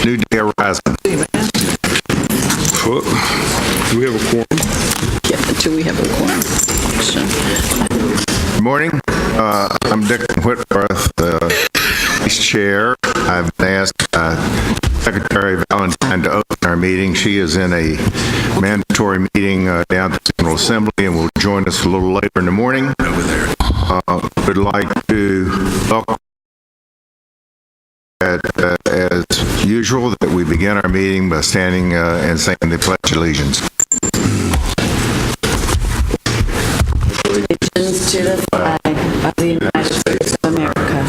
New day arising. Well, do we have a quorum? Yeah, do we have a quorum? Good morning. I'm Dick Whitworth, Vice Chair. I've been asked Secretary Valentine to open our meeting. She is in a mandatory meeting down at the General Assembly and will join us a little later in the morning. Would like to welcome as usual that we begin our meeting by standing and saying the Pledge of Allegiance. Allegiance to the flag of the United States of America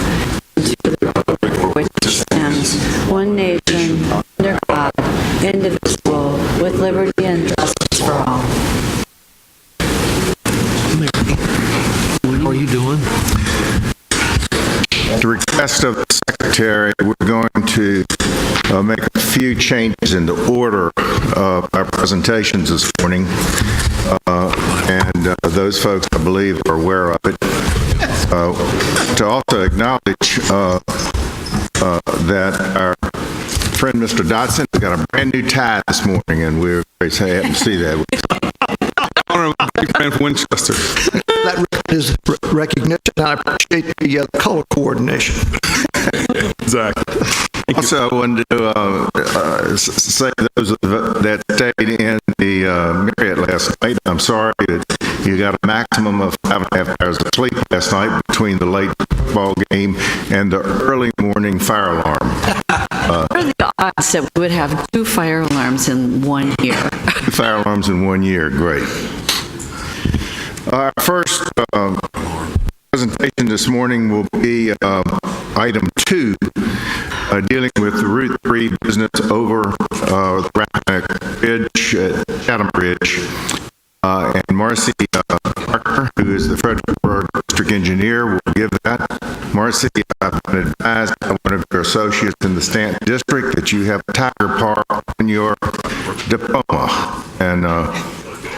and to the republic for which it stands, one nation, under God, indivisible, with liberty and justice for all. What are you doing? At the request of the Secretary, we're going to make a few changes in the order of our presentations this morning, and those folks, I believe, are aware of it. To also acknowledge that our friend Mr. Dotson has got a brand new tie this morning, and we're very happy to see that. Big fan from Winchester. That is recognition. I appreciate the color coordination. Exactly. Also, I wanted to say those that stayed in the Marriott last night, I'm sorry that you got a maximum of 5.5 hours of sleep last night between the late ball game and the early morning fire alarm. What are the odds that we would have 2 fire alarms in 1 year? Fire alarms in 1 year, great. Our first presentation this morning will be item 2, dealing with the Route 3 business over the Rappahannock Bridge at Chatham Bridge. And Marcy Parker, who is the Fredericksburg District Engineer, will give that. Marcy, I've been advised by one of your associates in the Stanton District that you have a tiger paw on your diploma. And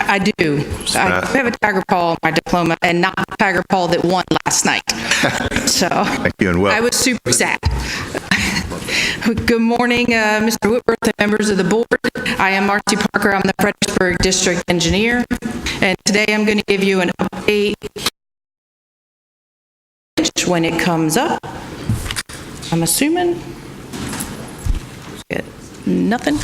I do. I have a tiger paw on my diploma, and not the tiger paw that won last night. So thank you and welcome. I was super sad. Good morning, Mr. Whitworth and members of the board. I am Marcy Parker. I'm the Fredericksburg District Engineer, and today I'm going to give you an update when it comes up. I'm assuming nothing.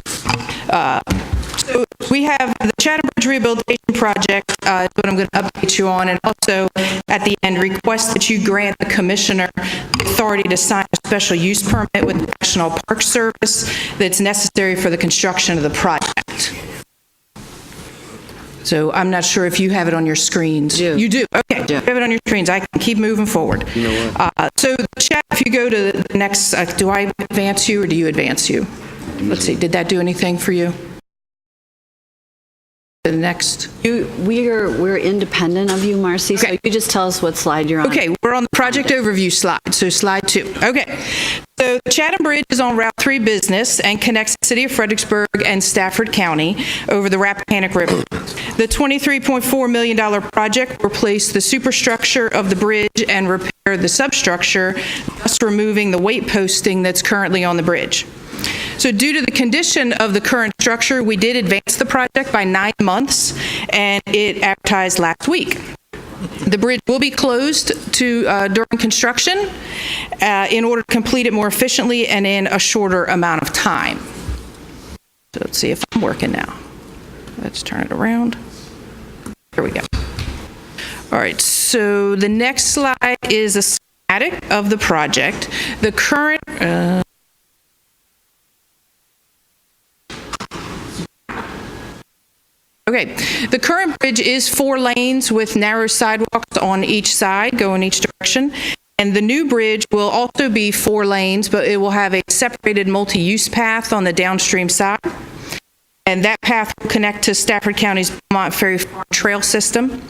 So we have the Chatham Bridge Rehabilitation Project, is what I'm going to update you on, and also at the end request that you grant the commissioner the authority to sign a special use permit with the National Park Service that's necessary for the construction of the project. So I'm not sure if you have it on your screens. You do? Okay. You have it on your screens. I can keep moving forward. You know what? So chat, if you go to the next, do I advance you or do you advance you? Let's see. Did that do anything for you? The next. We're independent of you, Marcy, Okay. so you just tell us what slide you're on. Okay, we're on the project overview slide, so slide 2. Okay, so Chatham Bridge is on Route 3 business and connects the city of Fredericksburg and Stafford County over the Rappahannock River. The $23.4 million project will replace the superstructure of the bridge and repair the substructure, thus removing the weight posting that's currently on the bridge. So due to the condition of the current structure, we did advance the project by 9 months, and it advertised last week. The bridge will be closed during construction in order to complete it more efficiently and in a shorter amount of time. So let's see if I'm working now. Let's turn it around. Here we go. All right, so the next slide is a schematic of the project. The current... Okay, the current bridge is 4 lanes with narrow sidewalks on each side, go in each direction. And the new bridge will also be 4 lanes, but it will have a separated multi-use path on the downstream side. And that path will connect to Stafford County's Beaumont Ferry Farm Trail system.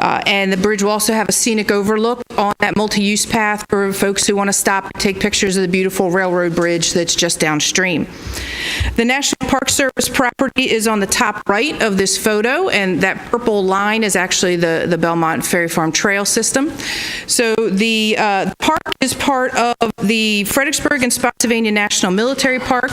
And the bridge will also have a scenic overlook on that multi-use path for folks who want to stop and take pictures of the beautiful railroad bridge that's just downstream. The National Park Service property is on the top right of this photo, and that purple line is actually the Belmont Ferry Farm Trail system. So the park is part of the Fredericksburg and Spotsylvania National Military Park.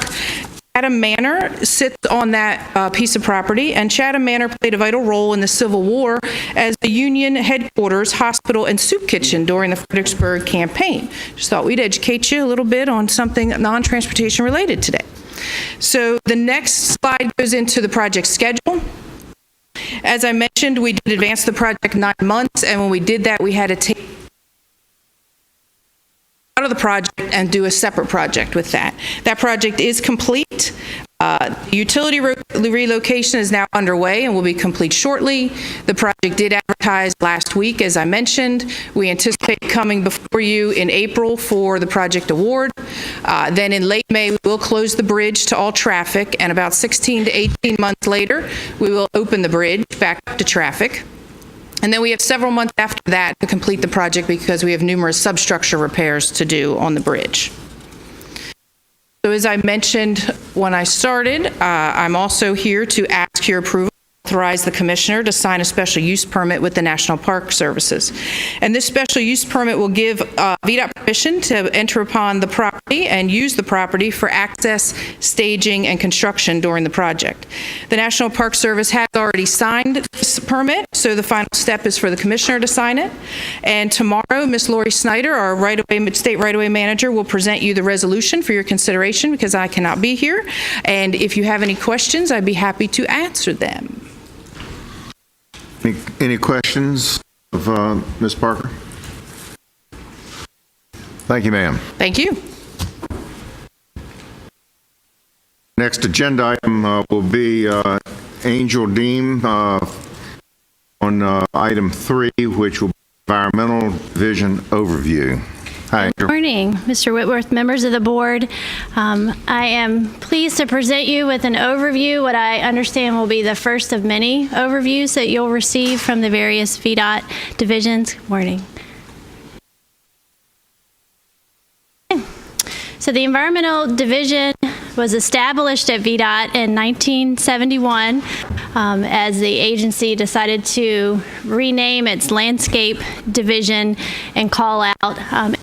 Chatham Manor sits on that piece of property, and Chatham Manor played a vital role in the Civil War as the Union headquarters, hospital, and soup kitchen during the Fredericksburg campaign. Just thought we'd educate you a little bit on something non-transportation related today. So the next slide goes into the project schedule. As I mentioned, we did advance the project 9 months, and when we did that, we had to take out of the project and do a separate project with that. That project is complete. The utility relocation is now underway and will be complete shortly. The project did advertise last week, as I mentioned. We anticipate coming before you in April for the project award. Then in late May, we will close the bridge to all traffic, and about 16 to 18 months later, we will open the bridge back up to traffic. And then we have several months after that to complete the project because we have numerous substructure repairs to do on the bridge. So as I mentioned when I started, I'm also here to ask your approval to authorize the commissioner to sign a special use permit with the National Park Services. And this special use permit will give VDOT permission to enter upon the property and use the property for access, staging, and construction during the project. The National Park Service has already signed this permit, so the final step is for the commissioner to sign it. And tomorrow, Ms. Lori Snyder, our state right-of-way manager, will present you the resolution for your consideration because I cannot be here. And if you have any questions, I'd be happy to answer them. Any questions of Ms. Parker? Thank you, ma'am. Thank you. Next agenda item will be Angel Deem on item 3, which will be environmental division overview. Hi, Angel. Good morning, Mr. Whitworth, members of the board. I am pleased to present you with an overview, what I understand will be the first of many overviews that you'll receive from the various VDOT divisions. Good morning. So the environmental division was established at VDOT in 1971 as the agency decided to rename its landscape division and call out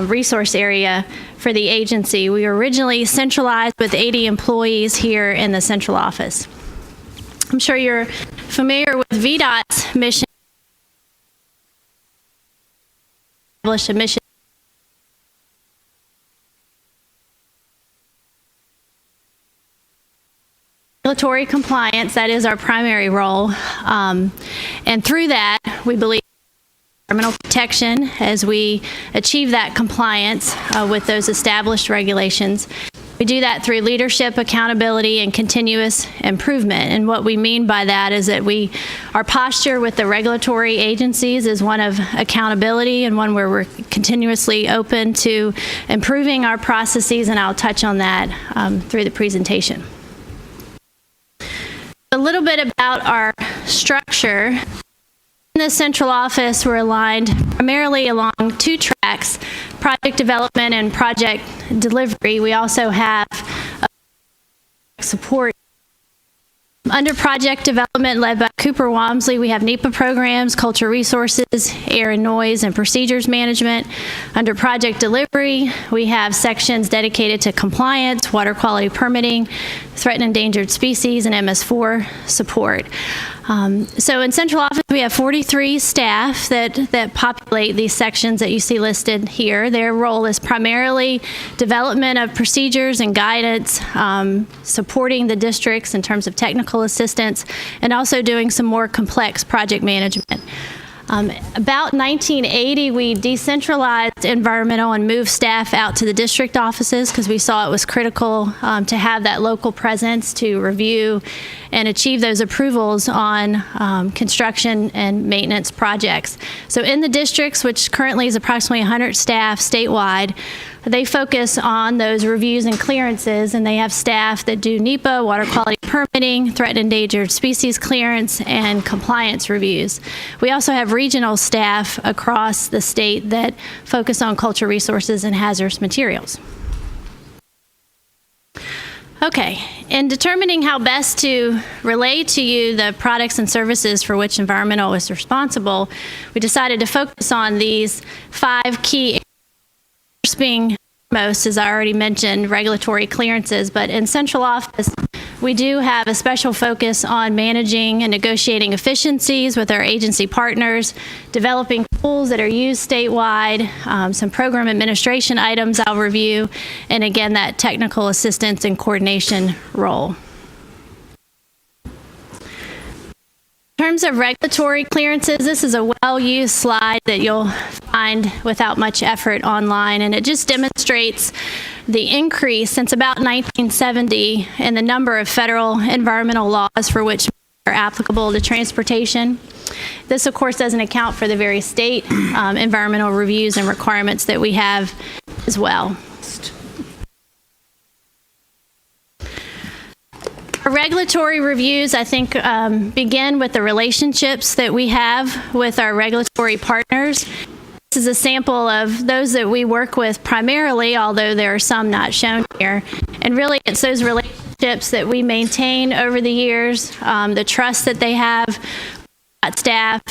resource area for the agency. We were originally centralized with 80 employees here in the central office. I'm sure you're familiar with VDOT's mission, established a mission regulatory compliance. That is our primary role, and through that we believe environmental protection as we achieve that compliance with those established regulations. We do that through leadership, accountability, and continuous improvement. And what we mean by that is that our posture with the regulatory agencies is one of accountability and one where we're continuously open to improving our processes, and I'll touch on that through the presentation. A little bit about our structure. In the central office, we're aligned primarily along 2 tracks, project development and project delivery. We also have support. Under project development led by Cooper Wamsley, we have NEPA programs, culture resources, air and noise, and procedures management. Under project delivery, we have sections dedicated to compliance, water quality permitting, threatened and endangered species, and MS4 support. So in central office, we have 43 staff that populate these sections that you see listed here. Their role is primarily development of procedures and guidance, supporting the districts in terms of technical assistance, and also doing some more complex project management. About 1980, we decentralized environmental and moved staff out to the district offices because we saw it was critical to have that local presence to review and achieve those approvals on construction and maintenance projects. So in the districts, which currently is approximately 100 staff statewide, They focus on those reviews and clearances, and they have staff that do NEPA, water quality permitting, threatened endangered species clearance, and compliance reviews. We also have regional staff across the state that focus on cultural resources and hazardous materials. Okay, in determining how best to relay to you the products and services for which environmental is responsible, we decided to focus on these 5 key areas. First being most, as I already mentioned, regulatory clearances, but in central office, we do have a special focus on managing and negotiating efficiencies with our agency partners, developing tools that are used statewide, some program administration items I'll review, and again, that technical assistance and coordination role. In terms of regulatory clearances, this is a well-used slide that you'll find without much effort online, and it just demonstrates the increase since about 1970 in the number of federal environmental laws for which are applicable to transportation. This, of course, doesn't account for the various state environmental reviews and requirements that we have as well. Our regulatory reviews, I think, begin with the relationships that we have with our regulatory partners. This is a sample of those that we work with primarily, although there are some not shown here. And really, it's those relationships that we maintain over the years, the trust that they have staff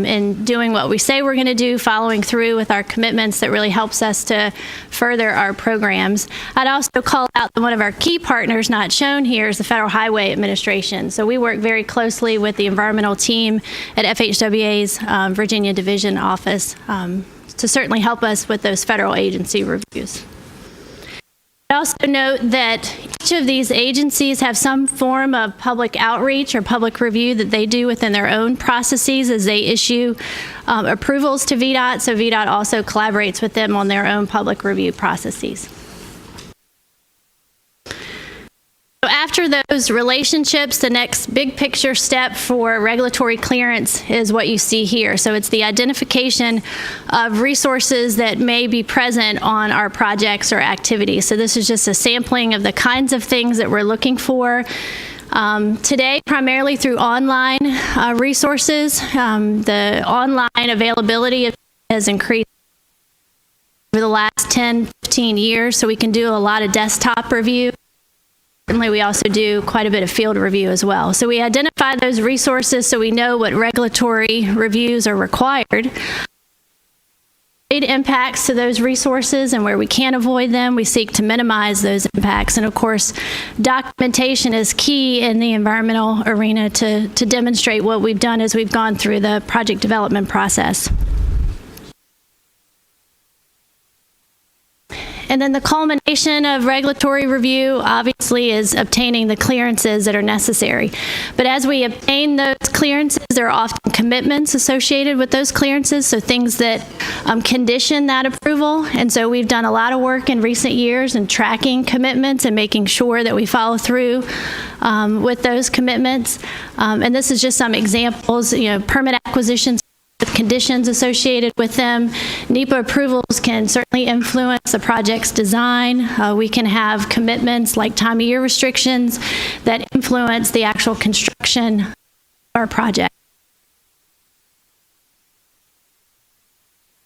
in doing what we say we're going to do, following through with our commitments that really helps us to further our programs. I'd also call out that one of our key partners not shown here is the Federal Highway Administration. So we work very closely with the environmental team at FHWA's Virginia Division Office to certainly help us with those federal agency reviews. I also note that each of these agencies have some form of public outreach or public review that they do within their own processes as they issue approvals to VDOT, so VDOT also collaborates with them on their own public review processes. So after those relationships, the next big picture step for regulatory clearance is what you see here. So it's the identification of resources that may be present on our projects or activities. So this is just a sampling of the kinds of things that we're looking for. Today, primarily through online resources, the online availability has increased over the last 10, 15 years, so we can do a lot of desktop review. Certainly, we also do quite a bit of field review as well. So we identify those resources so we know what regulatory reviews are required. Impacts to those resources, and where we can avoid them, we seek to minimize those impacts. And of course, documentation is key in the environmental arena to demonstrate what we've done as we've gone through the project development process. And then the culmination of regulatory review obviously is obtaining the clearances that are necessary. But as we obtain those clearances, there are often commitments associated with those clearances, so things that condition that approval. And so we've done a lot of work in recent years in tracking commitments and making sure that we follow through with those commitments. And this is just some examples, permit acquisitions, conditions associated with them. NEPA approvals can certainly influence the project's design. We can have commitments like time of year restrictions that influence the actual construction of our project.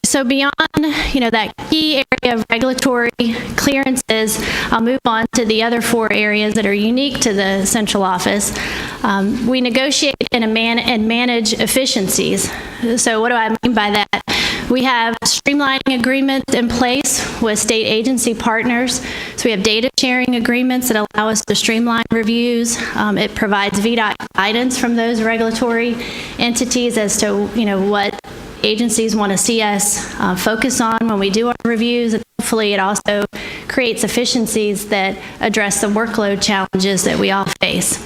So beyond, that key area of regulatory clearances, I'll move on to the other 4 areas that are unique to the central office. We negotiate and manage efficiencies. So what do I mean by that? We have streamlining agreements in place with state agency partners. So we have data sharing agreements that allow us to streamline reviews. It provides VDOT guidance from those regulatory entities as to, what agencies want to see us focus on when we do our reviews. And hopefully it also creates efficiencies that address the workload challenges that we all face.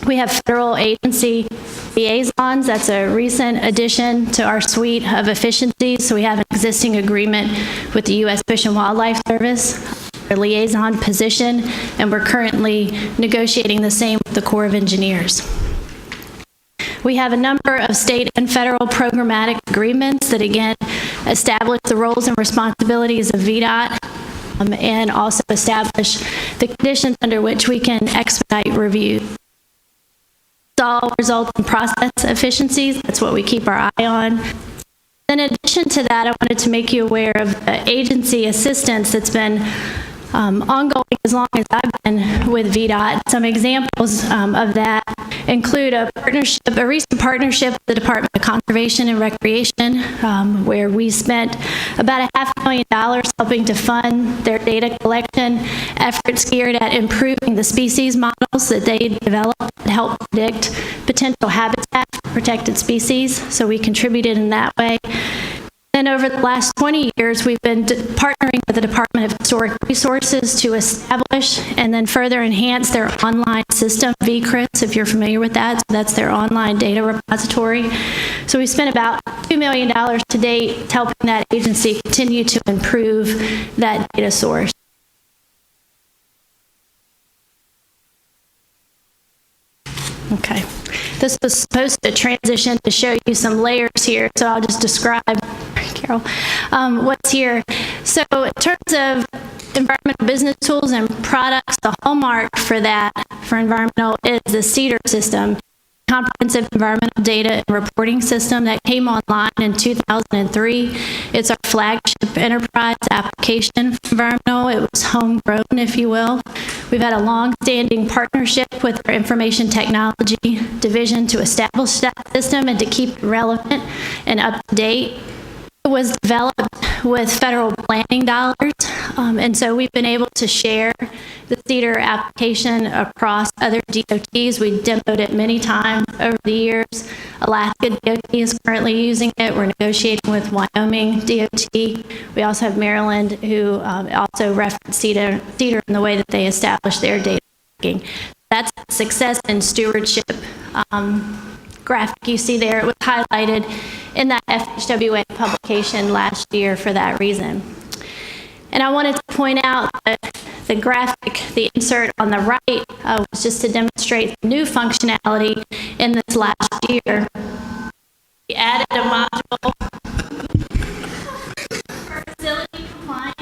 We have federal agency liaisons. That's a recent addition to our suite of efficiencies. So we have an existing agreement with the U.S. Fish and Wildlife Service, a liaison position, and we're currently negotiating the same with the Corps of Engineers. We have a number of state and federal programmatic agreements that, again, establish the roles and responsibilities of VDOT, and also establish the conditions under which we can expedite review. This all results in process efficiencies. That's what we keep our eye on. In addition to that, I wanted to make you aware of the agency assistance that's been ongoing as long as I've been with VDOT. Some examples of that include a recent partnership with the Department of Conservation and Recreation, where we spent about $500,000 helping to fund their data collection efforts geared at improving the species models that they developed that help predict potential habitat for protected species. So we contributed in that way. And over the last 20 years, we've been partnering with the Department of Historic Resources to establish and then further enhance their online system, VCRIS, if you're familiar with that. So that's their online data repository. So we spent about $2 million to date helping that agency continue to improve that data source. Okay. This was supposed to transition to show you some layers here, so I'll just describe, Carol, what's here. So in terms of environmental business tools and products, the hallmark for that, for environmental, is the CEDAR system, Comprehensive Environmental Data and Reporting System that came online in 2003. It's our flagship enterprise application for environmental. It was homegrown, if you will. We've had a long-standing partnership with our Information Technology Division to establish that system and to keep it relevant and up to date. It was developed with federal planning dollars, and so we've been able to share the CEDAR application across other DOTs. We demoed it many times over the years. Alaska DOT is currently using it. We're negotiating with Wyoming DOT. We also have Maryland, who also referenced CEDAR in the way that they established their data tracking. That's success and stewardship graphic you see there. It was highlighted in that FHWA publication last year for that reason. And I wanted to point out that the graphic, the insert on the right, was just to demonstrate the new functionality in this last year. We added a module for facility compliance,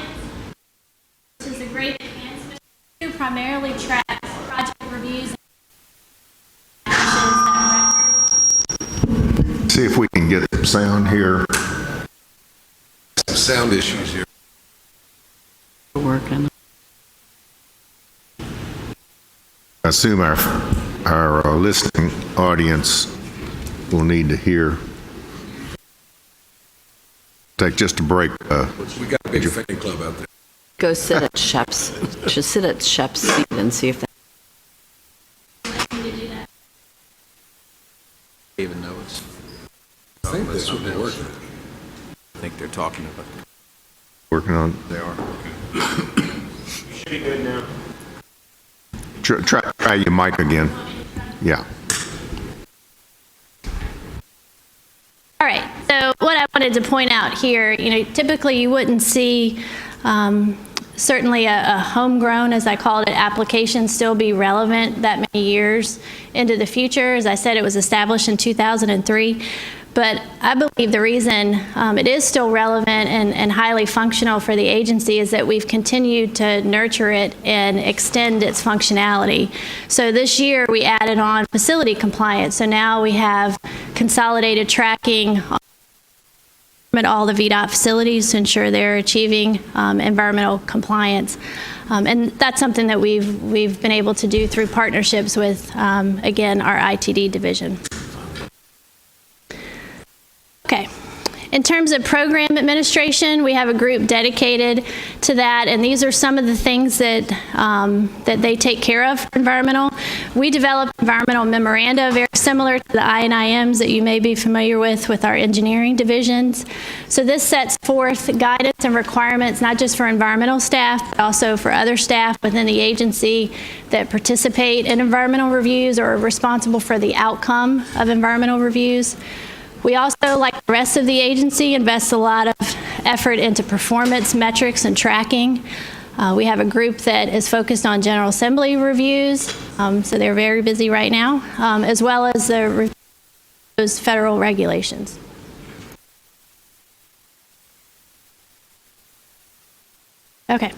which is a great enhancement to primarily track project reviews and actions that are See if we can get some sound here. Some sound issues here. Working. I assume our listening audience will need to hear. Take just a break. We got a big fan club out there. Go sit at Shep's. Just sit at Shep's seat and see if that. Even though it's, I think this would be working. I think they're talking about. Working on. They are. Should be good now. Try your mic again. Yeah. All right, so what I wanted to point out here, typically you wouldn't see certainly a homegrown, as I called it, application still be relevant that many years into the future. As I said, it was established in 2003. But I believe the reason it is still relevant and highly functional for the agency is that we've continued to nurture it and extend its functionality. So this year we added on facility compliance. So now we have consolidated tracking at all the VDOT facilities to ensure they're achieving environmental compliance. And that's something that we've been able to do through partnerships with, again, our ITD division. Okay. In terms of program administration, we have a group dedicated to that, and these are some of the things that that they take care of for environmental. We developed environmental memoranda, very similar to the INIMs that you may be familiar with our engineering divisions. So this sets forth guidance and requirements, not just for environmental staff, but also for other staff within the agency that participate in environmental reviews or are responsible for the outcome of environmental reviews. We also, like the rest of the agency, invest a lot of effort into performance metrics and tracking. We have a group that is focused on General Assembly reviews, so they're very busy right now, as well as those federal regulations. Okay.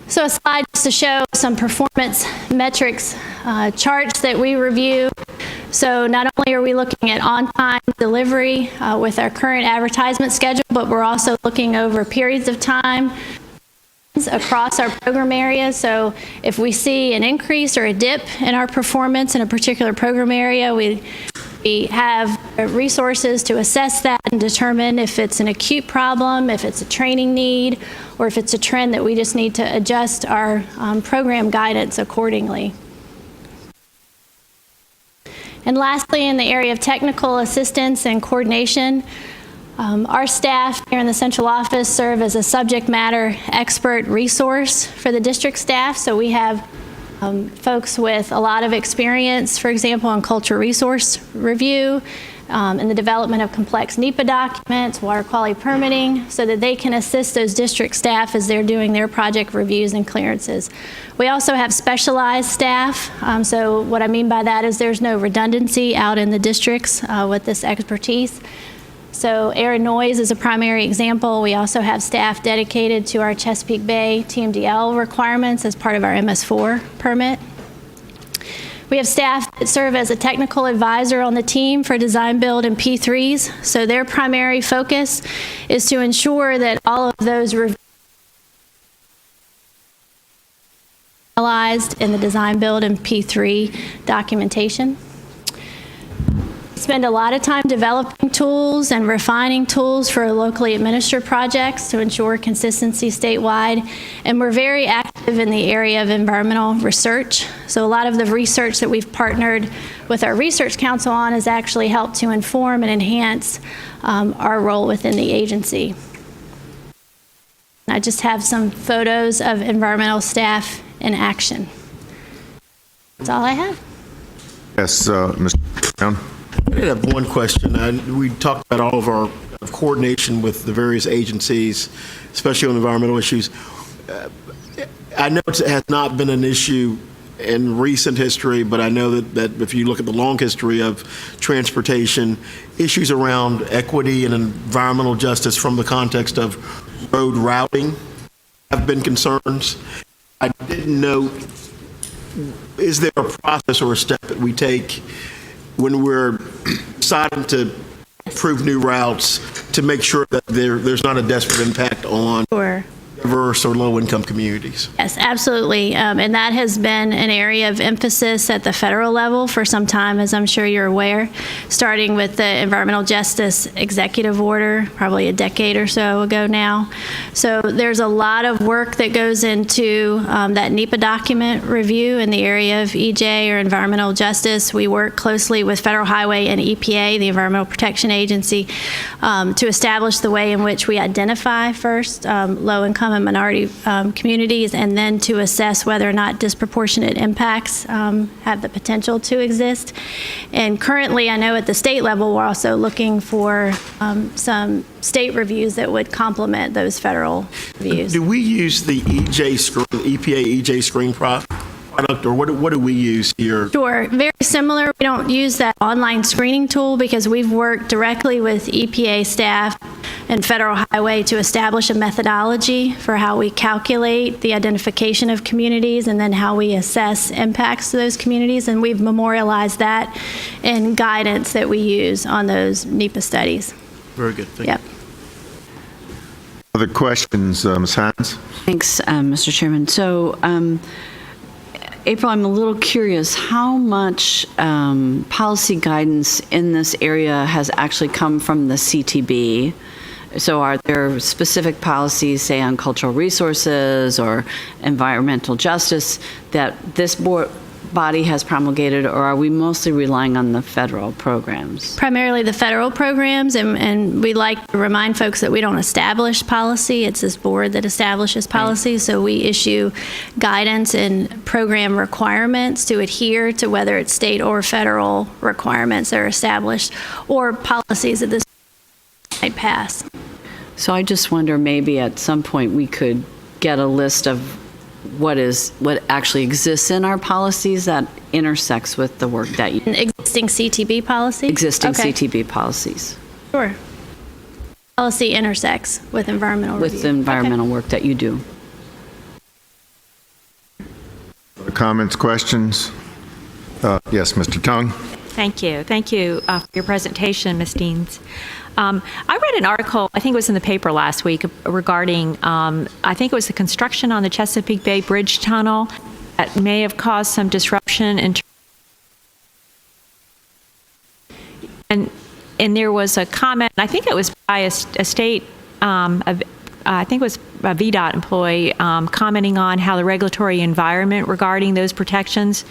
So a slide just to show some performance metrics charts that we review. So not only are we looking at on-time delivery with our current advertisement schedule, but we're also looking over periods of time across our program area. So if we see an increase or a dip in our performance in a particular program area, we have resources to assess that and determine if it's an acute problem, if it's a training need, or if it's a trend that we just need to adjust our program guidance accordingly. And lastly, in the area of technical assistance and coordination, our staff here in the central office serve as a subject matter expert resource for the district staff. So we have folks with a lot of experience, for example, in culture resource review, in the development of complex NEPA documents, water quality permitting, so that they can assist those district staff as they're doing their project reviews and clearances. We also have specialized staff. So what I mean by that is there's no redundancy out in the districts with this expertise. So air and noise is a primary example. We also have staff dedicated to our Chesapeake Bay TMDL requirements as part of our MS4 permit. We have staff that serve as a technical advisor on the team for design build and P3s. So their primary focus is to ensure that all of those reviews are analyzed in the design build and P3 documentation. Spend a lot of time developing tools and refining tools for locally administered projects to ensure consistency statewide. And we're very active in the area of environmental research. So a lot of the research that we've partnered with our research council on has actually helped to inform and enhance our role within the agency. I just have some photos of environmental staff in action. That's all I have. Yes, Mr. Brown. I did have one question. We talked about all of our coordination with the various agencies, especially on environmental issues. I know it has not been an issue in recent history, but I know that if you look at the long history of transportation, issues around equity and environmental justice from the context of road routing have been concerns. I didn't know, is there a process or a step that we take when we're deciding to approve new routes to make sure that there's not a desperate impact on diverse or low-income communities? Yes, absolutely. And that has been an area of emphasis at the federal level for some time, as I'm sure you're aware, starting with the Environmental Justice Executive Order, probably a decade or so ago now. So there's a lot of work that goes into that NEPA document review in the area of EJ or environmental justice. We work closely with Federal Highway and EPA, the Environmental Protection Agency, to establish the way in which we identify first low-income and minority communities, and then to assess whether or not disproportionate impacts have the potential to exist. And currently, I know at the state level, we're also looking for some state reviews that would complement those federal reviews. Do we use the EPA EJ screen product, or what do we use here? Sure, very similar. We don't use that online screening tool because we've worked directly with EPA staff and Federal Highway to establish a methodology for how we calculate the identification of communities and then how we assess impacts to those communities. And we've memorialized that in guidance that we use on those NEPA studies. Very good. Thank Yep. you. Other questions, Ms. Hines? Thanks, Mr. Chairman. So, April, I'm a little curious how much policy guidance in this area has actually come from the CTB. So are there specific policies, say, on cultural resources or environmental justice that this body has promulgated, or are we mostly relying on the federal programs? Primarily the federal programs, and we like to remind folks that we don't establish policy. It's this board that establishes policy, so we issue guidance and program requirements to adhere to whether it's state or federal requirements that are established or policies that this might pass. So I just wonder maybe at some point we could get a list of what actually exists in our policies that intersects with the work that you... Existing CTB policy? Existing Okay. CTB policies. Sure. Policy intersects with environmental review. With the environmental work that you do. comments, questions? Yes, Mr. Tung? Thank you. Thank you for your presentation, Ms. Deans. I read an article, I think it was in the paper last week, regarding, I think it was the construction on the Chesapeake Bay Bridge Tunnel that may have caused some disruption. And there was a comment, I think it was by a state, I think it was a VDOT employee, commenting on how the regulatory environment regarding those protections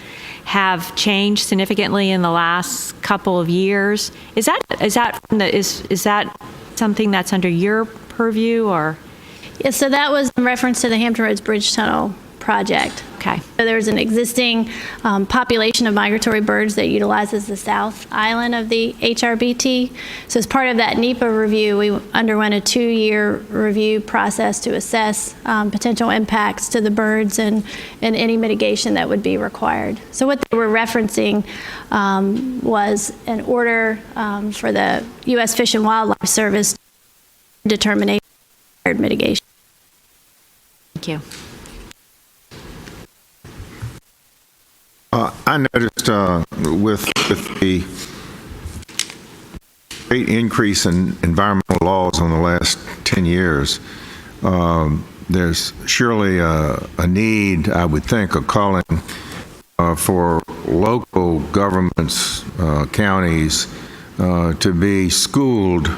have changed significantly in the last couple of years. Is that something that's under your purview, or? Yeah, so that was in reference to the Hampton Roads Bridge Tunnel project. Okay. So there's an existing population of migratory birds that utilizes the south island of the HRBT. So as part of that NEPA review, we underwent a 2-year review process to assess potential impacts to the birds and any mitigation that would be required. So what they were referencing was an order for the U.S. Fish and Wildlife Service determination of mitigation. Thank you. I noticed with the great increase in environmental laws in the last 10 years, there's surely a need, I would think, of calling for local governments, counties, to be schooled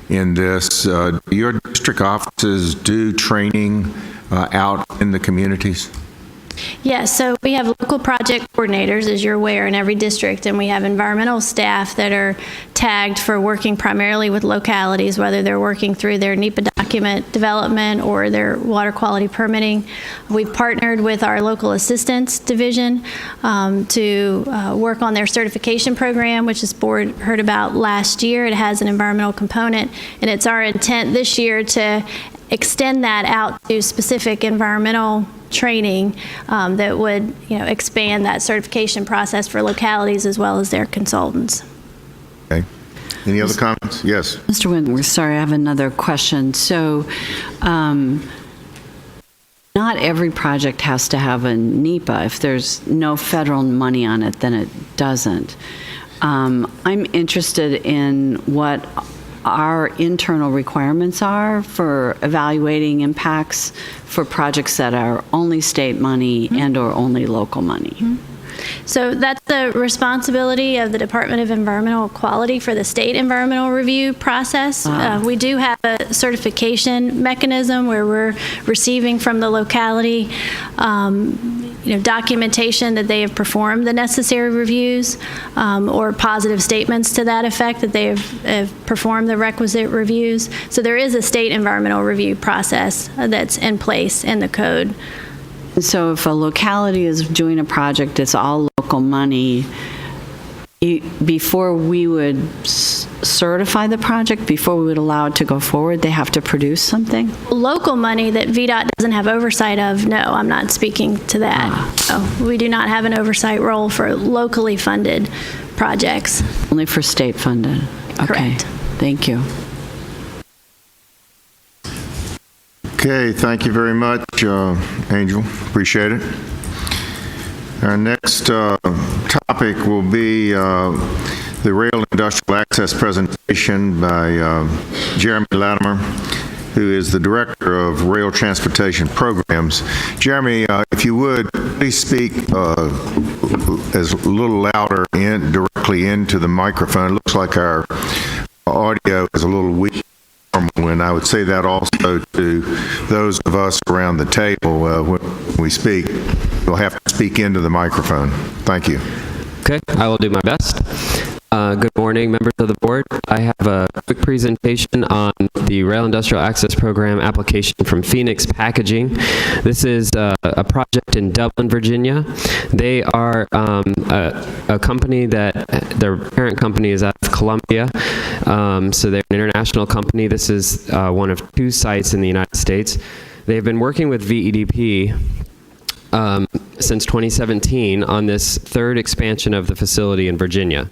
in this. Do your district offices do training out in the communities? Yes, so we have local project coordinators, as you're aware, in every district, and we have environmental staff that are tagged for working primarily with localities, whether they're working through their NEPA document development or their water quality permitting. We've partnered with our local assistance division to work on their certification program, which this board heard about last year. It has an environmental component, and it's our intent this year to extend that out to specific environmental training that would, expand that certification process for localities as well as their consultants. Okay. Any other comments? Yes. Mr. Wentworth, sorry, I have another question. So, not every project has to have a NEPA. If there's no federal money on it, then it doesn't. I'm interested in what our internal requirements are for evaluating impacts for projects that are only state money and or only local money. So that's the responsibility of the Department of Environmental Quality for the state environmental review process. We do have a certification mechanism where we're receiving from the locality documentation that they have performed the necessary reviews or positive statements to that effect that they have performed the requisite reviews. So there is a state environmental review process that's in place in the code. So if a locality is doing a project, it's all local money, before we would certify the project, before we would allow it to go forward, they have to produce something? Local money that VDOT doesn't have oversight of, no, I'm not speaking to that. So we do not have an oversight role for locally funded projects. Only for state funded? Okay. Correct. Thank you. Okay, thank you very much, Angel. Appreciate it. Our next topic will be the Rail Industrial Access presentation by Jeremy Latimer, who is the Director of Rail Transportation Programs. Jeremy, if you would, please speak as a little louder directly into the microphone. It looks like our audio is a little weak. And I would say that also to those of us around the table when we speak. We'll have to speak into the microphone. Thank you. Okay, I will do my best. Good morning, members of the board. I have a quick presentation on the Rail Industrial Access Program application from Phoenix Packaging. This is a project in Dublin, Virginia. They are a company that their parent company is out of Colombia. So they're an international company. This is one of 2 sites in the United States. They've been working with VEDP since 2017 on this 3rd expansion of the facility in Virginia.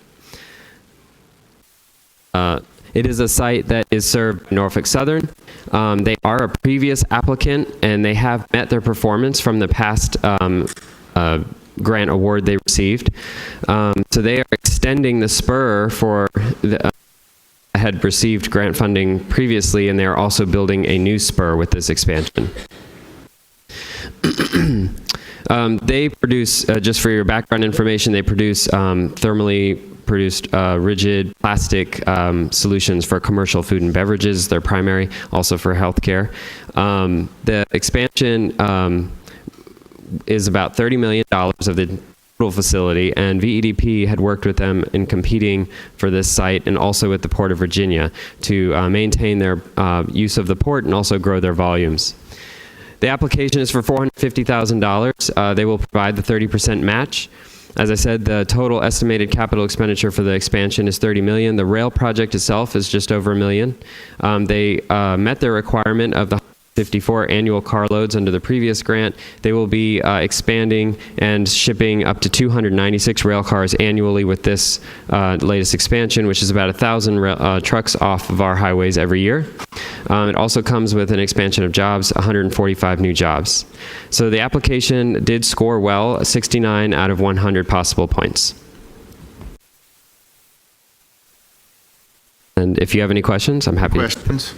It is a site that is served by Norfolk Southern. They are a previous applicant, and they have met their performance from the past grant award they received. So they are extending the spur for the had received grant funding previously, and they are also building a new spur with this expansion. They produce, just for your background information, they produce thermally produced rigid plastic solutions for commercial food and beverages. They're primary, also for healthcare. The expansion is about $30 million of the total facility, and VEDP had worked with them in competing for this site and also with the Port of Virginia to maintain their use of the port and also grow their volumes. The application is for $450,000. They will provide the 30% match. As I said, the total estimated capital expenditure for the expansion is $30 million. The rail project itself is just over $1 million. They met their requirement of the 54 annual carloads under the previous grant. They will be expanding and shipping up to 296 rail cars annually with this latest expansion, which is about 1,000 trucks off of our highways every year. It also comes with an expansion of jobs, 145 new jobs. So the application did score well, 69 out of 100 possible points. And if you have any questions, I'm happy Questions?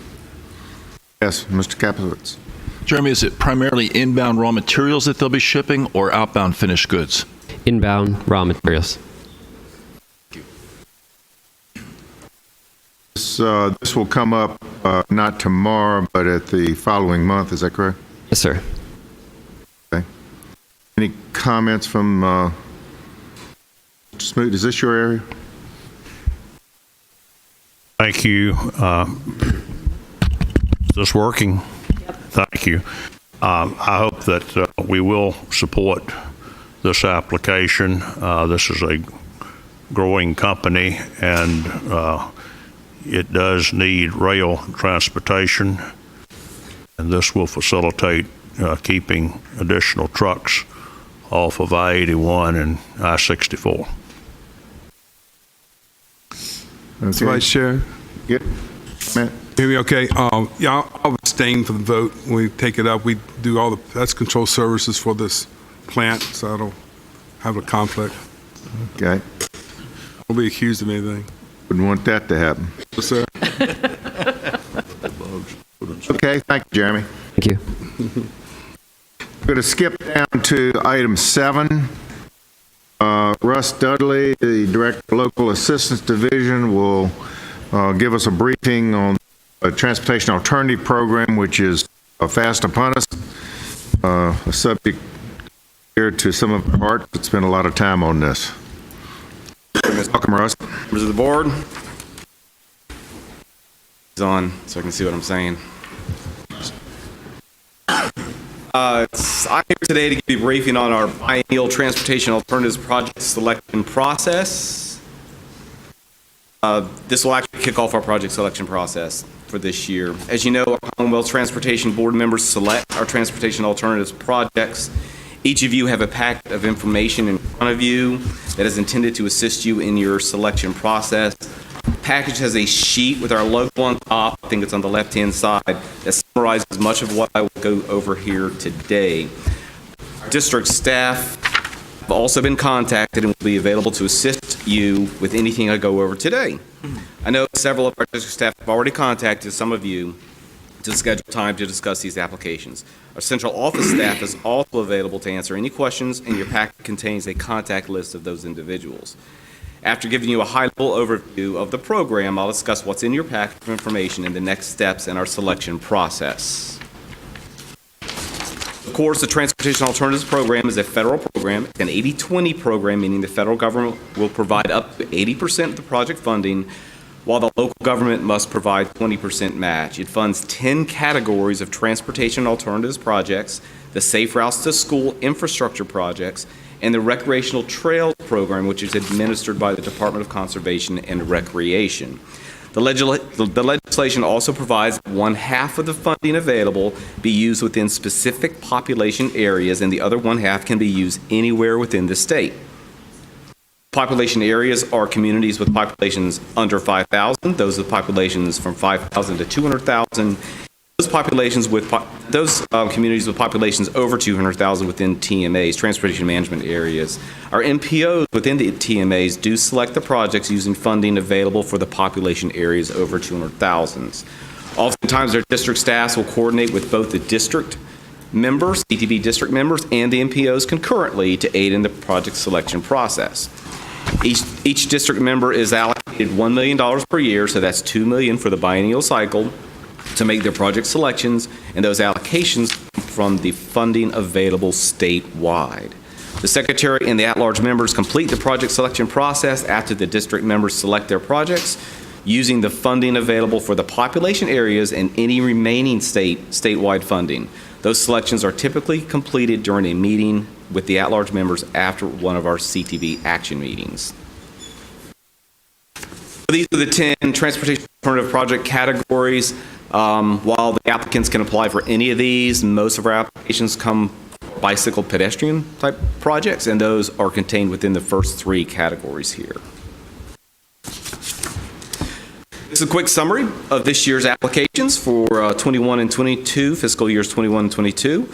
Yes, Mr. Kaplowitz. Jeremy, is it primarily inbound raw materials that they'll be shipping or outbound finished goods? Inbound raw materials. This will come up not tomorrow, but at the following month. Is that correct? Yes, sir. Okay. Any comments from Mr. Smoot? Is this your area? Thank you. Is this working? Thank you. I hope that we will support this application. This is a growing company, and it does need rail transportation, and this will facilitate keeping additional trucks off of I-81 and I-64. Okay. Vice Chair. Yep. Matt? Hear me okay? Yeah, I'll abstain for the vote when we take it up. We do all the pest control services for this plant, so I don't have a conflict. Okay. I'll be accused of anything. Wouldn't want that to happen. Yes, sir. Okay, thank you, Jeremy. Thank you. We're going to skip down to item 7. Russ Dudley, the Director of Local Assistance Division, will give us a briefing on a transportation alternative program, which is fast upon us, a subject here to some of our heart that spent a lot of time on this. Welcome, Russ. Members of the board. It's on, so I can see what I'm saying. I'm here today to give you a briefing on our biennial transportation alternatives project selection process. This will actually kick off our project selection process for this year. As you know, our Commonwealth Transportation Board members select our transportation alternatives projects. Each of you have a packet of information in front of you that is intended to assist you in your selection process. The package has a sheet with our logo on top, I think it's on the left-hand side, that summarizes much of what I will go over here today. Our district staff have also been contacted and will be available to assist you with anything I go over today. I know several of our district staff have already contacted some of you to schedule time to discuss these applications. Our central office staff is also available to answer any questions, and your packet contains a contact list of those individuals. After giving you a high-level overview of the program, I'll discuss what's in your packet of information and the next steps in our selection process. Of course, the Transportation Alternatives Program is a federal program. It's an 80-20 program, meaning the federal government will provide up to 80% of the project funding, while the local government must provide 20% match. It funds 10 categories of transportation alternatives projects, the Safe Routes to School infrastructure projects, and the Recreational Trails Program, which is administered by the Department of Conservation and Recreation. The legislation also provides that 1/2 of the funding available be used within specific population areas, and the other 1/2 can be used anywhere within the state. Population areas are communities with populations under 5,000, those with populations from 5,000 to 200,000, those populations with communities with populations over 200,000 within TMAs, transportation management areas, our MPOs within the TMAs do select the projects using funding available for the population areas over 200,000. Oftentimes, their district staffs will coordinate with both the district members, CTB district members, and the MPOs concurrently to aid in the project selection process. Each district member is allocated $1 million per year, so that's $2 million for the biennial cycle, to make their project selections, and those allocations from the funding available statewide. The secretary and the at-large members complete the project selection process after the district members select their projects using the funding available for the population areas and any remaining statewide funding. Those selections are typically completed during a meeting with the at-large members after one of our CTV action meetings. These are the 10 transportation alternative project categories. While the applicants can apply for any of these, most of our applications come bicycle pedestrian type projects, and those are contained within the first 3 categories here. This is a quick summary of this year's applications for 21 and 22, fiscal years 21 and 22.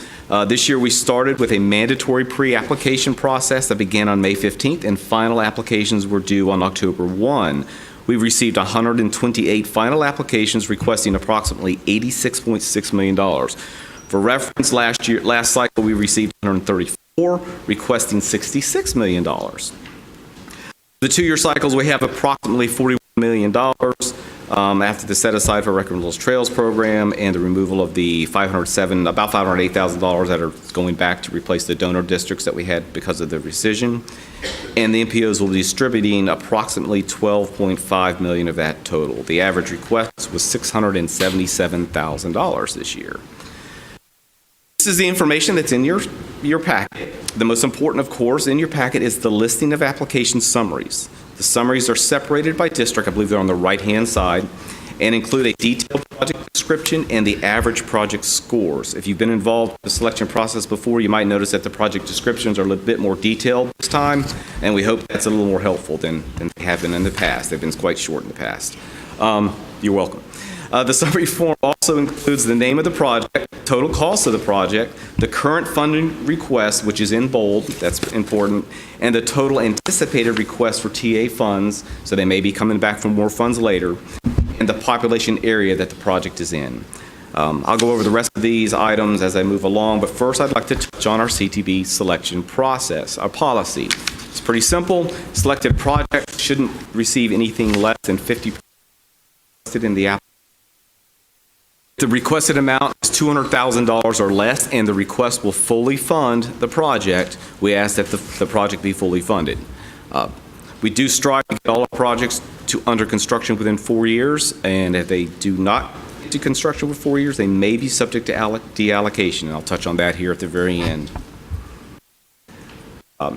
This year we started with a mandatory pre-application process that began on May 15th, and final applications were due on October 1. We received 128 final applications requesting approximately $86.6 million. For reference, last cycle we received 134 requesting $66 million. The 2-year cycles, we have approximately $41 million after the set aside for Recommendable Trails program and the removal of the about $508,000 that are going back to replace the donor districts that we had because of the rescission. And the MPOs will be distributing approximately $12.5 million of that total. The average request was $677,000 this year. This is the information that's in your packet. The most important, of course, in your packet is the listing of application summaries. The summaries are separated by district, I believe they're on the right-hand side, and include a detailed project description and the average project scores. If you've been involved in the selection process before, you might notice that the project descriptions are a little bit more detailed this time, and we hope that's a little more helpful than they have been in the past. They've been quite short in the past. You're welcome. The summary form also includes the name of the project, total cost of the project, the current funding request, which is in bold, that's important, and the total anticipated request for TA funds, so they may be coming back for more funds later, and the population area that the project is in. I'll go over the rest of these items as I move along, but first I'd like to touch on our CTB selection process, our policy. It's pretty simple. Selected project shouldn't receive anything less than 50% in the application. The requested amount is $200,000 or less, and the request will fully fund the project. We ask that the project be fully funded. We do strive to get all our projects to under construction within 4 years, and if they do not get to construction within 4 years, they may be subject to deallocation, and I'll touch on that here at the very end.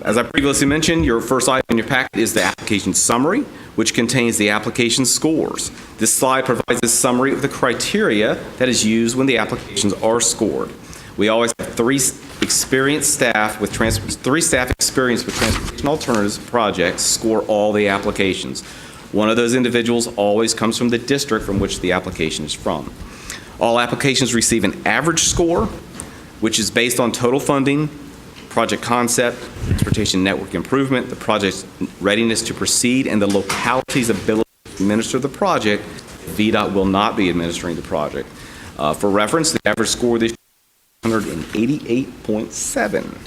As I previously mentioned, your first item in your packet is the application summary, which contains the application scores. This slide provides a summary of the criteria that is used when the applications are scored. We always have three staff experienced with transportation alternatives projects score all the applications. One of those individuals always comes from the district from which the application is from. All applications receive an average score, which is based on total funding, project concept, transportation network improvement, the project's readiness to proceed, and the locality's ability to administer the project. VDOT will not be administering the project. For reference, the average score this year is 188.7.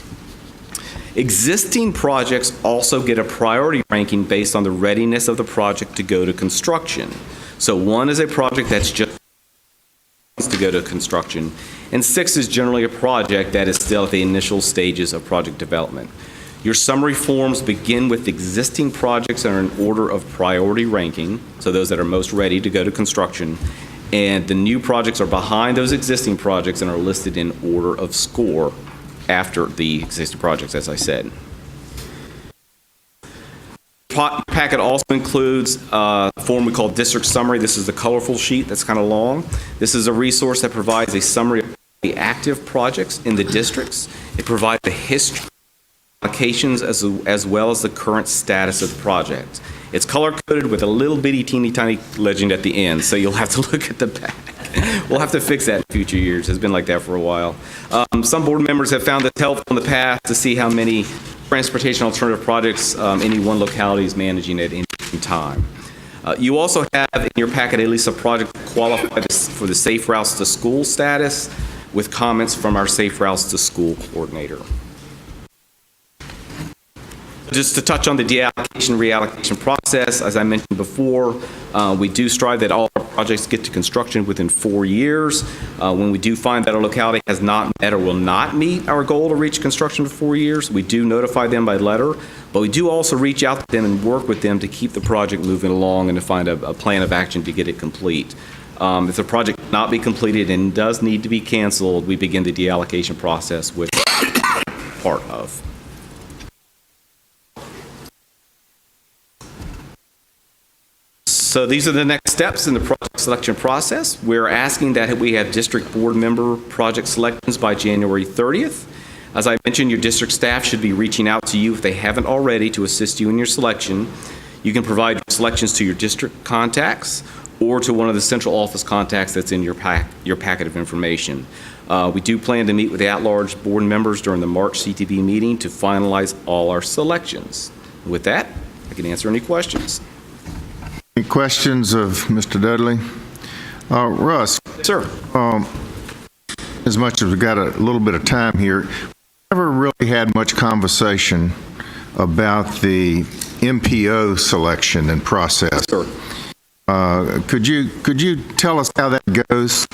Existing projects also get a priority ranking based on the readiness of the project to go to construction. So 1 is a project that's just to go to construction, and 6 is generally a project that is still at the initial stages of project development. Your summary forms begin with existing projects that are in order of priority ranking, so those that are most ready to go to construction, and the new projects are behind those existing projects and are listed in order of score after the existing projects, as I said. Packet also includes a form we call district summary. This is the colorful sheet that's kind of long. This is a resource that provides a summary of the active projects in the districts. It provides a history of applications as well as the current status of the project. It's color-coded with a little bitty teeny tiny legend at the end, so you'll have to look at the back. We'll have to fix that in future years. It's been like that for a while. Some board members have found it helpful in the past to see how many transportation alternative projects any one locality is managing at any time. You also have in your packet a list of projects qualified for the Safe Routes to School status with comments from our Safe Routes to School coordinator. Just to touch on the deallocation reallocation process, as I mentioned before, we do strive that all our projects get to construction within 4 years. When we do find that a locality has not met or will not meet our goal to reach construction in 4 years, we do notify them by letter, but we do also reach out to them and work with them to keep the project moving along and to find a plan of action to get it complete. If the project cannot be completed and does need to be canceled, we begin the deallocation process with part of. So these are the next steps in the project selection process. We're asking that we have district board member project selections by January 30th. As I mentioned, your district staff should be reaching out to you if they haven't already to assist you in your selection. You can provide selections to your district contacts or to one of the central office contacts that's in your packet of information. We do plan to meet with the at-large board members during the March CTB meeting to finalize all our selections. With that, I can answer any questions. Any questions of Mr. Dudley? Russ? Sir. As much as we've got a little bit of time here, we never really had much conversation about the MPO selection and process. Sure. Could you tell us how that goes?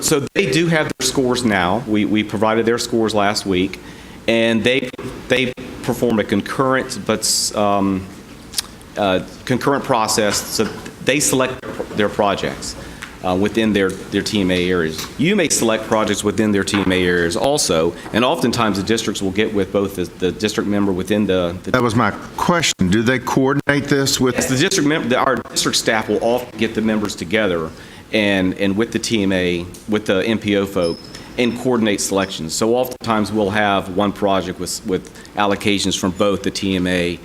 So they do have their scores now. We provided their scores last week, and they perform a concurrent concurrent process. So they select their projects within their TMA areas. You may select projects within their TMA areas also, and oftentimes the districts will get with both the district member within the That was my question. Do they coordinate this with? Yes, the district member, our district staff will often get the members together and with the TMA, with the MPO folk, and coordinate selections. So oftentimes we'll have one project with allocations from both the TMA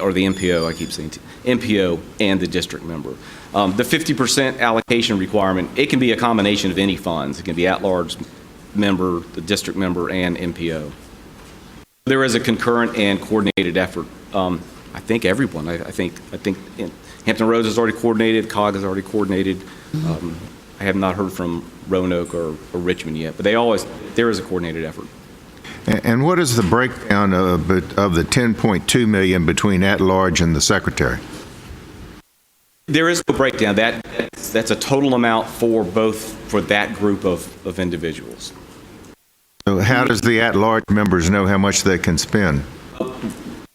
or the MPO, I keep saying MPO and the district member. The 50% allocation requirement, it can be a combination of any funds. It can be at-large member, the district member, and MPO. There is a concurrent and coordinated effort. I think everyone, I think Hampton Roads has already coordinated, COG has already coordinated. I have not heard from Roanoke or Richmond yet, but there is a coordinated effort. And what is the breakdown of the 10.2 million between at-large and the secretary? There is a breakdown. That's a total amount for that group of individuals. So how does the at-large members know how much they can spend?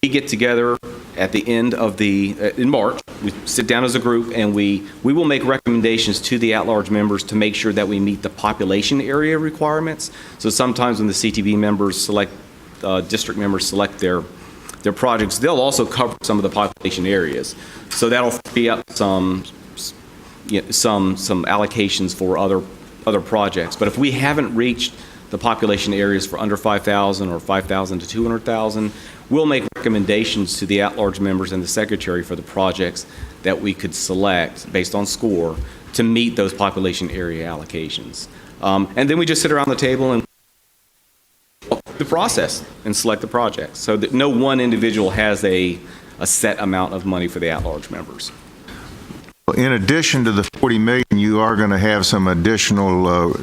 We get together at the end of in March. We sit down as a group and we will make recommendations to the at-large members to make sure that we meet the population area requirements. So sometimes when the CTB members district members select their projects, they'll also cover some of the population areas. So that'll free up some allocations for other projects. But if we haven't reached the population areas for under 5,000 or 5,000 to 200,000, we'll make recommendations to the at-large members and the secretary for the projects that we could select based on score to meet those population area allocations. And then we just sit around the table and walk through the process and select the projects so that no one individual has a set amount of money for the at-large members. In addition to the 40 million, you are going to have some additional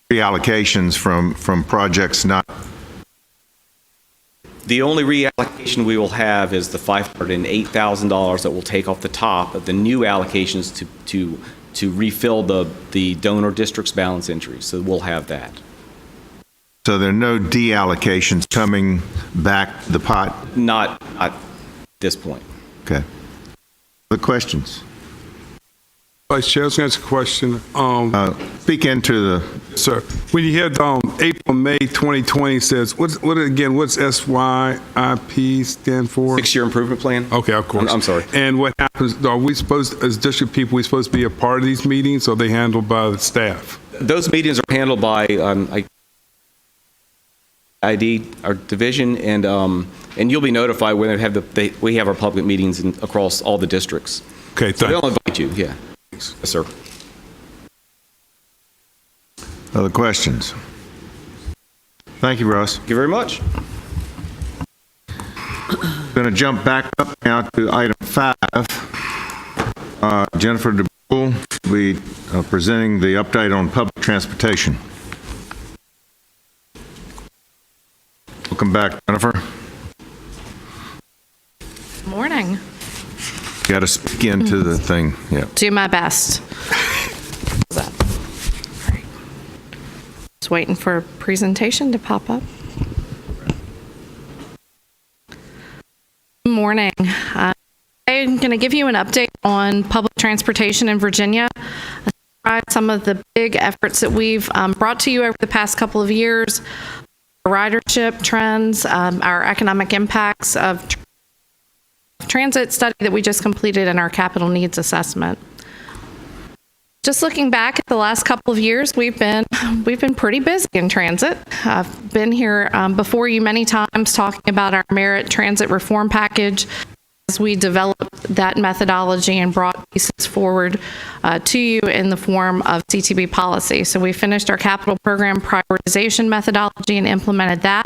reallocations from projects not. The only reallocation we will have is the $508,000 that we'll take off the top of the new allocations to refill the donor district's balance entry. So we'll have that. So there are no deallocations coming back to the pot? Not at this point. Okay. Other questions? Vice Chair, I was going to ask a question. Speak into the... Sir, when you had April, May 2020 says, what's SYIP stand for? 6-year improvement plan? Okay, of course. I'm sorry. And what happens, are we supposed, as district people, we supposed to be a part of these meetings, or are they handled by the staff? Those meetings are handled by ID, our division, and you'll be notified when we have our public meetings across all the districts. Okay, So thank they'll invite you, yeah. Yes, sir. Other questions? Thank you, Russ. Thank you very much. Going to jump back up now to item 5. Jennifer DeBoer will be presenting the update on public transportation. Welcome back, Jennifer. Morning. Got to speak into the thing. Yeah. Do my best. Just waiting for a presentation to pop up. Good morning. I'm going to give you an update on public transportation in Virginia. Some of the big efforts that we've brought to you over the past couple of years, ridership trends, our economic impacts of transit study that we just completed in our capital needs assessment. Just looking back at the last couple of years, we've been pretty busy in transit. I've been here before you many times talking about our merit transit reform package as we developed that methodology and brought pieces forward to you in the form of CTB policy. So we finished our capital program prioritization methodology and implemented that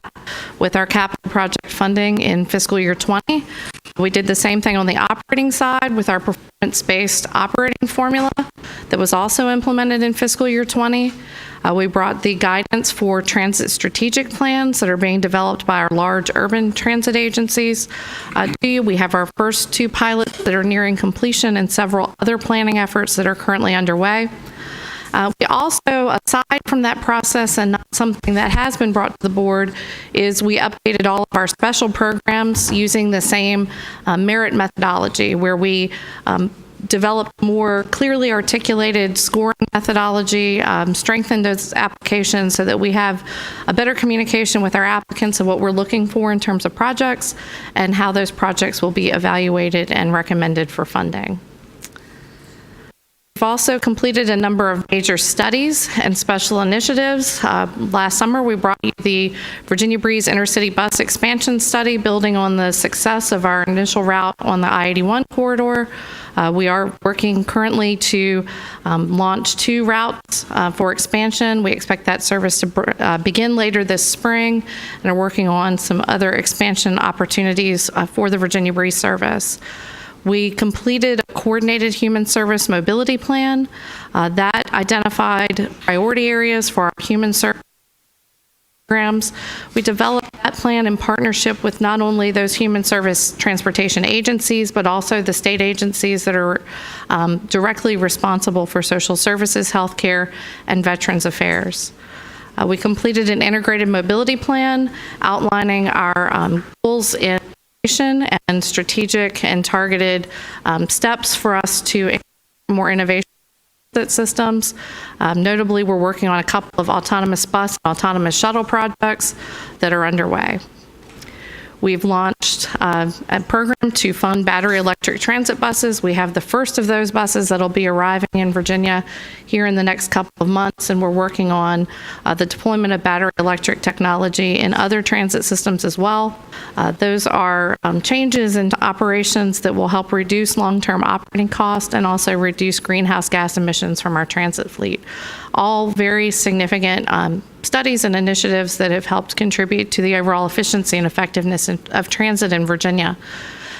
with our capital project funding in fiscal year 20. We did the same thing on the operating side with our performance-based operating formula that was also implemented in fiscal year 20. We brought the guidance for transit strategic plans that are being developed by our large urban transit agencies to you. We have our first 2 pilots that are nearing completion and several other planning efforts that are currently underway. We also, aside from that process and not something that has been brought to the board, is we updated all of our special programs using the same merit methodology where we developed more clearly articulated scoring methodology, strengthened those applications so that we have a better communication with our applicants of what we're looking for in terms of projects and how those projects will be evaluated and recommended for funding. We've also completed a number of major studies and special initiatives. Last summer, we brought you the Virginia Breeze Intercity Bus Expansion Study, building on the success of our initial route on the I-81 corridor. We are working currently to launch 2 routes for expansion. We expect that service to begin later this spring and are working on some other expansion opportunities for the Virginia Breeze service. We completed a coordinated human service mobility plan that identified priority areas for our human service programs. We developed that plan in partnership with not only those human service transportation agencies, but also the state agencies that are directly responsible for social services, healthcare, and veterans affairs. We completed an integrated mobility plan outlining our goals in and strategic and targeted steps for us to more innovation systems. Notably, we're working on a couple of autonomous bus and autonomous shuttle projects that are underway. We've launched a program to fund battery electric transit buses. We have the first of those buses that'll be arriving in Virginia here in the next couple of months, and we're working on the deployment of battery electric technology in other transit systems as well. Those are changes into operations that will help reduce long-term operating costs and also reduce greenhouse gas emissions from our transit fleet. All very significant studies and initiatives that have helped contribute to the overall efficiency and effectiveness of transit in Virginia.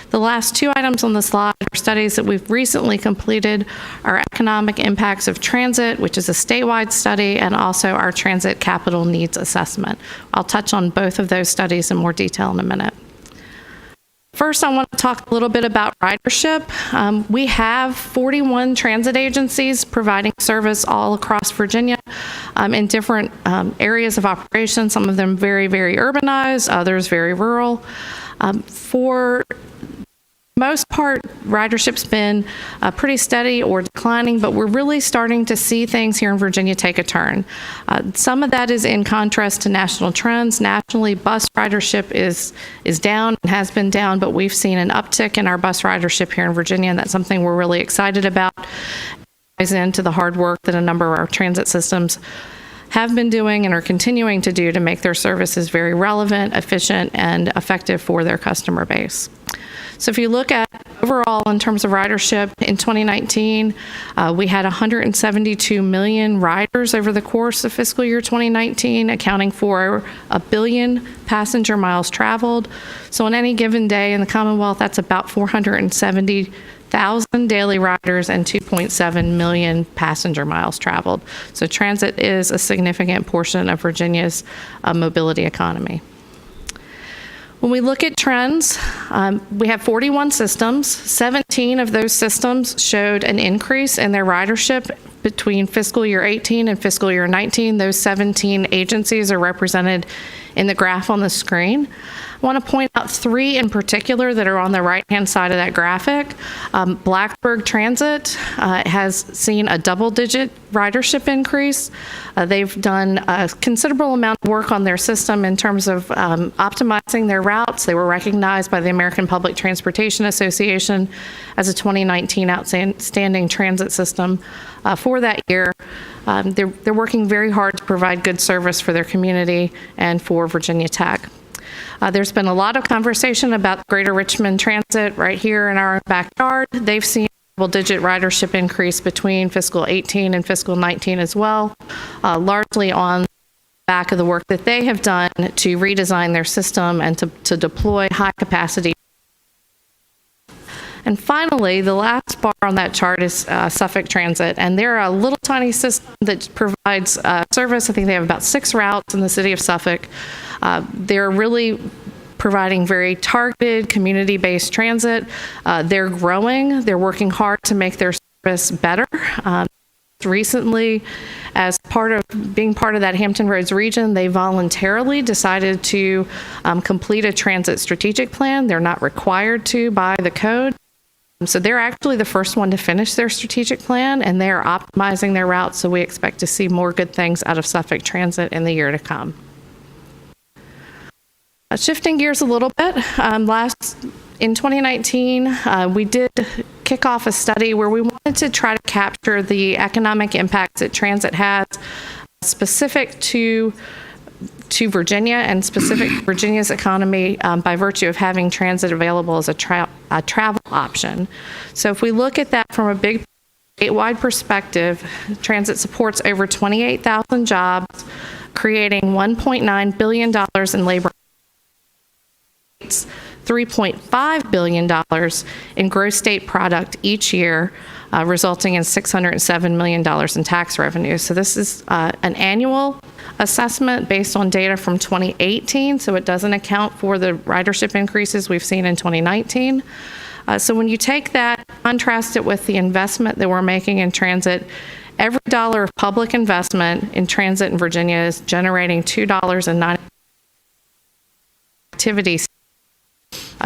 The last 2 items on the slide are studies that we've recently completed: our economic impacts of transit, which is a statewide study, and also our transit capital needs assessment. I'll touch on both of those studies in more detail in a minute. First, I want to talk a little bit about ridership. We have 41 transit agencies providing service all across Virginia in different areas of operation, some of them very, very urbanized, others very rural. For most part, ridership's been pretty steady or declining, but we're really starting to see things here in Virginia take a turn. Some of that is in contrast to national trends. Nationally, bus ridership is down and has been down, but we've seen an uptick in our bus ridership here in Virginia, and that's something we're really excited about. It ties into the hard work that a number of our transit systems have been doing and are continuing to do to make their services very relevant, efficient, and effective for their customer base. So if you look at overall, in terms of ridership, in 2019, we had 172 million riders over the course of fiscal year 2019, accounting for 1 billion passenger miles traveled. So on any given day in the Commonwealth, that's about 470,000 daily riders and 2.7 million passenger miles traveled. So transit is a significant portion of Virginia's mobility economy. When we look at trends, we have 41 systems. 17 of those systems showed an increase in their ridership between fiscal year 18 and fiscal year 19. Those 17 agencies are represented in the graph on the screen. I want to point out 3 in particular that are on the right-hand side of that graphic. Blacksburg Transit has seen a double-digit ridership increase. They've done a considerable amount of work on their system in terms of optimizing their routes. They were recognized by the American Public Transportation Association as a 2019 outstanding transit system for that year. They're working very hard to provide good service for their community and for Virginia Tech. There's been a lot of conversation about Greater Richmond Transit right here in our backyard. They've seen a double-digit ridership increase between fiscal 18 and fiscal 19 as well, largely on the back of the work that they have done to redesign their system and to deploy high-capacity. And finally, the last bar on that chart is Suffolk Transit, and they're a little tiny system that provides service. I think they have about 6 routes in the city of Suffolk. They're really providing very targeted, community-based transit. They're growing. They're working hard to make their service better. Recently, as part of being part of that Hampton Roads region, they voluntarily decided to complete a transit strategic plan. They're not required to by the code. So they're actually the first one to finish their strategic plan, and they're optimizing their routes, so we expect to see more good things out of Suffolk Transit in the year to come. Shifting gears a little bit, in 2019, we did kick off a study where we wanted to try to capture the economic impacts that transit has specific to Virginia and specific to Virginia's economy by virtue of having transit available as a travel option. So if we look at that from a big statewide perspective, transit supports over 28,000 jobs, creating $1.9 billion in labor, $3.5 billion in gross state product each year, resulting in $607 million in tax revenue. So this is an annual assessment based on data from 2018, so it doesn't account for the ridership increases we've seen in 2019. So when you take that, contrast it with the investment that we're making in transit, every dollar of public investment in transit in Virginia is generating $2.90 activities.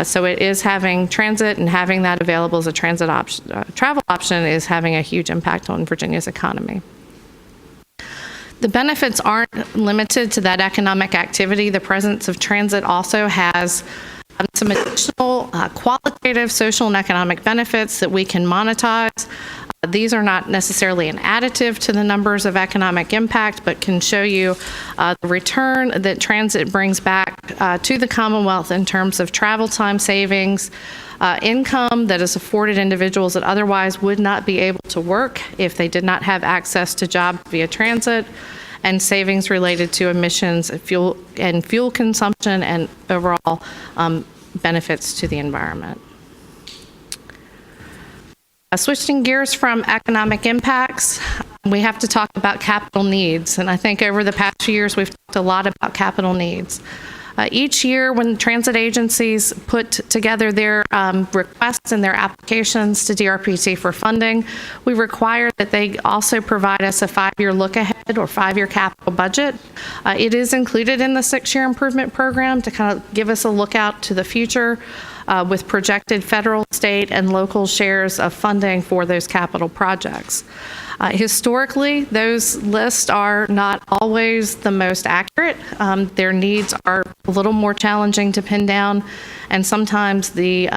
So it is having transit, and having that available as a transit option, travel option is having a huge impact on Virginia's economy. The benefits aren't limited to that economic activity. The presence of transit also has some additional qualitative social and economic benefits that we can monetize. These are not necessarily an additive to the numbers of economic impact, but can show you the return that transit brings back to the Commonwealth in terms of travel time savings, income that is afforded individuals that otherwise would not be able to work if they did not have access to jobs via transit, and savings related to emissions, fuel consumption, and overall benefits to the environment. Switching gears from economic impacts, we have to talk about capital needs. And I think over the past few years, we've talked a lot about capital needs. Each year, when transit agencies put together their requests and their applications to DRPT for funding, we require that they also provide us a 5-year look ahead or 5-year capital budget. It is included in the 6-year improvement program to kind of give us a look out to the future with projected federal, state, and local shares of funding for those capital projects. Historically, those lists are not always the most accurate. Their needs are a little more challenging to pin down, and sometimes the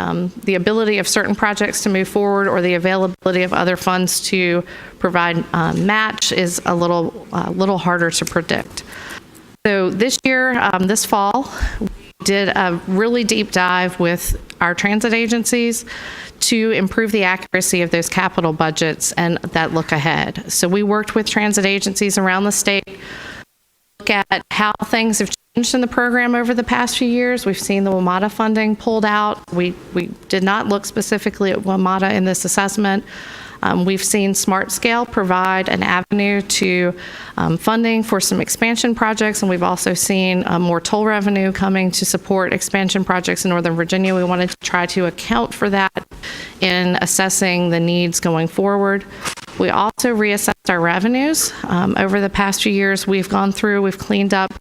ability of certain projects to move forward or the availability of other funds to provide match is a little harder to predict. So this year, this fall, we did a really deep dive with our transit agencies to improve the accuracy of those capital budgets and that look ahead. So we worked with transit agencies around the state, look at how things have changed in the program over the past few years. We've seen the WMATA funding pulled out. We did not look specifically at WMATA in this assessment. We've seen Smart Scale provide an avenue to funding for some expansion projects, and we've also seen more toll revenue coming to support expansion projects in Northern Virginia. We wanted to try to account for that in assessing the needs going forward. We also reassessed our revenues. Over the past few years, we've gone through, we've cleaned up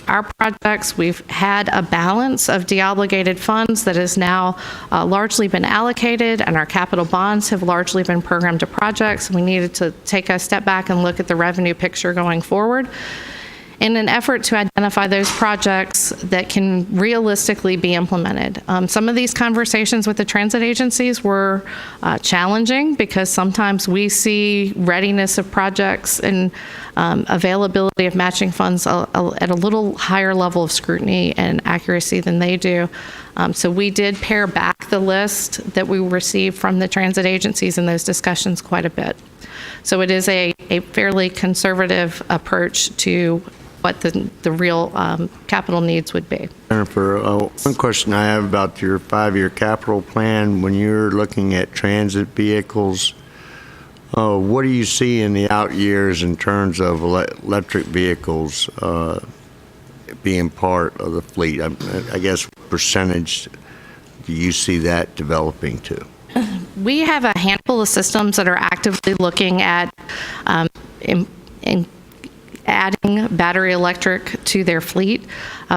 our projects. We've had a balance of deobligated funds that has now largely been allocated, and our capital bonds have largely been programmed to projects. We needed to take a step back and look at the revenue picture going forward in an effort to identify those projects that can realistically be implemented. Some of these conversations with the transit agencies were challenging because sometimes we see readiness of projects and availability of matching funds at a little higher level of scrutiny and accuracy than they do. So we did pare back the list that we received from the transit agencies in those discussions quite a bit. So it is a fairly conservative approach to what the real capital needs would be. Jennifer, one question I have about your 5-year capital plan. When you're looking at transit vehicles, what do you see in the out years in terms of electric vehicles being part of the fleet? I guess percentage do you see that developing to? We have a handful of systems that are actively looking at in adding battery electric to their fleet.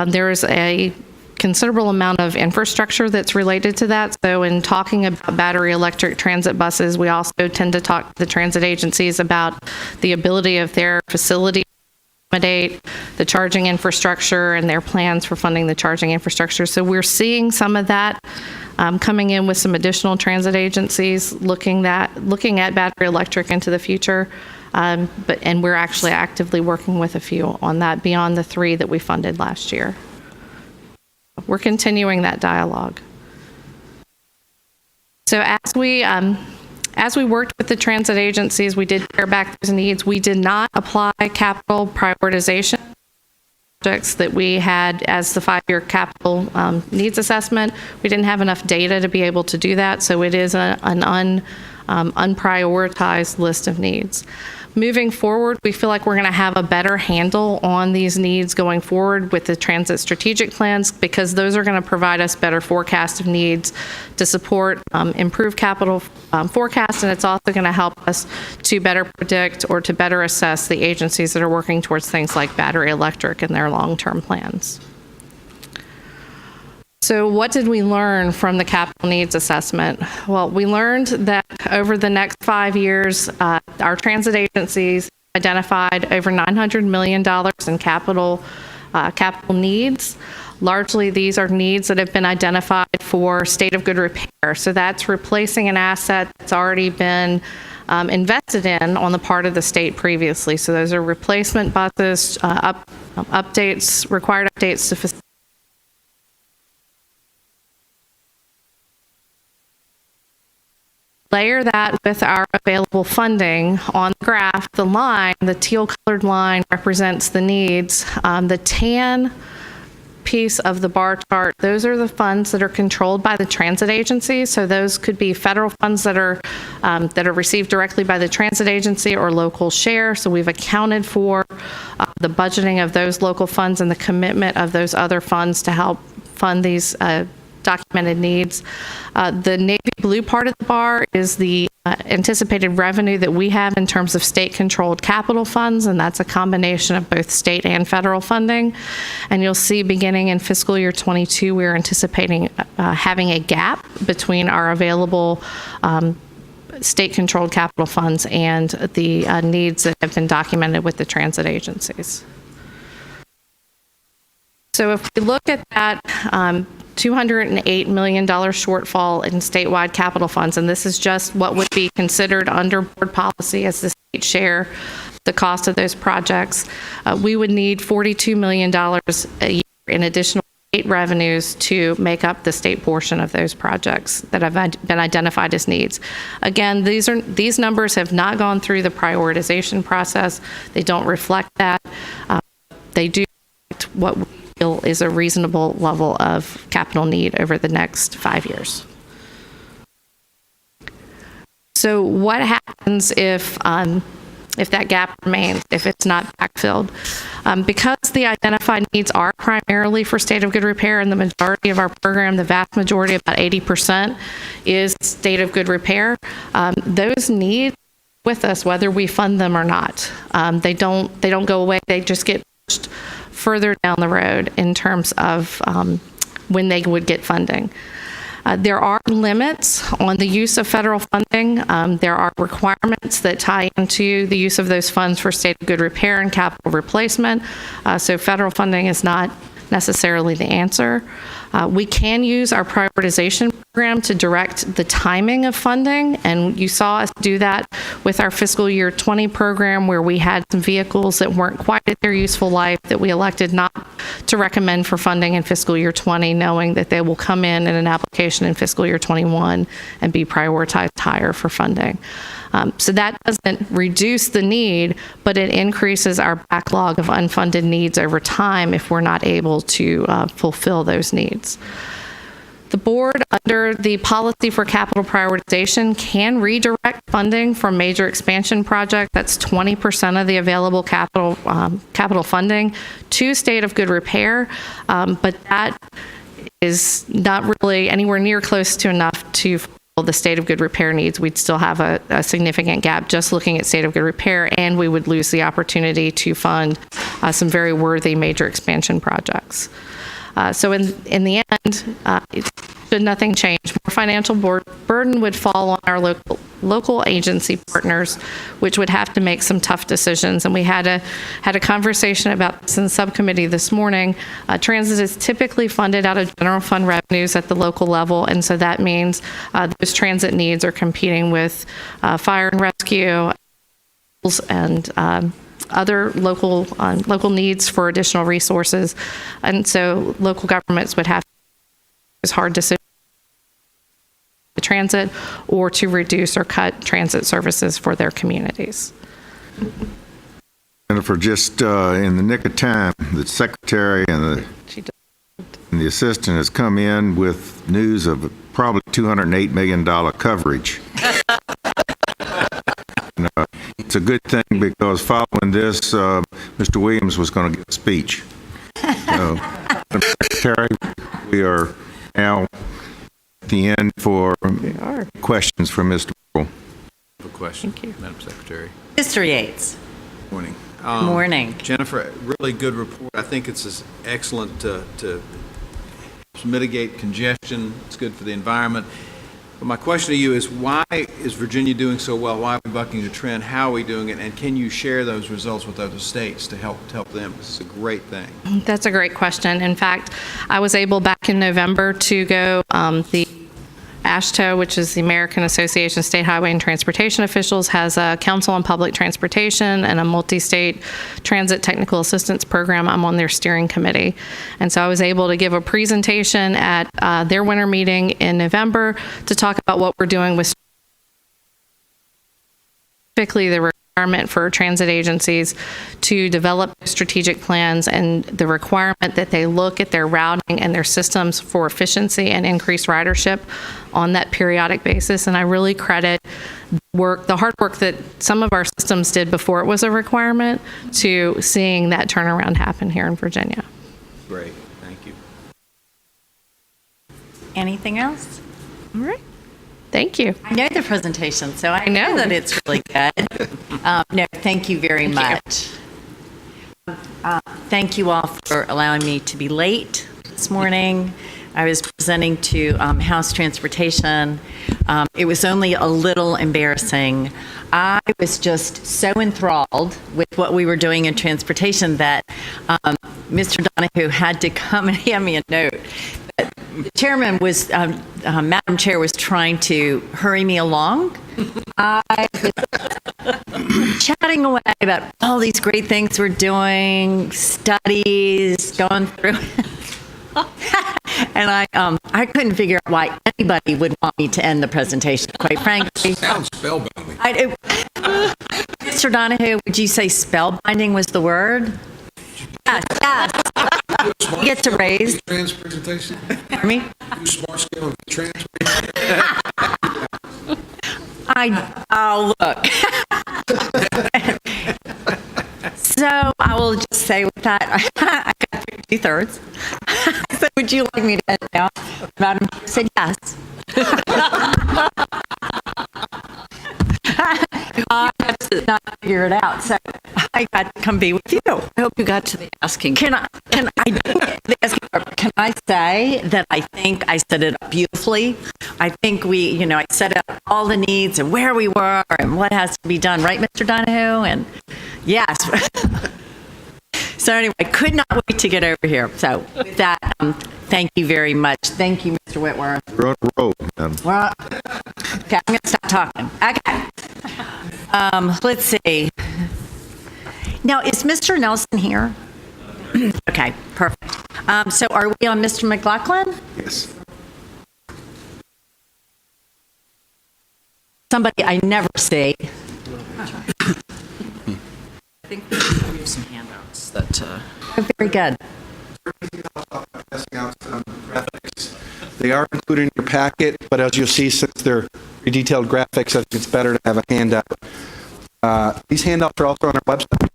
There is a considerable amount of infrastructure that's related to that. So in talking about battery electric transit buses, we also tend to talk to the transit agencies about the ability of their facility to accommodate the charging infrastructure and their plans for funding the charging infrastructure. So we're seeing some of that coming in with some additional transit agencies looking at battery electric into the future. And we're actually actively working with a few on that beyond the 3 that we funded last year. We're continuing that dialogue. So as we worked with the transit agencies, we did pare back those needs. We did not apply capital prioritization projects that we had as the 5-year capital needs assessment. We didn't have enough data to be able to do that, so it is an unprioritized list of needs. Moving forward, we feel like we're going to have a better handle on these needs going forward with the transit strategic plans, because those are going to provide us better forecast of needs to support improved capital forecast, and it's also going to help us to better predict or to better assess the agencies that are working towards things like battery electric in their long-term plans. So what did we learn from the capital needs assessment? Well, we learned that over the next 5 years, our transit agencies identified over $900 million in capital needs. Largely, these are needs that have been identified for state of good repair. So that's replacing an asset that's already been invested in on the part of the state previously. So those are replacement buses, updates, required updates to facilities. Layer that with our available funding on the graph. The line, the teal colored line, represents the needs. The tan piece of the bar chart, those are the funds that are controlled by the transit agency. So those could be federal funds that are received directly by the transit agency or local share. So we've accounted for the budgeting of those local funds and the commitment of those other funds to help fund these documented needs. The navy blue part of the bar is the anticipated revenue that we have in terms of state-controlled capital funds, and that's a combination of both state and federal funding. And you'll see beginning in fiscal year 22, we're anticipating having a gap between our available state-controlled capital funds and the needs that have been documented with the transit agencies. So if we look at that $208 million shortfall in statewide capital funds, and this is just what would be considered under board policy as the state share the cost of those projects, we would need $42 million a year in additional state revenues to make up the state portion of those projects that have been identified as needs. Again, these numbers have not gone through the prioritization process. They don't reflect that. They do reflect what we feel is a reasonable level of capital need over the next 5 years. So what happens if that gap remains, if it's not backfilled? Because the identified needs are primarily for state of good repair, and the majority of our program, the vast majority, about 80%, is state of good repair, those needs with us whether we fund them or not. They don't go away. They just get pushed further down the road in terms of when they would get funding. There are limits on the use of federal funding. There are requirements that tie into the use of those funds for state of good repair and capital replacement. So federal funding is not necessarily the answer. We can use our prioritization program to direct the timing of funding, and you saw us do that with our fiscal year 20 program, where we had some vehicles that weren't quite at their useful life that we elected not to recommend for funding in fiscal year 20, knowing that they will come in an application in fiscal year 21 and be prioritized higher for funding. So that doesn't reduce the need, but it increases our backlog of unfunded needs over time if we're not able to fulfill those needs. The board, under the policy for capital prioritization, can redirect funding from major expansion project, that's 20% of the available capital funding, to state of good repair, but that is not really anywhere near close to enough to the state of good repair needs. We'd still have a significant gap just looking at state of good repair, and we would lose the opportunity to fund some very worthy major expansion projects. So in the end, should nothing change, more financial burden would fall on our local agency partners, which would have to make some tough decisions. And we had a conversation about this in subcommittee this morning. Transit is typically funded out of general fund revenues at the local level, and so that means those transit needs are competing with fire and rescue and other local needs for additional resources. And so local governments would have to make hard decisions to transit or to reduce or cut transit services for their communities. Jennifer, just in the nick of time, the secretary and the assistant has come in with news of probably $208 million coverage. It's a good thing, because following this, Mr. Williams was going to give a speech. So, Madam Secretary, we are now at the end for questions from Mr. Burrell. A question, Madam Secretary. Mr. Yates. Morning. Morning. Jennifer, really good report. I think it's excellent to mitigate congestion. It's good for the environment. But my question to you is, why is Virginia doing so well? Why are we bucking the trend? How are we doing it? And can you share those results with other states to help them? This is a great thing. That's a great question. In fact, I was able back in November to go the AASHTO, which is the American Association of State Highway and Transportation Officials, has a Council on Public Transportation and a multi-state transit technical assistance program. I'm on their steering committee. And so I was able to give a presentation at their winter meeting in November to talk about what we're doing with specifically the requirement for transit agencies to develop strategic plans and the requirement that they look at their routing and their systems for efficiency and increased ridership on that periodic basis. And I really credit the hard work that some of our systems did before it was a requirement to seeing that turnaround happen here in Virginia. Great. Thank you. Anything else? All right. Thank you. I know the presentation, so I know that it's really good. No, thank you very much. Thank you all for allowing me to be late this morning. I was presenting to House Transportation. It was only a little embarrassing. I was just so enthralled with what we were doing in transportation that Mr. Donahue had to come and hand me a note. The chairman was, Madam Chair was trying to hurry me along. I was chatting away about all these great things we're doing, studies, going through. And I couldn't figure out why anybody would want me to end the presentation, quite frankly. Sounds spellbinding. Mr. Donahue, would you say spellbinding was the word? Yes, yes. You get to raise. Trans presentation? Pardon me? You smart scale of trans. Oh, look. So I will just say with that, I got 2/3. So would you like me to end now? Madam Chair said yes. I did not figure it out, so I got to come be with you. I hope you got to the asking. Can I say that I think I set it up beautifully? I think I set up all the needs and where we were and what has to be done, right, Mr. Donahue? And yes. So anyway, I could not wait to get over here. So with that, thank you very much. Thank you, Mr. Whitworth. We're on the road, madam. Well, okay, I'm going to stop talking. Okay. Let's see. Now, is Mr. Nelson here? Okay, perfect. So are we on Mr. McLaughlin? Yes. Somebody I never see. I think we have some handouts that... Very good. Passing out some graphics. They are included in your packet, but as you'll see, since they're detailed graphics, I think it's better to have a handout. These handouts are also on our website.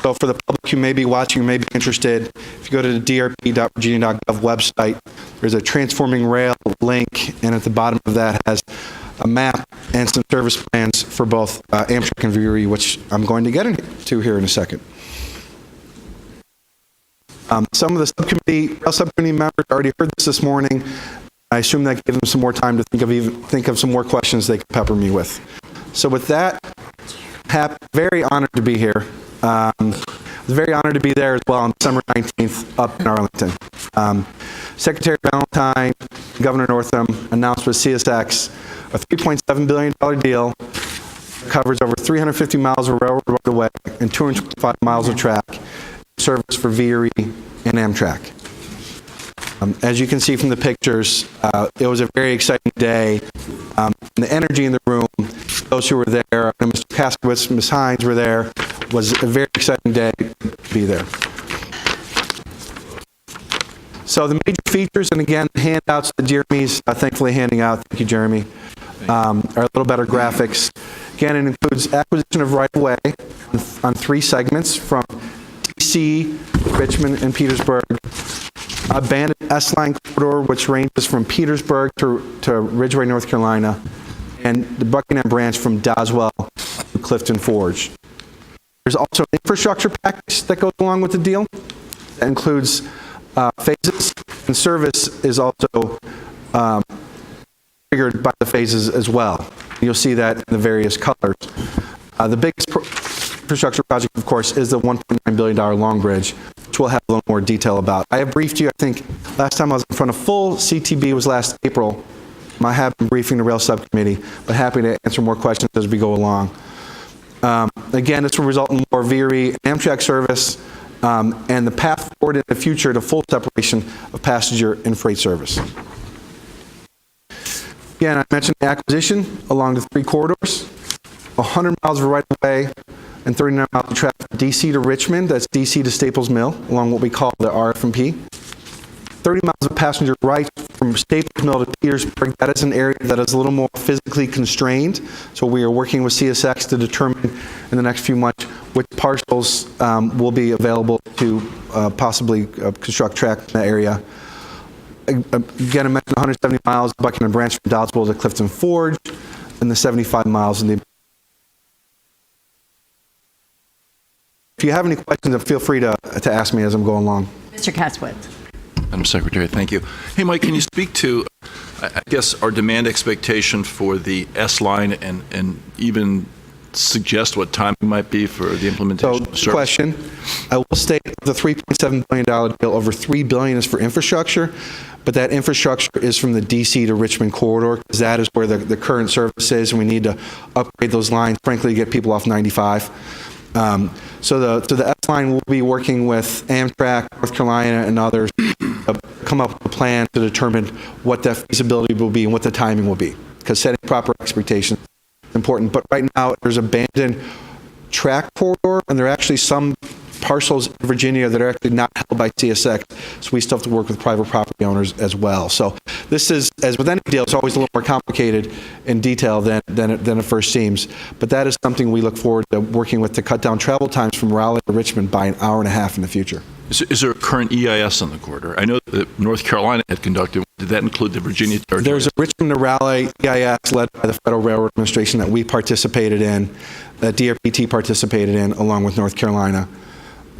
So for the public who may be watching, who may be interested, if you go to the drp.virginia.gov website, there's a Transforming Rail link, and at the bottom of that has a map and some service plans for both Amtrak and VRE, which I'm going to get into here in a second. Some of the subcommittee members already heard this morning. I assume that gave them some more time to think of some more questions they could pepper me with. So with that, very honored to be here. Very honored to be there as well on December 19th up in Arlington. Secretary Valentine, Governor Northam announced with CSX a $3.7 billion deal, covers over 350 miles of railroad right of way and 225 miles of track, service for VRE and Amtrak. As you can see from the pictures, it was a very exciting day. The energy in the room, those who were there, Mr. Kaskowitz, Ms. Hines were there, was a very exciting day to be there. So the major features, and again, handouts that Jeremy's thankfully handing out, thank you, Jeremy, are a little better graphics. Again, it includes acquisition of right-of-way on 3 segments from DC, Richmond, and Petersburg. Abandoned S-Line corridor, which ranges from Petersburg to Ridgeway, North Carolina, and the Buckingham branch from Doswell to Clifton Forge. There's also an infrastructure package that goes along with the deal. That includes phases, and service is also triggered by the phases as well. You'll see that in the various colors. The biggest infrastructure project, of course, is the $1.9 billion Long Bridge, which we'll have a little more detail about. I have briefed you, I think, last time I was in front of full CTB was last April. I have been briefing the Rail Subcommittee, but happy to answer more questions as we go along. Again, this will result in more VRE and Amtrak service, and the path forward in the future to full separation of passenger and freight service. Again, I mentioned the acquisition along the 3 corridors, 100 miles of right-of-way and 39 miles of track from DC to Richmond, that's DC to Staples Mill, along what we call the RF&P. 30 miles of passenger right from Staples Mill to Petersburg. That is an area that is a little more physically constrained, so we are working with CSX to determine in the next few months which parcels will be available to possibly construct track in that area. Again, I mentioned 170 miles of Buckingham Branch from Doswell to Clifton Forge, and the 75 miles in the... If you have any questions, feel free to ask me as I'm going along. Mr. Kaskowitz. Madam Secretary, thank you. Hey, Mike, can you speak to, I guess, our demand expectation for the S-Line and even suggest what time it might be for the implementation? So, question. I will state the $3.7 billion deal, over $3 billion is for infrastructure, but that infrastructure is from the DC to Richmond corridor, because that is where the current service is, and we need to upgrade those lines, frankly, to get people off 95. So the S-Line will be working with Amtrak, North Carolina, and others to come up with a plan to determine what that feasibility will be and what the timing will be, because setting proper expectations is important. But right now, there's abandoned track corridor, and there are actually some parcels in Virginia that are actually not held by CSX, so we still have to work with private property owners as well. So this is, as with any deal, it's always a little more complicated in detail than it first seems, but that is something we look forward to working with to cut down travel times from Raleigh to Richmond by an hour and a half in the future. Is there a current EIS on the corridor? I know that North Carolina had conducted. Did that include the Virginia territory? There's a Richmond to Raleigh EIS led by the Federal Railroad Administration that we participated in, that DRPT participated in, along with North Carolina.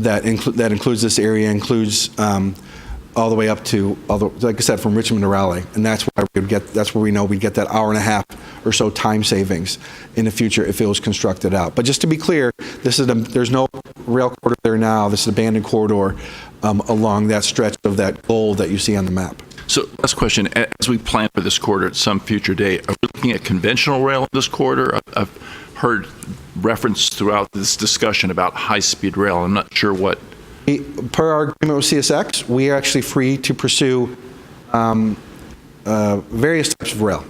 That includes this area, includes all the way up to, like I said, from Richmond to Raleigh, and that's where we know we'd get that hour and a half or so time savings in the future if it was constructed out. But just to be clear, there's no rail corridor there now. This is an abandoned corridor along that stretch of that gold that you see on the map. So, last question: as we plan for this corridor at some future date, are we looking at conventional rail in this corridor? I've heard reference throughout this discussion about high-speed rail. I'm not sure what. Per our agreement with CSX, we are actually free to pursue various types of rail.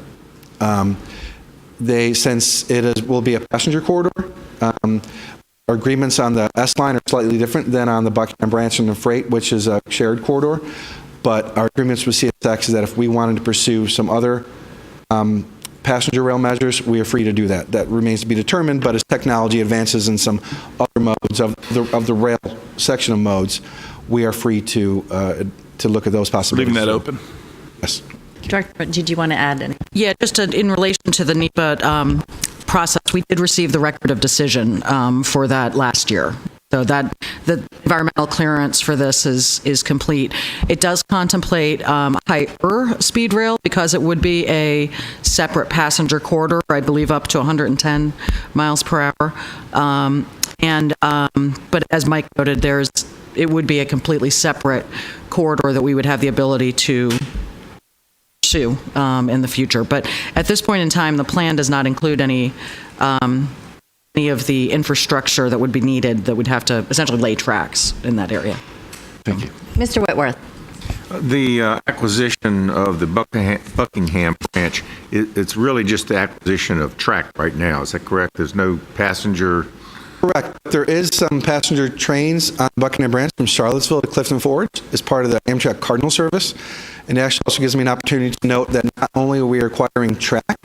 Since it will be a passenger corridor, our agreements on the S line are slightly different than on the Buckingham Branch and the freight, which is a shared corridor. But our agreements with CSX is that if we wanted to pursue some other passenger rail measures, we are free to do that. That remains to be determined, but as technology advances in some other modes of the rail section of modes, we are free to look at those possibilities. Leaving that open? Yes. Director, did you want to add anything? Yeah, just in relation to the NEPA process, we did receive the record of decision for that last year. So that the environmental clearance for this is complete. It does contemplate higher speed rail because it would be a separate passenger corridor, I believe up to 110 miles per hour. But as Mike noted, it would be a completely separate corridor that we would have the ability to pursue in the future. But at this point in time, the plan does not include any of the infrastructure that would be needed that would have to essentially lay tracks in that area. Thank you. Mr. Whitworth. The acquisition of the Buckingham branch, it's really just the acquisition of track right now. Is that correct? There's no passenger. Correct. There is some passenger trains on Buckingham Branch from Charlottesville to Clifton Forge as part of the Amtrak Cardinal service. And it actually also gives me an opportunity to note that not only are we acquiring track,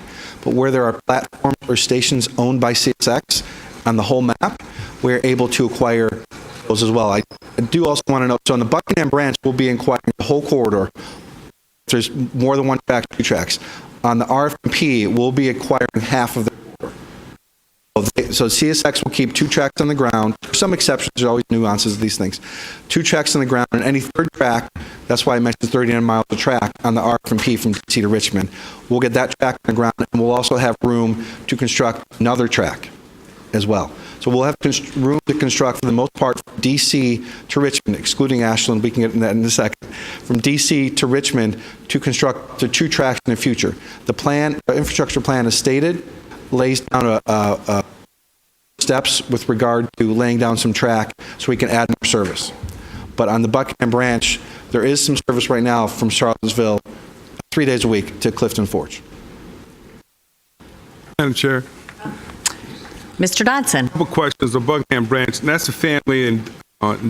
but where there are platforms or stations owned by CSX on the whole map, we're able to acquire those as well. I do also want to note, so on the Buckingham Branch, we'll be acquiring the whole corridor. If there's more than one track, 2 tracks. On the RFP, we'll be acquiring half of the corridor. So CSX will keep 2 tracks on the ground. For some exceptions, there's always nuances of these things. 2 tracks on the ground, and any third track, that's why I mentioned 39 miles of track on the RFP from DC to Richmond. We'll get that track on the ground, and we'll also have room to construct another track as well. So we'll have room to construct, for the most part, from DC to Richmond, excluding Ashland. We can get into that in a second. From DC to Richmond to construct the 2 tracks in the future. The plan, the infrastructure plan as stated, lays down steps with regard to laying down some track so we can add more service. But on the Buckingham Branch, there is some service right now from Charlottesville 3 days a week to Clifton Forge. Madam Chair. Mr. Dodson. A couple questions. The Buckingham Branch, that's the family in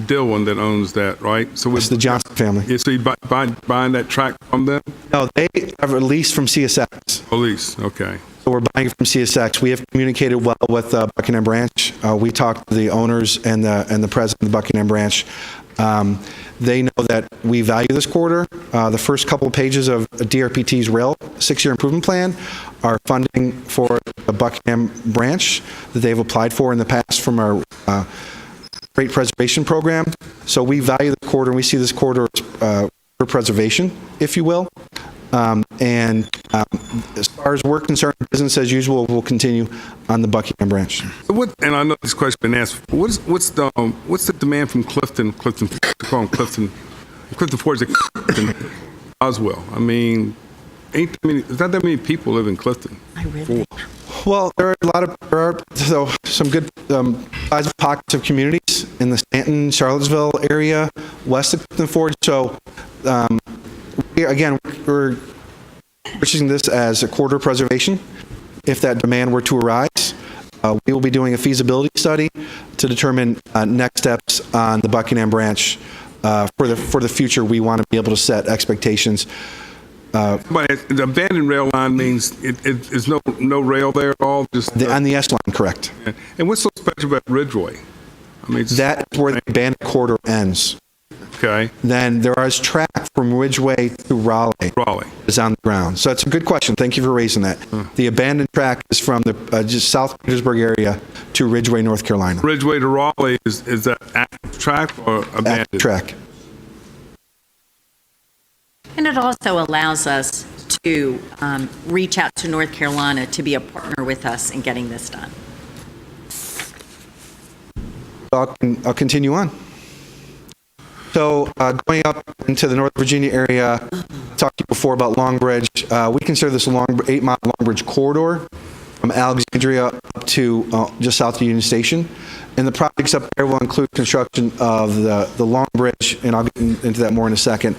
Dillon that owns that, right? So it's the Johnson family. Yeah, so you buying that track from them? No, they have a lease from CSX. A lease, okay. So we're buying it from CSX. We have communicated well with Buckingham Branch. We talked to the owners and the president of the Buckingham Branch. They know that we value this corridor. The first couple of pages of DRPT's rail 6-year improvement plan are funding for the Buckingham Branch that they've applied for in the past from our freight preservation program. So we value the corridor, and we see this corridor as preservation, if you will. As far as we're concerned, business as usual will continue on the Buckingham Branch. And I know this question has been asked. What's the demand from Clifton Forge to Clifton Oswell? I mean, there's not that many people live in Clifton. Well, there are some good sizable pockets of communities in the Stanton, Charlottesville area, west of Clifton Forge. So Again, we're purchasing this as a corridor preservation. If that demand were to arise, we will be doing a feasibility study to determine next steps on the Buckingham branch. For the future, we want to be able to set expectations. But the abandoned rail line means it's no rail there at all? Just on the S line, correct. And what's so special about Ridgeway? I mean, that's where the abandoned corridor ends. Okay. Then there is track from Ridgeway to Raleigh. Is on the ground. So it's a good question. Thank you for raising that. The abandoned track is from the just South Petersburg area to Ridgeway, North Carolina. Ridgeway to Raleigh, is that active track or abandoned? Active track. And it also allows us to reach out to North Carolina to be a partner with us in getting this done. I'll continue on. So going up into the North Virginia area, I talked to you before about Long Bridge. We consider this a 8-mile Long Bridge corridor from Alexandria up to just south of Union Station. And the projects up there will include construction of the Long Bridge, and I'll get into that more in a second.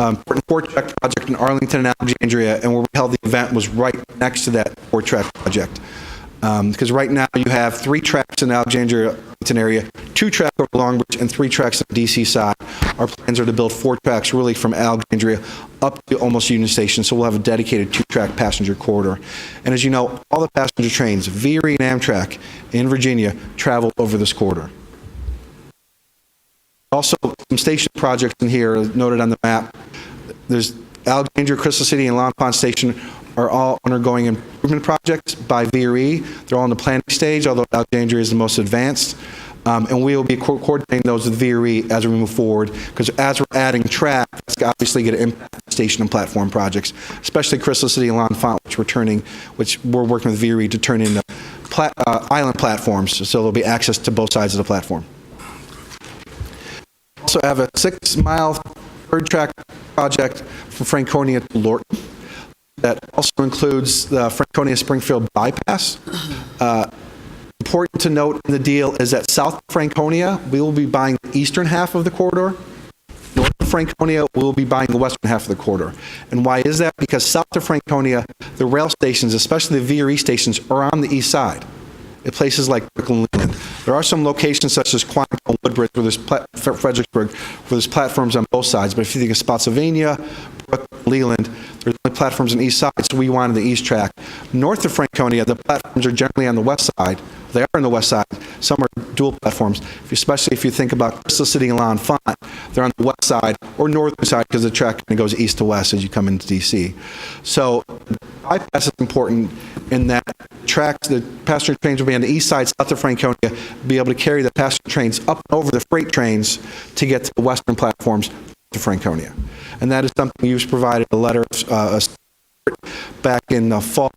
Important four-track project in Arlington and Alexandria, and where we held the event was right next to that four-track project. Because right now you have 3 tracks in Alexandria Arlington area, 2 tracks over Long Bridge, and 3 tracks on the DC side. Our plans are to build 4 tracks really from Alexandria up to almost Union Station, so we'll have a dedicated 2-track passenger corridor. And as you know, all the passenger trains, VRE and Amtrak in Virginia, travel over this corridor. Also, some station projects in here noted on the map. There's Alexandria, Crystal City, and L'Enfant Station are all undergoing improvement projects by VRE. They're all in the planning stage, although Alexandria is the most advanced. And we will be coordinating those with VRE as we move forward, because as we're adding track, it's obviously going to impact station and platform projects, especially Crystal City and L'Enfant, which we're working with VRE to turn into island platforms, so there'll be access to both sides of the platform. Also have a 6-mile third-track project from Franconia to Lorton. That also includes the Franconia-Springfield bypass. Important to note in the deal is that south of Franconia, we will be buying the eastern half of the corridor. North of Franconia, we will be buying the western half of the corridor. And why is that? Because south of Franconia, the rail stations, especially the VRE stations, are on the east side. At places like Brooklyn and Leland. There are some locations such as Quantico and Woodbridge, where there's Fredericksburg, where there's platforms on both sides. But if you think of Spotsylvania, Brooklyn, Leland, there's only platforms on the east side, so we wanted the east track. North of Franconia, the platforms are generally on the west side. They are on the west side. Some are dual platforms, especially if you think about Crystal City and L'Enfant. They're on the west side or northern side because the track kind of goes east to west as you come into DC. So bypass is important in that tracks, the passenger trains will be on the east side, south of Franconia, be able to carry the passenger trains up and over the freight trains to get to the western platforms to Franconia. And that is something you've provided a letter back in the fall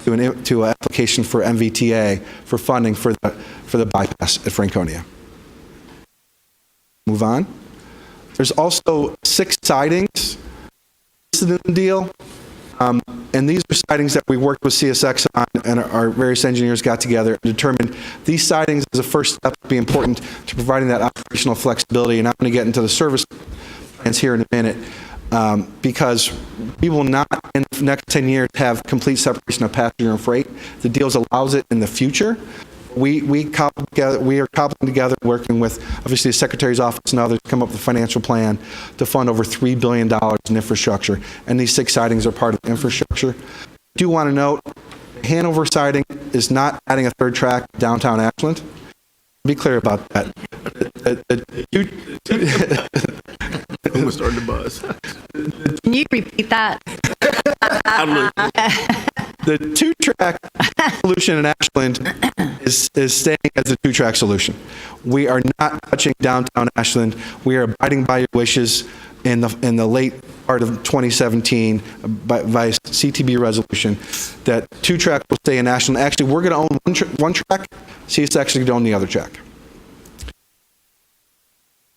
to an application for MVTA for funding for the bypass at Franconia. Move on. There's also 6 sidings listed in the deal. And these are sidings that we worked with CSX on, and our various engineers got together and determined these sidings as a first step would be important to providing that operational flexibility. And I'm going to get into the service plans here in a minute, because we will not in the next 10 years have complete separation of passenger and freight. The deal allows it in the future. We are cobbling together, working with obviously the Secretary's office and others to come up with a financial plan to fund over $3 billion in infrastructure. And these 6 sidings are part of the infrastructure. I do want to note, Hanover siding is not adding a 3rd track downtown Ashland. Be clear about that. Almost started to buzz. Can you repeat that? The 2-track solution in Ashland is staying as a 2-track solution. We are not touching downtown Ashland. We are abiding by your wishes in the late part of 2017 by CTB resolution that 2-track will stay in Ashland. Actually, we're going to own one track. CSX actually going to own the other track.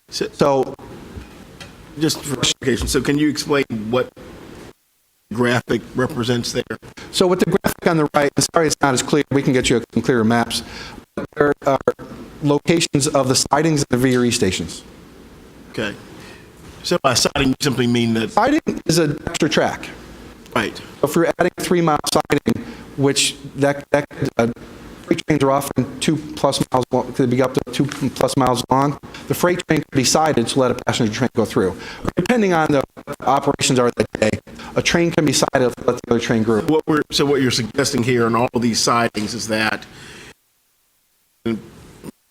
So, just for clarification, so can you explain what graphic represents there? So with the graphic on the right, sorry it's not as clear, we can get you some clearer maps. There are locations of the sidings of the VRE stations. Okay. So by siding, you simply mean that... Siding is an extra track. Right. So if you're adding a 3-mile siding, which freight trains are often 2+ miles long, could be up to 2+ miles long. The freight train could be sided to let a passenger train go through. Depending on the operations are that day, a train can be sided to let the other train go. So what you're suggesting here on all of these sidings is that,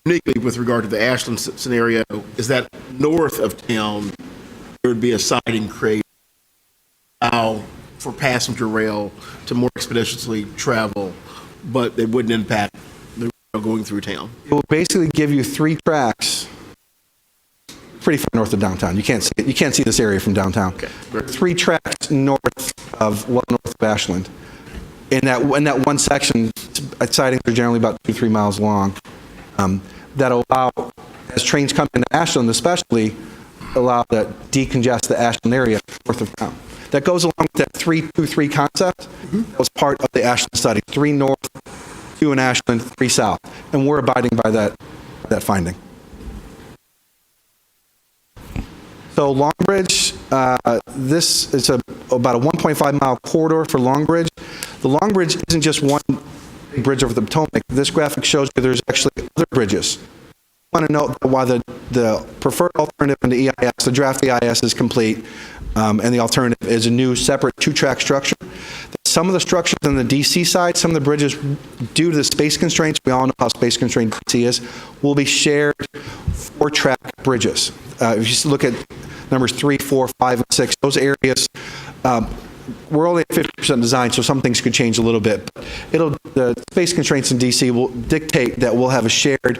uniquely with regard to the Ashland scenario, is that north of town, there would be a siding created for passenger rail to more expeditiously travel, but it wouldn't impact the rail going through town. It will basically give you 3 tracks pretty far north of downtown. You can't see it. You can't see this area from downtown. Okay. 3 tracks north of Ashland. In that one section, sidings are generally about 2-3 miles long. That allow, as trains come into Ashland especially, allow to decongest the Ashland area north of town. That goes along with that 3-2-3 concept. That was part of the Ashland study. 3 north, 2 in Ashland, 3 south. And we're abiding by that finding. So Longbridge, this is about a 1.5-mile corridor for Longbridge. The Longbridge isn't just one bridge over the Potomac. This graphic shows you there's actually other bridges. I want to note why the preferred alternative in the EIS, the draft EIS is complete, and the alternative is a new separate 2-track structure. Some of the structures on the DC side, some of the bridges, due to the space constraints, we all know how space constrained DC is, will be shared 4-track bridges. If you look at numbers 3, 4, 5, and 6, those areas, we're only at 50% design, so some things could change a little bit. But the space constraints in DC will dictate that we'll have a shared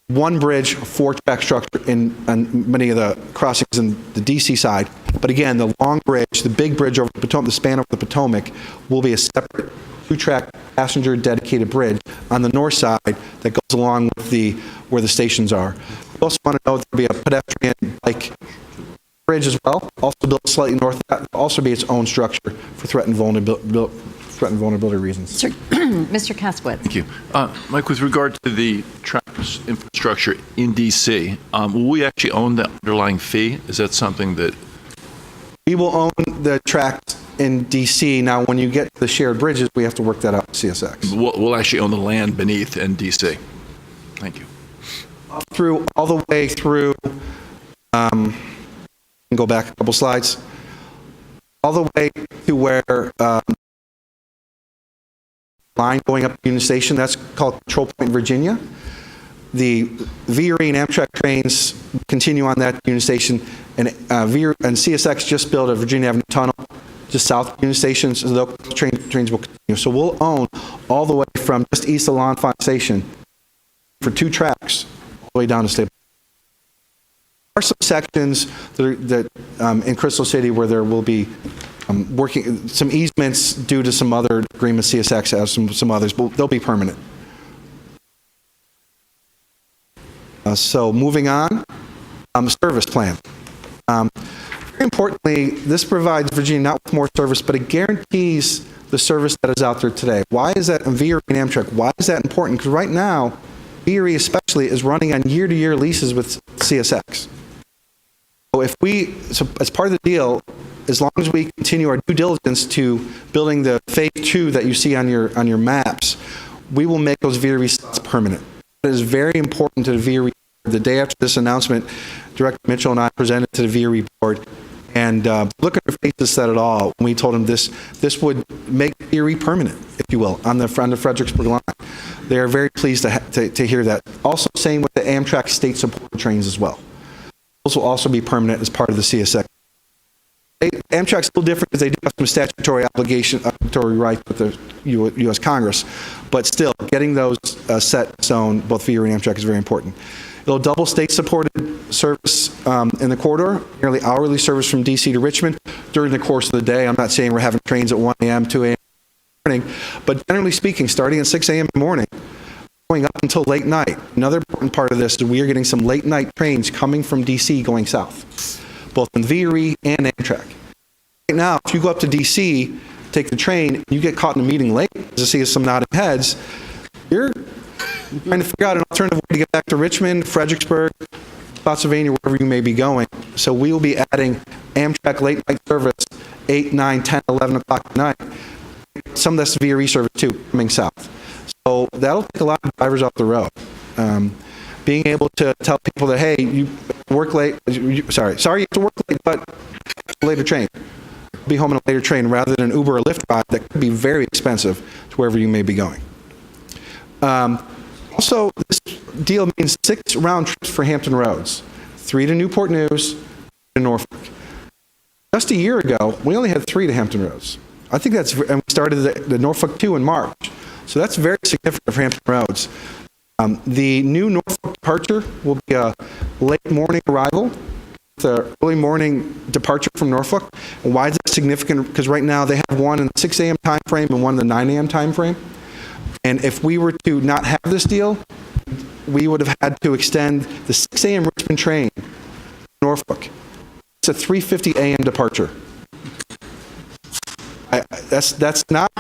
1 bridge, 4-track structure in many of the crossings in the DC side. But again, the long bridge, the big bridge over the Potomac, the span over the Potomac, will be a separate 2-track passenger dedicated bridge on the north side that goes along with where the stations are. We also want to know there'll be a pedestrian bike bridge as well, also built slightly north of that, also be its own structure for threat and vulnerability reasons. Mr. Caswitz. Thank you. Mike, with regard to the track infrastructure in D.C., will we actually own the underlying fee? Is that something that... We will own the tracks in D.C. Now, when you get to the shared bridges, we have to work that out with CSX. We'll actually own the land beneath in D.C. Thank you. All the way through, go back a couple slides, all the way to where line going up Union Station, that's called Control Point, Virginia. The VRE and Amtrak trains continue on that Union Station, and CSX just built a Virginia Avenue tunnel just south of Union Station, so those trains will continue. So we'll own all the way from just east of L'Enfant Station for 2 tracks all the way down to Stable. There are some sections that in Crystal City where there will be some easements due to some other agreements. CSX has some others, but they'll be permanent. So moving on, service plan. Very importantly, this provides Virginia not with more service, but it guarantees the service that is out there today. Why is that in VRE and Amtrak? Why is that important? Because right now, VRE especially is running on year-to-year leases with CSX. So as part of the deal, as long as we continue our due diligence to building the phase 2 that you see on your maps, we will make those VRE slots permanent. It is very important to the VRE. The day after this announcement, Director Mitchell and I presented to the VRE board, and look at their faces said it all. We told them this would make VRE permanent, if you will, on the Fredericksburg line. They are very pleased to hear that. Also, same with the Amtrak state-supported trains as well. Those will also be permanent as part of the CSX. Amtrak's a little different because they do have some statutory rights with the U.S. Congress, but still, getting those set zone, both VRE and Amtrak, is very important. It'll double state-supported service in the corridor, nearly hourly service from D.C. to Richmond during the course of the day. I'm not saying we're having trains at 1 a.m., 2 a.m. in the morning, but generally speaking, starting at 6 a.m. in the morning, going up until late night. Another important part of this is we are getting some late-night trains coming from D.C. going south, both in VRE and Amtrak. Right now, if you go up to D.C., take the train, you get caught in a meeting late, to see some nodding heads, you're trying to figure out an alternative way to get back to Richmond, Fredericksburg, Spotsylvania, wherever you may be going. So we will be adding Amtrak late night service 8, 9, 10, 11 o'clock at night. Some of that's VRE service too, coming south. So that'll take a lot of drivers off the road. Being able to tell people that, hey, you work late, sorry, you have to work late, but later train. Be home on a later train rather than an Uber or Lyft ride that could be very expensive to wherever you may be going. Also, this deal means 6 round trips for Hampton Roads, 3 to Newport News, to Norfolk. Just a year ago, we only had 3 to Hampton Roads. I think that's, and we started the Norfolk 2 in March. So that's very significant for Hampton Roads. The new Norfolk departure will be a late morning arrival, the early morning departure from Norfolk. And why is that significant? Because right now they have one in the 6 a.m. time frame and one in the 9 a.m. time frame. And if we were to not have this deal, we would have had to extend the 6 a.m. Richmond train to Norfolk. It's a 3:50 a.m. departure. That's not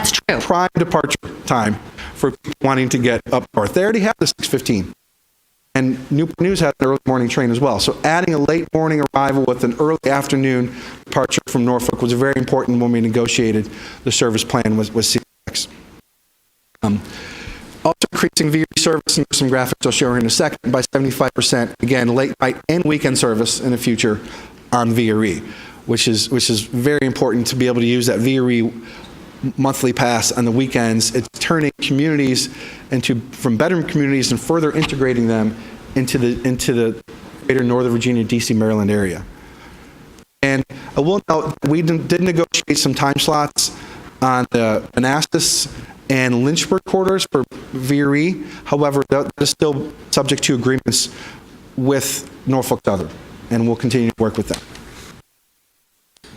prime departure time for people wanting to get up north. They already have the 6:15. And Newport News has an early morning train as well. So adding a late morning arrival with an early afternoon departure from Norfolk was very important when we negotiated the service plan with CSX. Also increasing VRE service, and some graphics I'll show here in a second, by 75%. Again, late night and weekend service in the future on VRE, which is very important to be able to use that VRE monthly pass on the weekends. It's turning communities from bedroom communities and further integrating them into the greater Northern Virginia, DC, Maryland area. And I will note, we did negotiate some time slots on the Manassas and Lynchburg corridors for VRE. However, that is still subject to agreements with Norfolk Southern, and we'll continue to work with them.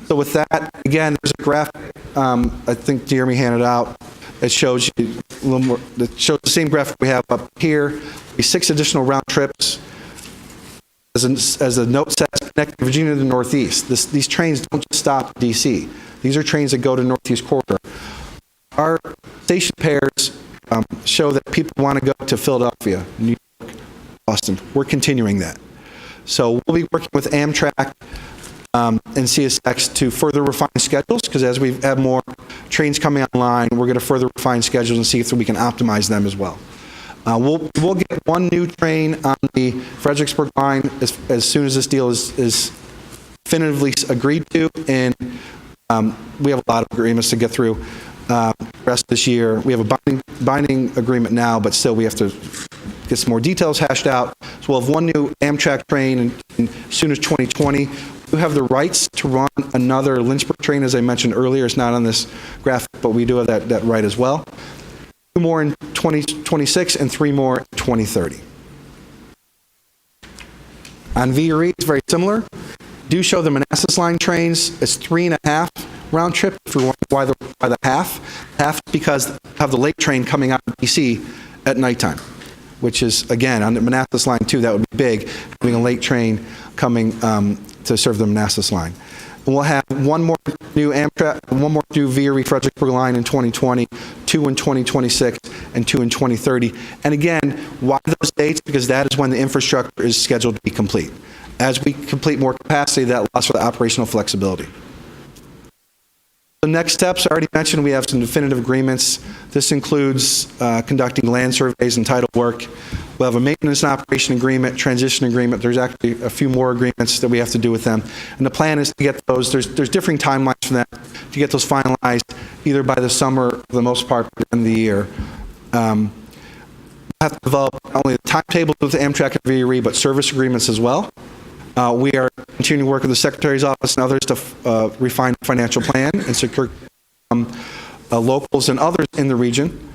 So with that, again, there's a graphic I think Jeremy handed out. It shows you a little more. It shows the same graphic we have up here. 6 additional round trips. As a note says, connecting Virginia to the Northeast. These trains don't just stop at DC. These are trains that go to Northeast Corridor. Our station pairs show that people want to go to Philadelphia, New York, Boston. We're continuing that. So we'll be working with Amtrak and CSX to further refine schedules, because as we have more trains coming online, we're going to further refine schedules and see if we can optimize them as well. We'll get one new train on the Fredericksburg line as soon as this deal is definitively agreed to, and we have a lot of agreements to get through the rest of this year. We have a binding agreement now, but still we have to get some more details hashed out. So we'll have one new Amtrak train as soon as 2020. We have the rights to run another Lynchburg train, as I mentioned earlier. It's not on this graphic, but we do have that right as well. 2 more in 2026 and 3 more in 2030. On VRE, it's very similar. Do show the Manassas line trains. It's 3.5 round trip. If you're wondering why the half because they have the late train coming out of DC at nighttime, which is, again, on the Manassas line too, that would be big, having a late train coming to serve the Manassas line. And we'll have one more new Amtrak, one more new VRE Fredericksburg line in 2020, 2 in 2026, and 2 in 2030. And again, why those dates? Because that is when the infrastructure is scheduled to be complete. As we complete more capacity, that allows for the operational flexibility. The next steps, I already mentioned, we have some definitive agreements. This includes conducting land surveys and title work. We'll have a maintenance and operation agreement, transition agreement. There's actually a few more agreements that we have to do with them. And the plan is to get those, there's differing timelines for that, to get those finalized either by the summer, for the most part, by the end of the year. We'll have to develop not only the timetables with Amtrak and VRE, but service agreements as well. We are continuing to work with the Secretary's office and others to refine the financial plan and secure locals and others in the region.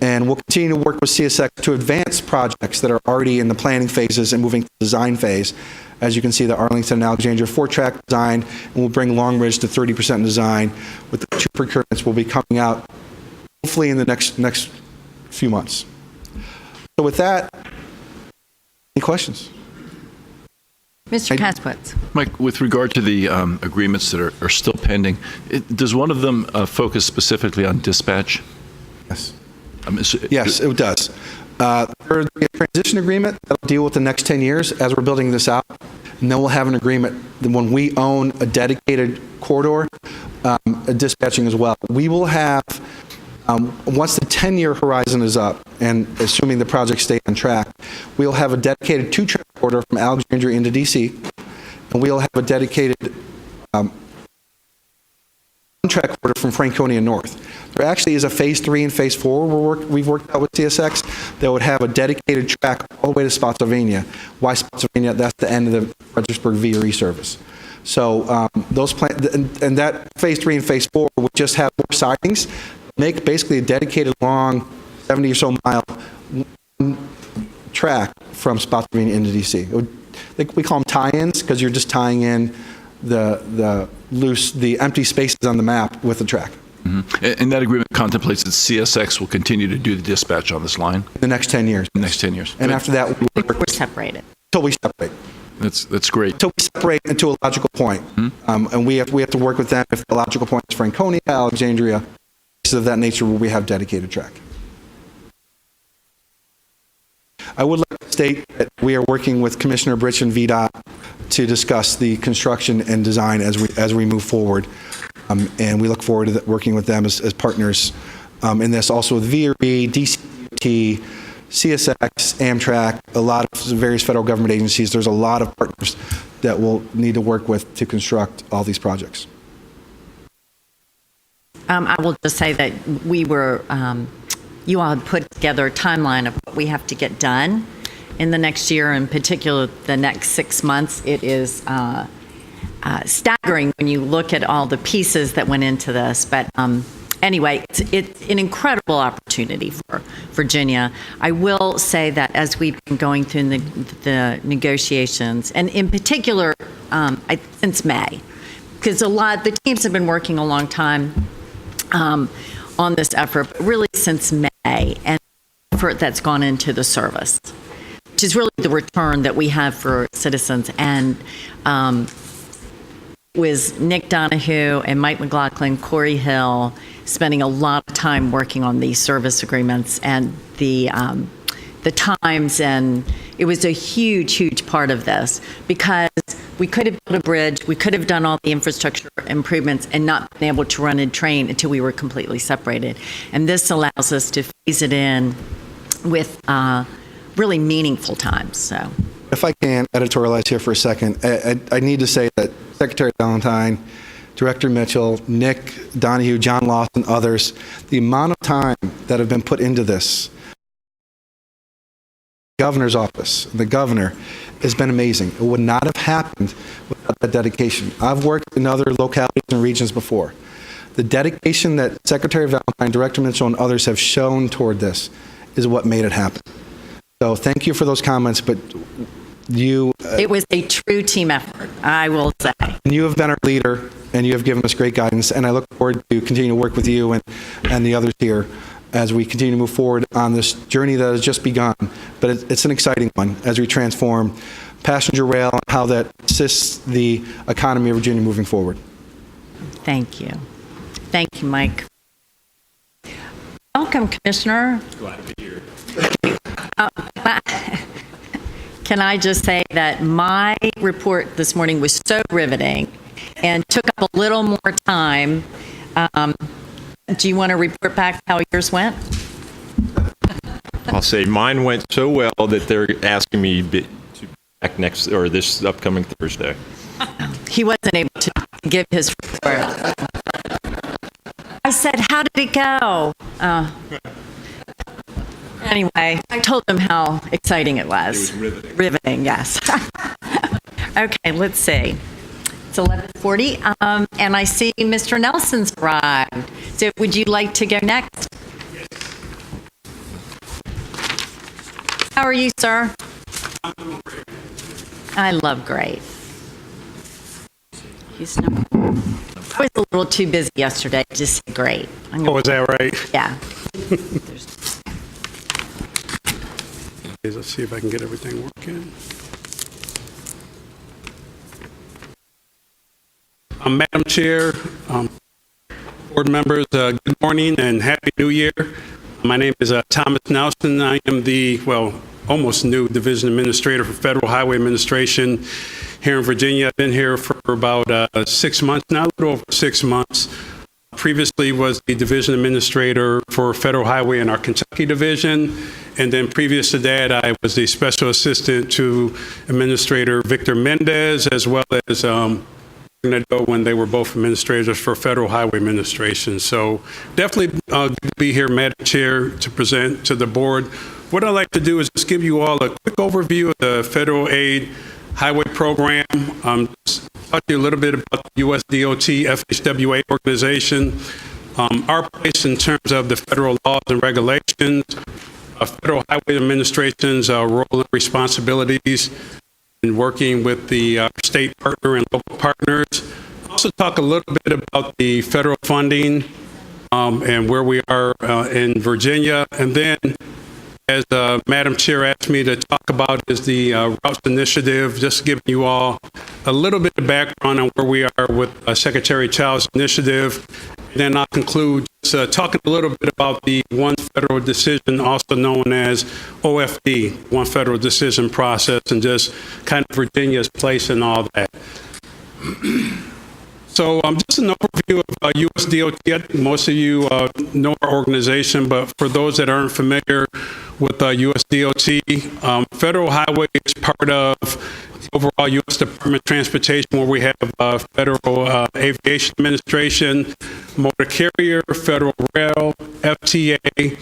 And we'll continue to work with CSX to advance projects that are already in the planning phases and moving to the design phase. As you can see, the Arlington and Alexandria 4-track design, and we'll bring Long Ridge to 30% design, with the 2 procurements will be coming out hopefully in the next few months. So with that, any questions? Mr. Kasputz. Mike, with regard to the agreements that are still pending, does one of them focus specifically on dispatch? Yes. Yes, it does. There'll be a transition agreement that'll deal with the next 10 years as we're building this out. And then we'll have an agreement that when we own a dedicated corridor, dispatching as well. We will have, once the 10-year horizon is up, and assuming the project stays on track, we'll have a dedicated 2-track corridor from Alexandria into DC, and we'll have a dedicated 1-track corridor from Franconia north. There actually is a phase 3 and phase 4 we've worked out with CSX that would have a dedicated track all the way to Spotsylvania. Why Spotsylvania? That's the end of the Fredericksburg VRE service. So those plans, and that phase 3 and phase 4 would just have more sidings, make basically a dedicated long 70 or so mile track from Spotsylvania into DC. We call them tie-ins because you're just tying in the empty spaces on the map with the track. Mm-hmm. And that agreement contemplates that CSX will continue to do the dispatch on this line? The next 10 years. The next 10 years. And after that, we're separated. Until we separate. That's great. Until we separate into a logical point. And we have to work with them if the logical point is Franconia, Alexandria, places of that nature where we have dedicated track. I would like to state that we are working with Commissioner Britch and VDOT to discuss the construction and design as we move forward. And we look forward to working with them as partners in this. Also with VRE, DCT, CSX, Amtrak, a lot of various federal government agencies. There's a lot of partners that we'll need to work with to construct all these projects. I will just say that we were, you all had put together a timeline of what we have to get done in the next year, in particular the next 6 months. It is staggering when you look at all the pieces that went into this. But anyway, it's an incredible opportunity for Virginia. I will say that as we've been going through the negotiations, and in particular since May, because the teams have been working a long time on this effort, but really since May, and the effort that's gone into the service, which is really the return that we have for citizens. And was Nick Donahue and Mike McLaughlin, Corey Hill, spending a lot of time working on these service agreements and the times, and it was a huge part of this, because we could have built a bridge, we could have done all the infrastructure improvements and not been able to run a train until we were completely separated. And this allows us to phase it in with really meaningful times. So, if I can editorialize here for a second, I need to say that Secretary Valentine, Director Mitchell, Nick Donahue, John Lawson, others, the amount of time that have been put into this, governor's office, the governor, has been amazing. It would not have happened without that dedication. I've worked in other localities and regions before. The dedication that Secretary Valentine, Director Mitchell, and others have shown toward this is what made it happen. So thank you for those comments, but you... it was a true team effort, I will say. You have been our leader, and you have given us great guidance, and I look forward to continuing to work with you and the others here as we continue to move forward on this journey that has just begun. But it's an exciting one as we transform passenger rail and how that assists the economy of Virginia moving forward. Thank you. Thank you, Mike. Welcome, Commissioner. Glad to be here. Can I just say that my report this morning was so riveting and took up a little more time. Do you want to report back how yours went? I'll say mine went so well that they're asking me to back this upcoming Thursday. He wasn't able to give his report. I said, how did it go? Anyway, I told him how exciting it was. It was riveting. Riveting, yes. Okay, let's see. It's 11:40, and I see Mr. Nelson's arrived. So would you like to go next? How are you, sir? I love great. I was a little too busy yesterday to say great. Oh, is that right? Yeah. Let's see if I can get everything working. Madam Chair, board members, good morning and Happy New Year. My name is Thomas Nelson. I am the, almost new Division Administrator for Federal Highway Administration here in Virginia. I've been here for about 6 months now, a little over 6 months. Previously was the Division Administrator for Federal Highway in our Kentucky Division. And then previous to that, I was the Special Assistant to Administrator Victor Mendez, as well as when they were both administrators for Federal Highway Administration. So definitely good to be here, Madam Chair, to present to the board. What I'd like to do is just give you all a quick overview of the Federal Aid Highway Program. Talk to you a little bit about the USDOT FHWA organization, our place in terms of the federal laws and regulations, Federal Highway Administration's role and responsibilities in working with the state partner and local partners. Also talk a little bit about the federal funding and where we are in Virginia. And then, as Madam Chair asked me to talk about, is the Routes Initiative, just giving you all a little bit of background on where we are with Secretary Child's initiative. And then I'll conclude talking a little bit about the One Federal Decision, also known as OFD, One Federal Decision process, and just kind of Virginia's place in all that. So just an overview of USDOT. I think most of you know our organization, but for those that aren't familiar with USDOT, Federal Highway is part of the overall U.S. Department of Transportation, where we have Federal Aviation Administration, Motor Carrier, Federal Rail, FTA,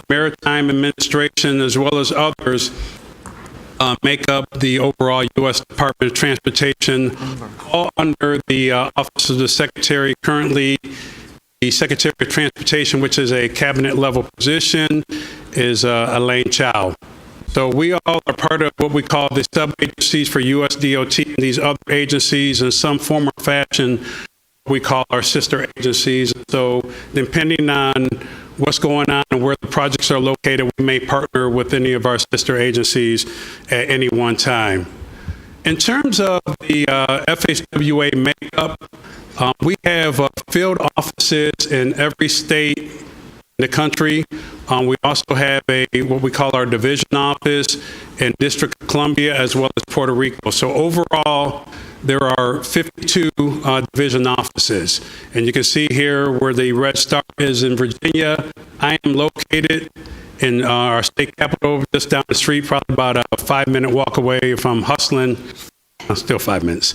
Maritime Administration, as well as others. Make up the overall U.S. Department of Transportation, all under the Office of the Secretary. Currently, the Secretary of Transportation, which is a cabinet-level position, is Elaine Chao. So we all are part of what we call the sub-agencies for USDOT, and these other agencies in some form or fashion we call our sister agencies. So depending on what's going on and where the projects are located, we may partner with any of our sister agencies at any one time. In terms of the FHWA makeup, we have field offices in every state in the country. We also have what we call our division office in District of Columbia, as well as Puerto Rico. So overall, there are 52 division offices. And you can see here where the red star is in Virginia. I am located in our state capital, just down the street, probably about a 5-minute walk away if I'm hustling. Still 5 minutes.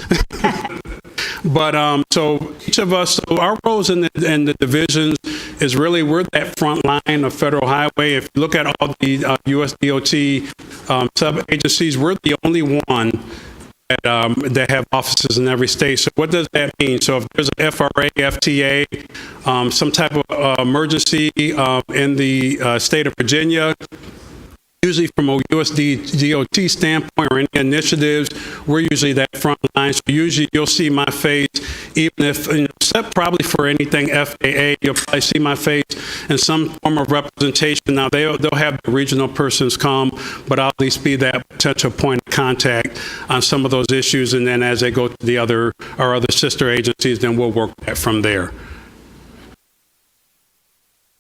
But so each of us, so our roles in the divisions is really, we're that front line of federal highway. If you look at all the USDOT sub-agencies, we're the only one that have offices in every state. So what does that mean? So if there's an FRA, FTA, some type of emergency in the state of Virginia, usually from a USDOT standpoint or any initiatives, we're usually that front line. So usually you'll see my face, even if, except probably for anything FAA, you'll probably see my face in some form of representation. Now they'll have the regional persons come, but I'll at least be that potential point of contact on some of those issues. And then as they go to our other sister agencies, then we'll work that from there.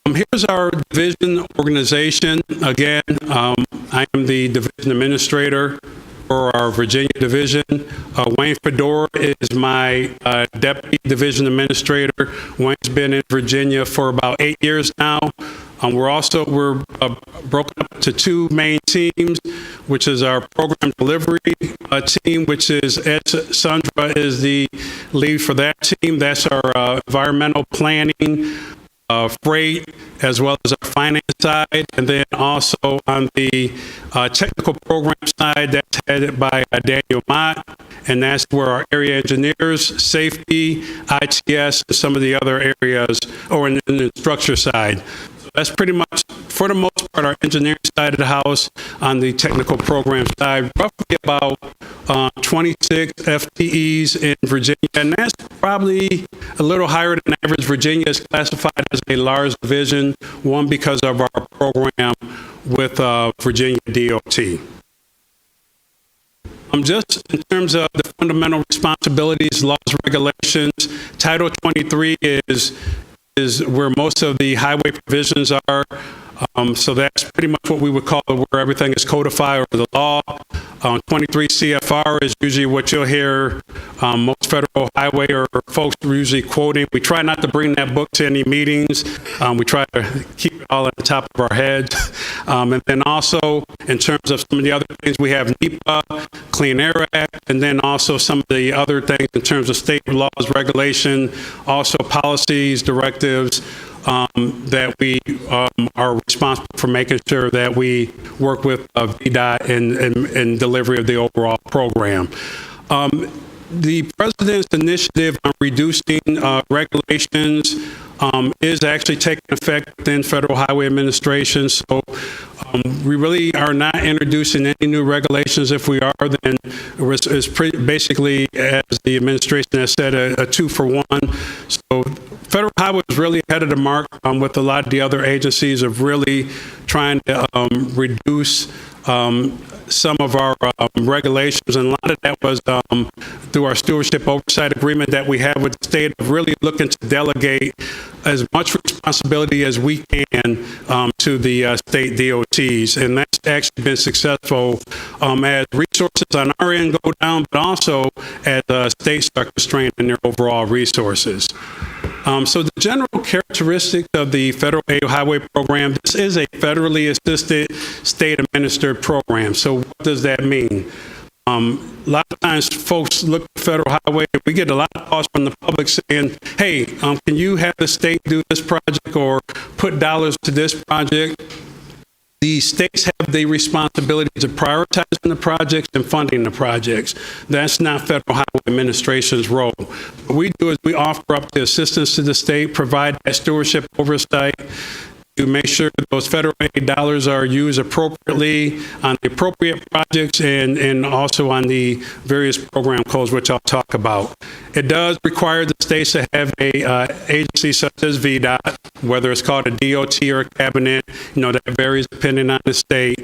Here's our division organization. Again, I am the division administrator for our Virginia division. Wayne Fedora is my deputy division administrator. Wayne's been in Virginia for about 8 years now. We're broken up to 2 main teams, which is our program delivery team, which is Ed Sundra is the lead for that team. That's our environmental planning, freight, as well as our finance side. And then also on the technical program side, that's headed by Daniel Mott, and that's where our area engineers, safety, ITS, and some of the other areas, or in the structure side. So that's pretty much, for the most part, our engineering side of the house. On the technical program side, roughly about 26 FTEs in Virginia, and that's probably a little higher than average. Virginia is classified as a large division, one, because of our program with Virginia DOT. Just in terms of the fundamental responsibilities, laws, regulations, Title 23 is where most of the highway provisions are. So that's pretty much what we would call where everything is codified or the law. 23 CFR is usually what you'll hear most federal highway or folks usually quoting. We try not to bring that book to any meetings. We try to keep it all at the top of our heads. And then also, in terms of some of the other things, we have NEPA, Clean Air Act, and then also some of the other things in terms of state laws, regulation, also policies, directives, that we are responsible for making sure that we work with VDOT in delivery of the overall program. The President's initiative on reducing regulations is actually taking effect within Federal Highway Administration. So we really are not introducing any new regulations. If we are, then it's basically, as the administration has said, a 2-for-1. So Federal Highway is really ahead of the mark with a lot of the other agencies of really trying to reduce some of our regulations, and a lot of that was through our stewardship oversight agreement that we have with the state of really looking to delegate as much responsibility as we can to the state DOTs, and that's actually been successful as resources on our end go down, but also as states are constrained in their overall resources. So the general characteristics of the Federal Aid Highway Program, this is a federally assisted, state-administered program. So what does that mean? A lot of times folks look at Federal Highway, we get a lot of calls from the public saying, hey, can you have the state do this project or put dollars to this project? The states have the responsibility to prioritizing the projects and funding the projects. That's not Federal Highway Administration's role. What we do is we offer up the assistance to the state, provide that stewardship oversight to make sure that those federal aid dollars are used appropriately on the appropriate projects and also on the various program codes, which I'll talk about. It does require the states to have a agency such as VDOT, whether it's called a DOT or a cabinet, that varies depending on the state.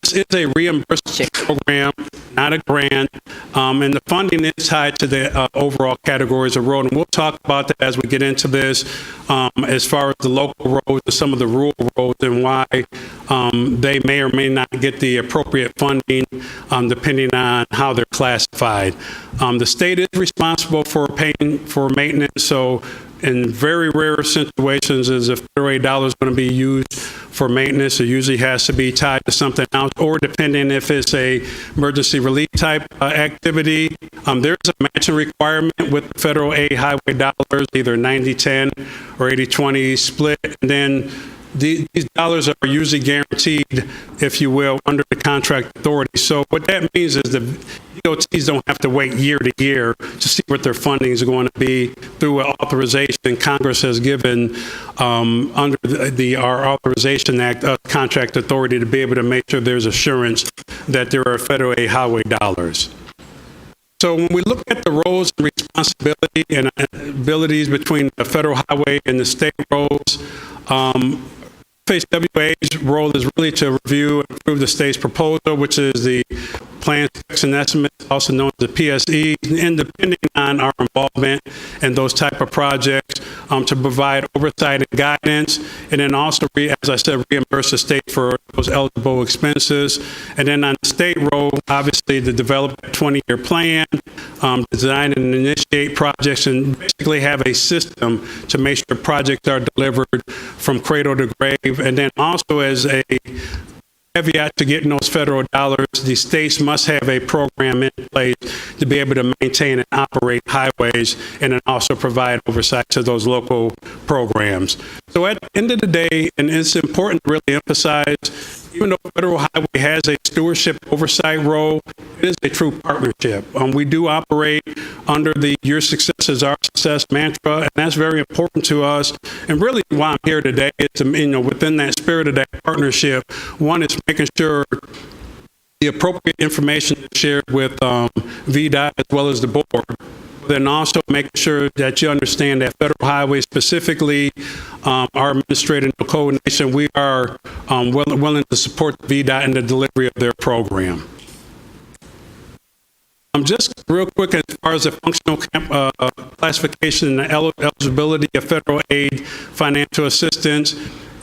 This is a reimbursement program, not a grant, and the funding is tied to the overall categories of road, and we'll talk about that as we get into this, as far as the local roads and some of the rural roads and why they may or may not get the appropriate funding depending on how they're classified. The state is responsible for paying for maintenance, so in very rare situations is if federal aid dollars going to be used for maintenance, it usually has to be tied to something else, or depending if it's a emergency relief type activity, there's a matching requirement with the federal aid highway dollars, either 90-10 or 80-20 split, and then these dollars are usually guaranteed, if you will, under the contract authority. So what that means is the DOTs don't have to wait year to year to see what their funding is going to be through an authorization Congress has given under our Authorization Act contract authority to be able to make sure there's assurance that there are federal aid highway dollars. So when we look at the roles and responsibility and abilities between the federal highway and the state roads, FHWA's role is really to review and approve the state's proposal, which is the Plan, Specs, and Estimates, also known as the PSE, and depending on our involvement in those type of projects, to provide oversight and guidance, and then also, as I said, reimburse the state for those eligible expenses. And then on the state role, obviously, to develop a 20-year plan, design and initiate projects, and basically have a system to make sure projects are delivered from cradle to grave. And then also as a caveat to getting those federal dollars, the states must have a program in place to be able to maintain and operate highways and then also provide oversight to those local programs. So at the end of the day, and it's important to really emphasize, even though Federal Highway has a stewardship oversight role, it is a true partnership. We do operate under the your success is our success mantra, and that's very important to us. And really why I'm here today is to, within that spirit of that partnership, one is making sure the appropriate information is shared with VDOT as well as the board. Then also making sure that you understand that Federal Highway, specifically our administrative coordination, we are willing to support VDOT in the delivery of their program. Just real quick, as far as the functional classification and the eligibility of federal aid financial assistance,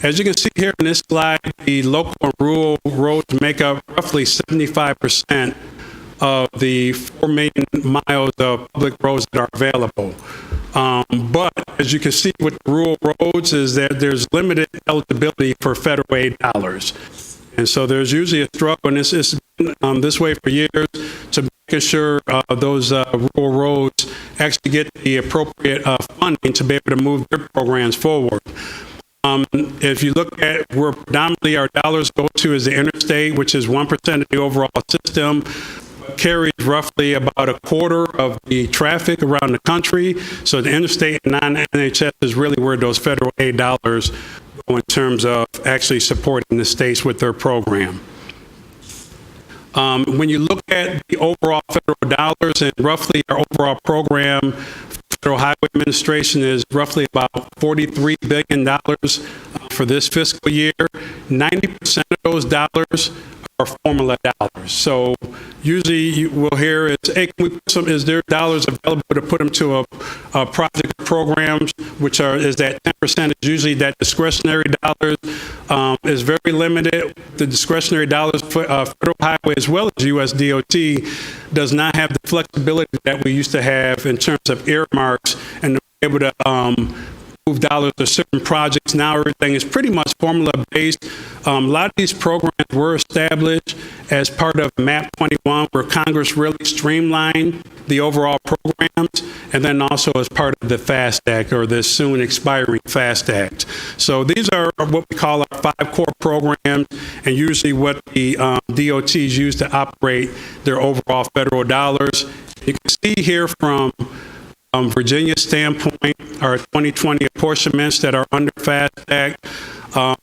As you can see here in this slide, the local and rural roads make up roughly 75% of the 4 million miles of public roads that are available. But as you can see with rural roads is that there's limited eligibility for federal aid dollars. And so there's usually a struggle, and it's been this way for years, to making sure those rural roads actually get the appropriate funding to be able to move their programs forward. If you look at where predominantly our dollars go to is the interstate, which is 1% of the overall system, carries roughly about a quarter of the traffic around the country. So the interstate and non-NHS is really where those federal aid dollars go in terms of actually supporting the states with their program. When you look at the overall federal dollars, and roughly our overall program, Federal Highway Administration is roughly about $43 billion for this fiscal year. 90% of those dollars are formula dollars. So usually you will hear is, hey, can we put some, is there dollars available to put them to a project programs, which is that 10% is usually that discretionary dollars is very limited. The discretionary dollars for Federal Highway as well as US DOT does not have the flexibility that we used to have in terms of earmarks and to be able to move dollars to certain projects. Now everything is pretty much formula based. A lot of these programs were established as part of MAP 21, where Congress really streamlined the overall programs, and then also as part of the FAST Act, or the soon expiring FAST Act. So these are what we call our 5 core programs, and usually what the DOTs use to operate their overall federal dollars. You can see here from Virginia's standpoint, our 2020 apportionments that are under FAST Act.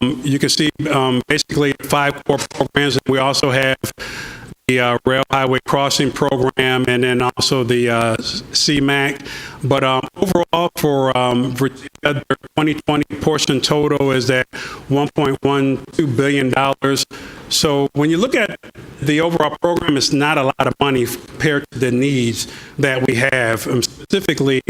You can see basically 5 core programs, and we also have the Rail Highway Crossing Program, and then also the CMAC. But overall for Virginia, their 2020 portion total is at $1.12 billion. So when you look at the overall program, it's not a lot of money compared to the needs that we have, specifically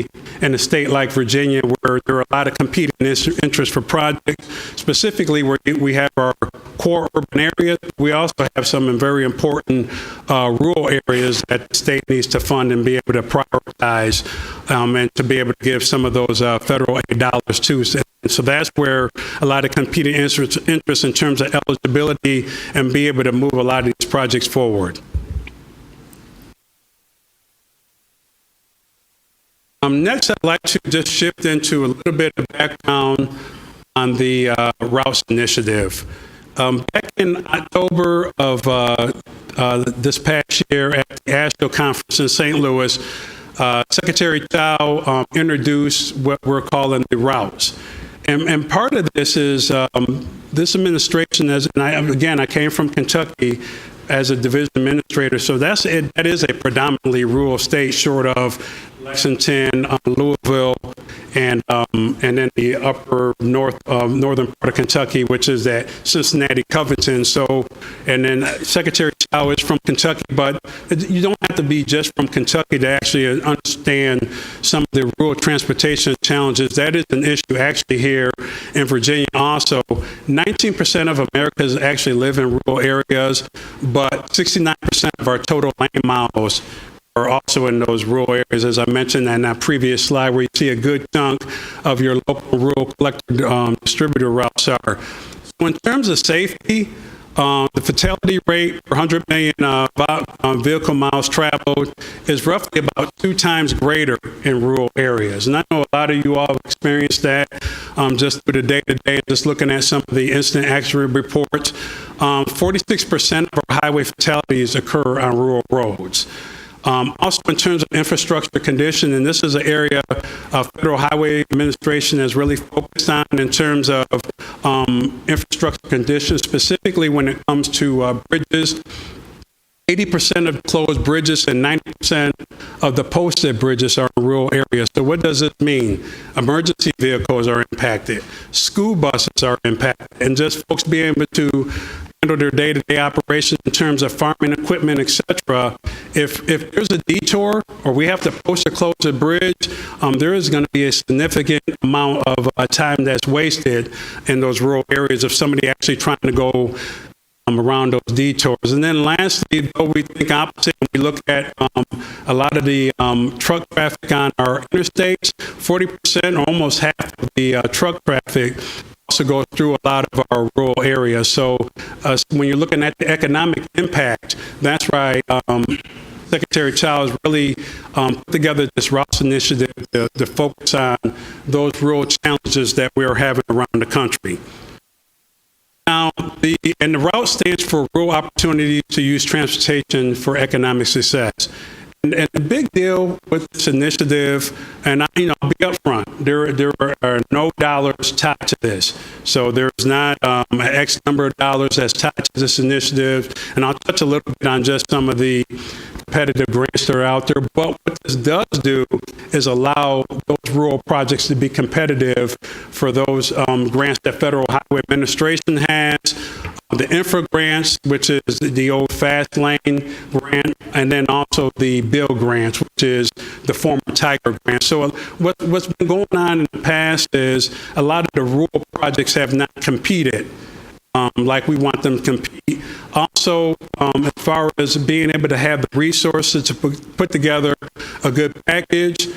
in a state like Virginia, where there are a lot of competing interests for projects, specifically where we have our core urban areas. We also have some very important rural areas that the state needs to fund and be able to prioritize and to be able to give some of those federal aid dollars to. So that's where a lot of competing interests in terms of eligibility and be able to move a lot of these projects forward. Next, I'd like to just shift into a little bit of background on the Routes Initiative. Back in October of this past year at the AASHTO conference in St. Louis, Secretary Chao introduced what we're calling the routes. And part of this is this administration, I came from Kentucky as a division administrator, so that is a predominantly rural state, short of Lexington, Louisville, and then the upper northern part of Kentucky, which is that Cincinnati, Covington. So, and then Secretary Chao is from Kentucky, but you don't have to be just from Kentucky to actually understand some of the rural transportation challenges. That is an issue actually here in Virginia also. 19% of Americans actually live in rural areas, but 69% of our total lane miles are also in those rural areas, as I mentioned in that previous slide, where you see a good chunk of your local rural collector distributor routes are. So in terms of safety, the fatality rate per 100 million vehicle miles traveled is roughly about 2 times greater in rural areas. And I know a lot of you all have experienced that just through the day-to-day, just looking at some of the incident accident reports. 46% of our highway fatalities occur on rural roads. Also, in terms of infrastructure condition, and this is an area Federal Highway Administration has really focused on in terms of infrastructure conditions, specifically when it comes to bridges. 80% of closed bridges and 90% of the posted bridges are in rural areas. So what does this mean? Emergency vehicles are impacted, school buses are impacted, and just folks being able to handle their day-to-day operations in terms of farming equipment, etc., if there's a detour or we have to post or close a bridge, there is going to be a significant amount of time that's wasted in those rural areas of somebody actually trying to go around those detours. And then lastly, though we think opposite, when we look at a lot of the truck traffic on our interstates, 40% or almost half of the truck traffic also goes through a lot of our rural areas. So when you're looking at the economic impact, that's why Secretary Child has really put together this routes initiative to focus on those rural challenges that we're having around the country. Now, the route stands for Rural Opportunities to Use Transportation for Economic Success. And the big deal with this initiative, and I'll be upfront, there are no dollars tied to this. So there's not an X number of dollars that's tied to this initiative. And I'll touch a little bit on just some of the competitive grants that are out there. But what this does do is allow those rural projects to be competitive for those grants that Federal Highway Administration has. The infra grants, which is the old fast lane grant, and then also the bill grants, which is the former Tiger grant. So what's been going on in the past is a lot of the rural projects have not competed like we want them to compete. Also, as far as being able to have the resources to put together a good package,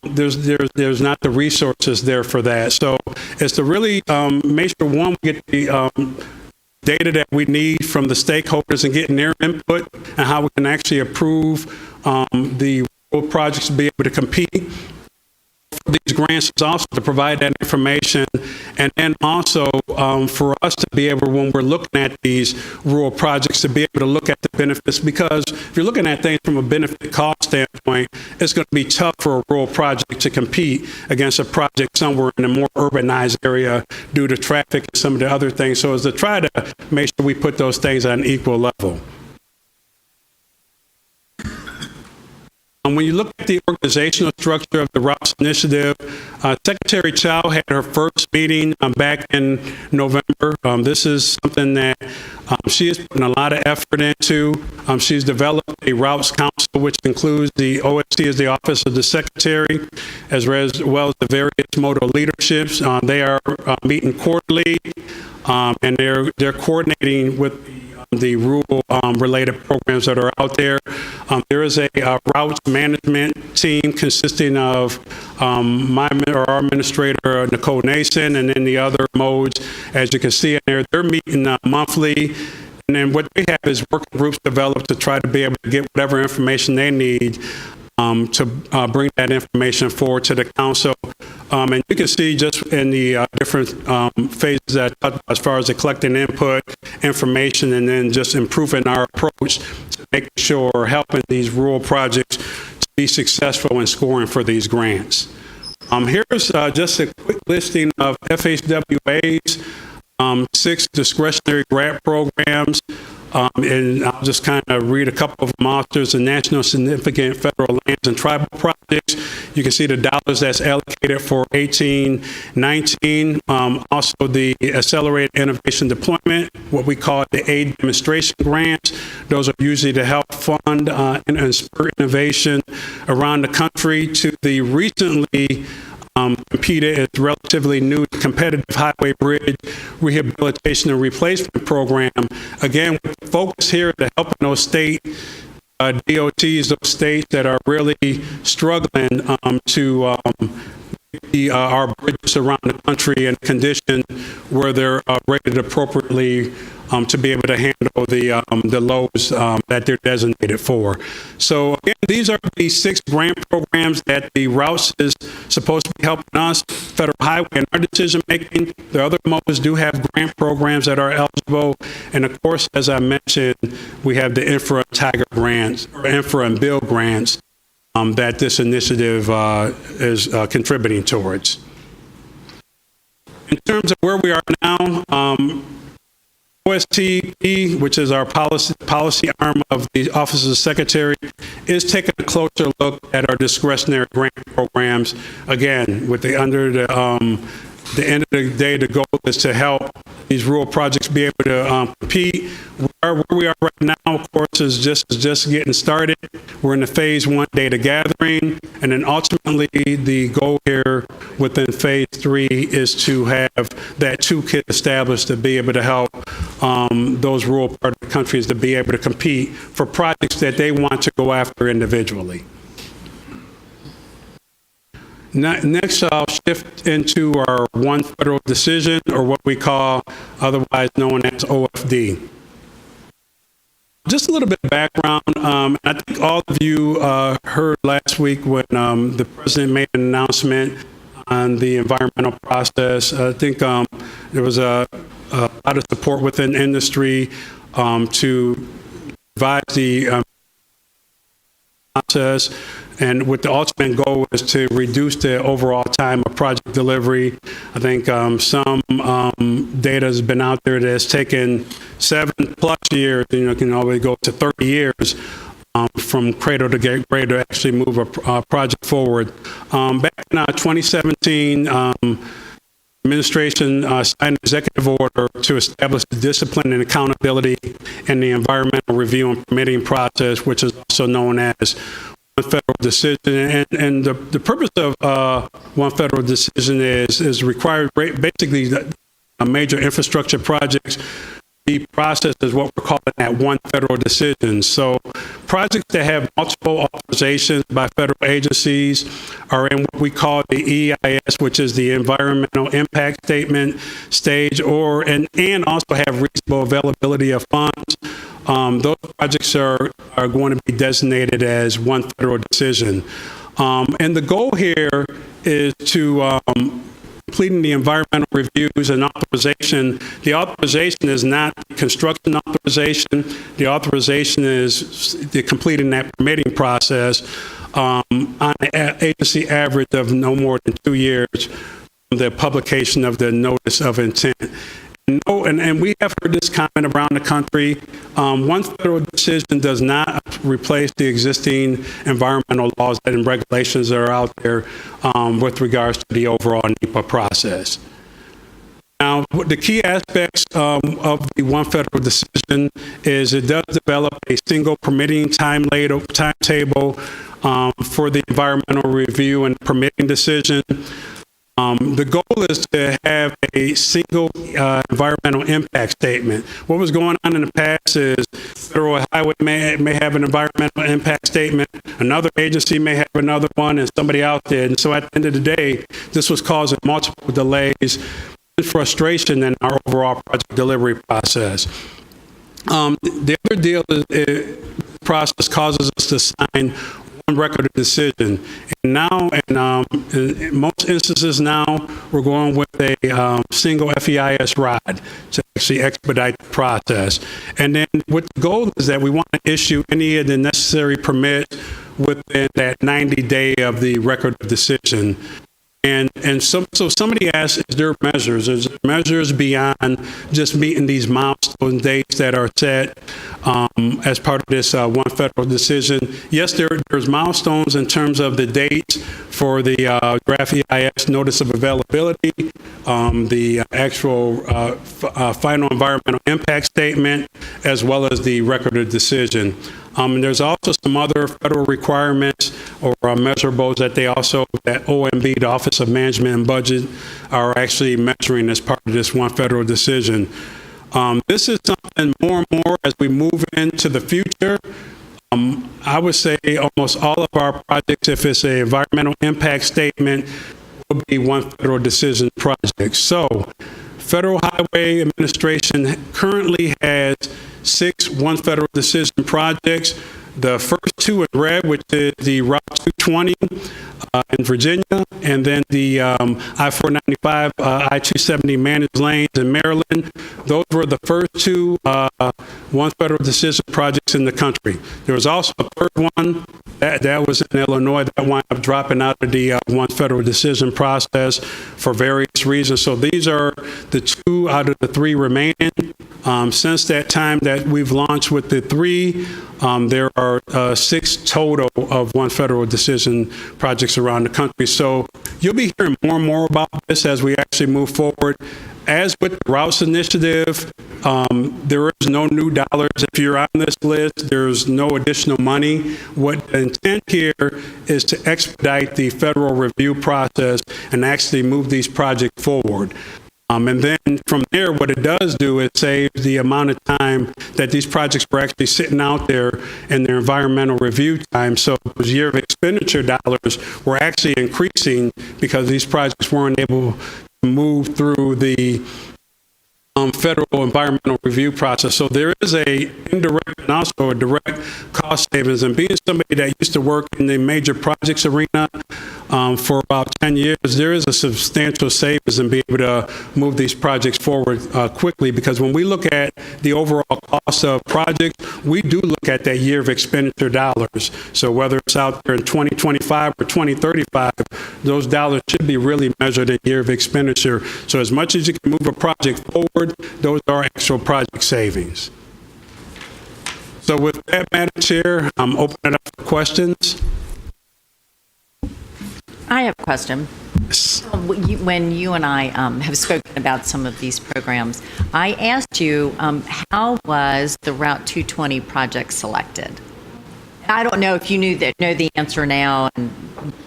there's not the resources there for that. So it's to really make sure, one, we get the data that we need from the stakeholders and getting their input and how we can actually approve the rural projects to be able to compete. These grants is also to provide that information, and then also for us to be able, when we're looking at these rural projects, to be able to look at the benefits, because if you're looking at things from a benefit cost standpoint, it's going to be tough for a rural project to compete against a project somewhere in a more urbanized area due to traffic and some of the other things. So as to try to make sure we put those things on an equal level. When you look at the organizational structure of the Routes Initiative, Secretary Child had her first meeting back in November. This is something that she has put a lot of effort into. She's developed a Routes Council, which includes the OSC as the Office of the Secretary, as well as the various modal leaderships. They are meeting quarterly, and they're coordinating with the rural related programs that are out there. There is a routes management team consisting of our administrator, Nicole Nason, and then the other modes, as you can see in there. They're meeting monthly. And then what they have is working groups developed to try to be able to get whatever information they need to bring that information forward to the council. And you can see just in the different phases that as far as the collecting input, information, and then just improving our approach to make sure we're helping these rural projects to be successful in scoring for these grants. Here's just a quick listing of FHWA's 6 discretionary grant programs. And I'll just kind of read a couple of them off. There's the National Significant Federal Lands and Tribal Projects. You can see the dollars that's allocated for 18-19. Also the Accelerated Innovation Deployment, what we call the aid demonstration grants. Those are usually to help fund and spur innovation around the country. To the recently competed as relatively new competitive highway bridge rehabilitation and replacement program. Again, with the focus here to helping those state DOTs, those states that are really struggling to our bridges around the country in condition where they're rated appropriately to be able to handle the loads that they're designated for. So again, these are the 6 grant programs that the Routes is supposed to be helping us, Federal Highway, in our decision making. The other modes do have grant programs that are eligible. And of course, as I mentioned, we have the Infra Tiger grants, or Infra and Bill grants that this initiative is contributing towards. In terms of where we are now, OSTP, which is our policy arm of the Office of the Secretary, is taking a closer look at our discretionary grant programs. Again, with the end of the day, the goal is to help these rural projects be able to compete with where we are right now, of course, is just getting started. We're in the phase 1 data gathering, and then ultimately the goal here within phase 3 is to have that toolkit established to be able to help those rural part of the countries to be able to compete for projects that they want to go after individually. Next, I'll shift into our one federal decision, or what we call otherwise known as OFD. Just a little bit of background. I think all of you heard last week when the president made an announcement on the environmental process. I think there was a lot of support within industry to revise the process, and with the ultimate goal is to reduce the overall time of project delivery. I think some data has been out there that's taken 7+ years, can always go to 30 years from cradle to grave to actually move a project forward. Back in 2017, administration signed an executive order to establish the discipline and accountability in the environmental review and permitting process, which is also known as one federal decision. And the purpose of one federal decision is required basically that major infrastructure projects be processed as what we're calling that one federal decision. So projects that have multiple authorizations by federal agencies are in what we call the EIS, which is the environmental impact statement stage, and also have reasonable availability of funds. Those projects are going to be designated as one federal decision. And the goal here is to completing the environmental reviews and authorization. The authorization is not construction authorization. The authorization is the completing that permitting process on an agency average of no more than 2 years from the publication of the notice of intent. And we have heard this comment around the country. One federal decision does not replace the existing environmental laws and regulations that are out there with regards to the overall NEPA process. Now, the key aspects of the one federal decision is it does develop a single permitting timetable for the environmental review and permitting decision. The goal is to have a single environmental impact statement. What was going on in the past is Federal Highway may have an environmental impact statement, another agency may have another one, and somebody else did. And so at the end of the day, this was causing multiple delays and frustration in our overall project delivery process. The other deal is the process causes us to sign one record of decision. And now, in most instances now, we're going with a single FEIS rod to actually expedite the process. And then what the goal is that we want to issue any of the necessary permits within that 90-day of the record of decision. And so somebody asked, is there measures? Is there measures beyond just meeting these milestone dates that are set as part of this one federal decision? Yes, there's milestones in terms of the dates for the draft EIS notice of availability, the actual final environmental impact statement, as well as the record of decision. And there's also some other federal requirements or measurables that that OMB, the Office of Management and Budget, are actually measuring as part of this one federal decision. This is something more and more as we move into the future. I would say almost all of our projects, if it's an environmental impact statement, will be one federal decision project. So Federal Highway Administration currently has 6 one federal decision projects. The first 2 in red, which is the Route 220 in Virginia, and then the I-495, I-270 managed lanes in Maryland. Those were the first 2 one federal decision projects in the country. There was also a third one that was in Illinois that wound up dropping out of the one federal decision process for various reasons. So these are the 2 out of the 3 remaining. Since that time that we've launched with the 3, there are 6 total of one federal decision projects around the country. So you'll be hearing more and more about this as we actually move forward. As with the Routes Initiative, there is no new dollars. If you're on this list, there's no additional money. What the intent here is to expedite the federal review process and actually move these projects forward. And then from there, what it does do is save the amount of time that these projects were actually sitting out there in their environmental review time. So those year of expenditure dollars were actually increasing because these projects weren't able to move through the federal environmental review process. So there is a indirect and also a direct cost savings. And being somebody that used to work in the major projects arena for about 10 years, there is a substantial savings in being able to move these projects forward quickly, because when we look at the overall cost of projects, we do look at that year of expenditure dollars. So whether it's out there in 2025 or 2035, those dollars should be really measured in year of expenditure. So as much as you can move a project forward, those are actual project savings. So with that, Madam Chair, I'm opening up for questions. I have a question. When you and I have spoken about some of these programs, I asked you, how was the Route 220 project selected? I don't know if you know the answer now and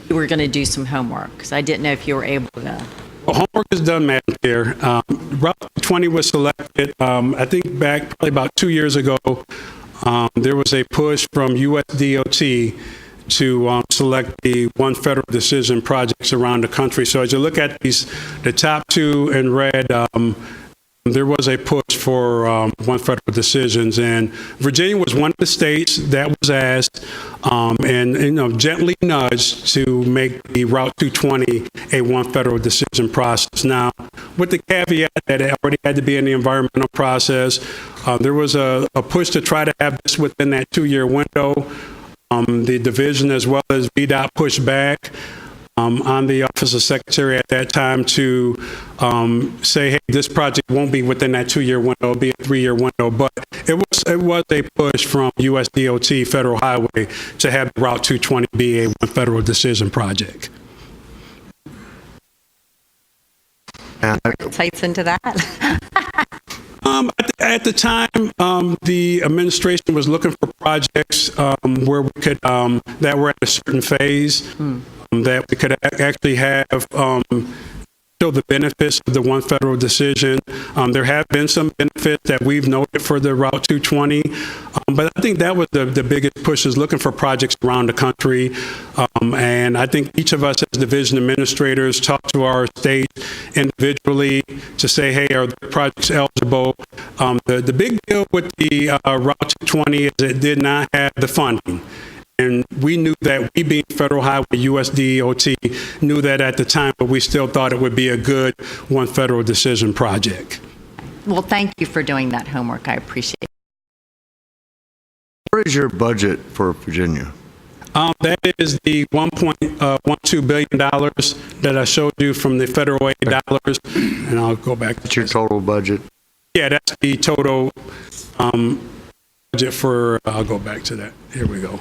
you were going to do some homework, because I didn't know if you were able to. Well, homework is done, Madam Chair. Route 20 was selected, I think back probably about 2 years ago. There was a push from USDOT to select the one federal decision projects around the country. So as you look at the top two in red, there was a push for one federal decisions, and Virginia was one of the states that was asked and gently nudged to make the Route 220 a one federal decision process. Now, with the caveat that it already had to be in the environmental process, there was a push to try to have this within that 2-year window. The division as well as VDOT pushed back on the Office of Secretary at that time to say, hey, this project won't be within that 2-year window, it'll be a 3-year window. But it was a push from USDOT Federal Highway to have Route 220 be a one federal decision project. Insights into that? At the time, the administration was looking for projects where we could that were at a certain phase, that we could actually have show the benefits of the one federal decision. There have been some benefits that we've noted for the Route 220, but I think that was the biggest push, is looking for projects around the country. And I think each of us as division administrators talk to our state individually to say, hey, are the projects eligible? The big deal with the Route 220 is it did not have the funding. And we knew that, we being Federal Highway, USDOT, knew that at the time, but we still thought it would be a good one federal decision project. Well, thank you for doing that homework. I appreciate it. What is your budget for Virginia? That is the $1.12 billion that I showed you from the federal aid dollars. And I'll go back. What's your total budget? Yeah, that's the total budget for, I'll go back to that. Here we go.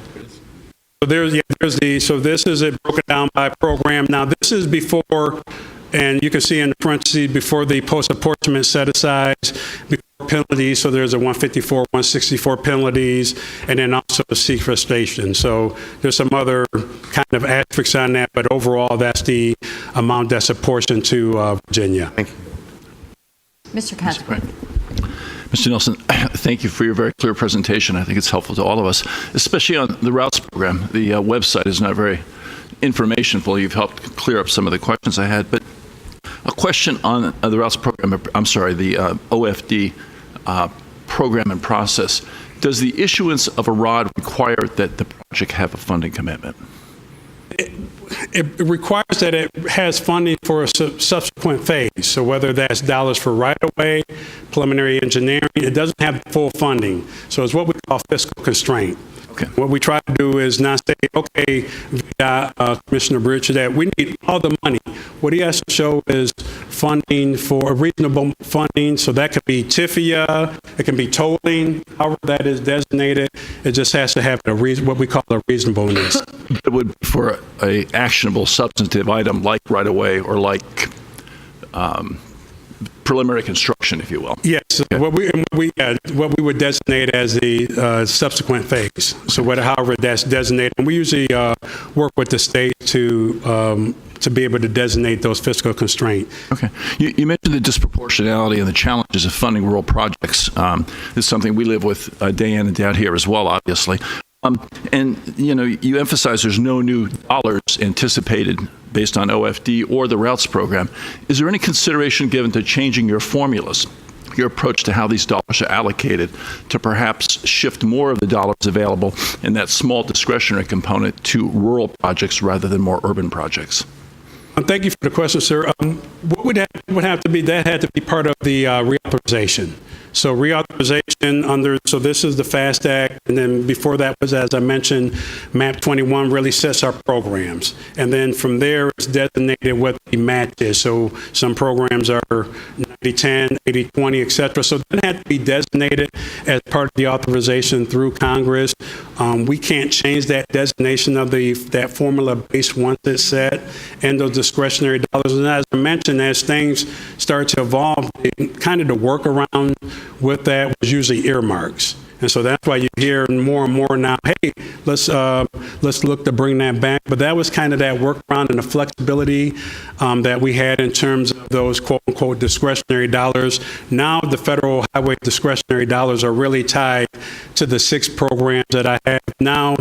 So this is it broken down by program. Now this is before, and you can see in the parentheses, before the post-apportionment set-asides, before penalties. So there's a 154, 164 penalties, and then also the sequestration. So there's some other kind of asterisks on that, but overall that's the amount that's apportioned to Virginia. Thank you. Mr. Kasper. Mr. Nelson, thank you for your very clear presentation. I think it's helpful to all of us, especially on the routes program. The website is not very informationful. You've helped clear up some of the questions I had. But a question on the routes program, I'm sorry, the OFD program and process. Does the issuance of a ROD require that the project have a funding commitment? It requires that it has funding for a subsequent phase. So whether that's dollars for right-of-way, preliminary engineering, it doesn't have full funding. So it's what we call fiscal constraint. Okay. What we try to do is not say, okay, Commissioner Bridge, that we need all the money. What he has to show is funding for a reasonable funding. So that could be TIFIA, it can be tolling, however that is designated. It just has to have what we call a reasonableness. it would be for a actionable substantive item like right-of-way or like preliminary construction, if you will. Yes, what we would designate as the subsequent phase. So however that's designated, and we usually work with the state to be able to designate those fiscal constraints. Okay. You mentioned the disproportionality and the challenges of funding rural projects. This is something we live with day in and day out here as well, obviously. And you emphasize there's no new dollars anticipated based on OFD or the routes program. Is there any consideration given to changing your formulas, your approach to how these dollars are allocated, to perhaps shift more of the dollars available in that small discretionary component to rural projects rather than more urban projects? Thank you for the question, sir. What would have to be, that had to be part of the reauthorization. So reauthorization so this is the FAST Act, and then before that was, as I mentioned, MAP 21 really sets our programs. And then from there, it's designated what the match is. So some programs are 90-10, 80-20, et cetera. So that had to be designated as part of the authorization through Congress. We can't change that designation of that formula base once it's set, and those discretionary dollars. And as I mentioned, as things start to evolve, kind of the workaround with that was usually earmarks. And so that's why you hear more and more now, hey, let's look to bring that back. But that was kind of that workaround and the flexibility that we had in terms of those quote unquote discretionary dollars. Now the federal highway discretionary dollars are really tied to the 6 programs that I have. Now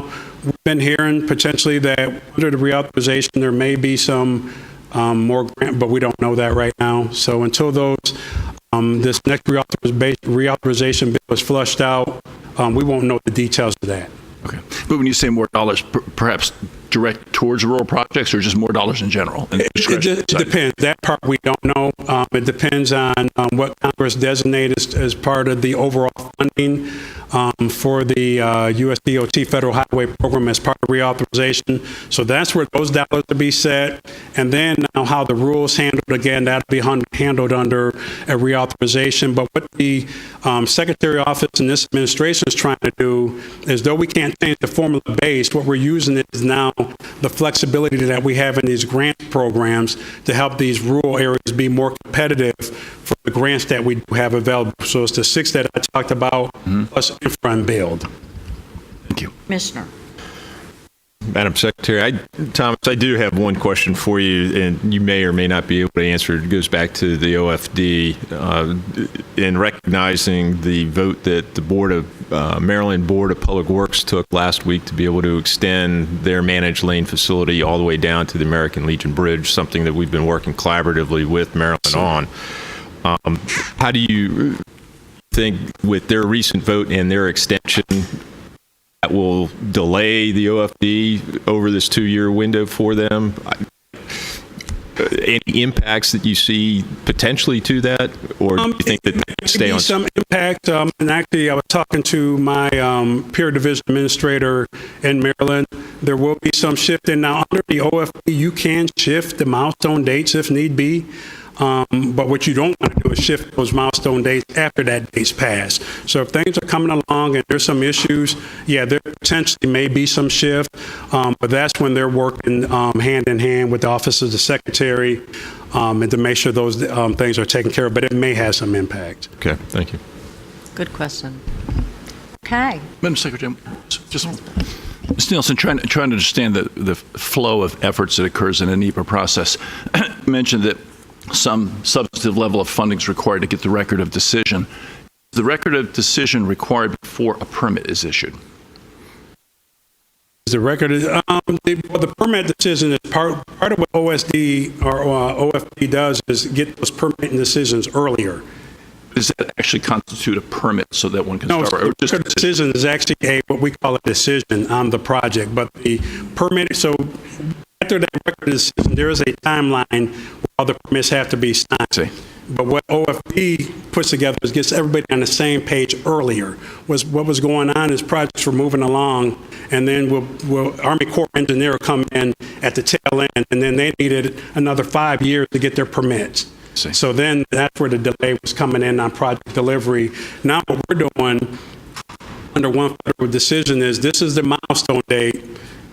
we've been hearing potentially that under the reauthorization there may be some more grant, but we don't know that right now. So until this next reauthorization bill is flushed out, we won't know the details of that. Okay. But when you say more dollars, perhaps direct towards rural projects or just more dollars in general? It depends. That part we don't know. It depends on what Congress designates as part of the overall funding for the USDOT Federal Highway Program as part of reauthorization. So that's where those dollars to be set. And then now how the rules handled, again, that'll be handled under a reauthorization. But what the Secretary Office and this administration is trying to do is, though we can't change the formula base, what we're using is now the flexibility that we have in these grant programs to help these rural areas be more competitive for the grants that we have available. So it's the 6 that I talked about, plus infra and build. Thank you. Commissioner. Madam Secretary, Thomas, I do have one question for you, and you may or may not be able to answer. It goes back to the OFD. In recognizing the vote that the Maryland Board of Public Works took last week to be able to extend their managed lane facility all the way down to the American Legion Bridge, something that we've been working collaboratively with Maryland on. How do you think, with their recent vote and their extension, that will delay the OFD over this 2-year window for them? Any impacts that you see potentially to that, or do you think that they can stay on? Some impact, and actually I was talking to my peer division administrator in Maryland. There will be some shifting. Now under the OFD, you can shift the milestone dates if need be. But what you don't want to do is shift those milestone dates after that date's passed. So if things are coming along and there's some issues, yeah, there potentially may be some shift, but that's when they're working hand in hand with the Office of the Secretary and to make sure those things are taken care of, but it may have some impact. Okay, thank you. Good question. Okay. Madam Secretary, just Ms. Nielsen, trying to understand the flow of efforts that occurs in a NEPA process. You mentioned that some substantive level of funding is required to get the record of decision. Is the record of decision required before a permit is issued? The record is, the permit decision is part of what OSD or OFD does is get those permitting decisions earlier. Does that actually constitute a permit so that one can start? No, the record of decision is actually what we call a decision on the project, but the permit, so after that record of decision, there is a timeline where all the permits have to be signed. But what OFD puts together is gets everybody on the same page earlier. What was going on is projects were moving along, and then Army Corps engineer will come in at the tail end, and then they needed another 5 years to get their permits. So then that's where the delay was coming in on project delivery. Now what we're doing under one federal decision is this is the milestone date.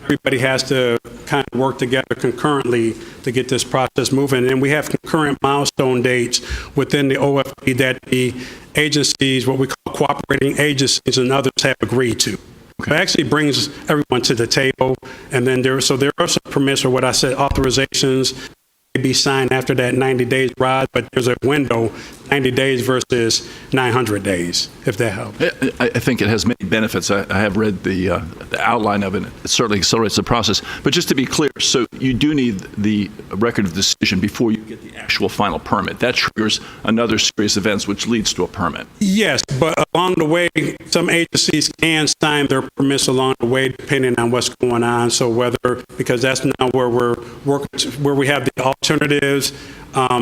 everybody has to kind of work together concurrently to get this process moving. And we have concurrent milestone dates within the OFD that the agencies, what we call cooperating agencies and others, have agreed to. It actually brings everyone to the table. And then there are some permits, or what I said, authorizations, be signed after that 90 days ride, but there's a window, 90 days versus 900 days, if that helps. I think it has many benefits. I have read the outline of it. It certainly accelerates the process. But just to be clear, so you do need the record of decision before you get the actual final permit. That triggers another series of events, which leads to a permit. Yes, but along the way, some agencies can sign their permits along the way, depending on what's going on. So whether, because that's now where we're working, where we have the alternatives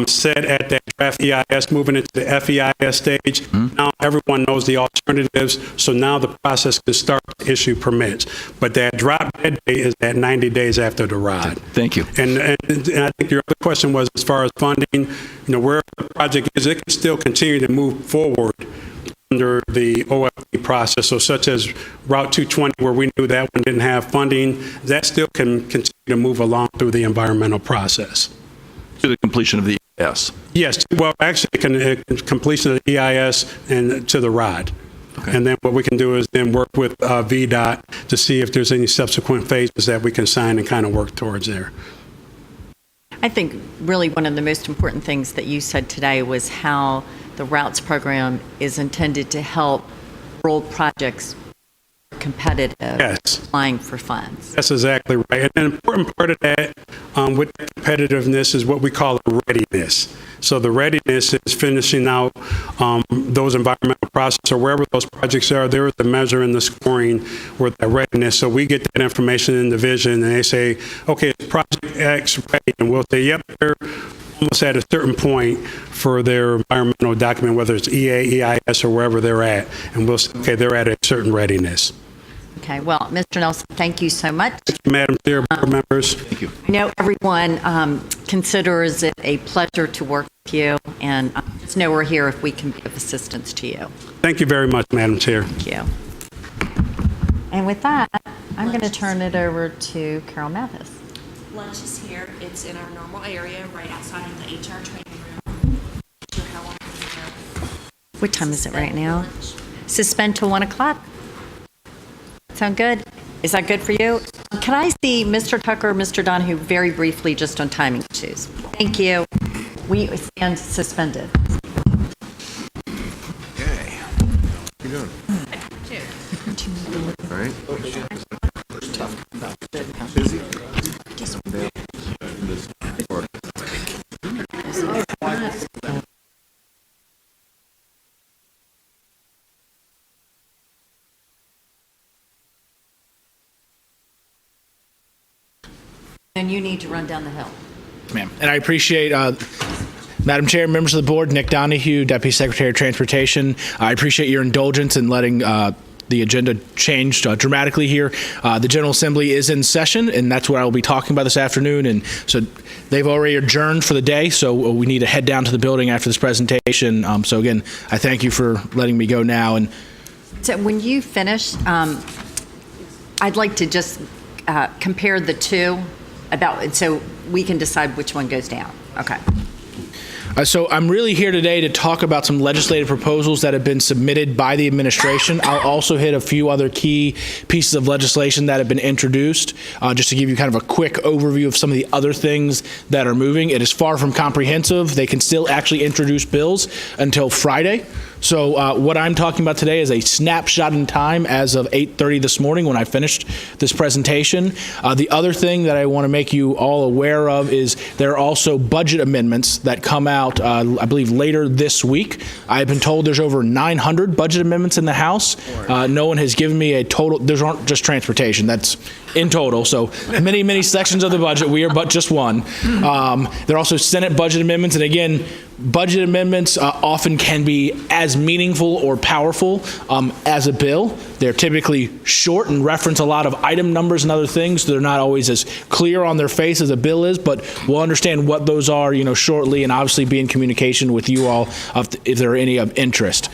set at that draft EIS, moving into the FEIS stage. Now everyone knows the alternatives, so now the process can start to issue permits. But that drop dead date is at 90 days after the ride. Thank you. And I think your other question was, as far as funding, where the project is, it can still continue to move forward under the OFD process. So such as Route 220, where we knew that one didn't have funding, that still can continue to move along through the environmental process. To the completion of the EIS. Yes, well, actually, completion of the EIS and to the ride. Okay. And then what we can do is then work with VDOT to see if there's any subsequent phases that we can sign and kind of work towards there. I think really one of the most important things that you said today was how the routes program is intended to help rural projects competitive, applying for funds. That's exactly right. And an important part of that with competitiveness is what we call a readiness. So the readiness is finishing out those environmental processes, or wherever those projects are, there is the measure and the scoring with the readiness. So we get that information in the vision, and they say, okay, is Project X ready? And we'll say, yep, they're almost at a certain point for their environmental document, whether it's EA, EIS, or wherever they're at. And we'll say, okay, they're at a certain readiness. Okay, well, Mr. Nelson, thank you so much. Thank you, Madam Chair, board members. Thank you. I know everyone considers it a pleasure to work with you, and just know we're here if we can be of assistance to you. Thank you very much, Madam Chair. Thank you. And with that, I'm going to turn it over to Carol Mathis. Lunch is here. It's in our normal area, right outside of the HR training room. Sure how long it's here. What time is it right now? Suspend till 1 o'clock. Sound good? Is that good for you? Can I see Mr. Tucker, Mr. Donahue, very briefly, just on timing issues? Thank you. We stand suspended. Okay. How you doing? All right. Busy? And you need to run down the hill. Ma'am. And I appreciate, Madam Chair, members of the board, Nick Donahue, Deputy Secretary of Transportation. I appreciate your indulgence in letting the agenda change dramatically here. The General Assembly is in session, and that's what I will be talking about this afternoon. And so they've already adjourned for the day, so we need to head down to the building after this presentation. So again, I thank you for letting me go now. And so when you finish, I'd like to just compare the two so we can decide which one goes down. Okay. So I'm really here today to talk about some legislative proposals that have been submitted by the administration. I'll also hit a few other key pieces of legislation that have been introduced, just to give you kind of a quick overview of some of the other things that are moving. It is far from comprehensive. They can still actually introduce bills until Friday. So what I'm talking about today is a snapshot in time as of 8:30 this morning when I finished this presentation. The other thing that I want to make you all aware of is there are also budget amendments that come out, I believe, later this week. I've been told there's over 900 budget amendments in the House. No one has given me a total. Those aren't just transportation. That's in total. So many, many sections of the budget. We are but just one. There are also Senate budget amendments. And again, budget amendments often can be as meaningful or powerful as a bill. They're typically short and reference a lot of item numbers and other things. They're not always as clear on their face as a bill is, but we'll understand what those are, shortly, and obviously be in communication with you all if there are any of interest.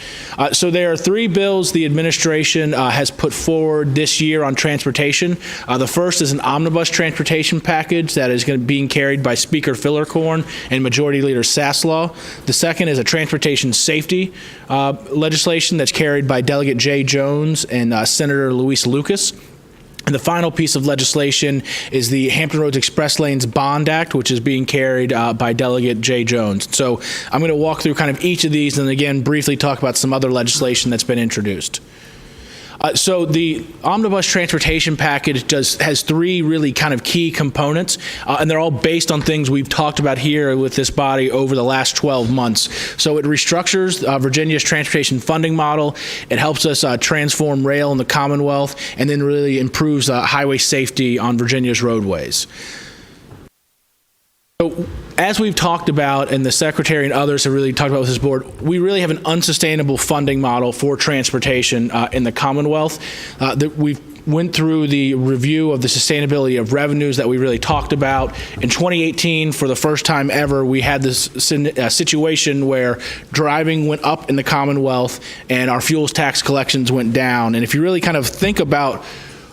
So there are 3 bills the administration has put forward this year on transportation. The first is an omnibus transportation package that is being carried by Speaker Fillercorn and Majority Leader Saslaw. The second is a transportation safety legislation that's carried by Delegate Jay Jones and Senator Luis Lucas. And the final piece of legislation is the Hampton Roads Express Lanes Bond Act, which is being carried by Delegate Jay Jones. So I'm going to walk through kind of each of these and again briefly talk about some other legislation that's been introduced. So the omnibus transportation package has 3 really kind of key components, and they're all based on things we've talked about here with this body over the last 12 months. So it restructures Virginia's transportation funding model. It helps us transform rail in the Commonwealth, and then really improves highway safety on Virginia's roadways. So as we've talked about, and the Secretary and others have really talked about with this board, we really have an unsustainable funding model for transportation in the Commonwealth. We've went through the review of the sustainability of revenues that we really talked about. In 2018, for the first time ever, we had this situation where driving went up in the Commonwealth and our fuels tax collections went down. And if you really kind of think about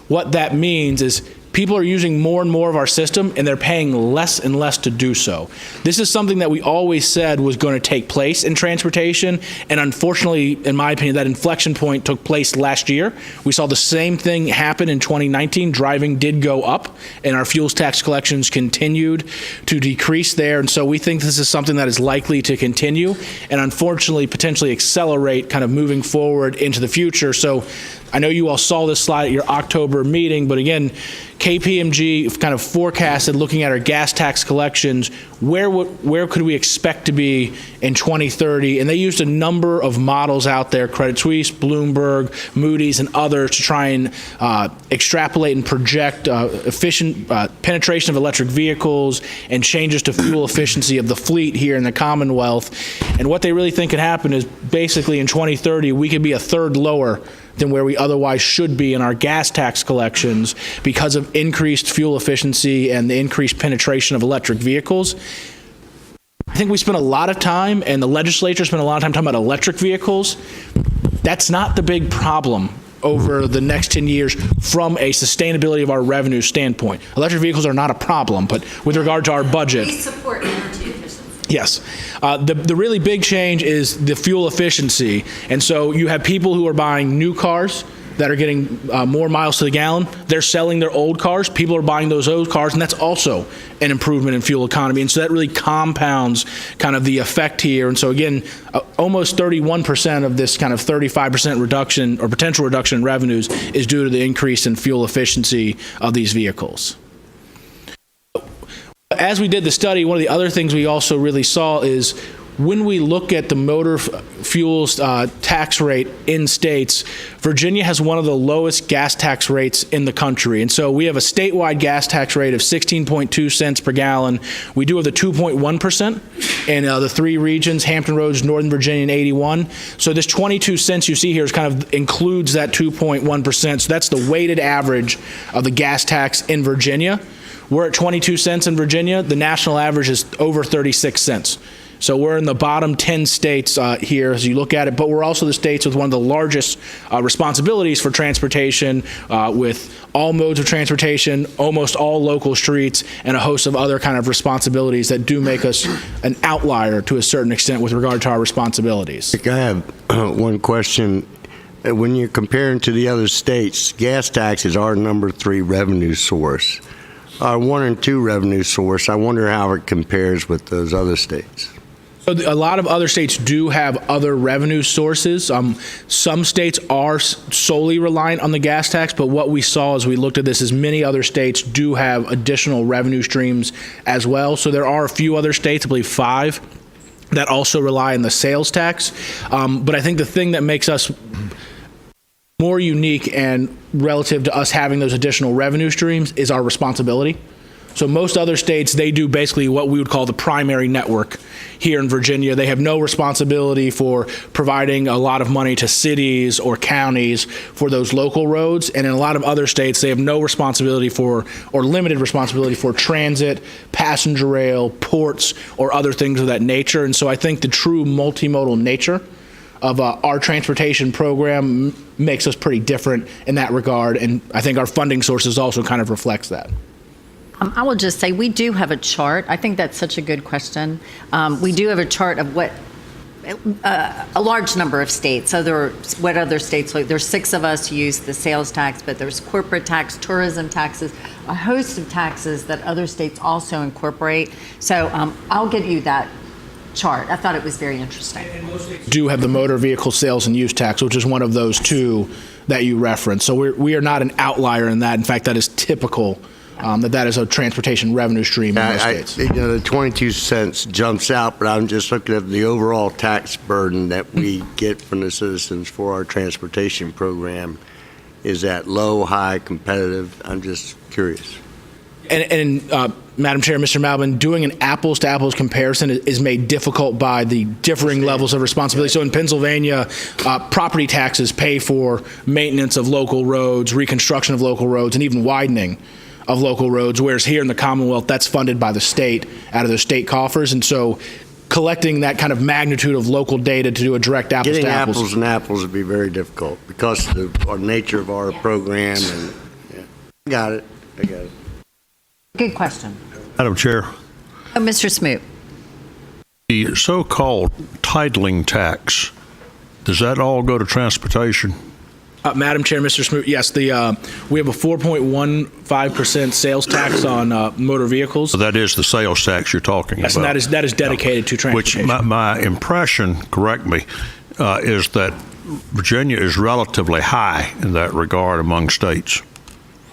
what that means is people are using more and more of our system, and they're paying less and less to do so. This is something that we always said was going to take place in transportation, and unfortunately, in my opinion, that inflection point took place last year. We saw the same thing happen in 2019. Driving did go up, and our fuels tax collections continued to decrease there, and so we think this is something that is likely to continue, and unfortunately, potentially accelerate kind of moving forward into the future. So I know you all saw this slide at your October meeting, but again, KPMG kind of forecasted, looking at our gas tax collections, where could we expect to be in 2030? And they used a number of models out there, Credit Suisse, Bloomberg, Moody's, and others, to try and extrapolate and project efficient penetration of electric vehicles and changes to fuel efficiency of the fleet here in the Commonwealth. And what they really think could happen is basically in 2030, we could be a third lower than where we otherwise should be in our gas tax collections because of increased fuel efficiency and the increased penetration of electric vehicles. I think we spent a lot of time, and the legislature spent a lot of time talking about electric vehicles. That's not the big problem over the next 10 years from a sustainability of our revenue standpoint. Electric vehicles are not a problem, but with regard to our budget. We support energy efficiency. Yes. The really big change is the fuel efficiency. And so you have people who are buying new cars that are getting more miles to the gallon. They're selling their old cars. People are buying those old cars, and that's also an improvement in fuel economy. And so that really compounds kind of the effect here. And so again, almost 31% of this kind of 35% reduction or potential reduction in revenues is due to the increase in fuel efficiency of these vehicles. As we did the study, one of the other things we also really saw is when we look at the motor fuels tax rate in states, Virginia has one of the lowest gas tax rates in the country. And so we have a statewide gas tax rate of 16.2 cents per gallon. We do have the 2.1% in the 3 regions, Hampton Roads, Northern Virginia, and 81. So this 22 cents you see here is kind of includes that 2.1%. So that's the weighted average of the gas tax in Virginia. We're at 22 cents in Virginia. The national average is over 36 cents. So we're in the bottom 10 states here as you look at it, but we're also the states with one of the largest responsibilities for transportation, with all modes of transportation, almost all local streets, and a host of other kind of responsibilities that do make us an outlier to a certain extent with regard to our responsibilities. I have one question. When you're comparing to the other states, gas taxes are number 3 revenue source. Our 1 and 2 revenue source, I wonder how it compares with those other states. So a lot of other states do have other revenue sources. Some states are solely reliant on the gas tax, but what we saw as we looked at this is many other states do have additional revenue streams as well. So there are a few other states, I believe 5, that also rely on the sales tax. But I think the thing that makes us more unique and relative to us having those additional revenue streams is our responsibility. So most other states, they do basically what we would call the primary network. Here in Virginia, they have no responsibility for providing a lot of money to cities or counties for those local roads. And in a lot of other states, they have no responsibility for, or limited responsibility for, transit, passenger rail, ports, or other things of that nature. And so I think the true multimodal nature of our transportation program makes us pretty different in that regard. And I think our funding sources also kind of reflects that. I will just say we do have a chart. I think that's such a good question. We do have a chart of what a large number of states, what other states like. There's 6 of us who use the sales tax, but there's corporate tax, tourism taxes, a host of taxes that other states also incorporate. So I'll give you that chart. I thought it was very interesting. Do have the motor vehicle sales and use tax, which is one of those 2 that you referenced. So we are not an outlier in that. In fact, that is typical. That is a transportation revenue stream in most states. The 22 cents jumps out, but I'm just looking at the overall tax burden that we get from the citizens for our transportation program. Is that low, high, competitive? I'm just curious. And Madam Chair, Mr. Malvin, doing an apples-to-apples comparison is made difficult by the differing levels of responsibility. So in Pennsylvania, property taxes pay for maintenance of local roads, reconstruction of local roads, and even widening of local roads, whereas here in the Commonwealth, that's funded by the state out of the state coffers. And so collecting that kind of magnitude of local data to do a direct apples to apples. Getting apples and apples would be very difficult because of the nature of our program. And I got it. Good question. Madam Chair, Mr. Smoot. the so-called titling tax, does that all go to transportation? Madam Chair, Mr. Smoot, yes, we have a 4.15% sales tax on motor vehicles. So that is the sales tax you're talking Yes, about. and that is dedicated to transportation. Which my impression, correct me, is that Virginia is relatively high in that regard among states.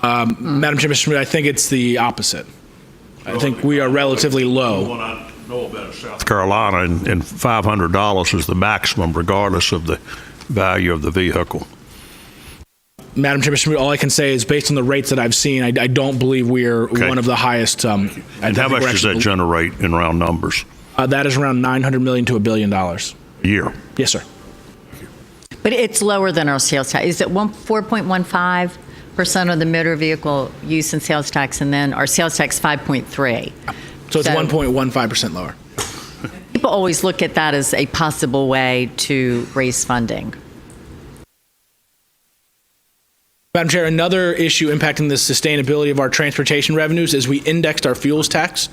Madam Chair, Mr. Smoot, I think it's the opposite. I think we are relatively low. What I know about South Carolina, and $500 is the maximum regardless of the value of the vehicle. Madam Chair, Mr. Smoot, all I can say is based on the rates that I've seen, I don't believe we're one of the highest. And how much does that generate in round numbers? That is around $900 million to $1 billion. A year? Yes, sir. But it's lower than our sales tax. Is it 4.15% of the motor vehicle use and sales tax, and then our sales tax 5.3? So it's 1.15% lower. People always look at that as a possible way to raise funding. Madam Chair, another issue impacting the sustainability of our transportation revenues is we indexed our fuels tax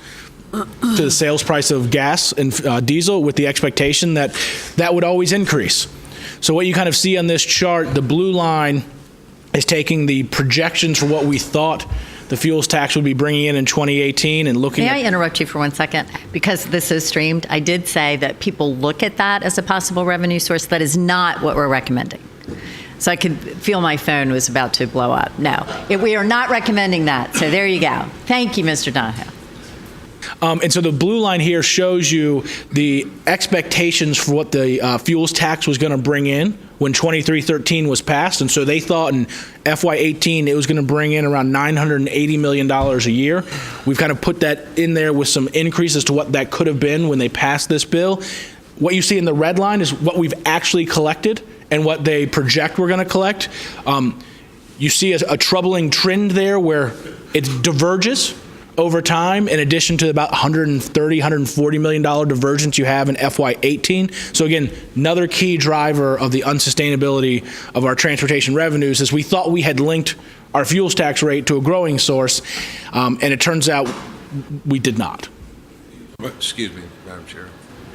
to the sales price of gas and diesel with the expectation that that would always increase. So what you kind of see on this chart, the blue line is taking the projections for what we thought the fuels tax would be bringing in 2018 and looking May I interrupt you for 1 second? Because this is streamed, I did say that people look at that as a possible revenue source. That is not what we're recommending. So I could feel my phone was about to blow up. No, we are not recommending that. So there you go. Thank you, Mr. Donahoe. And so the blue line here shows you the expectations for what the fuels tax was going to bring in when 2313 was passed. And so they thought in FY18 it was going to bring in around $980 million a year. We've kind of put that in there with some increases to what that could have been when they passed this bill. What you see in the red line is what we've actually collected and what they project we're going to collect. You see a troubling trend there where it diverges over time, in addition to about $140 million divergence you have in FY18. So again, another key driver of the unsustainability of our transportation revenues is we thought we had linked our fuels tax rate to a growing source, and it turns out we did not. Excuse me, Madam Chair.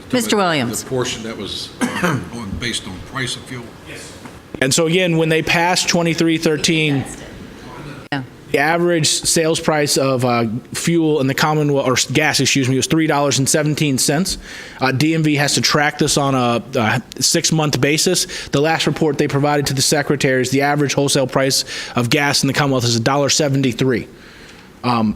Mr. Williams. The portion that was based on price of fuel? Yes. And so again, when they passed 2313, the average sales price of fuel in the Commonwealth, or gas, excuse me, was $3.17. DMV has to track this on a 6-month basis. The last report they provided to the secretaries, the average wholesale price of gas in the Commonwealth is $1.73.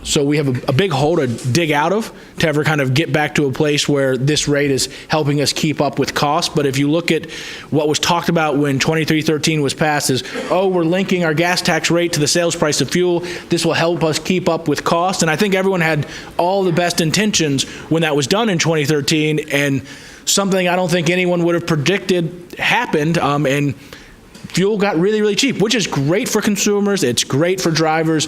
So we have a big hole to dig out of to ever kind of get back to a place where this rate is helping us keep up with cost. But if you look at what was talked about when 2313 was passed is, oh, we're linking our gas tax rate to the sales price of fuel. This will help us keep up with cost. And I think everyone had all the best intentions when that was done in 2013, and something I don't think anyone would have predicted happened. And fuel got really, really cheap, which is great for consumers. It's great for drivers.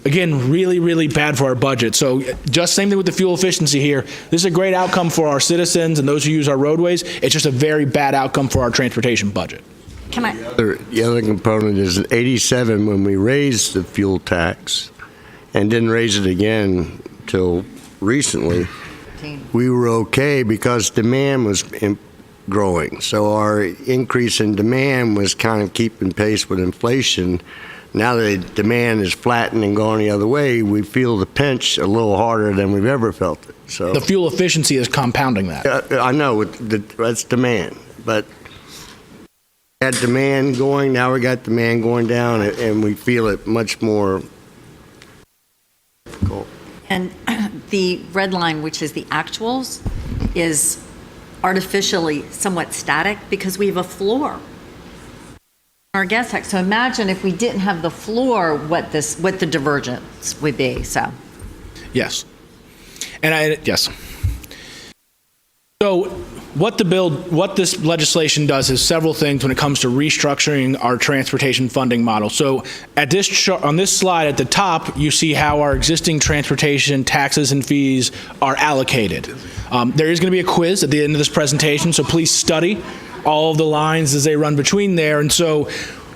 Again, really, really bad for our budget. So just same thing with the fuel efficiency here. This is a great outcome for our citizens and those who use our roadways. It's just a very bad outcome for our transportation budget. The other component is in 87 when we raised the fuel tax and didn't raise it again till recently. We were okay because demand was growing. So our increase in demand was kind of keeping pace with inflation. Now that demand is flattened and going the other way, we feel the pinch a little harder than we've ever felt it. So the fuel efficiency is compounding that. I know that's demand, but we had demand going. Now we got demand going down, and we feel it much more difficult. And the red line, which is the actuals, is artificially somewhat static because we have a floor. Our gas tax. So imagine if we didn't have the floor, what the divergence would be. So, yes, yes. So what this legislation does is several things when it comes to restructuring our transportation funding model. So on this slide at the top, you see how our existing transportation taxes and fees are allocated. There is going to be a quiz at the end of this presentation, so please study all of the lines as they run between there. And so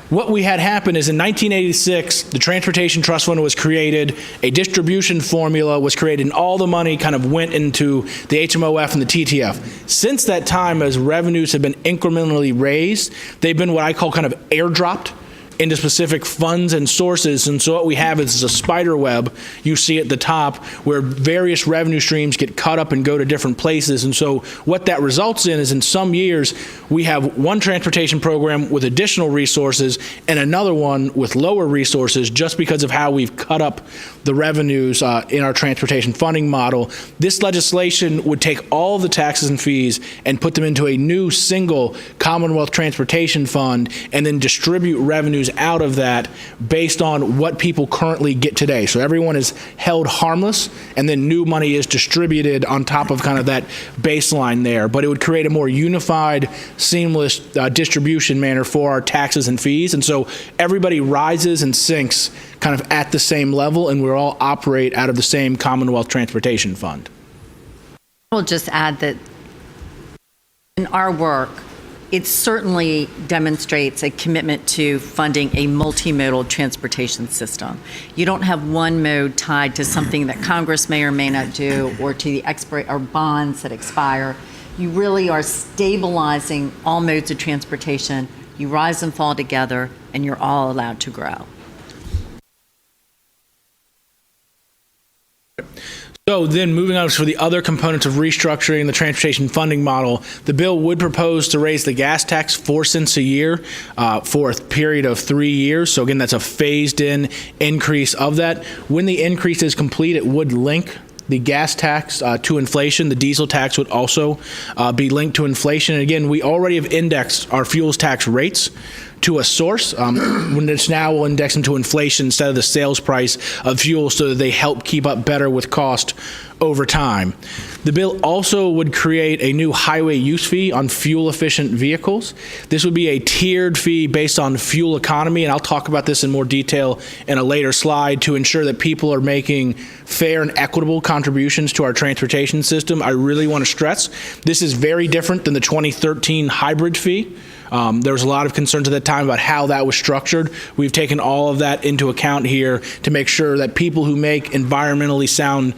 what we had happen is in 1986, the Transportation Trust Fund was created, a distribution formula was created, and all the money kind of went into the HMOF and the TTF. Since that time, as revenues have been incrementally raised, they've been what I call kind of airdropped into specific funds and sources. And so what we have is a spider web you see at the top where various revenue streams get cut up and go to different places. And so what that results in is in some years we have one transportation program with additional resources and another one with lower resources just because of how we've cut up the revenues in our transportation funding model. This legislation would take all the taxes and fees and put them into a new single Commonwealth Transportation Fund and then distribute revenues out of that based on what people currently get today. So everyone is held harmless, and then new money is distributed on top of kind of that baseline there. But it would create a more unified, seamless distribution manner for our taxes and fees. And so everybody rises and sinks kind of at the same level, and we all operate out of the same Commonwealth Transportation Fund. I'll just add that in our work, it certainly demonstrates a commitment to funding a multimodal transportation system. You don't have one mode tied to something that Congress may or may not do, or to the expiration or bonds that expire. You really are stabilizing all modes of transportation. You rise and fall together, and you're all allowed to grow. So then moving on for the other components of restructuring the transportation funding model, the bill would propose to raise the gas tax 4 cents a year for a period of 3 years. So again, that's a phased in increase of that. When the increase is complete, it would link the gas tax to inflation. The diesel tax would also be linked to inflation. And again, we already have indexed our fuels tax rates to a source. When it's now, we'll index them to inflation instead of the sales price of fuel so that they help keep up better with cost over time. The bill also would create a new highway use fee on fuel-efficient vehicles. This would be a tiered fee based on fuel economy, and I'll talk about this in more detail in a later slide to ensure that people are making fair and equitable contributions to our transportation system. I really want to stress this is very different than the 2013 hybrid fee. There was a lot of concerns at that time about how that was structured. We've taken all of that into account here to make sure that people who make environmentally sound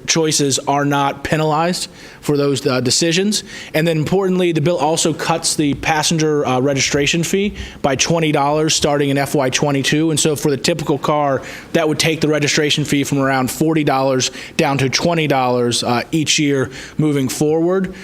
choices are not penalized for those decisions. And then importantly, the bill also cuts the passenger registration fee by $20 starting in FY22. And so for the typical car, that would take the registration fee from around $40 down to $20 each year moving forward.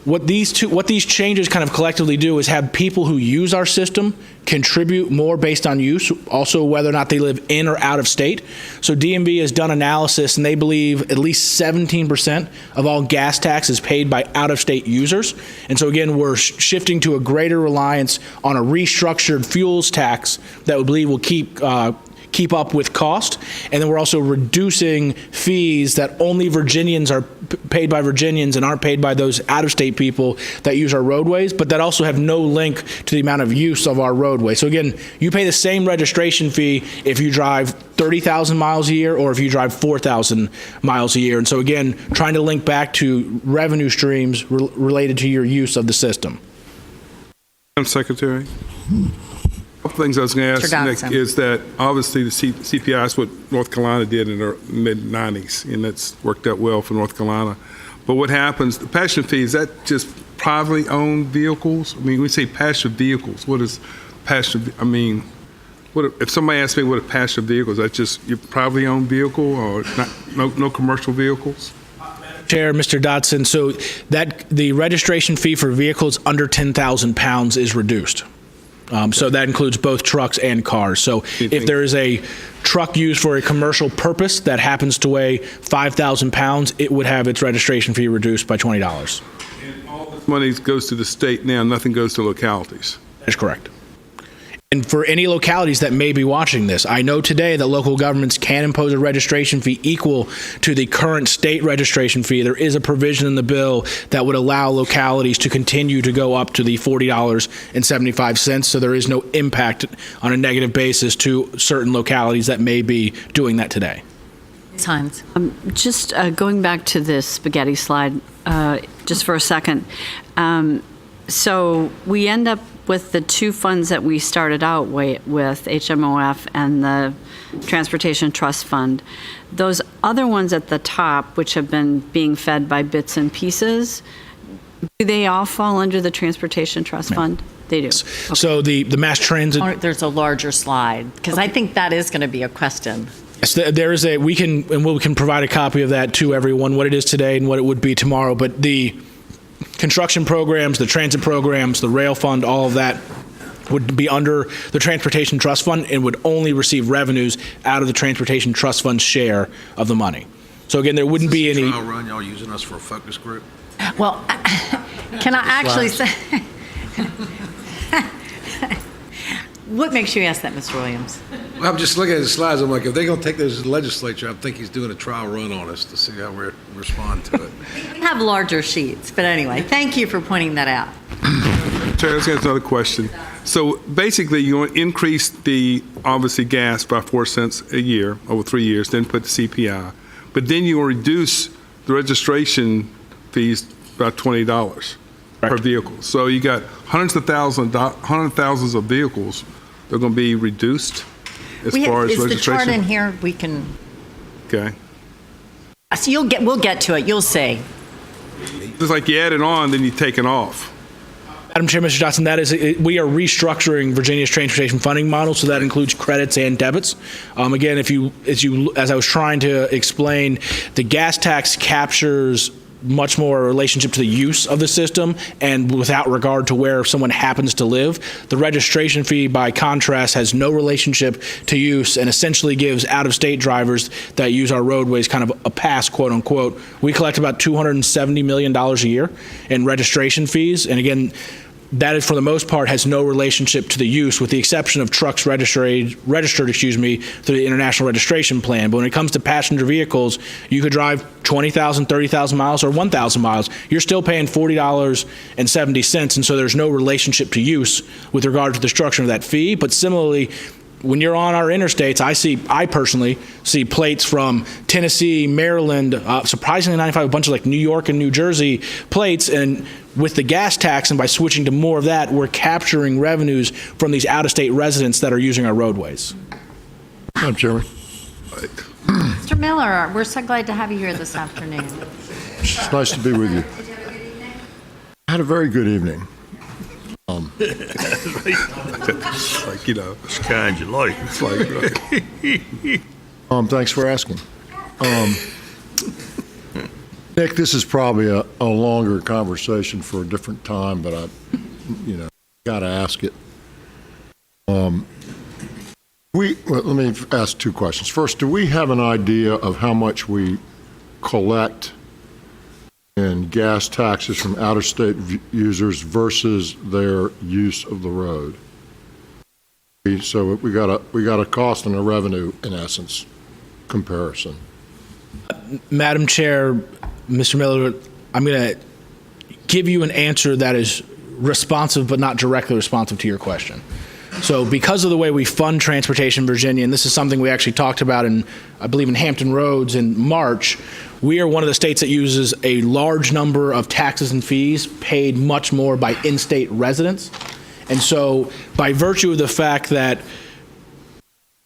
what these changes kind of collectively do is have people who use our system contribute more based on use, also whether or not they live in or out of state. So DMV has done analysis, and they believe at least 17% of all gas tax is paid by out-of-state users. And so again, we're shifting to a greater reliance on a restructured fuels tax that we believe will keep up with cost. And then we're also reducing fees that only Virginians are paid by Virginians and aren't paid by those out-of-state people that use our roadways, but that also have no link to the amount of use of our roadway. So again, you pay the same registration fee if you drive 30,000 miles a year or if you drive 4,000 miles a year. And so again, trying to link back to revenue streams related to your use of the system. Madam Secretary? A couple things I was going to ask, Nick, is that obviously the CPI is what North Carolina did in the mid-90s, and that's worked out well for North Carolina. But what happens, the passenger fee, is that just privately owned vehicles? I mean, we say passenger vehicles. What is passenger, I mean, if somebody asks me what a passenger vehicle is, that just your privately owned vehicle or no commercial vehicles? Chair, Mr. Dodson, so that the registration fee for vehicles under 10,000 pounds is reduced. So that includes both trucks and cars. So if there is a truck used for a commercial purpose that happens to weigh 5,000 pounds, it would have its registration fee reduced by $20. And all this money goes to the state now, nothing goes to localities? That is correct. And for any localities that may be watching this, I know today that local governments can impose a registration fee equal to the current state registration fee. There is a provision in the bill that would allow localities to continue to go up to the $40.75, so there is no impact on a negative basis to certain localities that may be doing that today. Ms. Hines. Just going back to this spaghetti slide just for a second. So we end up with the two funds that we started out with, HMOF and the Transportation Trust Fund. Those other ones at the top, which have been being fed by bits and pieces, do they all fall under the Transportation Trust Fund? They do. Okay. So the mass transit. There's a larger slide, because I think that is going to be a question. Yes, there is we can provide a copy of that to everyone, what it is today and what it would be tomorrow. But the construction programs, the transit programs, the rail fund, all of that would be under the Transportation Trust Fund and would only receive revenues out of the Transportation Trust Fund's share of the money. So again, there wouldn't be any. Trial run, y'all using us for a focus group? Well, can I actually say, what makes you ask that, Mr. Williams? Well, I'm just looking at the slides. I'm like, if they're going to take this to the legislature, I think he's doing a trial run on us to see how we respond to it. We have larger sheets, but anyway, thank you for pointing that out. Chair, let's get another question. So basically, you want to increase the, obviously, gas by 4 cents a year over 3 years, then put the CPI. But then you will reduce the registration fees by $20 per vehicle. So you got hundreds of thousands of vehicles that are going to be reduced as far as registration. Is the chart in here? We can. Okay. So we'll get to it. You'll see. It's like you add it on, then you take it off. Madam Chair, Mr. Johnson, that is, we are restructuring Virginia's transportation funding model, so that includes credits and debits. Again, as I was trying to explain, the gas tax captures much more a relationship to the use of the system and without regard to where someone happens to live. The registration fee, by contrast, has no relationship to use and essentially gives out-of-state drivers that use our roadways kind of a pass, quote unquote. We collect about $270 million a year in registration fees, and again, that is, for the most part, has no relationship to the use, with the exception of trucks registered, through the International Registration Plan. But when it comes to passenger vehicles, you could drive 20,000, 30,000 miles or 1,000 miles. You're still paying $40.70, and so there's no relationship to use with regard to the structure of that fee. But similarly, when you're on our interstates, I personally see plates from Tennessee, Maryland, surprisingly 95, a bunch of like New York and New Jersey plates, and with the gas tax and by switching to more of that, we're capturing revenues from these out-of-state residents that are using our roadways. Madam Chairman. Mr. Miller, we're so glad to have you here this afternoon. It's nice to be with you. I had a very good evening. It's like, it's kind you like. It's like, thanks for asking. Nick, this is probably a longer conversation for a different time, but got to ask it. Let me ask two questions. First, do we have an idea of how much we collect in gas taxes from out-of-state users versus their use of the road? So we got a cost and a revenue, in essence, comparison. Madam Chair, Mr. Miller, I'm going to give you an answer that is responsive but not directly responsive to your question. So because of the way we fund transportation in Virginia, and this is something we actually talked about in, I believe, in Hampton Roads in March, we are one of the states that uses a large number of taxes and fees paid much more by in-state residents. And so by virtue of the fact that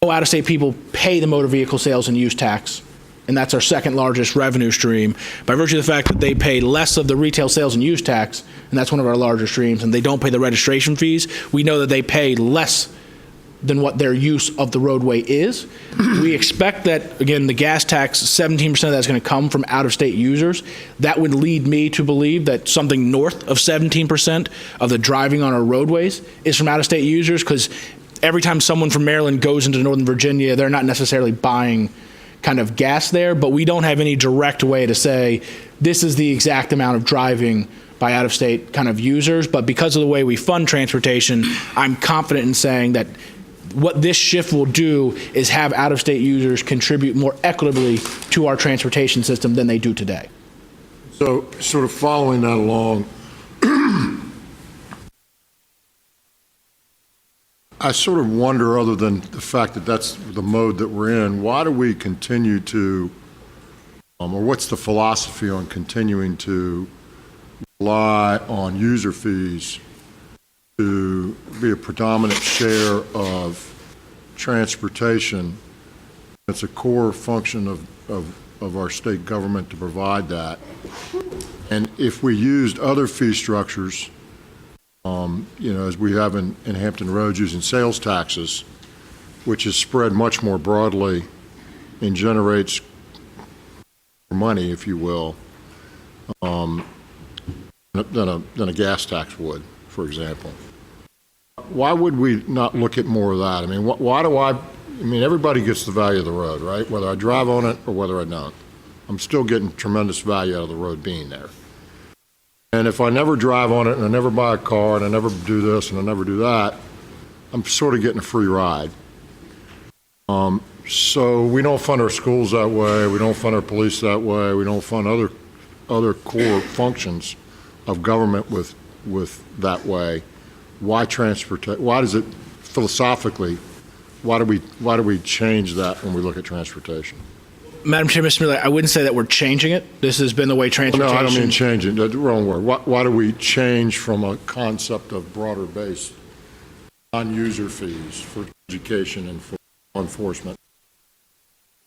out-of-state people pay the motor vehicle sales and use tax, and that's our second largest revenue stream, by virtue of the fact that they pay less of the retail sales and use tax, and that's one of our larger streams, and they don't pay the registration fees, we know that they pay less than what their use of the roadway is. We expect that, again, the gas tax, 17% of that is going to come from out-of-state users. That would lead me to believe that something north of 17% of the driving on our roadways is from out-of-state users, because every time someone from Maryland goes into Northern Virginia, they're not necessarily buying kind of gas there, but we don't have any direct way to say this is the exact amount of driving by out-of-state kind of users. But because of the way we fund transportation, I'm confident in saying that what this shift will do is have out-of-state users contribute more equitably to our transportation system than they do today. So sort of following that along, I sort of wonder, other than the fact that that's the mode that we're in, why do we continue to, or what's the philosophy on continuing to rely on user fees to be a predominant share of transportation? It's a core function of our state government to provide that. And if we used other fee structures, as we have in Hampton Roads using sales taxes, which is spread much more broadly and generates money, if you will, than a gas tax would, for example. Why would we not look at more of that? I mean, everybody gets the value of the road, right? Whether I drive on it or whether I don't. I'm still getting tremendous value out of the road being there. And if I never drive on it and I never buy a car and I never do this and I never do that, I'm sort of getting a free ride. So we don't fund our schools that way. We don't fund our police that way. We don't fund other core functions of government with that way. Why why does it philosophically, why do we change that when we look at transportation? Madam Chair, Mr. Miller, I wouldn't say that we're changing it. This has been the way transportation... No, I don't mean changing. That's the wrong word. Why do we change from a concept of broader base non-user fees for education and for law enforcement?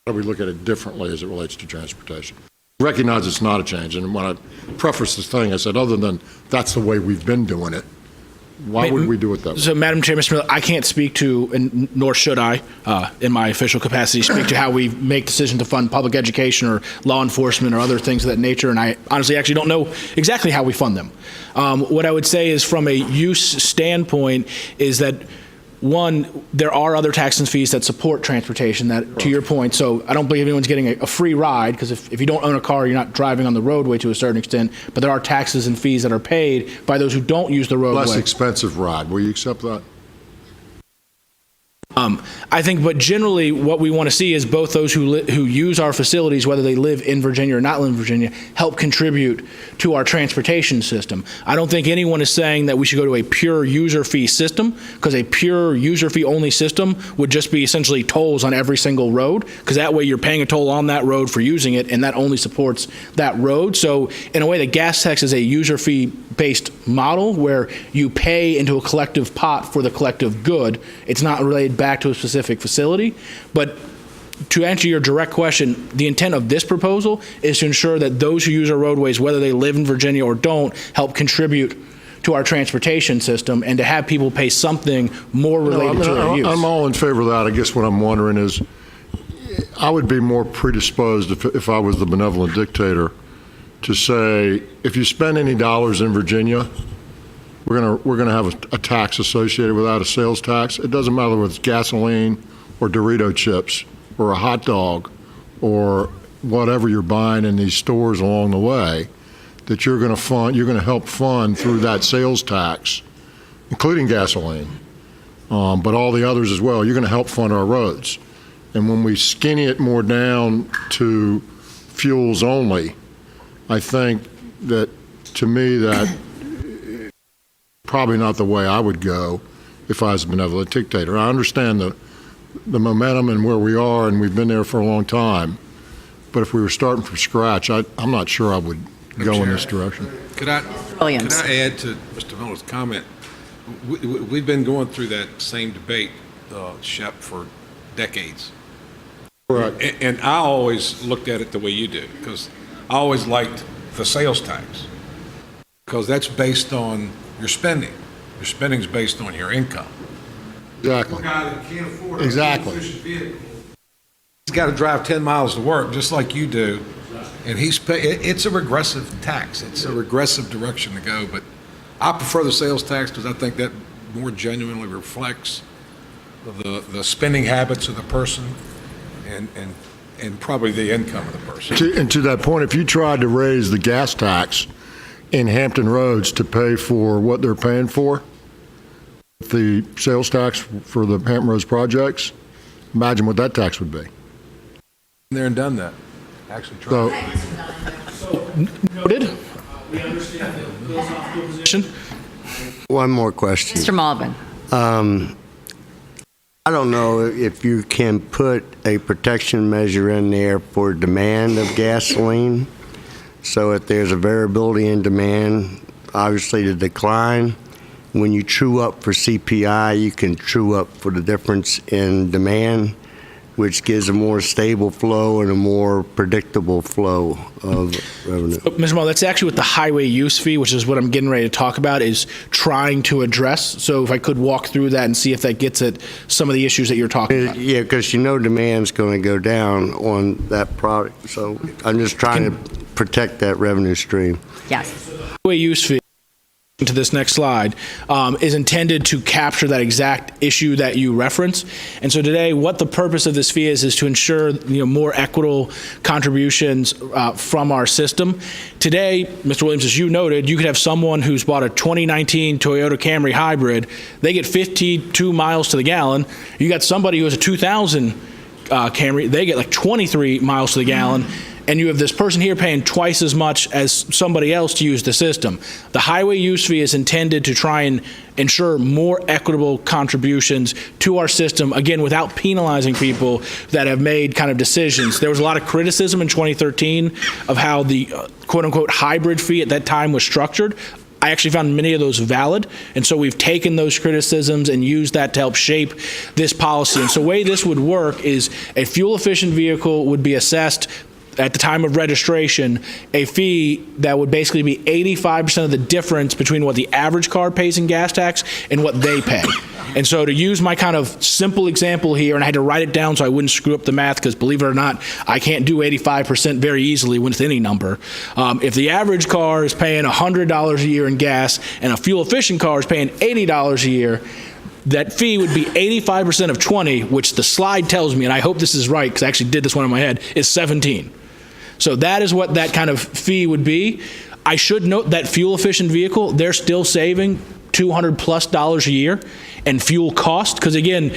Why do we look at it differently as it relates to transportation? Recognize it's not a change. And when I prefaced this thing, I said, other than that's the way we've been doing it, why would we do it that way? So, Madam Chair, Mr. Miller, I can't speak to, and nor should I, in my official capacity, speak to how we make decisions to fund public education or law enforcement or other things of that nature, and I honestly actually don't know exactly how we fund them. What I would say is, from a use standpoint, is that one, there are other taxes and fees that support transportation, that, to your point, so I don't believe anyone's getting a free ride, because if you don't own a car, you're not driving on the roadway to a certain extent, but there are taxes and fees that are paid by those who don't use the roadway. Less expensive ride. Will you accept that? I think, but generally what we want to see is both those who use our facilities, whether they live in Virginia or not live in Virginia, help contribute to our transportation system. I don't think anyone is saying that we should go to a pure user fee system, because a pure user fee only system would just be essentially tolls on every single road, because that way you're paying a toll on that road for using it, and that only supports that road. So in a way, the gas tax is a user fee based model where you pay into a collective pot for the collective good. It's not related back to a specific facility. But to answer your direct question, the intent of this proposal is to ensure that those who use our roadways, whether they live in Virginia or don't, help contribute to our transportation system, and to have people pay something more related to their use. I'm all in favor of that. I guess what I'm wondering is, I would be more predisposed if I was the benevolent dictator to say, if you spend any dollars in Virginia, we're gonna have a tax associated with that, a sales tax. It doesn't matter whether it's gasoline or Dorito chips or a hot dog or whatever you're buying in these stores along the way, that you're gonna help fund through that sales tax, including gasoline, but all the others as well. You're gonna help fund our roads. And when we skinny it more down to fuels only, I think that, to me, that probably not the way I would go if I was a benevolent dictator. I understand the momentum and where we are, and we've been there for a long time. But if we were starting from scratch, I'm not sure I would go in this direction. Could I add to Mr. Miller's comment? We've been going through that same debate, Shep, for decades. Right. And I always looked at it the way you do, because I always liked the sales tax, because that's based on your spending. Your spending's based on your income. Exactly. A guy that can't afford a Exactly. vehicle, he's got to drive 10 miles to work, just like you do, and it's a regressive tax. It's a regressive direction to go, but I prefer the sales tax because I think that more genuinely reflects the spending habits of the person and probably the income of the person. And to that point, if you tried to raise the gas tax in Hampton Roads to pay for what they're paying for, the sales tax for the Hampton Roads projects, imagine what that tax would be. Been there and done that. Actually tried. Noted. We understand the philosophical position. One more question. Mr. Malvin. I don't know if you can put a protection measure in there for demand of gasoline. So if there's a variability in demand, obviously the decline, when you true up for CPI, you can true up for the difference in demand, which gives a more stable flow and a more predictable flow of revenue. Mr. Muller, that's actually what the highway use fee, which is what I'm getting ready to talk about, is trying to address. So if I could walk through that and see if that gets at some of the issues that you're talking about. Yeah, because demand's going to go down on that product. So I'm just trying to protect that revenue stream. Yes. Highway use fee, to this next slide, is intended to capture that exact issue that you reference. And so today, what the purpose of this fee is to ensure more equitable contributions from our system. Today, Mr. Williams, as you noted, you could have someone who's bought a 2019 Toyota Camry hybrid. They get 52 miles to the gallon. You got somebody who has a 2000 Camry. They get like 23 miles to the gallon. And you have this person here paying twice as much as somebody else to use the system. The highway use fee is intended to try and ensure more equitable contributions to our system, again, without penalizing people that have made kind of decisions. There was a lot of criticism in 2013 of how the quote-unquote hybrid fee at that time was structured. I actually found many of those valid, and so we've taken those criticisms and used that to help shape this policy. And so the way this would work is a fuel-efficient vehicle would be assessed at the time of registration, a fee that would basically be 85% of the difference between what the average car pays in gas tax and what they pay. And so to use my kind of simple example here, and I had to write it down so I wouldn't screw up the math, because believe it or not, I can't do 85% very easily with any number. If the average car is paying $100 a year in gas and a fuel-efficient car is paying $80 a year, that fee would be 85% of 20, which the slide tells me, and I hope this is right because I actually did this one in my head, is 17. So that is what that kind of fee would be. I should note that fuel-efficient vehicle, they're still saving $200+ a year in fuel cost, because again,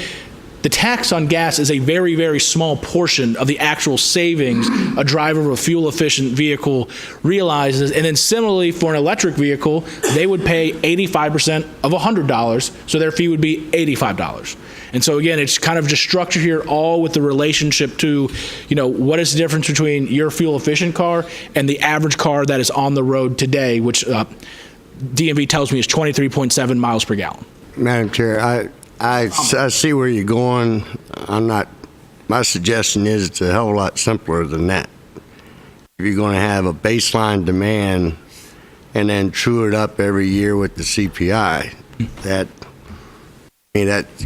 the tax on gas is a very, very small portion of the actual savings a driver of a fuel-efficient vehicle realizes. And then similarly, for an electric vehicle, they would pay 85% of $100, so their fee would be $85. And so again, it's kind of just structured here all with the relationship to, what is the difference between your fuel-efficient car and the average car that is on the road today, which DMV tells me is 23.7 miles per gallon. Madam Chair, I see where you're going. My suggestion is it's a hell of a lot simpler than that. If you're going to have a baseline demand and then true it up every year with the CPI, that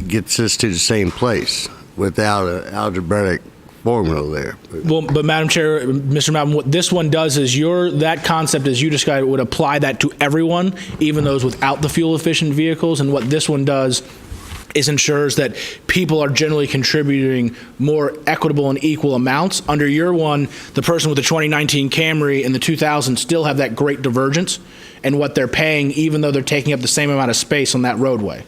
gets us to the same place without an algebraic formula there. Well, but Madam Chair, Mr. Malcolm, what this one does is that concept as you described would apply that to everyone, even those without the fuel efficient vehicles. And what this one does is ensures that people are generally contributing more equitable and equal amounts. Under your one, the person with the 2019 Camry and the 2000 still have that great divergence in what they're paying, even though they're taking up the same amount of space on that roadway.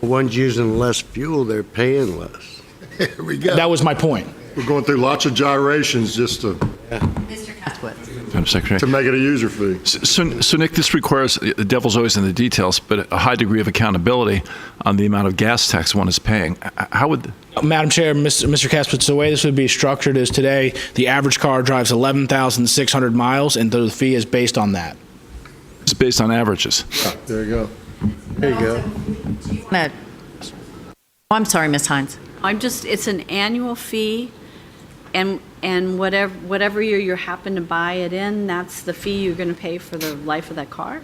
The ones using less fuel, they're paying less. Here we go. That was my point. We're going through lots of gyrations just to Madam Secretary. to make it a user fee. So Nick, this requires, the devil's always in the details, but a high degree of accountability on the amount of gas tax one is paying. How would... Madam Chair, Mr. Kaspitz, the way this would be structured is today, the average car drives 11,600 miles, and the fee is based on that. It's based on averages. There you go. There you go. No. Oh, I'm sorry, Ms. Hines. It's an annual fee, and whatever year you happen to buy it in, that's the fee you're going to pay for the life of that car?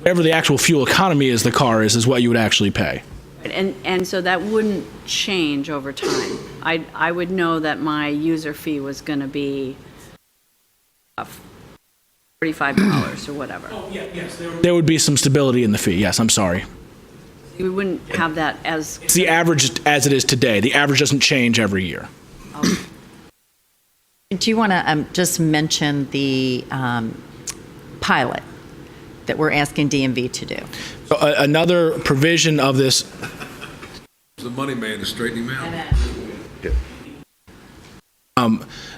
Whatever the actual fuel economy is the car is what you would actually pay. And so that wouldn't change over time. I would know that my user fee was going to be $45 or whatever. Oh, yes. There would be some stability in the fee, yes, I'm sorry. We wouldn't have that as... It's the average as it is today. The average doesn't change every year. Do you want to just mention the pilot that we're asking DMV to do? So, another provision of this... The money man to straighten him out.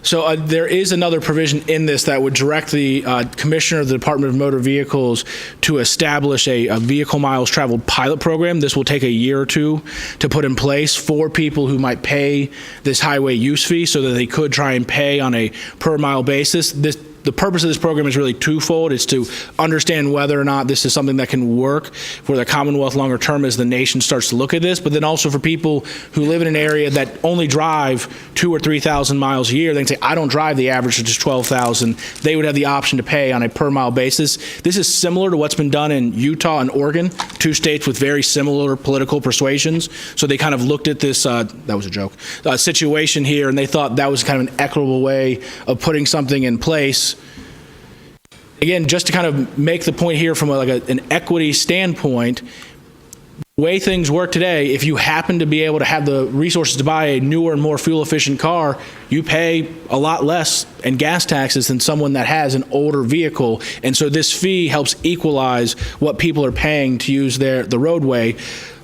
So there is another provision in this that would direct the Commissioner of the Department of Motor Vehicles to establish a vehicle miles traveled pilot program. This will take a year or two to put in place for people who might pay this highway use fee so that they could try and pay on a per mile basis. The purpose of this program is really twofold. It's to understand whether or not this is something that can work for the Commonwealth longer term as the nation starts to look at this, but then also for people who live in an area that only drive 2,000 or 3,000 miles a year. They can say, I don't drive the average, which is 12,000. They would have the option to pay on a per mile basis. This is similar to what's been done in Utah and Oregon, two states with very similar political persuasions. So they kind of looked at this, that was a joke, situation here, and they thought that was kind of an equitable way of putting something in place. Again, just to kind of make the point here from an equity standpoint, the way things work today, if you happen to be able to have the resources to buy a newer and more fuel-efficient car, you pay a lot less in gas taxes than someone that has an older vehicle. And so this fee helps equalize what people are paying to use the roadway.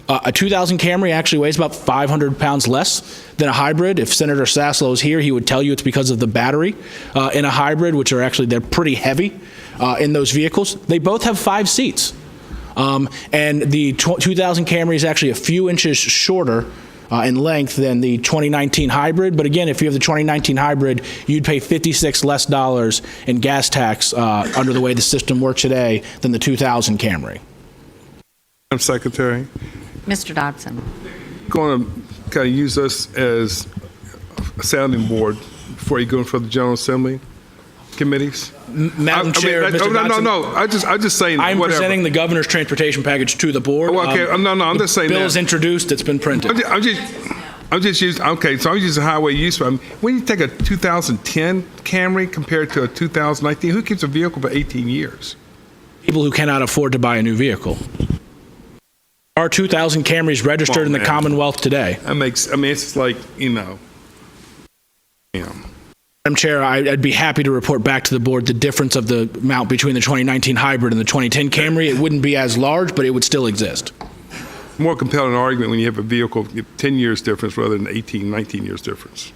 A 2000 Camry actually weighs about 500 pounds less than a hybrid. If Senator Saslow is here, he would tell you it's because of the battery in a hybrid, which are actually, they're pretty heavy in those vehicles. They both have 5 seats. And the 2000 Camry is actually a few inches shorter in length than the 2019 hybrid. But again, if you have the 2019 hybrid, you'd pay $56 less in gas tax under the way the system works today than the 2000 Camry. Madam Secretary. Mr. Dodson. Going to kind of use us as a sounding board before you go in front of the General Assembly committees. Madam Chair, Mr. Dodson, no. I'm just saying. I'm whatever. presenting the governor's transportation package to the board. Okay, I'm just saying. The bill is introduced. It's been printed. I'm just using. Okay, so I'm using highway use. When you take a 2010 Camry compared to a 2019, who keeps a vehicle for 18 years? People who cannot afford to buy a new vehicle. Our 2000 Camrys registered in the Commonwealth today. That makes. It's just like Madam Chair, I'd be happy to report back to the board the difference of the amount between the 2019 hybrid and the 2010 Camry. It wouldn't be as large, but it would still exist. More compelling argument when you have a vehicle 10 years difference rather than 18, 19 years difference.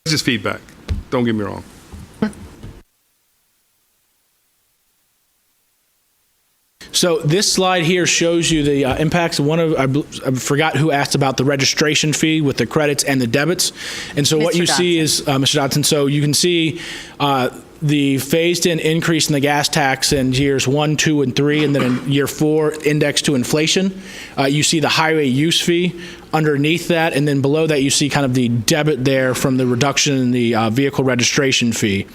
It's just feedback. Don't get me wrong. So this slide here shows you the impacts. I forgot who asked about the registration fee with the credits and the debits. And so what you see is, Mr. Dodson, so you can see the phased-in increase in the gas tax in years 1, 2, and 3, and then in year 4, indexed to inflation. You see the highway use fee underneath that, and then below that you see kind of the debit there from the reduction in the vehicle registration fee.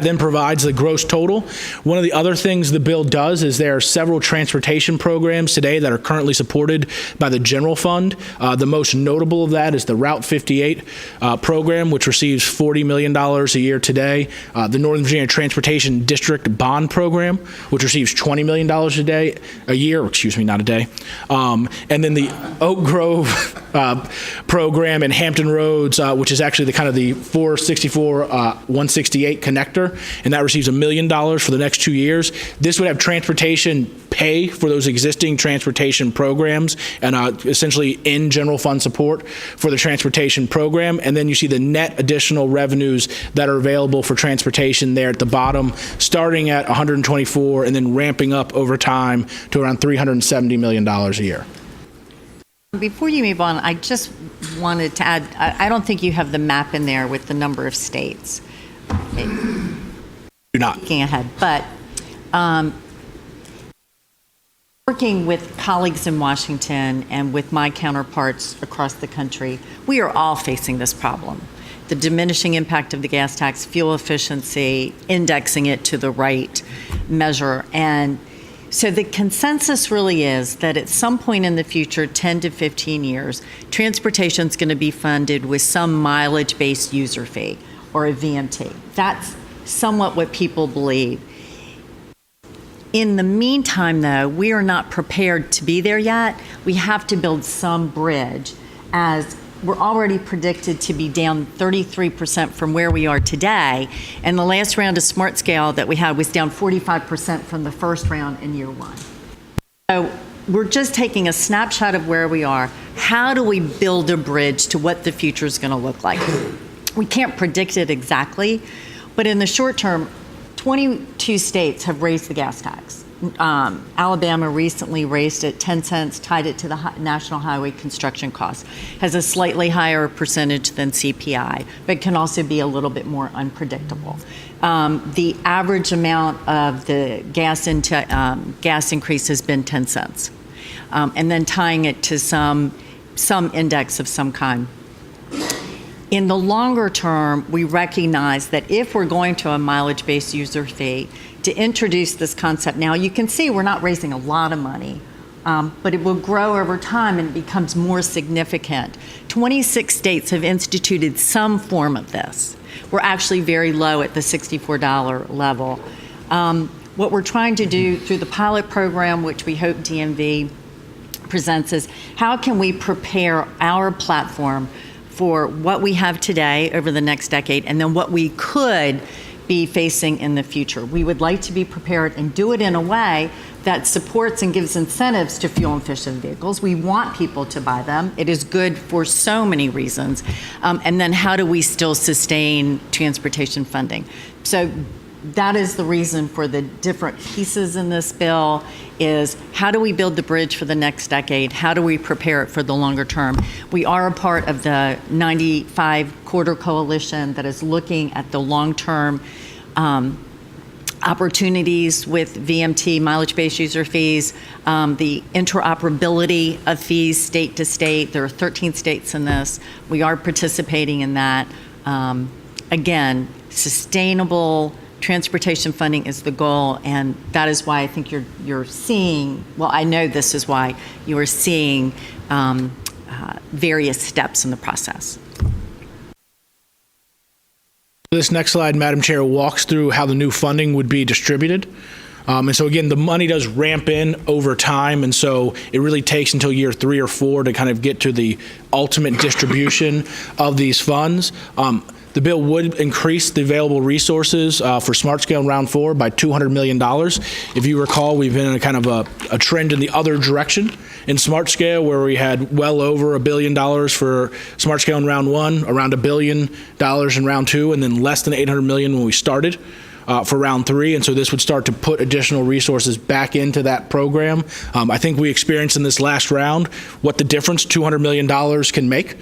then provides the gross total. One of the other things the bill does is there are several transportation programs today that are currently supported by the general fund. The most notable of that is the Route 58 program, which receives $40 million a year today. The Northern Virginia Transportation District Bond Program, which receives $20 million a year, not a day. And then the Oak Grove program in Hampton Roads, which is actually the 464-168 connector, and that receives $1 million for the next 2 years. This would have transportation pay for those existing transportation programs and essentially in general fund support for the transportation program. And then you see the net additional revenues that are available for transportation there at the bottom, starting at 124 and then ramping up over time to around $370 million a year. Before you move on, I just wanted to add, I don't think you have the map in there with the number of states. Do not. Looking ahead, but working with colleagues in Washington and with my counterparts across the country, we are all facing this problem. The diminishing impact of the gas tax, fuel efficiency, indexing it to the right measure. And so the consensus really is that at some point in the future, 10 to 15 years, transportation is going to be funded with some mileage-based user fee or a VMT. That's somewhat what people believe. In the meantime, though, we are not prepared to be there yet. We have to build some bridge, as we're already predicted to be down 33% from where we are today. And the last round of Smart Scale that we had was down 45% from the first round in year one. So we're just taking a snapshot of where we are. How do we build a bridge to what the future is going to look like? We can't predict it exactly, but in the short term, 22 states have raised the gas tax. Alabama recently raised it 10 cents, tied it to the national highway construction cost. Has a slightly higher percentage than CPI, but can also be a little bit more unpredictable. The average amount of the gas increase has been 10 cents, and then tying it to some index of some kind. In the longer term, we recognize that if we're going to a mileage-based user fee, to introduce this concept now, you can see we're not raising a lot of money, but it will grow over time and it becomes more significant. 26 states have instituted some form of this. We're actually very low at the $64 level. What we're trying to do through the pilot program, which we hope DMV presents, is how can we prepare our platform for what we have today over the next decade, and then what we could be facing in the future. We would like to be prepared and do it in a way that supports and gives incentives to fuel-efficient vehicles. We want people to buy them. It is good for so many reasons. And then how do we still sustain transportation funding? So that is the reason for the different pieces in this bill, is how do we build the bridge for the next decade? How do we prepare it for the longer term? We are a part of the 95 Quarter Coalition that is looking at the long-term opportunities with VMT, mileage-based user fees, the interoperability of fees state to state. There are 13 states in this. We are participating in that. Again, sustainable transportation funding is the goal, and that is why I think you're seeing, well, I know this is why you are seeing various steps in the process. This next slide, Madam Chair, walks through how the new funding would be distributed. And so again, the money does ramp in over time, and so it really takes until year 3 or 4 to kind of get to the ultimate distribution of these funds. The bill would increase the available resources for Smart Scale in Round 4 by $200 million. If you recall, we've been in a kind of a trend in the other direction in Smart Scale, where we had well over $1 billion for Smart Scale in Round 1, around $1 billion in Round 2, and then less than $800 million when we started for Round 3. And so this would start to put additional resources back into that program. I think we experienced in this last round what the difference $200 million can make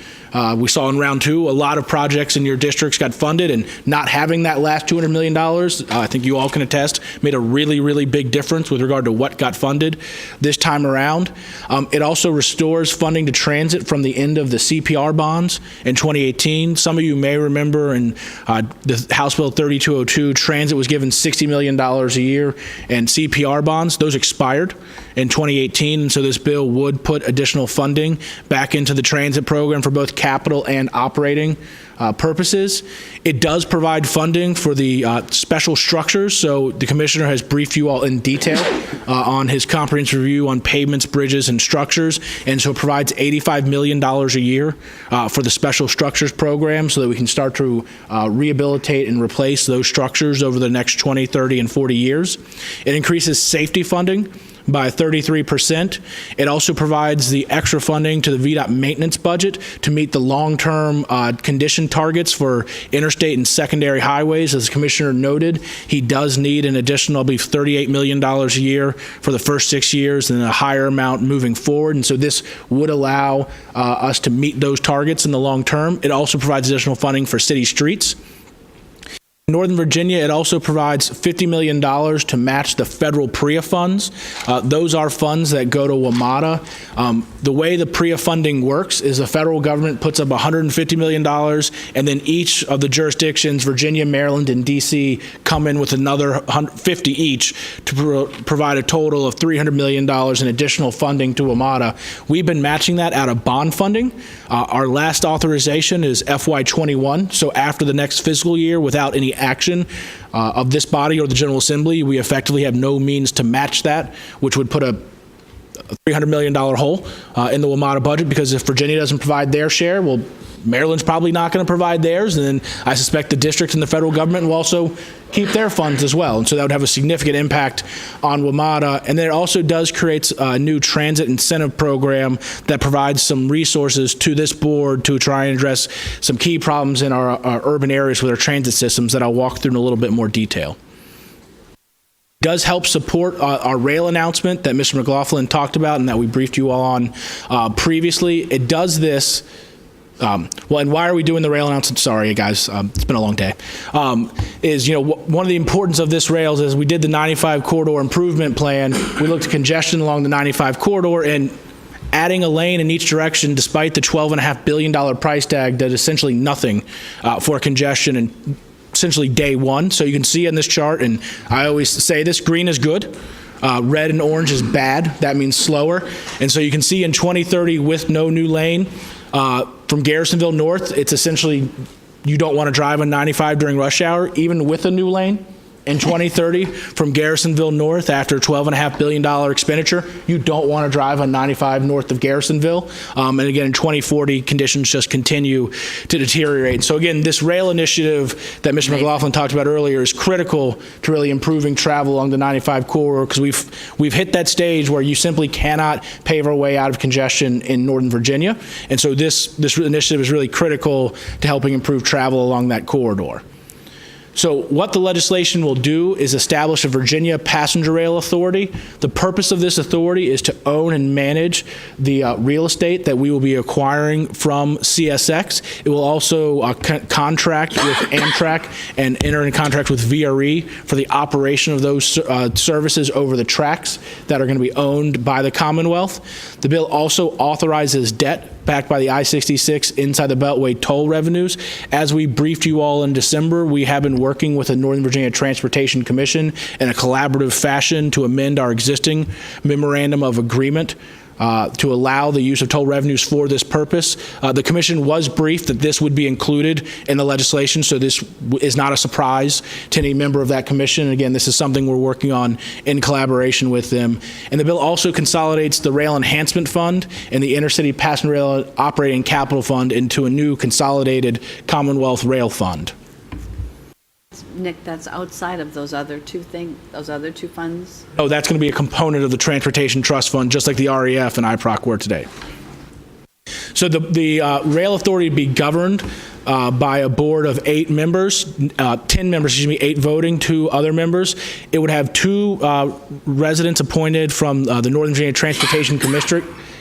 We saw in round two, a lot of projects in your districts got funded, and not having that last $200 million, I think you all can attest, made a really, really big difference with regard to what got funded this time around. It also restores funding to transit from the end of the CPR bonds in 2018. Some of you may remember in the House Bill 3202, transit was given $60 million a year, and CPR bonds, those expired in 2018, and so this bill would put additional funding back into the transit program for both capital and operating purposes. It does provide funding for the special structures, so the commissioner has briefed you all in detail on his comprehensive review on pavements, bridges, and structures, and so it provides $85 million a year for the special structures program so that we can start to rehabilitate and replace those structures over the next 20, 30, and 40 years. It increases safety funding by 33%. It also provides the extra funding to the VDOT maintenance budget to meet the long-term condition targets for interstate and secondary highways. As the commissioner noted, he does need an additional, I believe, $38 million a year for the first 6 years and a higher amount moving forward. And so this would allow us to meet those targets in the long term. It also provides additional funding for city streets. In Northern Virginia, it also provides $50 million to match the federal PREA funds. Those are funds that go to WMATA. The way the PREA funding works is the federal government puts up $150 million, and then each of the jurisdictions, Virginia, Maryland, and D.C., come in with another 50 each to provide a total of $300 million in additional funding to WMATA. We've been matching that out of bond funding. Our last authorization is FY21, so after the next fiscal year, without any action of this body or the General Assembly, we effectively have no means to match that, which would put a $300 million hole in the WMATA budget, because if Virginia doesn't provide their share, well, Maryland's probably not going to provide theirs, and then I suspect the districts and the federal government will also keep their funds as well, and so that would have a significant impact on WMATA. And then it also does create a new transit incentive program that provides some resources to this board to try and address some key problems in our urban areas with our transit systems that I'll walk through in a little bit more detail. Does help support our rail announcement that Mr. McLaughlin talked about and that we briefed you all on previously. It does this. Well, and why are we doing the rail announcement? Sorry, guys, it's been a long day. Is, one of the importance of this rails is we did the 95 corridor improvement plan. We looked at congestion along the 95 corridor, and adding a lane in each direction, despite the $12.5 billion price tag, did essentially nothing for congestion in essentially day one. So you can see in this chart, and I always say this, green is good. Red and orange is bad. That means slower. And so you can see in 2030 with no new lane, from Garrisonville North, it's essentially you don't want to drive on 95 during rush hour, even with a new lane. In 2030, from Garrisonville North, after a $12.5 billion expenditure, you don't want to drive on 95 north of Garrisonville. And again, in 2040, conditions just continue to deteriorate. So again, this rail initiative that Mr. McLaughlin talked about earlier is critical to really improving travel along the 95 corridor, because we've hit that stage where you simply cannot pave our way out of congestion in Northern Virginia. And so this initiative is really critical to helping improve travel along that corridor. So what the legislation will do is establish a Virginia Passenger Rail Authority. The purpose of this authority is to own and manage the real estate that we will be acquiring from CSX. It will also contract with Amtrak and enter in contract with VRE for the operation of those services over the tracks that are going to be owned by the Commonwealth. The bill also authorizes debt backed by the I-66 inside the Beltway toll revenues. As we briefed you all in December, we have been working with the Northern Virginia Transportation Commission in a collaborative fashion to amend our existing memorandum of agreement to allow the use of toll revenues for this purpose. The commission was briefed that this would be included in the legislation, so this is not a surprise to any member of that commission. Again, this is something we're working on in collaboration with them. And the bill also consolidates the Rail Enhancement Fund and the Intercity Passenger Rail Operating Capital Fund into a new consolidated Commonwealth Rail Fund. Nick, that's outside of those other two funds? Oh, that's going to be a component of the Transportation Trust Fund, just like the REF and IPROC were today. So the Rail Authority would be governed by a board of 8 members, 10 members, 8 voting, 2 other members. It would have 2 residents appointed from the Northern Virginia Transportation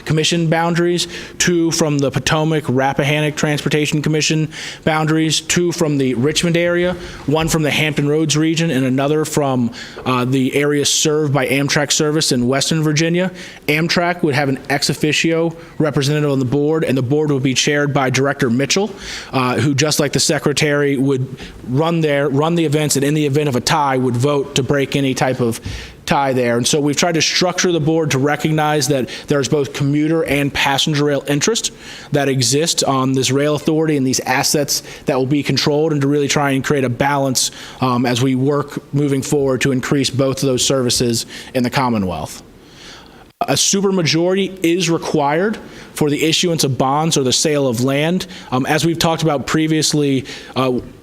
Commission boundaries, 2 from the Potomac-Rappahannock Transportation Commission boundaries, 2 from the Richmond area, 1 from the Hampton Roads region, and another from the area served by Amtrak service in Western Virginia. Amtrak would have an ex officio representative on the board, and the board would be chaired by Director Mitchell, who, just like the secretary, would run the events, and in the event of a tie, would vote to break any type of tie there. And so we've tried to structure the board to recognize that there's both commuter and passenger rail interest that exists on this rail authority and these assets that will be controlled, and to really try and create a balance as we work moving forward to increase both of those services in the Commonwealth. A supermajority is required for the issuance of bonds or the sale of land. As we've talked about previously,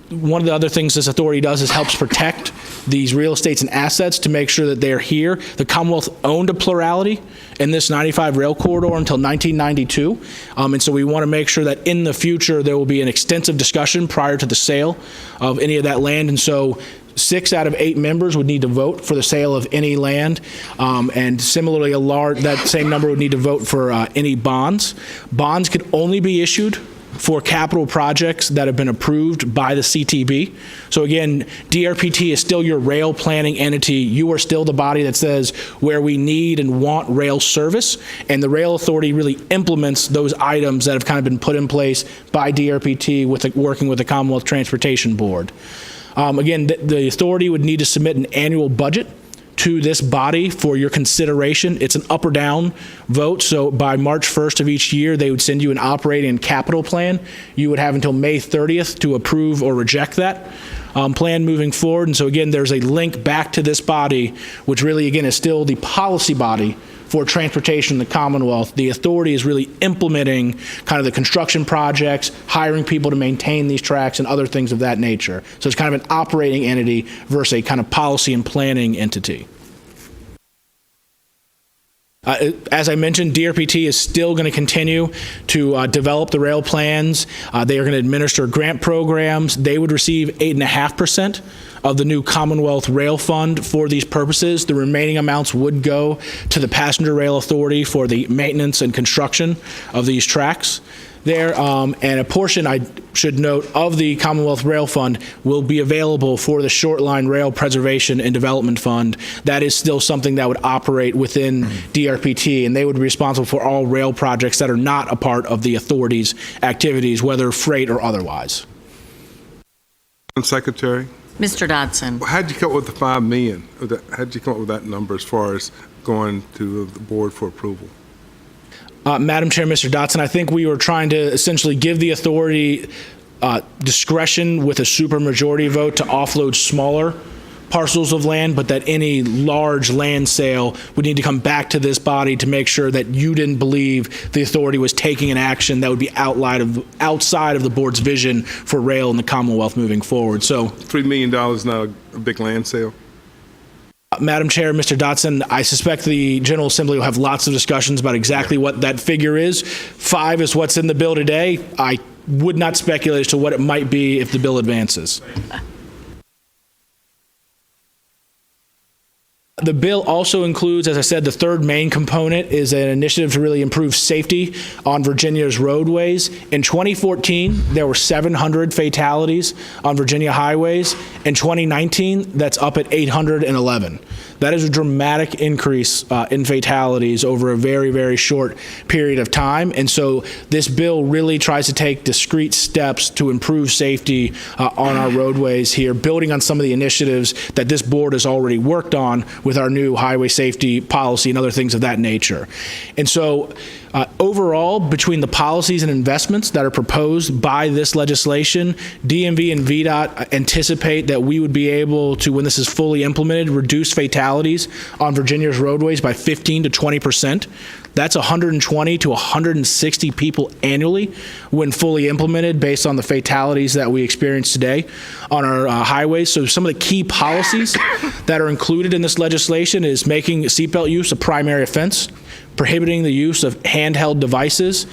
one of the other things this authority does is helps protect these real estates and assets to make sure that they're here. The Commonwealth owned a plurality in this 95 rail corridor until 1992, and so we want to make sure that in the future there will be an extensive discussion prior to the sale of any of that land, and so 6 out of 8 members would need to vote for the sale of any land, and similarly, that same number would need to vote for any bonds. Bonds could only be issued for capital projects that have been approved by the CTB. So again, DRPT is still your rail planning entity. You are still the body that says where we need and want rail service, and the rail authority really implements those items that have kind of been put in place by DRPT working with the Commonwealth Transportation Board. Again, the authority would need to submit an annual budget to this body for your consideration. It's an up or down vote, so by March 1st of each year, they would send you an operating and capital plan. You would have until May 30th to approve or reject that plan moving forward. And so again, there's a link back to this body, which really, again, is still the policy body for transportation in the Commonwealth. The authority is really implementing kind of the construction projects, hiring people to maintain these tracks, and other things of that nature. So it's kind of an operating entity versus a kind of policy and planning entity. As I mentioned, DRPT is still going to continue to develop the rail plans. They are going to administer grant programs. They would receive 8.5% of the new Commonwealth Rail Fund for these purposes. The remaining amounts would go to the Passenger Rail Authority for the maintenance and construction of these tracks there, and a portion, I should note, of the Commonwealth Rail Fund will be available for the Short Line Rail Preservation and Development Fund. That is still something that would operate within DRPT, and they would be responsible for all rail projects that are not a part of the authority's activities, whether freight or otherwise. Secretary? Mr. Dodson. How'd you come up with the $5 million? How'd you come up with that number as far as going to the board for approval? Madam Chair, Mr. Dotson, I think we were trying to essentially give the authority discretion with a supermajority vote to offload smaller parcels of land, but that any large land sale would need to come back to this body to make sure that you didn't believe the authority was taking an action that would be outside of the board's vision for rail in the Commonwealth moving forward. So $3 million is not a big land sale? Madam Chair, Mr. Dotson, I suspect the General Assembly will have lots of discussions about exactly what that figure is. 5 is what's in the bill today. I would not speculate as to what it might be if the bill advances. The bill also includes, as I said, the third main component is an initiative to really improve safety on Virginia's roadways. In 2014, there were 700 fatalities on Virginia highways. In 2019, that's up at 811. That is a dramatic increase in fatalities over a very, very short period of time. And so this bill really tries to take discrete steps to improve safety on our roadways here, building on some of the initiatives that this board has already worked on with our new highway safety policy and other things of that nature. And so overall, between the policies and investments that are proposed by this legislation, DMV and VDOT anticipate that we would be able to, when this is fully implemented, reduce fatalities on Virginia's roadways by 15 to 20%. That's 120 to 160 people annually when fully implemented based on the fatalities that we experience today on our highways. So some of the key policies that are included in this legislation is making seatbelt use a primary offense, prohibiting the use of handheld devices,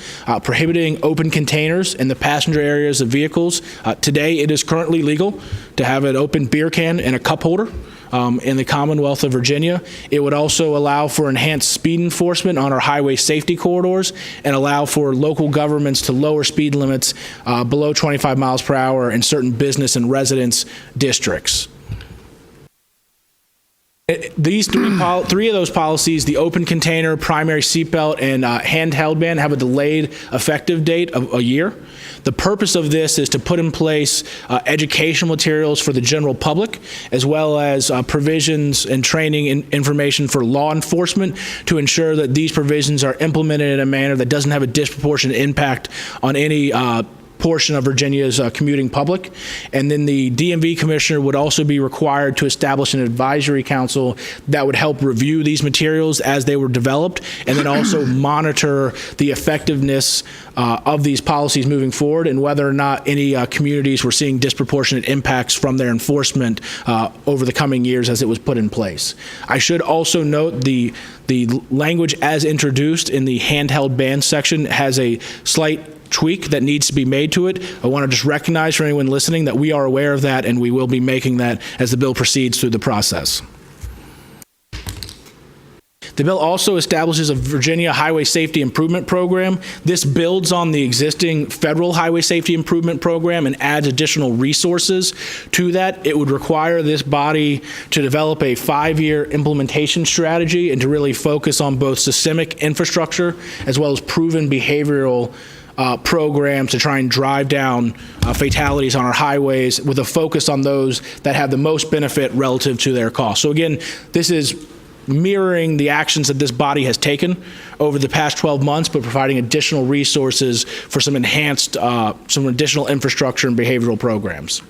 prohibiting open containers in the passenger areas of vehicles. Today, it is currently legal to have an open beer can and a cup holder in the Commonwealth of Virginia. It would also allow for enhanced speed enforcement on our highway safety corridors and allow for local governments to lower speed limits below 25 miles per hour in certain business and residence districts. These three of those policies, the open container, primary seatbelt, and handheld ban, have a delayed effective date of a year. The purpose of this is to put in place educational materials for the general public, as well as provisions and training and information for law enforcement to ensure that these provisions are implemented in a manner that doesn't have a disproportionate impact on any portion of Virginia's commuting public. And then the DMV commissioner would also be required to establish an advisory council that would help review these materials as they were developed, and then also monitor the effectiveness of these policies moving forward and whether or not any communities were seeing disproportionate impacts from their enforcement over the coming years as it was put in place. I should also note the language as introduced in the handheld ban section has a slight tweak that needs to be made to it. I want to just recognize for anyone listening that we are aware of that, and we will be making that as the bill proceeds through the process. The bill also establishes a Virginia Highway Safety Improvement Program. This builds on the existing federal Highway Safety Improvement Program and adds additional resources to that. It would require this body to develop a 5-year implementation strategy and to really focus on both systemic infrastructure as well as proven behavioral programs to try and drive down fatalities on our highways with a focus on those that have the most benefit relative to their cost. So again, this is mirroring the actions that this body has taken over the past 12 months, but providing additional resources for some enhanced, some additional infrastructure and behavioral programs.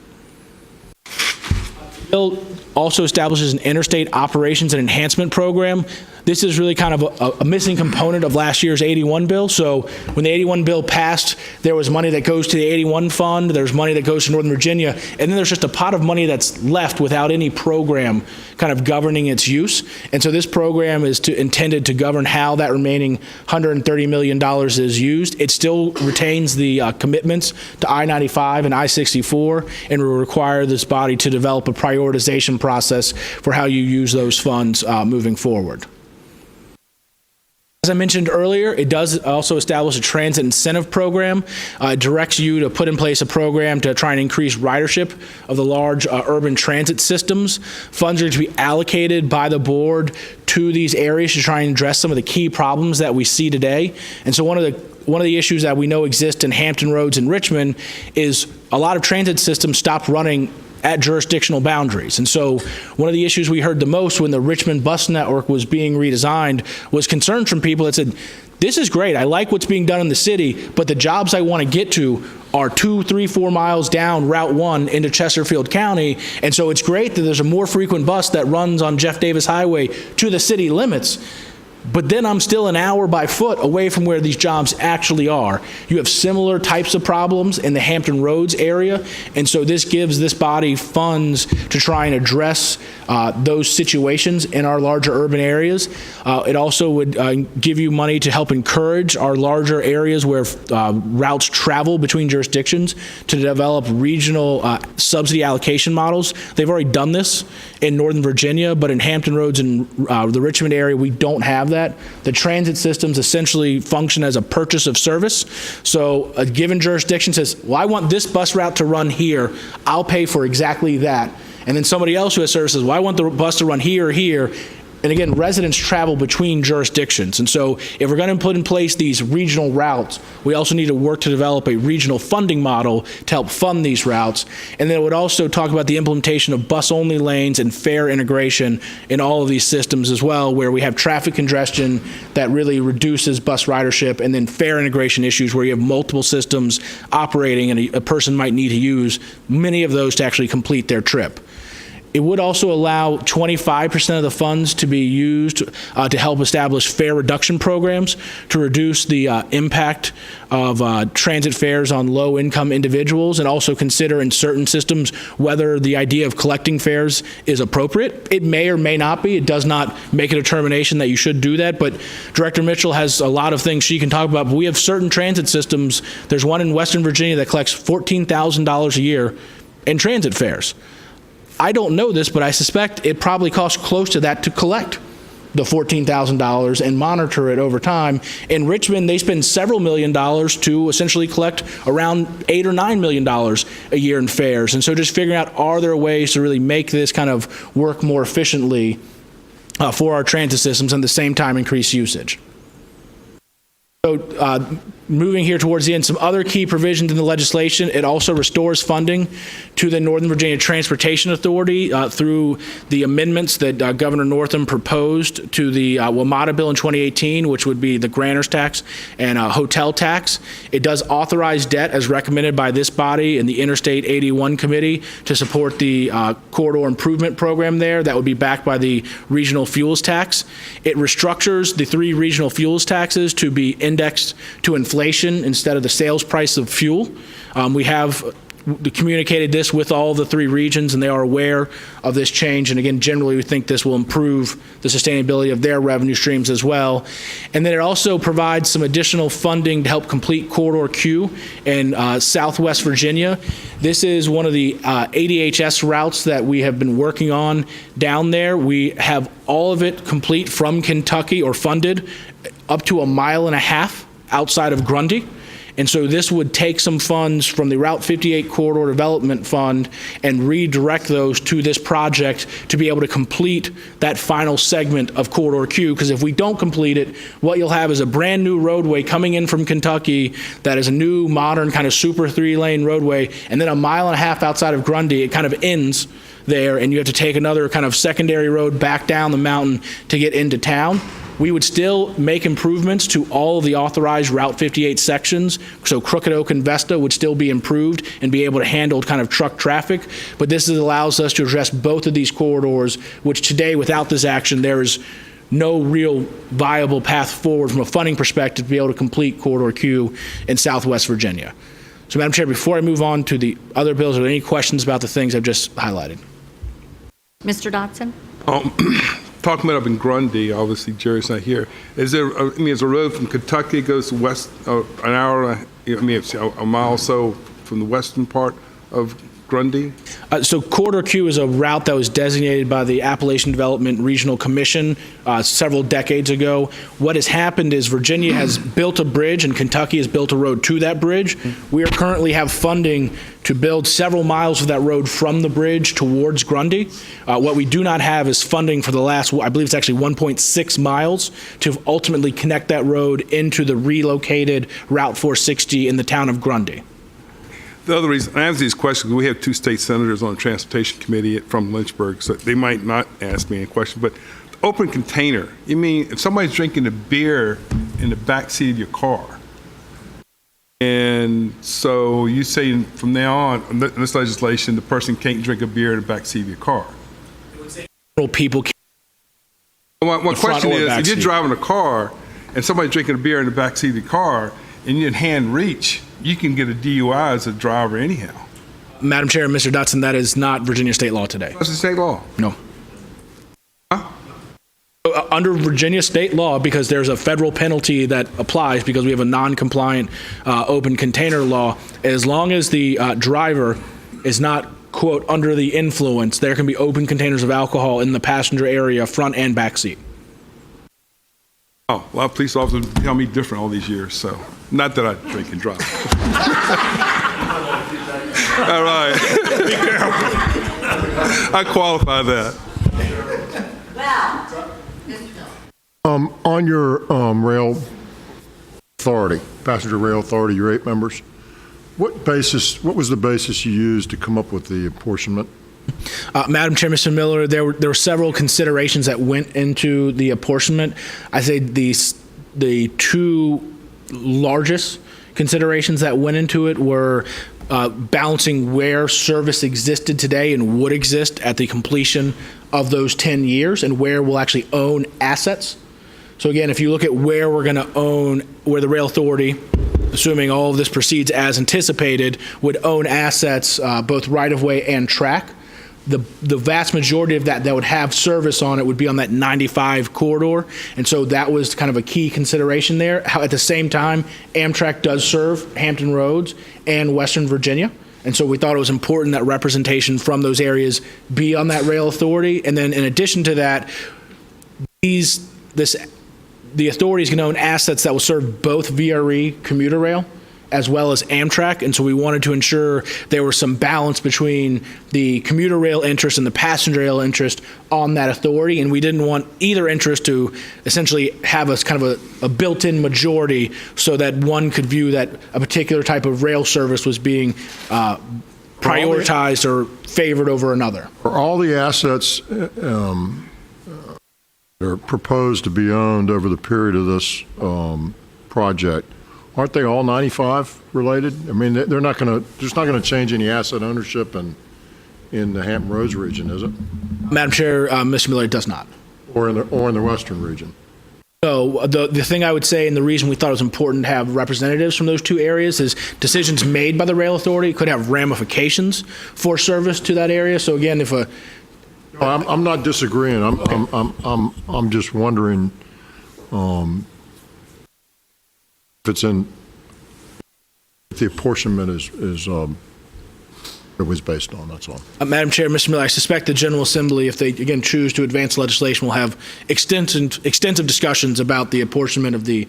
The bill also establishes an interstate operations and enhancement program. This is really kind of a missing component of last year's 81 bill. So when the 81 bill passed, there was money that goes to the 81 fund, there's money that goes to Northern Virginia, and then there's just a pot of money that's left without any program kind of governing its use. And so this program is intended to govern how that remaining $130 million is used. It still retains the commitments to I-95 and I-64 and will require this body to develop a prioritization process for how you use those funds moving forward. As I mentioned earlier, it does also establish a transit incentive program. It directs you to put in place a program to try and increase ridership of the large urban transit systems. Funds are to be allocated by the board to these areas to try and address some of the key problems that we see today. And so one of the issues that we know exist in Hampton Roads and Richmond is a lot of transit systems stopped running at jurisdictional boundaries. And so one of the issues we heard the most when the Richmond bus network was being redesigned was concerns from people that said, this is great, I like what's being done in the city, but the jobs I want to get to are 2, 3, 4 miles down Route 1 into Chesterfield County, and so it's great that there's a more frequent bus that runs on Jeff Davis Highway to the city limits, but then I'm still an hour by foot away from where these jobs actually are. You have similar types of problems in the Hampton Roads area, and so this gives this body funds to try and address those situations in our larger urban areas. It also would give you money to help encourage our larger areas where routes travel between jurisdictions to develop regional subsidy allocation models. They've already done this in Northern Virginia, but in Hampton Roads and the Richmond area, we don't have that. The transit systems essentially function as a purchase of service. So a given jurisdiction says, well, I want this bus route to run here. I'll pay for exactly that. And then somebody else who has service says, well, I want the bus to run here or here. And again, residents travel between jurisdictions. And so if we're going to put in place these regional routes, we also need to work to develop a regional funding model to help fund these routes. And then it would also talk about the implementation of bus-only lanes and fare integration in all of these systems as well, where we have traffic congestion that really reduces bus ridership, and then fare integration issues where you have multiple systems operating and a person might need to use many of those to actually complete their trip. It would also allow 25% of the funds to be used to help establish fare reduction programs to reduce the impact of transit fares on low-income individuals, and also consider in certain systems whether the idea of collecting fares is appropriate. It may or may not be. It does not make a determination that you should do that, but Director Mitchell has a lot of things she can talk about. But we have certain transit systems. There's one in Western Virginia that collects $14,000 a year in transit fares. I don't know this, but I suspect it probably costs close to that to collect the $14,000 and monitor it over time. In Richmond, they spend several $1 million to essentially collect around $8 or $9 million a year in fares. And so just figuring out, are there ways to really make this kind of work more efficiently for our transit systems and at the same time increase usage? So moving here towards the end, some other key provisions in the legislation. It also restores funding to the Northern Virginia Transportation Authority through the amendments that Governor Northam proposed to the WMATA bill in 2018, which would be the grantor's tax and hotel tax. It does authorize debt as recommended by this body and the Interstate 81 Committee to support the corridor improvement program there. That would be backed by the regional fuels tax. It restructures the 3 regional fuels taxes to be indexed to inflation instead of the sales price of fuel. We have communicated this with all the 3 regions, and they are aware of this change. And again, generally, we think this will improve the sustainability of their revenue streams as well. And then it also provides some additional funding to help complete Corridor Q in Southwest Virginia. This is one of the ADHS routes that we have been working on down there. We have all of it complete from Kentucky or funded up to 1.5 miles outside of Grundy. And so this would take some funds from the Route 58 Corridor Development Fund and redirect those to this project to be able to complete that final segment of Corridor Q. Because if we don't complete it, what you'll have is a brand new roadway coming in from Kentucky that is a new, modern, kind of super 3-lane roadway, and then 1.5 miles outside of Grundy, it kind of ends there, and you have to take another kind of secondary road back down the mountain to get into town. We would still make improvements to all of the authorized Route 58 sections, so Crooked Oak and Vesta would still be improved and be able to handle kind of truck traffic, but this allows us to address both of these corridors, which today, without this action, there is no real viable path forward from a funding perspective to be able to complete Corridor Q in Southwest Virginia. So, Madam Chair, before I move on to the other bills, are there any questions about the things I've just highlighted? Mr. Dotson? Talking about up in Grundy, obviously Jerry's not here. Is there? Is a road from Kentucky goes west an hour? It's a mile or so from the western part of Grundy. So Corridor Q is a route that was designated by the Appalachian Development Regional Commission several decades ago. What has happened is Virginia has built a bridge and Kentucky has built a road to that bridge. We currently have funding to build several miles of that road from the bridge towards Grundy. What we do not have is funding for the last, I believe it's actually 1.6 miles to ultimately connect that road into the relocated Route 460 in the town of Grundy. The other reason I ask these questions, we have 2 state senators on the Transportation Committee from Lynchburg, so they might not ask me any question, but open container, you mean if somebody's drinking a beer in the back seat of your car, and so you say from now on, in this legislation, the person can't drink a beer in the back seat of your car? People can't. My question is, if you're driving a car and somebody's drinking a beer in the back seat of your car and you hand reach, you can get a DUI as a driver anyhow. Madam Chair, Mr. Dotson, that is not Virginia state law today. What's the state law? No. Under Virginia state law, because there's a federal penalty that applies because we have a non-compliant open container law, as long as the driver is not, quote, under the influence, there can be open containers of alcohol in the passenger area, front and back seat. Oh, a lot of police officers tell me different all these years, so not that I drink and drive. All right. I qualify that. On your rail authority, passenger rail authority, your 8 members, what was the basis you used to come up with the apportionment? Madam Chair, Mr. Miller, there were several considerations that went into the apportionment. I say the 2 largest considerations that went into it were balancing where service existed today and would exist at the completion of those 10 years and where we'll actually own assets. So again, if you look at where we're going to own, where the rail authority, assuming all of this proceeds as anticipated, would own assets, both right-of-way and track, the vast majority of that would have service on it would be on that 95 corridor. And so that was kind of a key consideration there. At the same time, Amtrak does serve Hampton Roads and Western Virginia. And so we thought it was important that representation from those areas be on that rail authority. And then in addition to that, the authority is going to own assets that will serve both VRE commuter rail as well as Amtrak. And so we wanted to ensure there was some balance between the commuter rail interest and the passenger rail interest on that authority. And we didn't want either interest to essentially have a kind of a built-in majority so that one could view that a particular type of rail service was being prioritized or favored over another. Are all the assets that are proposed to be owned over the period of this project, aren't they all 95 related? I mean, they're not going to change any asset ownership in the Hampton Roads region, is it? Madam Chair, Mr. Miller, it does not. Or in the western region? So the thing I would say, and the reason we thought it was important to have representatives from those two areas, is decisions made by the rail authority could have ramifications for service to that area. So again, if a I'm not disagreeing. I'm just wondering if the apportionment is it was based on, that's all. Madam Chair, Mr. Miller, I suspect the General Assembly, if they again choose to advance legislation, will have extensive discussions about the apportionment of the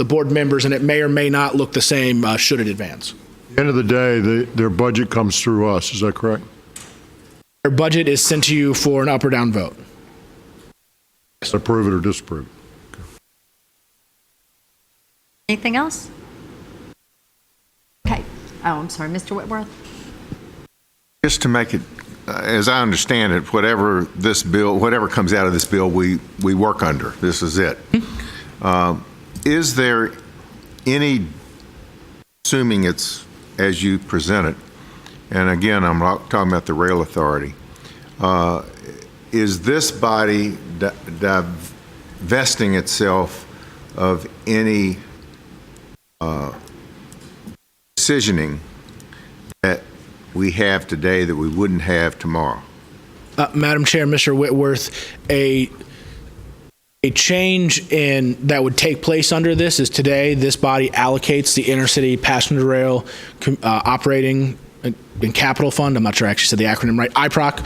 board members, and it may or may not look the same should it advance. At the end of the day, their budget comes through us, is that correct? Their budget is sent to you for an up or down vote. Approve it or disapprove it. Anything else? Okay. Oh, I'm sorry, Mr. Whitworth. Just to make it, as I understand it, whatever comes out of this bill, we work under. This is it. Is there any, assuming it's as you present it, and again, I'm not talking about the rail authority, is this body divesting itself of any decisioning that we have today that we wouldn't have tomorrow? Madam Chair, Mr. Whitworth, a change in that would take place under this is today this body allocates the intercity passenger rail operating and capital fund. I'm not sure I actually said the acronym right, IPROC,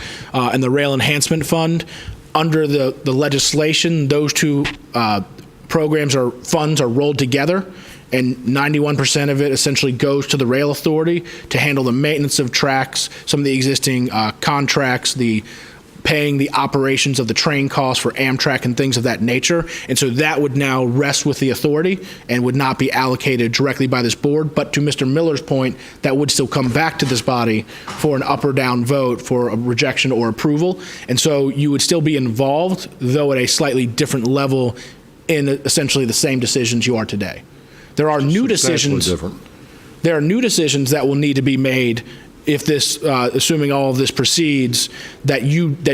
and the rail enhancement fund. Under the legislation, those two programs or funds are rolled together, and 91% of it essentially goes to the rail authority to handle the maintenance of tracks, some of the existing contracts, the paying the operations of the train costs for Amtrak and things of that nature. And so that would now rest with the authority and would not be allocated directly by this board. But to Mr. Miller's point, that would still come back to this body for an up or down vote for a rejection or approval. And so you would still be involved, though at a slightly different level in essentially the same decisions you are today. There are new decisions. There are new decisions that will need to be made if this, assuming all of this proceeds, that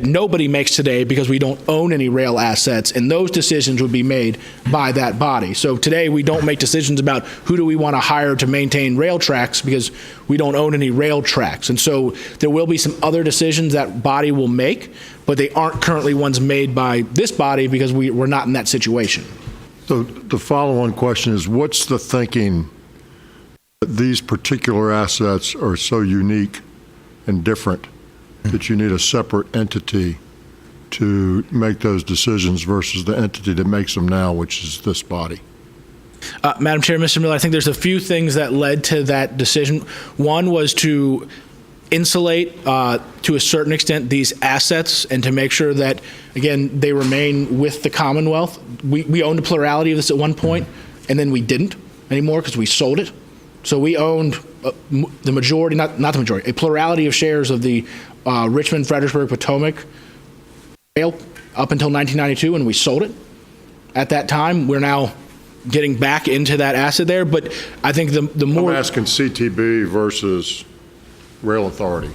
nobody makes today because we don't own any rail assets, and those decisions would be made by that body. So today we don't make decisions about who do we want to hire to maintain rail tracks because we don't own any rail tracks. And so there will be some other decisions that body will make, but they aren't currently ones made by this body because we're not in that situation. So the follow-on question is, what's the thinking that these particular assets are so unique and different that you need a separate entity to make those decisions versus the entity that makes them now, which is this body? Madam Chair, Mr. Miller, I think there's a few things that led to that decision. One was to insulate, to a certain extent, these assets and to make sure that, again, they remain with the Commonwealth. We owned a plurality of this at one point, and then we didn't anymore because we sold it. So we owned the majority, not the majority, a plurality of shares of the Richmond, Fredericksburg, Potomac rail up until 1992, and we sold it. At that time, we're now getting back into that asset there, but I think the more... I'm asking CTB versus Rail Authority.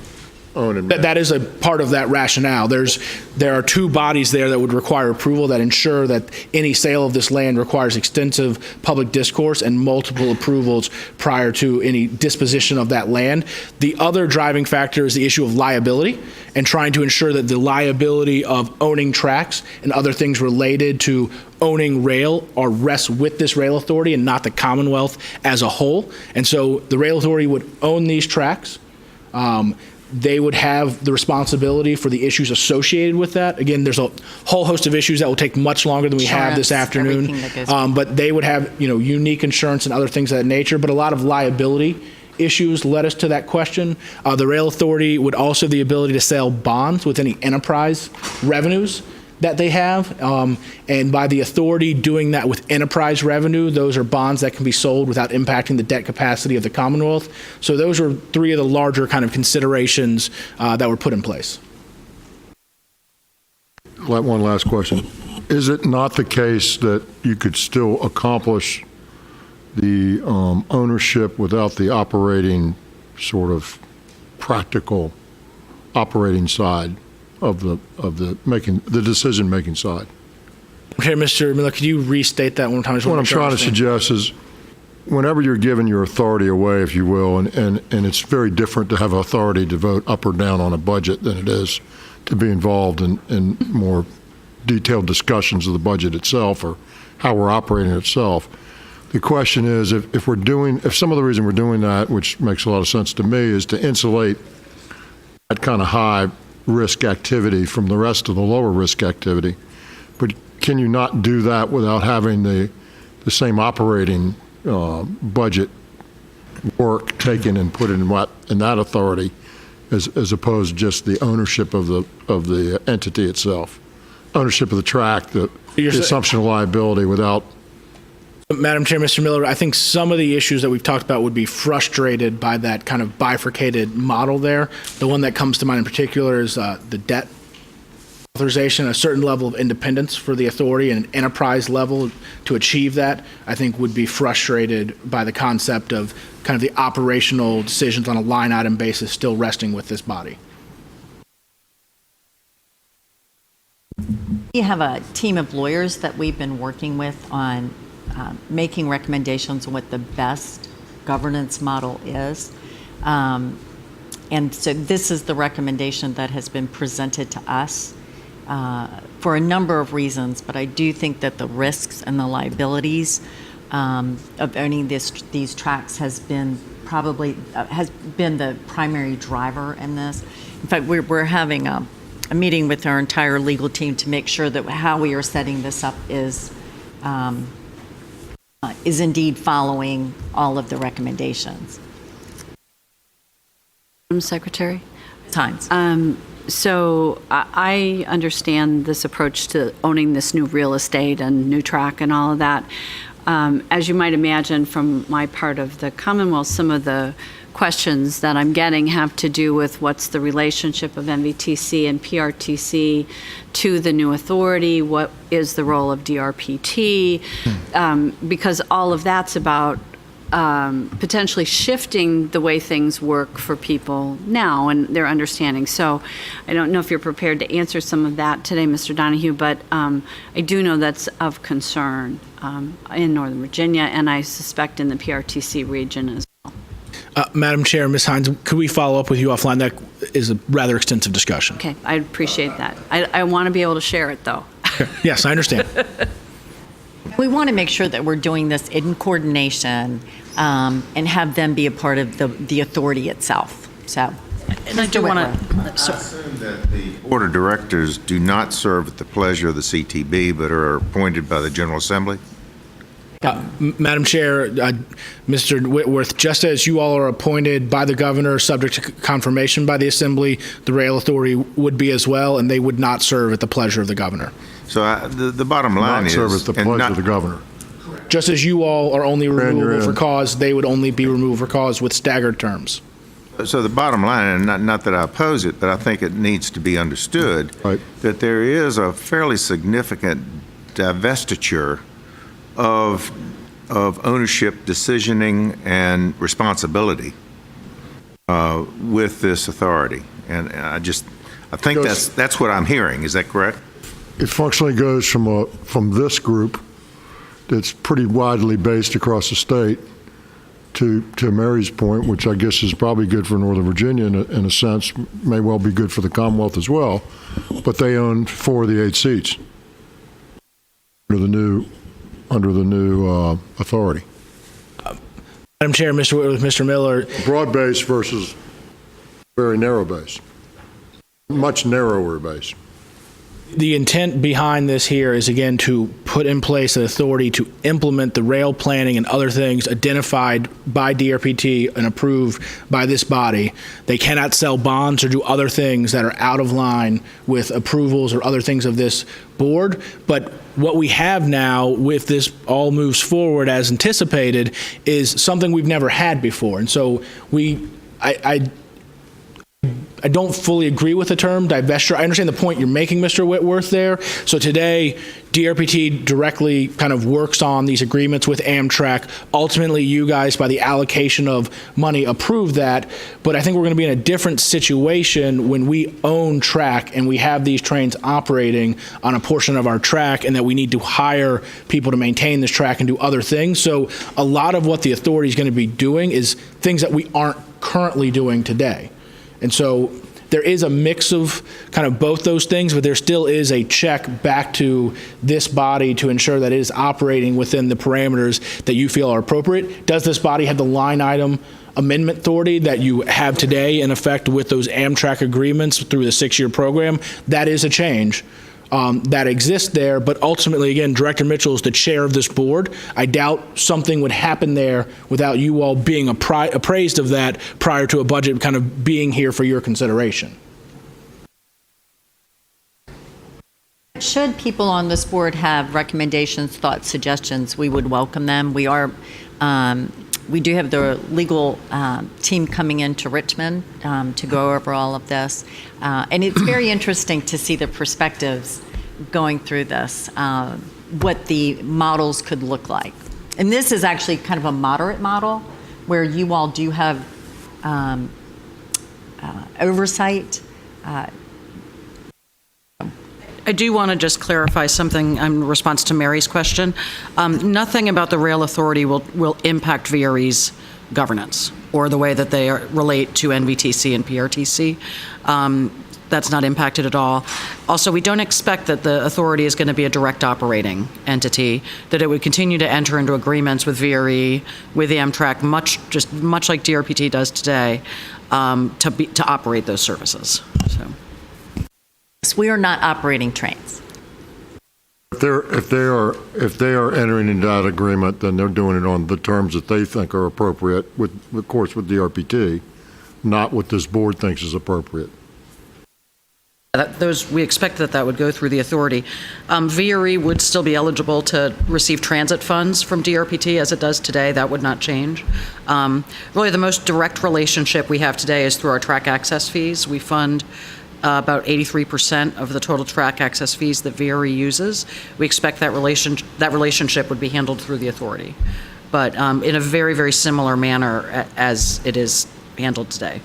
That is a part of that rationale. There are two bodies there that would require approval that ensure that any sale of this land requires extensive public discourse and multiple approvals prior to any disposition of that land. The other driving factor is the issue of liability and trying to ensure that the liability of owning tracks and other things related to owning rail rests with this rail authority and not the Commonwealth as a whole. And so the rail authority would own these tracks. They would have the responsibility for the issues associated with that. Again, there's a whole host of issues that will take much longer than we have this afternoon. But they would have, unique insurance and other things of that nature. But a lot of liability issues led us to that question. The Rail Authority would also have the ability to sell bonds with any enterprise revenues that they have. And by the authority doing that with enterprise revenue, those are bonds that can be sold without impacting the debt capacity of the Commonwealth. So those are three of the larger kind of considerations that were put in place. One last question. Is it not the case that you could still accomplish the ownership without the operating sort of practical operating side of the decision-making side? Okay, Mr. Miller, could you restate that one time? What I'm trying to suggest is whenever you're giving your authority away, if you will, and it's very different to have authority to vote up or down on a budget than it is to be involved in more detailed discussions of the budget itself or how we're operating itself. The question is, if some of the reason we're doing that, which makes a lot of sense to me, is to insulate that kind of high risk activity from the rest of the lower risk activity. But can you not do that without having the same operating budget work taken and put in that authority as opposed to just the ownership of the entity itself? Ownership of the track, the assumption of liability without. Madam Chair, Mr. Miller, I think some of the issues that we've talked about would be frustrated by that kind of bifurcated model there. The one that comes to mind in particular is the debt authorization. A certain level of independence for the authority and an enterprise level to achieve that, I think, would be frustrated by the concept of kind of the operational decisions on a line item basis still resting with this body. We have a team of lawyers that we've been working with on making recommendations on what the best governance model is. And so this is the recommendation that has been presented to us for a number of reasons, but I do think that the risks and the liabilities of owning these tracks has been the primary driver in this. In fact, we're having a meeting with our entire legal team to make sure that how we are setting this up is indeed following all of the recommendations. Madam Secretary? Times. So I understand this approach to owning this new real estate and new track and all of that. As you might imagine from my part of the Commonwealth, some of the questions that I'm getting have to do with what's the relationship of MVTC and PRTC to the new authority, what is the role of DRPT, because all of that's about potentially shifting the way things work for people now and their understanding. So I don't know if you're prepared to answer some of that today, Mr. Donahue, but I do know that's of concern in Northern Virginia, and I suspect in the PRTC region as well. Madam Chair, Ms. Hines, could we follow up with you offline? That is a rather extensive discussion. Okay, I appreciate that. I want to be able to share it, though. Yes, I understand. We want to make sure that we're doing this in coordination and have them be a part of the authority itself. So, and I do want to. I assume that the Board of Directors do not serve at the pleasure of the CTB, but are appointed by the General Assembly? Madam Chair, Mr. Whitworth, just as you all are appointed by the governor, subject to confirmation by the Assembly, the Rail Authority would be as well, and they would not serve at the pleasure of the governor. So the bottom line is... Not serve at the pleasure of the governor. Just as you all are only removable for cause, they would only be removed for cause with staggered terms. So the bottom line, and not that I oppose it, but I think it needs to be understood that there is a fairly significant divestiture of ownership, decisioning, and responsibility with this authority. And I think that's what I'm hearing. Is that correct? It functionally goes from this group that's pretty widely based across the state to Mary's point, which I guess is probably good for Northern Virginia in a sense, may well be good for the Commonwealth as well, but they own 4 of the 8 seats under the new authority. Madam Chair, Mr. Miller. Broad-based versus very narrow base, much narrower base. The intent behind this here is, again, to put in place an authority to implement the rail planning and other things identified by DRPT and approved by this body. They cannot sell bonds or do other things that are out of line with approvals or other things of this board. But what we have now, if this all moves forward as anticipated, is something we've never had before. And so I don't fully agree with the term divestiture. I understand the point you're making, Mr. Whitworth, there. So today, DRPT directly kind of works on these agreements with Amtrak. Ultimately, you guys, by the allocation of money, approve that. But I think we're going to be in a different situation when we own track and we have these trains operating on a portion of our track, and that we need to hire people to maintain this track and do other things. So a lot of what the authority is going to be doing is things that we aren't currently doing today. And so there is a mix of kind of both those things, but there still is a check back to this body to ensure that it is operating within the parameters that you feel are appropriate. Does this body have the line item amendment authority that you have today in effect with those Amtrak agreements through the 6-year program? That is a change that exists there, but ultimately, again, Director Mitchell is the chair of this board. I doubt something would happen there without you all being appraised of that prior to a budget kind of being here for your consideration. Should people on this board have recommendations, thoughts, suggestions, we would welcome them. We do have the legal team coming into Richmond to go over all of this. And it's very interesting to see the perspectives going through this, what the models could look like. And this is actually kind of a moderate model where you all do have oversight. I do want to just clarify something in response to Mary's question. Nothing about the rail authority will impact VRE's governance or the way that they relate to NVTC and PRTC. That's not impacted at all. Also, we don't expect that the authority is going to be a direct operating entity, that it would continue to enter into agreements with VRE, with Amtrak, much like DRPT does today, to operate those services. So. We are not operating trains. If they are entering into that agreement, then they're doing it on the terms that they think are appropriate, with, of course, with DRPT, not what this board thinks is appropriate. We expect that would go through the authority. VRE would still be eligible to receive transit funds from DRPT as it does today. That would not change. Really, the most direct relationship we have today is through our track access fees. We fund about 83% of the total track access fees that VRE uses. We expect that relationship would be handled through the authority, but in a very, very similar manner as it is handled today.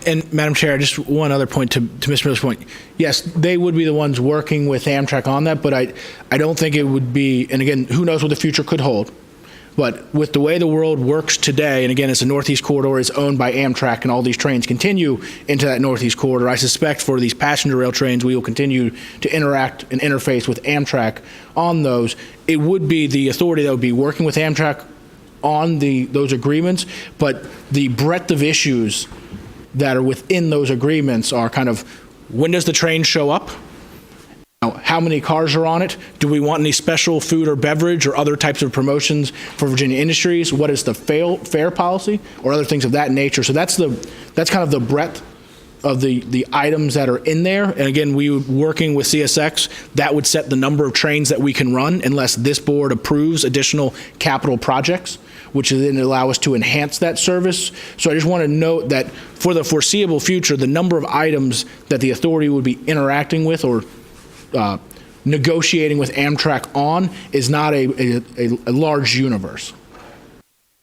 And Madam Chair, just one other point to Mr. Miller's point. Yes, they would be the ones working with Amtrak on that, but I don't think it would be, and again, who knows what the future could hold. But with the way the world works today, and again, as the Northeast Corridor is owned by Amtrak and all these trains continue into that Northeast Corridor, I suspect for these passenger rail trains, we will continue to interact and interface with Amtrak on those. It would be the authority that would be working with Amtrak on those agreements, but the breadth of issues that are within those agreements are kind of, when does the train show up? How many cars are on it? Do we want any special food or beverage or other types of promotions for Virginia industries? What is the fare policy or other things of that nature? So that's kind of the breadth of the items that are in there. And again, working with CSX, that would set the number of trains that we can run unless this board approves additional capital projects, which would then allow us to enhance that service. So I just want to note that for the foreseeable future, the number of items that the authority would be interacting with or negotiating with Amtrak on is not a large universe.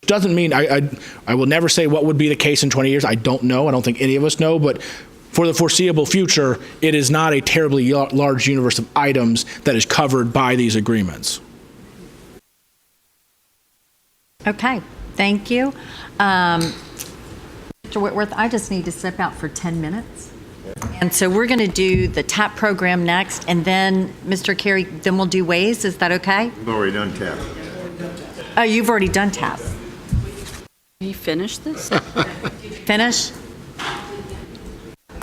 Doesn't mean I will never say what would be the case in 20 years. I don't know. I don't think any of us know. But for the foreseeable future, it is not a terribly large universe of items that is covered by these agreements. Okay, thank you. Mr. Whitworth, I just need to step out for 10 minutes. And so we're going to do the TAP program next, and then, Mr. Carey, then we'll do Waze. Is that okay? We've already done TAP. Oh, you've already done TAP. You finished this? Finish?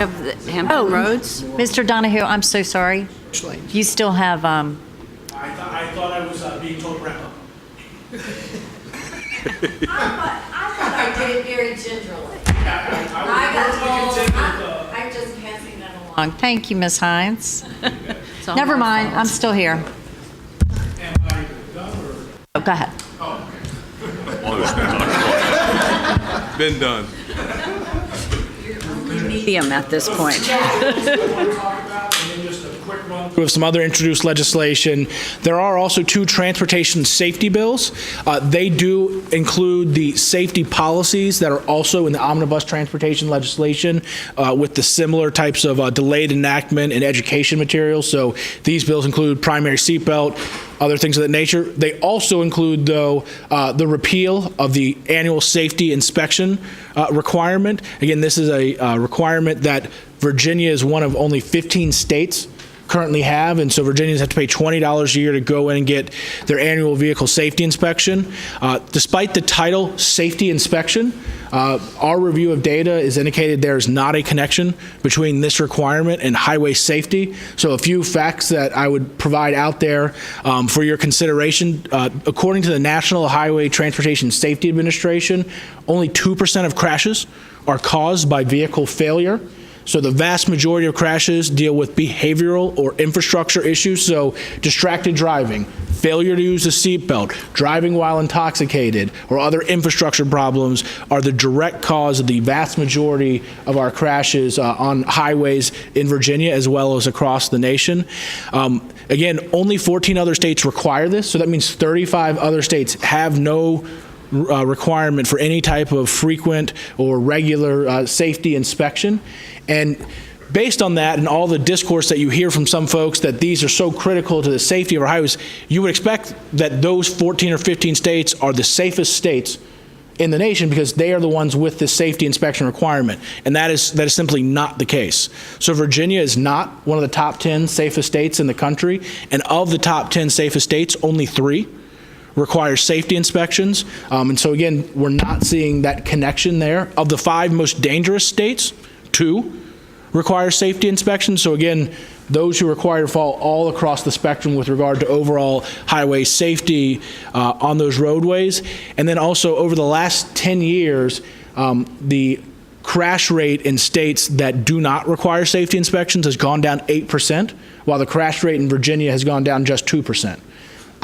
Of the Hampton Roads? Mr. Donahue, I'm so sorry. You still have, I thought I was being told to wrap up. I thought I did it very gingerly. I'm just passing that along. Thank you, Ms. Hines. Never mind, I'm still here. Oh, go ahead. Been done. Medium at this point. With some other introduced legislation. There are also 2 transportation safety bills. They do include the safety policies that are also in the omnibus transportation legislation with the similar types of delayed enactment and education materials. So these bills include primary seatbelt, other things of that nature. They also include, though, the repeal of the annual safety inspection requirement. Again, this is a requirement that Virginia is one of only 15 states currently have, and so Virginians have to pay $20 a year to go in and get their annual vehicle safety inspection. Despite the title safety inspection, our review of data has indicated there is not a connection between this requirement and highway safety. So a few facts that I would provide out there for your consideration. According to the National Highway Transportation Safety Administration, only 2% of crashes are caused by vehicle failure. So the vast majority of crashes deal with behavioral or infrastructure issues, so distracted driving, failure to use a seatbelt, driving while intoxicated, or other infrastructure problems are the direct cause of the vast majority of our crashes on highways in Virginia as well as across the nation. Again, only 14 other states require this, so that means 35 other states have no requirement for any type of frequent or regular safety inspection. And based on that and all the discourse that you hear from some folks that these are so critical to the safety of our highways, you would expect that those 14 or 15 states are the safest states in the nation because they are the ones with this safety inspection requirement. And that is simply not the case. So Virginia is not one of the top 10 safest states in the country. And of the top 10 safest states, only 3 require safety inspections. And so again, we're not seeing that connection there. Of the 5 most dangerous states, 2 require safety inspections. So again, those who require fall all across the spectrum with regard to overall highway safety on those roadways. And then also over the last 10 years, the crash rate in states that do not require safety inspections has gone down 8%, while the crash rate in Virginia has gone down just 2%.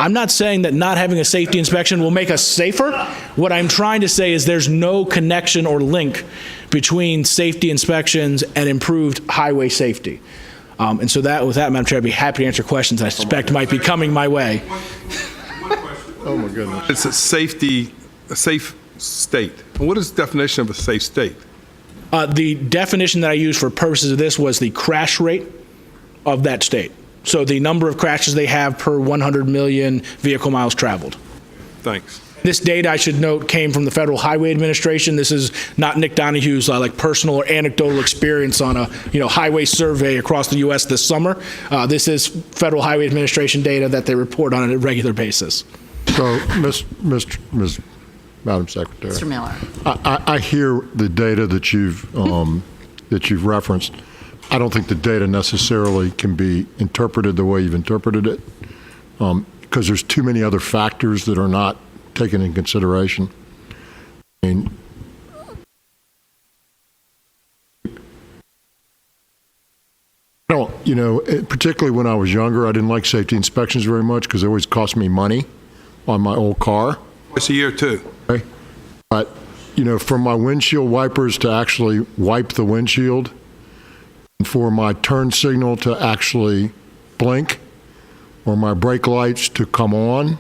I'm not saying that not having a safety inspection will make us safer. What I'm trying to say is there's no connection or link between safety inspections and improved highway safety. And so with that, Madam Chair, I'd be happy to answer questions I suspect might be coming my way. Oh, my goodness. It's a safe state. What is the definition of a safe state? The definition that I used for purposes of this was the crash rate of that state. So the number of crashes they have per 100 million vehicle miles traveled. Thanks. This data, I should note, came from the Federal Highway Administration. This is not Nick Donahue's personal or anecdotal experience on a highway survey across the U.S. this summer. This is Federal Highway Administration data that they report on a regular basis. So, Madam Secretary. Mr. Miller. I hear the data that you've referenced. I don't think the data necessarily can be interpreted the way you've interpreted it, because there's too many other factors that are not taken in consideration. I mean, particularly when I was younger, I didn't like safety inspections very much because it always cost me money on my old car. It's a year too. Okay. But, from my windshield wipers to actually wipe the windshield, for my turn signal to actually blink, or my brake lights to come on,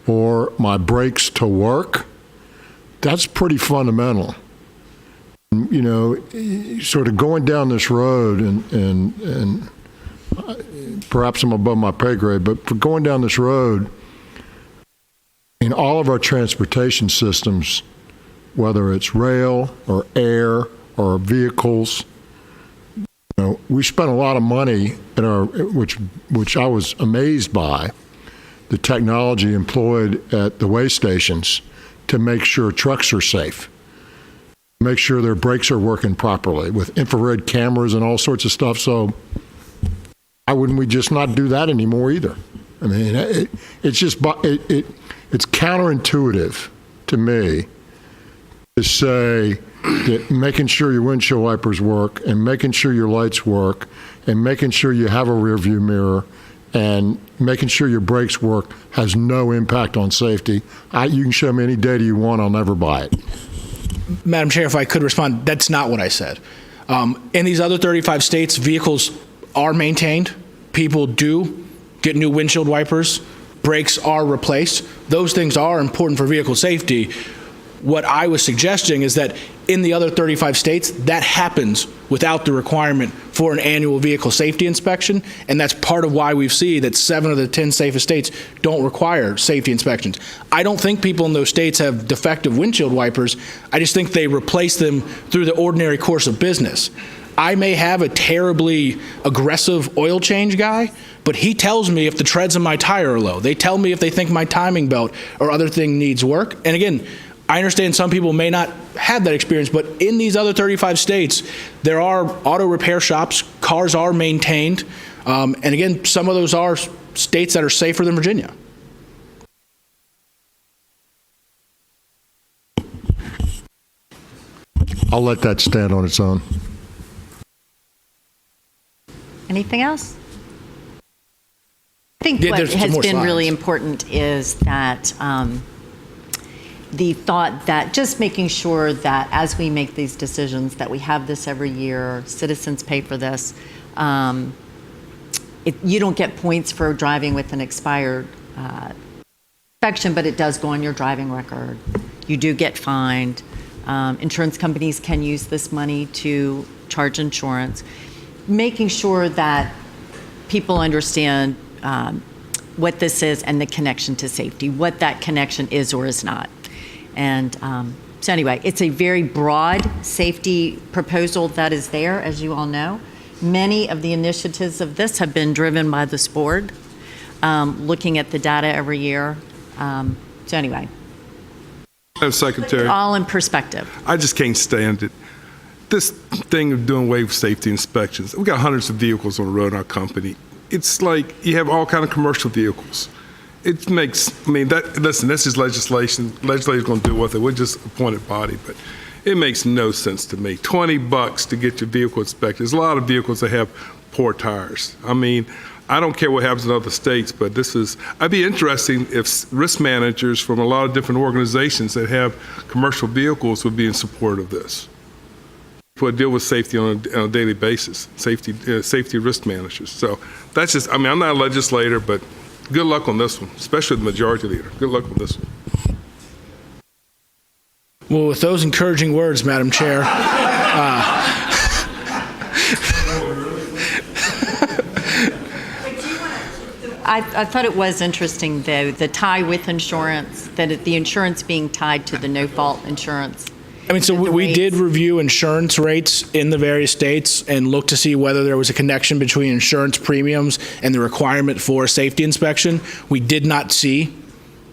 or my brakes to work, that's pretty fundamental. Sort of going down this road, and perhaps I'm above my pay grade, but for going down this road, in all of our transportation systems, whether it's rail or air or vehicles, we spent a lot of money in which I was amazed by the technology employed at the way stations to make sure trucks are safe. make sure their brakes are working properly with infrared cameras and all sorts of stuff. So why wouldn't we just not do that anymore either? I mean, it's just it's counterintuitive to me to say that making sure your windshield wipers work and making sure your lights work and making sure you have a rear view mirror and making sure your brakes work has no impact on safety. You can show me any data you want, I'll never buy it. Madam Chair, if I could respond, that's not what I said. In these other 35 states, vehicles are maintained. People do get new windshield wipers. Brakes are replaced. Those things are important for vehicle safety. What I was suggesting is that in the other 35 states, that happens without the requirement for an annual vehicle safety inspection, and that's part of why we see that 7 of the 10 safest states don't require safety inspections. I don't think people in those states have defective windshield wipers. I just think they replace them through the ordinary course of business. I may have a terribly aggressive oil change guy, but he tells me if the treads in my tire are low. They tell me if they think my timing belt or other thing needs work. And again, I understand some people may not have that experience, but in these other 35 states, there are auto repair shops, cars are maintained, and again, some of those are states that are safer than Virginia. I'll let that stand on its own. Anything else? I think Yeah, what there's some has more been slides. really important is that the thought that just making sure that as we make these decisions that we have this every year, citizens pay for this. You don't get points for driving with an expired inspection, but it does go on your driving record. You do get fined. Insurance companies can use this money to charge insurance. Making sure that people understand what this is and the connection to safety, what that connection is or is not. And so anyway, it's a very broad safety proposal that is there, as you all know. Many of the initiatives of this have been driven by this board, looking at the data every year. So anyway, Madam Secretary, all in perspective. I just can't stand it. This thing of doing away with safety inspections. We got hundreds of vehicles on the road in our company. It's like you have all kind of commercial vehicles. It makes, listen, this is legislation. Legislators going to do with it. We're just appointed body, but it makes no sense to me. $20 to get your vehicle inspected. There's a lot of vehicles that have poor tires. I don't care what happens in other states, but I'd be interesting if risk managers from a lot of different organizations that have commercial vehicles would be in support of this. People deal with safety on a daily basis, safety risk managers. So that's just, I'm not a legislator, but good luck on this one, especially the majority leader. Good luck on this one. Well, with those encouraging words, Madam Chair, I thought it was interesting, though, the tie with insurance, that the insurance being tied to the no-fault insurance. so we did review insurance rates in the various states and look to see whether there was a connection between insurance premiums and the requirement for a safety inspection. We did not see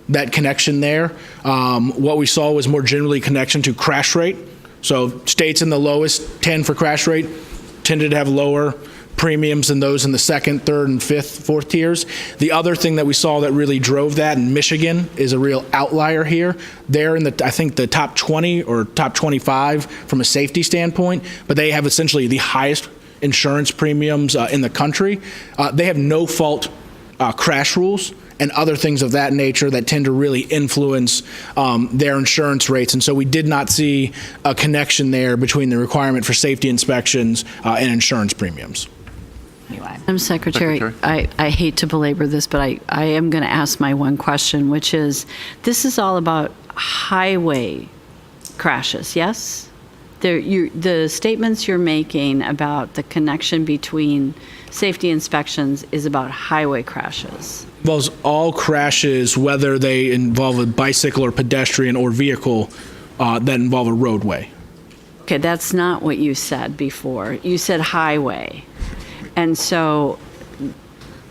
that connection there. What we saw was more generally connection to crash rate. So states in the lowest 10 for crash rate tended to have lower premiums than those in the second, third, and fourth tiers. The other thing that we saw that really drove that, and Michigan is a real outlier here. They're in I think the top 20 or top 25 from a safety standpoint, but they have essentially the highest insurance premiums in the country. They have no fault crash rules and other things of that nature that tend to really influence their insurance rates. And so we did not see a connection there between the requirement for safety inspections and insurance premiums. Madam Secretary, I hate to belabor this, but I am going to ask my one question, which is, this is all about highway crashes, yes? The statements you're making about the connection between safety inspections is about highway crashes. Well, all crashes, whether they involve a bicycle or pedestrian or vehicle that involve a roadway. Okay, that's not what you said before. You said highway. And so,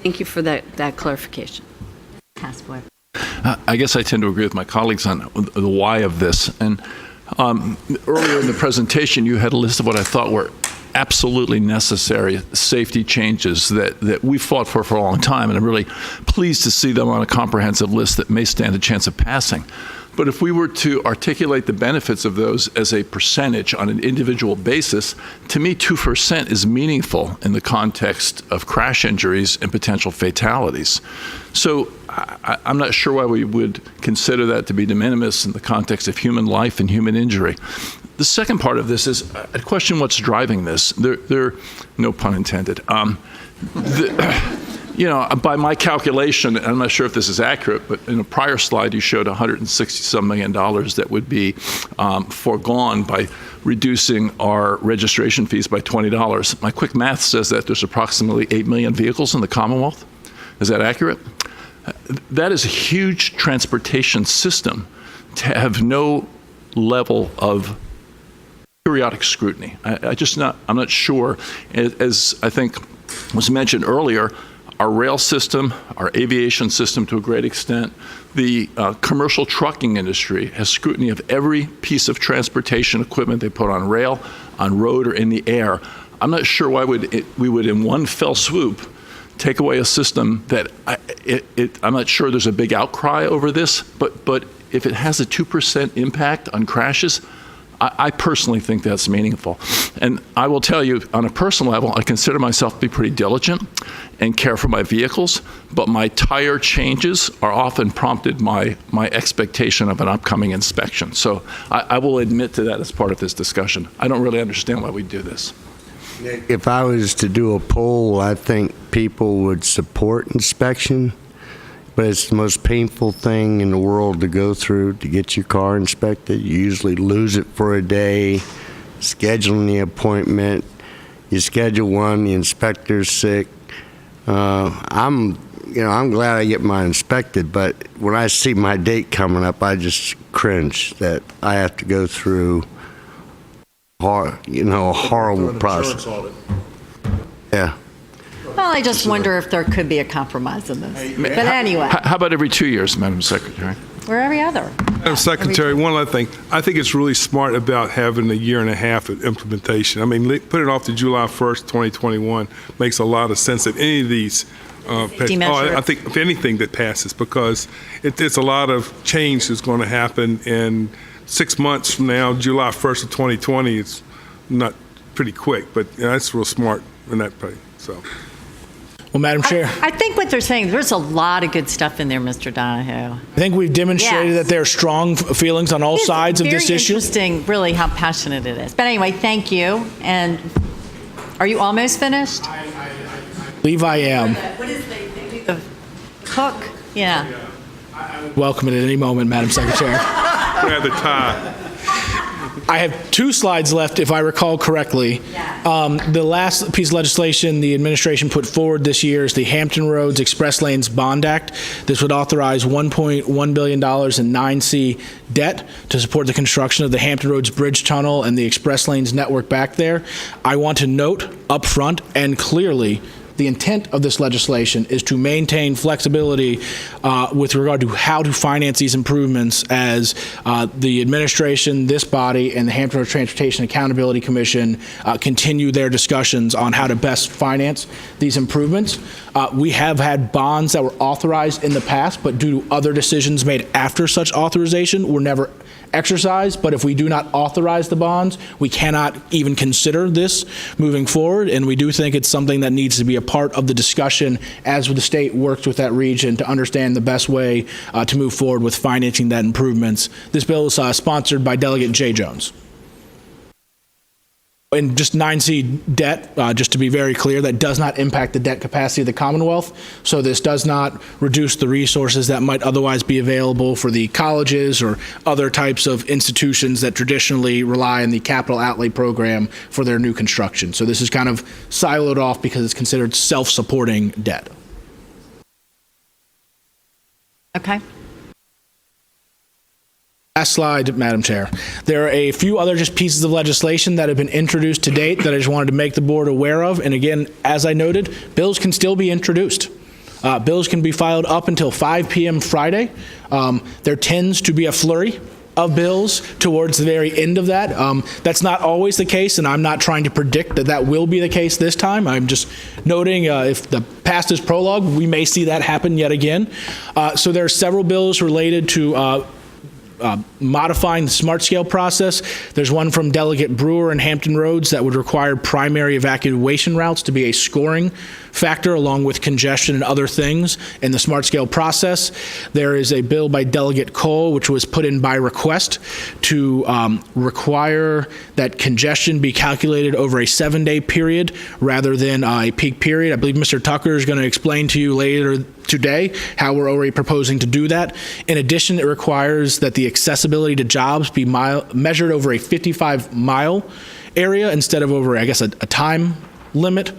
thank you for that clarification. I guess I tend to agree with my colleagues on the why of this. And Earlier in the presentation, you had a list of what I thought were absolutely necessary safety changes that we fought for a long time, and I'm really pleased to see them on a comprehensive list that may stand a chance of passing. But if we were to articulate the benefits of those as a percentage on an individual basis, to me, 2% is meaningful in the context of crash injuries and potential fatalities. So I'm not sure why we would consider that to be de minimis in the context of human life and human injury. The second part of this is I question what's driving this. There no pun intended. By my calculation, and I'm not sure if this is accurate, but in a prior slide you showed $160-some million that would be foregone by reducing our registration fees by $20. My quick math says that there's approximately 8 million vehicles in the Commonwealth. Is that accurate? That is a huge transportation system to have no level of periodic scrutiny. I'm not sure. As I think was mentioned earlier, our rail system, our aviation system to a great extent, the commercial trucking industry has scrutiny of every piece of transportation equipment they put on rail, on road, or in the air. I'm not sure why we would in one fell swoop take away a system that I'm not sure there's a big outcry over this, but if it has a 2% impact on crashes, I personally think that's meaningful. And I will tell you, on a personal level, I consider myself to be pretty diligent and care for my vehicles, but my tire changes are often prompted my expectation of an upcoming inspection. So I will admit to that as part of this discussion. I don't really understand why we do this. If I was to do a poll, I think people would support inspection, but it's the most painful thing in the world to go through to get your car inspected. You usually lose it for a day, scheduling the appointment. You schedule one, the inspector's sick. I'm glad I get mine inspected, but when I see my date coming up, I just cringe that I have to go through a horrible process. Yeah. Well, I just wonder if there could be a compromise in this. But anyway. How about every 2 years, Madam Secretary? Or every other. Madam Secretary, one other thing. I think it's really smart about having a year and a half of implementation. I mean, put it off to July 1st, 2021 makes a lot of sense that any of these I think if anything that passes, because it's a lot of change that's going to happen in 6 months from now, July 1st of 2020. It's not pretty quick, but that's real smart in that way. So. Well, Madam Chair. I think what they're saying, there's a lot of good stuff in there, Mr. Donahue. I think we've demonstrated that there are strong feelings on all sides of this issue. It's very interesting, really, how passionate it is. But anyway, thank you. And are you almost finished? I believe I am. What is the cook? Yeah. Welcome it at any moment, Madam Secretary. Rather tie. I have 2 slides left, if I recall correctly. The last piece of legislation the administration put forward this year is the Hampton Roads Express Lanes Bond Act. This would authorize $1.1 billion in 9C debt to support the construction of the Hampton Roads Bridge Tunnel and the Express Lanes network back there. I want to note up front and clearly the intent of this legislation is to maintain flexibility with regard to how to finance these improvements as the administration, this body, and the Hampton Roads Transportation Accountability Commission continue their discussions on how to best finance these improvements. We have had bonds that were authorized in the past, but due to other decisions made after such authorization were never exercised. But if we do not authorize the bonds, we cannot even consider this moving forward. And we do think it's something that needs to be a part of the discussion as the state works with that region to understand the best way to move forward with financing that improvements. This bill is sponsored by Delegate Jay Jones. And just 9C debt, just to be very clear, that does not impact the debt capacity of the Commonwealth. So this does not reduce the resources that might otherwise be available for the colleges or other types of institutions that traditionally rely on the capital outlay program for their new construction. So this is kind of siloed off because it's considered self-supporting debt. Okay. Last slide, Madam Chair. There are a few other just pieces of legislation that have been introduced to date that I just wanted to make the board aware of. And again, as I noted, bills can still be introduced. Bills can be filed up until 5 p.m. Friday. There tends to be a flurry of bills towards the very end of that. That's not always the case, and I'm not trying to predict that that will be the case this time. I'm just noting if the past is prologue, we may see that happen yet again. So there are several bills related to modifying the smart scale process. There's one from Delegate Brewer and Hampton Roads that would require primary evacuation routes to be a scoring factor along with congestion and other things in the smart scale process. There is a bill by Delegate Cole, which was put in by request to require that congestion be calculated over a 7-day period rather than a peak period. I believe Mr. Tucker is going to explain to you later today how we're already proposing to do that. In addition, it requires that the accessibility to jobs be measured over a 55-mile area instead of over, I guess, a time limit.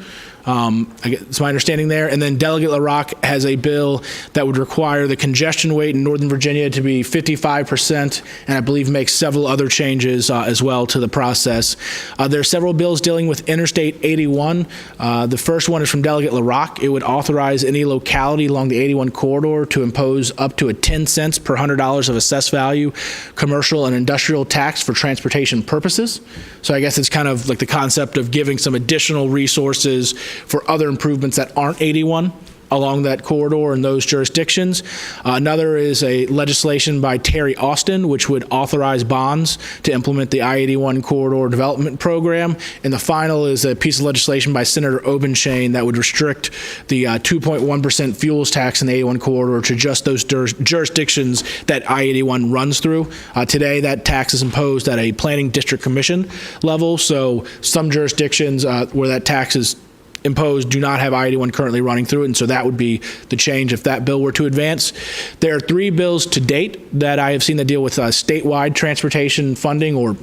It's my understanding there. And then Delegate LaRock has a bill that would require the congestion weight in Northern Virginia to be 55%, and I believe makes several other changes as well to the process. There are several bills dealing with Interstate 81. The first one is from Delegate LaRock. It would authorize any locality along the 81 corridor to impose up to a 10 cents per $100 of assessed value commercial and industrial tax for transportation purposes. So I guess it's kind of like the concept of giving some additional resources for other improvements that aren't 81 along that corridor in those jurisdictions. Another is a legislation by Terry Austin, which would authorize bonds to implement the I-81 corridor development program. And the final is a piece of legislation by Senator Obenshain that would restrict the 2.1% fuels tax in the 81 corridor to just those jurisdictions that I-81 runs through. Today, that tax is imposed at a planning district commission level. So some jurisdictions where that tax is imposed do not have I-81 currently running through it, and so that would be the change if that bill were to advance. There are 3 bills to date that I have seen that deal with statewide transportation funding, or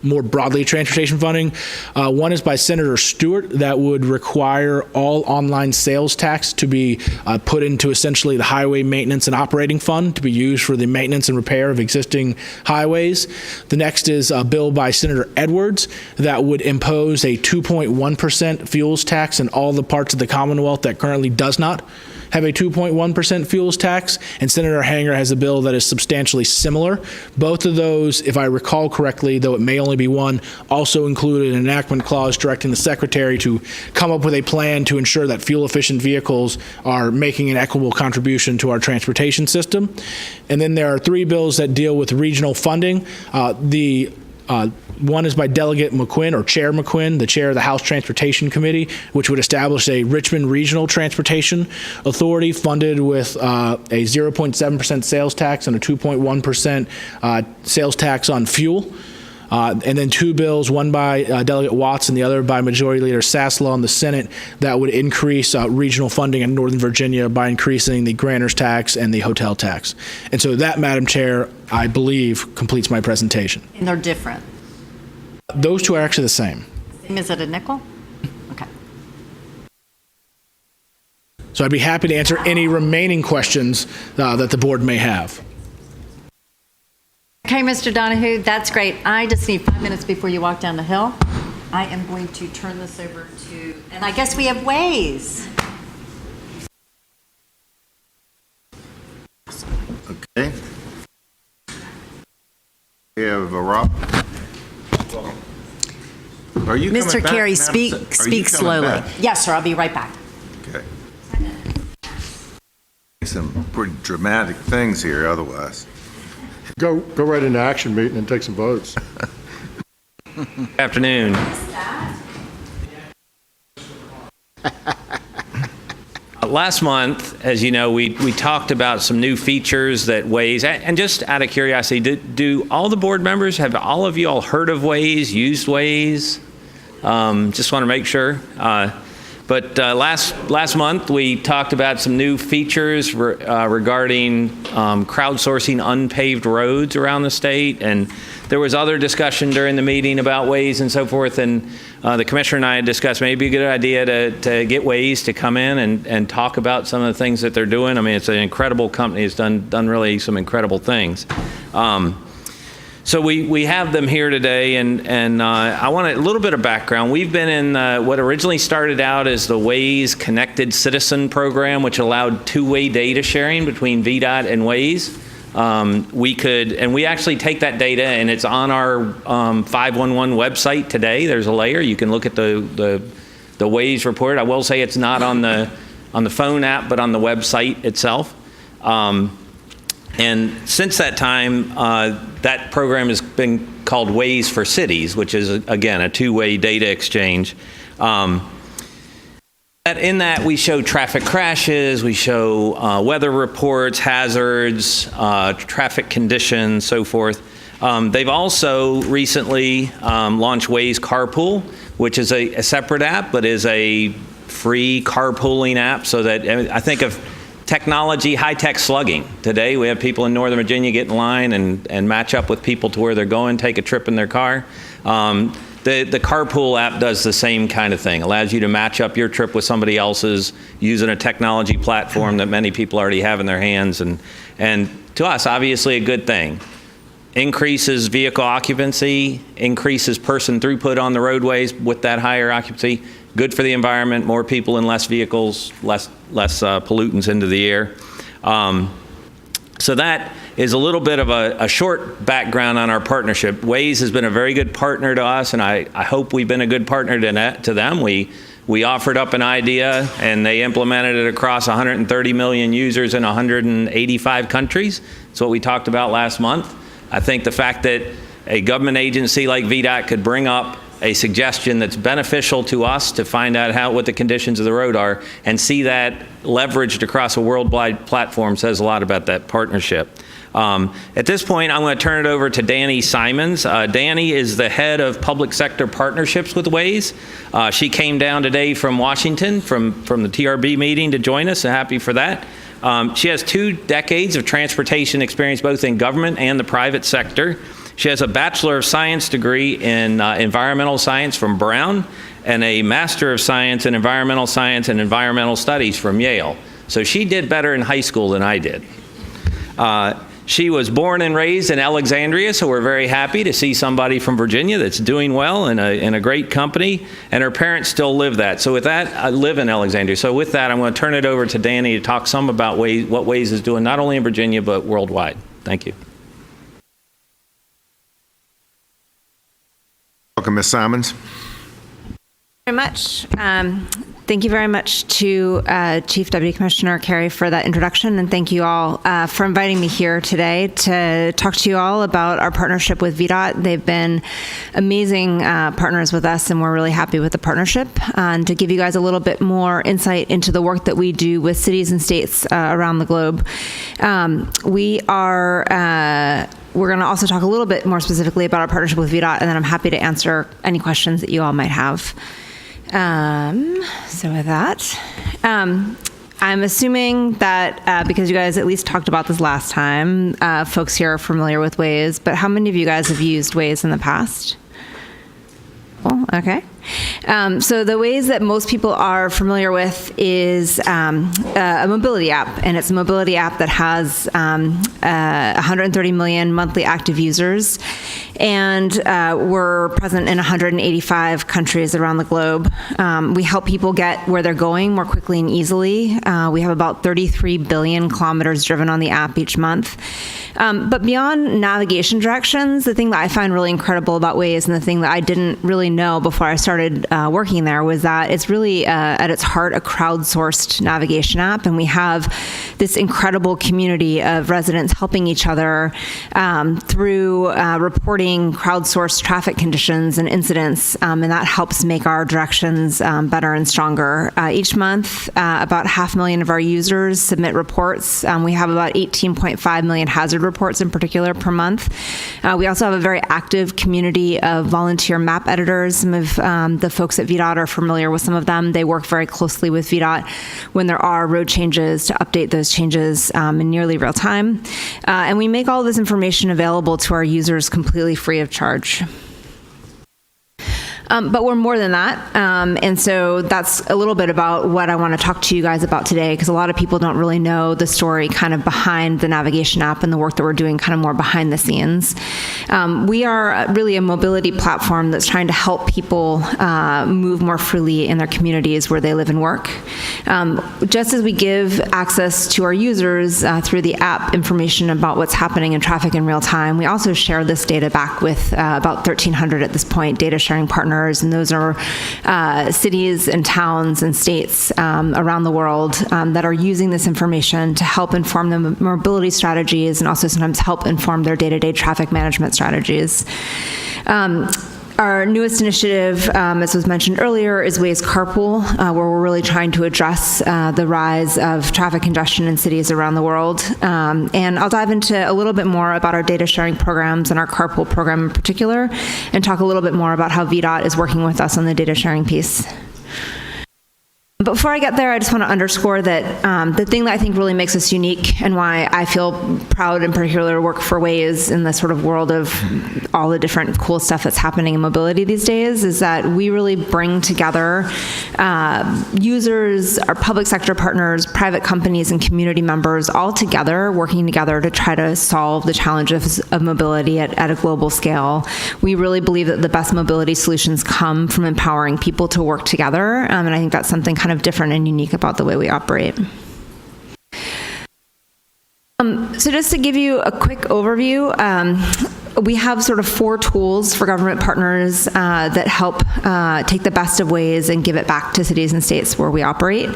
more broadly transportation funding. One is by Senator Stewart that would require all online sales tax to be put into essentially the Highway Maintenance and Operating Fund to be used for the maintenance and repair of existing highways. The next is a bill by Senator Edwards that would impose a 2.1% fuels tax in all the parts of the Commonwealth that currently does not have a 2.1% fuels tax, and Senator Hanger has a bill that is substantially similar. Both of those, if I recall correctly, though it may only be one, also included an enactment clause directing the Secretary to come up with a plan to ensure that fuel-efficient vehicles are making an equitable contribution to our transportation system. And then there are 3 bills that deal with regional funding. One is by Delegate McQuinn, or Chair McQuinn, the chair of the House Transportation Committee, which would establish a Richmond Regional Transportation Authority funded with a 0.7% sales tax and a 2.1% sales tax on fuel. And then 2 bills, one by Delegate Watts and the other by Majority Leader Sasslaw in the Senate, that would increase regional funding in Northern Virginia by increasing the grantor's tax and the hotel tax. And so that, Madam Chair, I believe completes my presentation. And they're different. Those 2 are actually the same. Same as at a nickel? Okay. So I'd be happy to answer any remaining questions that the board may have. Okay, Mr. Donahue, that's great. I just need 5 minutes before you walk down the hill. I am going to turn this over to, and I guess we have Waze. Okay. We have Rob. Are you coming Mr. back, Carey, Madam speak Are you coming slowly. back? Yes, sir, I'll be right back. Okay. Some pretty dramatic things here otherwise. Go right into action meeting and take some votes. Afternoon. Last month, as you know, we talked about some new features that Waze, and just out of curiosity, do all the board members, have all of you all heard of Waze, used Waze? Just want to make sure. But last month, we talked about some new features regarding crowdsourcing unpaved roads around the state, and there was other discussion during the meeting about Waze and so forth, and the commissioner and I had discussed maybe a good idea to get Waze to come in and talk about some of the things that they're doing. I mean, it's an incredible company. It's done really some incredible things. So we have them here today, and I want a little bit of background. We've been in what originally started out as the Waze Connected Citizen program, which allowed two-way data sharing between VDOT and Waze. we actually take that data, and it's on our 511 website today. There's a layer. You can look at the Waze report. I will say it's not on the phone app, but on the website itself. And since that time, that program has been called Waze for Cities, which is, again, a two-way data exchange. In that, we show traffic crashes, we show weather reports, hazards, traffic conditions, so forth. They've also recently launched Waze Carpool, which is a separate app, but is a free carpooling app, so that I think of technology, high-tech slugging. Today, we have people in Northern Virginia get in line and match up with people to where they're going, take a trip in their car. The Carpool app does the same kind of thing, allows you to match up your trip with somebody else's using a technology platform that many people already have in their hands. And to us, obviously a good thing. Increases vehicle occupancy, increases person throughput on the roadways with that higher occupancy. Good for the environment, more people and less vehicles, less pollutants into the air. So that is a little bit of a short background on our partnership. Waze has been a very good partner to us, and I hope we've been a good partner to them. We offered up an idea, and they implemented it across 130 million users in 185 countries. That's what we talked about last month. I think the fact that a government agency like VDOT could bring up a suggestion that's beneficial to us to find out what the conditions of the road are and see that leveraged across a worldwide platform says a lot about that partnership. At this point, I'm going to turn it over to Danny Simons. Danny is the head of public sector partnerships with Waze. She came down today from Washington from the TRB meeting to join us, so happy for that. She has 2 decades of transportation experience both in government and the private sector. She has a Bachelor of Science degree in environmental science from Brown and a Master of Science in environmental science and environmental studies from Yale. So she did better in high school than I did. She was born and raised in Alexandria, so we're very happy to see somebody from Virginia that's doing well in a great company, and her parents still live that. So with that, I live in Alexandria. So with that, I'm going to turn it over to Danny to talk some about Waze, what Waze is doing, not only in Virginia, but worldwide. Thank you. Welcome, Ms. Simons. Very much. Thank you very much to Chief Deputy Commissioner Carey for that introduction, and thank you all for inviting me here today to talk to you all about our partnership with VDOT. They've been amazing partners with us, and we're really happy with the partnership. And to give you guys a little bit more insight into the work that we do with cities and states around the globe, we're going to also talk a little bit more specifically about our partnership with VDOT, and then I'm happy to answer any questions that you all might have. So with that, I'm assuming that because you guys at least talked about this last time, folks here are familiar with Waze, but how many of you guys have used Waze in the past? Well, okay. So the Waze that most people are familiar with is a mobility app, and it's a mobility app that has 130 million monthly active users, and we're present in 185 countries around the globe. We help people get where they're going more quickly and easily. We have about 33 billion kilometers driven on the app each month. But beyond navigation directions, the thing that I find really incredible about Waze, and the thing that I didn't really know before I started working there, was that it's really at its heart a crowdsourced navigation app, and we have this incredible community of residents helping each other through reporting crowdsourced traffic conditions and incidents, and that helps make our directions better and stronger. Each month, about 500,000 of our users submit reports. We have about 18.5 million hazard reports in particular per month. We also have a very active community of volunteer map editors. Some of the folks at VDOT are familiar with some of them. They work very closely with VDOT when there are road changes to update those changes in nearly real time. And we make all this information available to our users completely free of charge. But we're more than that. And so that's a little bit about what I want to talk to you guys about today, because a lot of people don't really know the story kind of behind the navigation app and the work that we're doing kind of more behind the scenes. We are really a mobility platform that's trying to help people move more freely in their communities where they live and work. Just as we give access to our users through the app information about what's happening in traffic in real time, we also share this data back with about 1,300 at this point data sharing partners, and those are cities and towns and states around the world that are using this information to help inform their mobility strategies and also sometimes help inform their day-to-day traffic management strategies. Our newest initiative, as was mentioned earlier, is Waze Carpool, where we're really trying to address the rise of traffic congestion in cities around the world. And I'll dive into a little bit more about our data sharing programs and our carpool program in particular, and talk a little bit more about how VDOT is working with us on the data sharing piece. But before I get there, I just want to underscore that the thing that I think really makes us unique and why I feel proud in particular to work for Waze in the sort of world of all the different cool stuff that's happening in mobility these days is that we really bring together users, our public sector partners, private companies, and community members all together, working together to try to solve the challenges of mobility at a global scale. We really believe that the best mobility solutions come from empowering people to work together, and I think that's something kind of different and unique about the way we operate. So just to give you a quick overview, we have sort of 4 tools for government partners that help take the best of Waze and give it back to cities and states where we operate.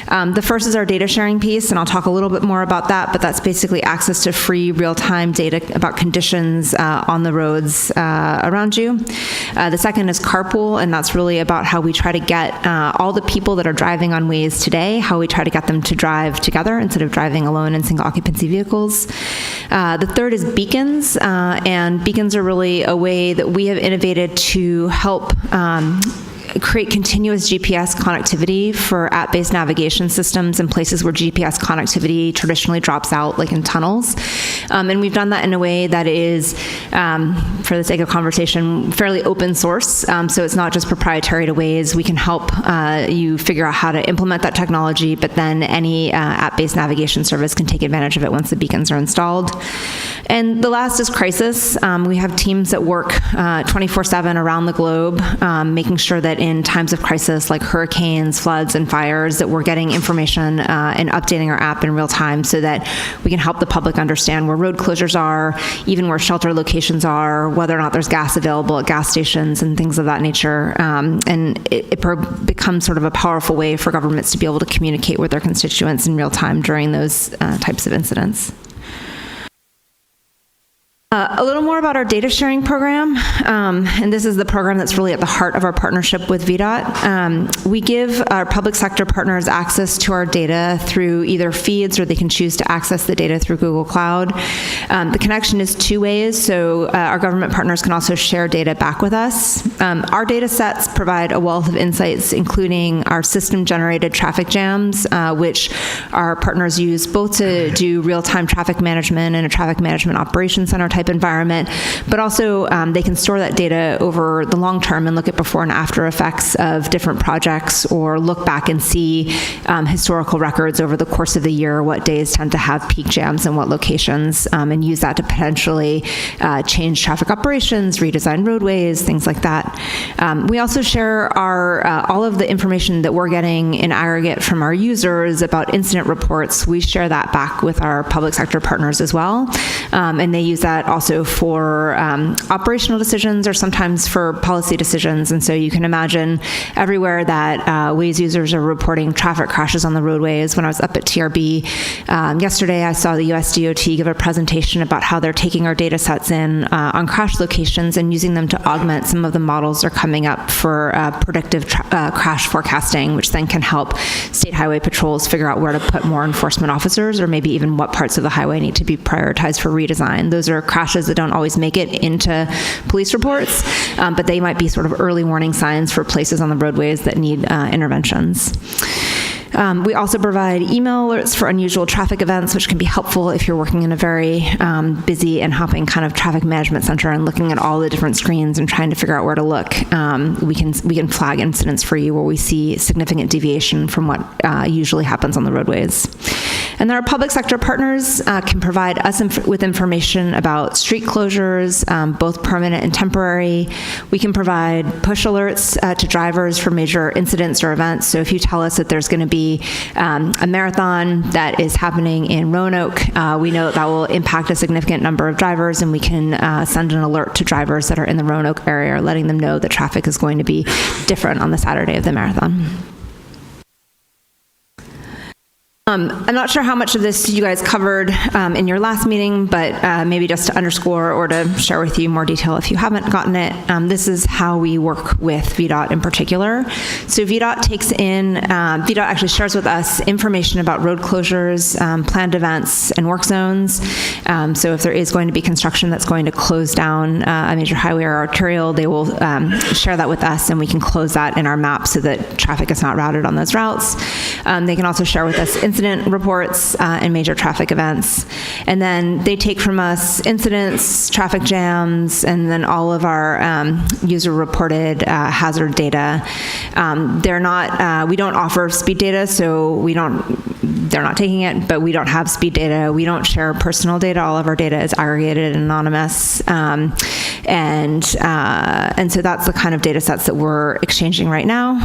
The first is our data sharing piece, and I'll talk a little bit more about that, but that's basically access to free real-time data about conditions on the roads around you. The second is Carpool, and that's really about how we try to get all the people that are driving on Waze today, how we try to get them to drive together instead of driving alone in single occupancy vehicles. The third is Beacons, and beacons are really a way that we have innovated to help create continuous GPS connectivity for app-based navigation systems in places where GPS connectivity traditionally drops out, like in tunnels. And we've done that in a way that is, for the sake of conversation, fairly open source. So it's not just proprietary to Waze. We can help you figure out how to implement that technology, but then any app-based navigation service can take advantage of it once the beacons are installed. And the last is Crisis. We have teams that work 24/7 around the globe, making sure that in times of crisis like hurricanes, floods, and fires, that we're getting information and updating our app in real time so that we can help the public understand where road closures are, even where shelter locations are, whether or not there's gas available at gas stations and things of that nature. And it becomes sort of a powerful way for governments to be able to communicate with their constituents in real time during those types of incidents. A little more about our data sharing program, and this is the program that's really at the heart of our partnership with VDOT. We give our public sector partners access to our data through either feeds, or they can choose to access the data through Google Cloud. The connection is 2 ways, so our government partners can also share data back with us. Our data sets provide a wealth of insights, including our system-generated traffic jams, which our partners use both to do real-time traffic management in a traffic management operations center type environment, but also they can store that data over the long term and look at before and after effects of different projects, or look back and see historical records over the course of the year, what days tend to have peak jams and what locations, and use that to potentially change traffic operations, redesign roadways, things like that. We also share our all of the information that we're getting in aggregate from our users about incident reports. We share that back with our public sector partners as well, and they use that also for operational decisions or sometimes for policy decisions. And so you can imagine everywhere that Waze users are reporting traffic crashes on the roadways. When I was up at TRB yesterday, I saw the US DOT give a presentation about how they're taking our data sets in on crash locations and using them to augment some of the models that are coming up for predictive crash forecasting, which then can help state highway patrols figure out where to put more enforcement officers, or maybe even what parts of the highway need to be prioritized for redesign. Those are crashes that don't always make it into police reports, but they might be sort of early warning signs for places on the roadways that need interventions. We also provide email alerts for unusual traffic events, which can be helpful if you're working in a very busy and hopping kind of traffic management center and looking at all the different screens and trying to figure out where to look. We can flag incidents for you where we see significant deviation from what usually happens on the roadways. And then our public sector partners can provide us with information about street closures, both permanent and temporary. We can provide push alerts to drivers for major incidents or events. So if you tell us that there's going to be a marathon that is happening in Roanoke, we know that will impact a significant number of drivers, and we can send an alert to drivers that are in the Roanoke area, letting them know that traffic is going to be different on the Saturday of the marathon. I'm not sure how much of this you guys covered in your last meeting, but maybe just to underscore or to share with you more detail if you haven't gotten it, this is how we work with VDOT in particular. So VDOT VDOT actually shares with us information about road closures, planned events, and work zones. So if there is going to be construction that's going to close down a major highway or arterial, they will share that with us, and we can close that in our map so that traffic is not routed on those routes. They can also share with us incident reports and major traffic events. And then they take from us incidents, traffic jams, and then all of our user-reported hazard data. We don't offer speed data, so they're not taking it, but we don't have speed data. We don't share personal data. All of our data is aggregated and anonymous. And so that's the kind of data sets that we're exchanging right now.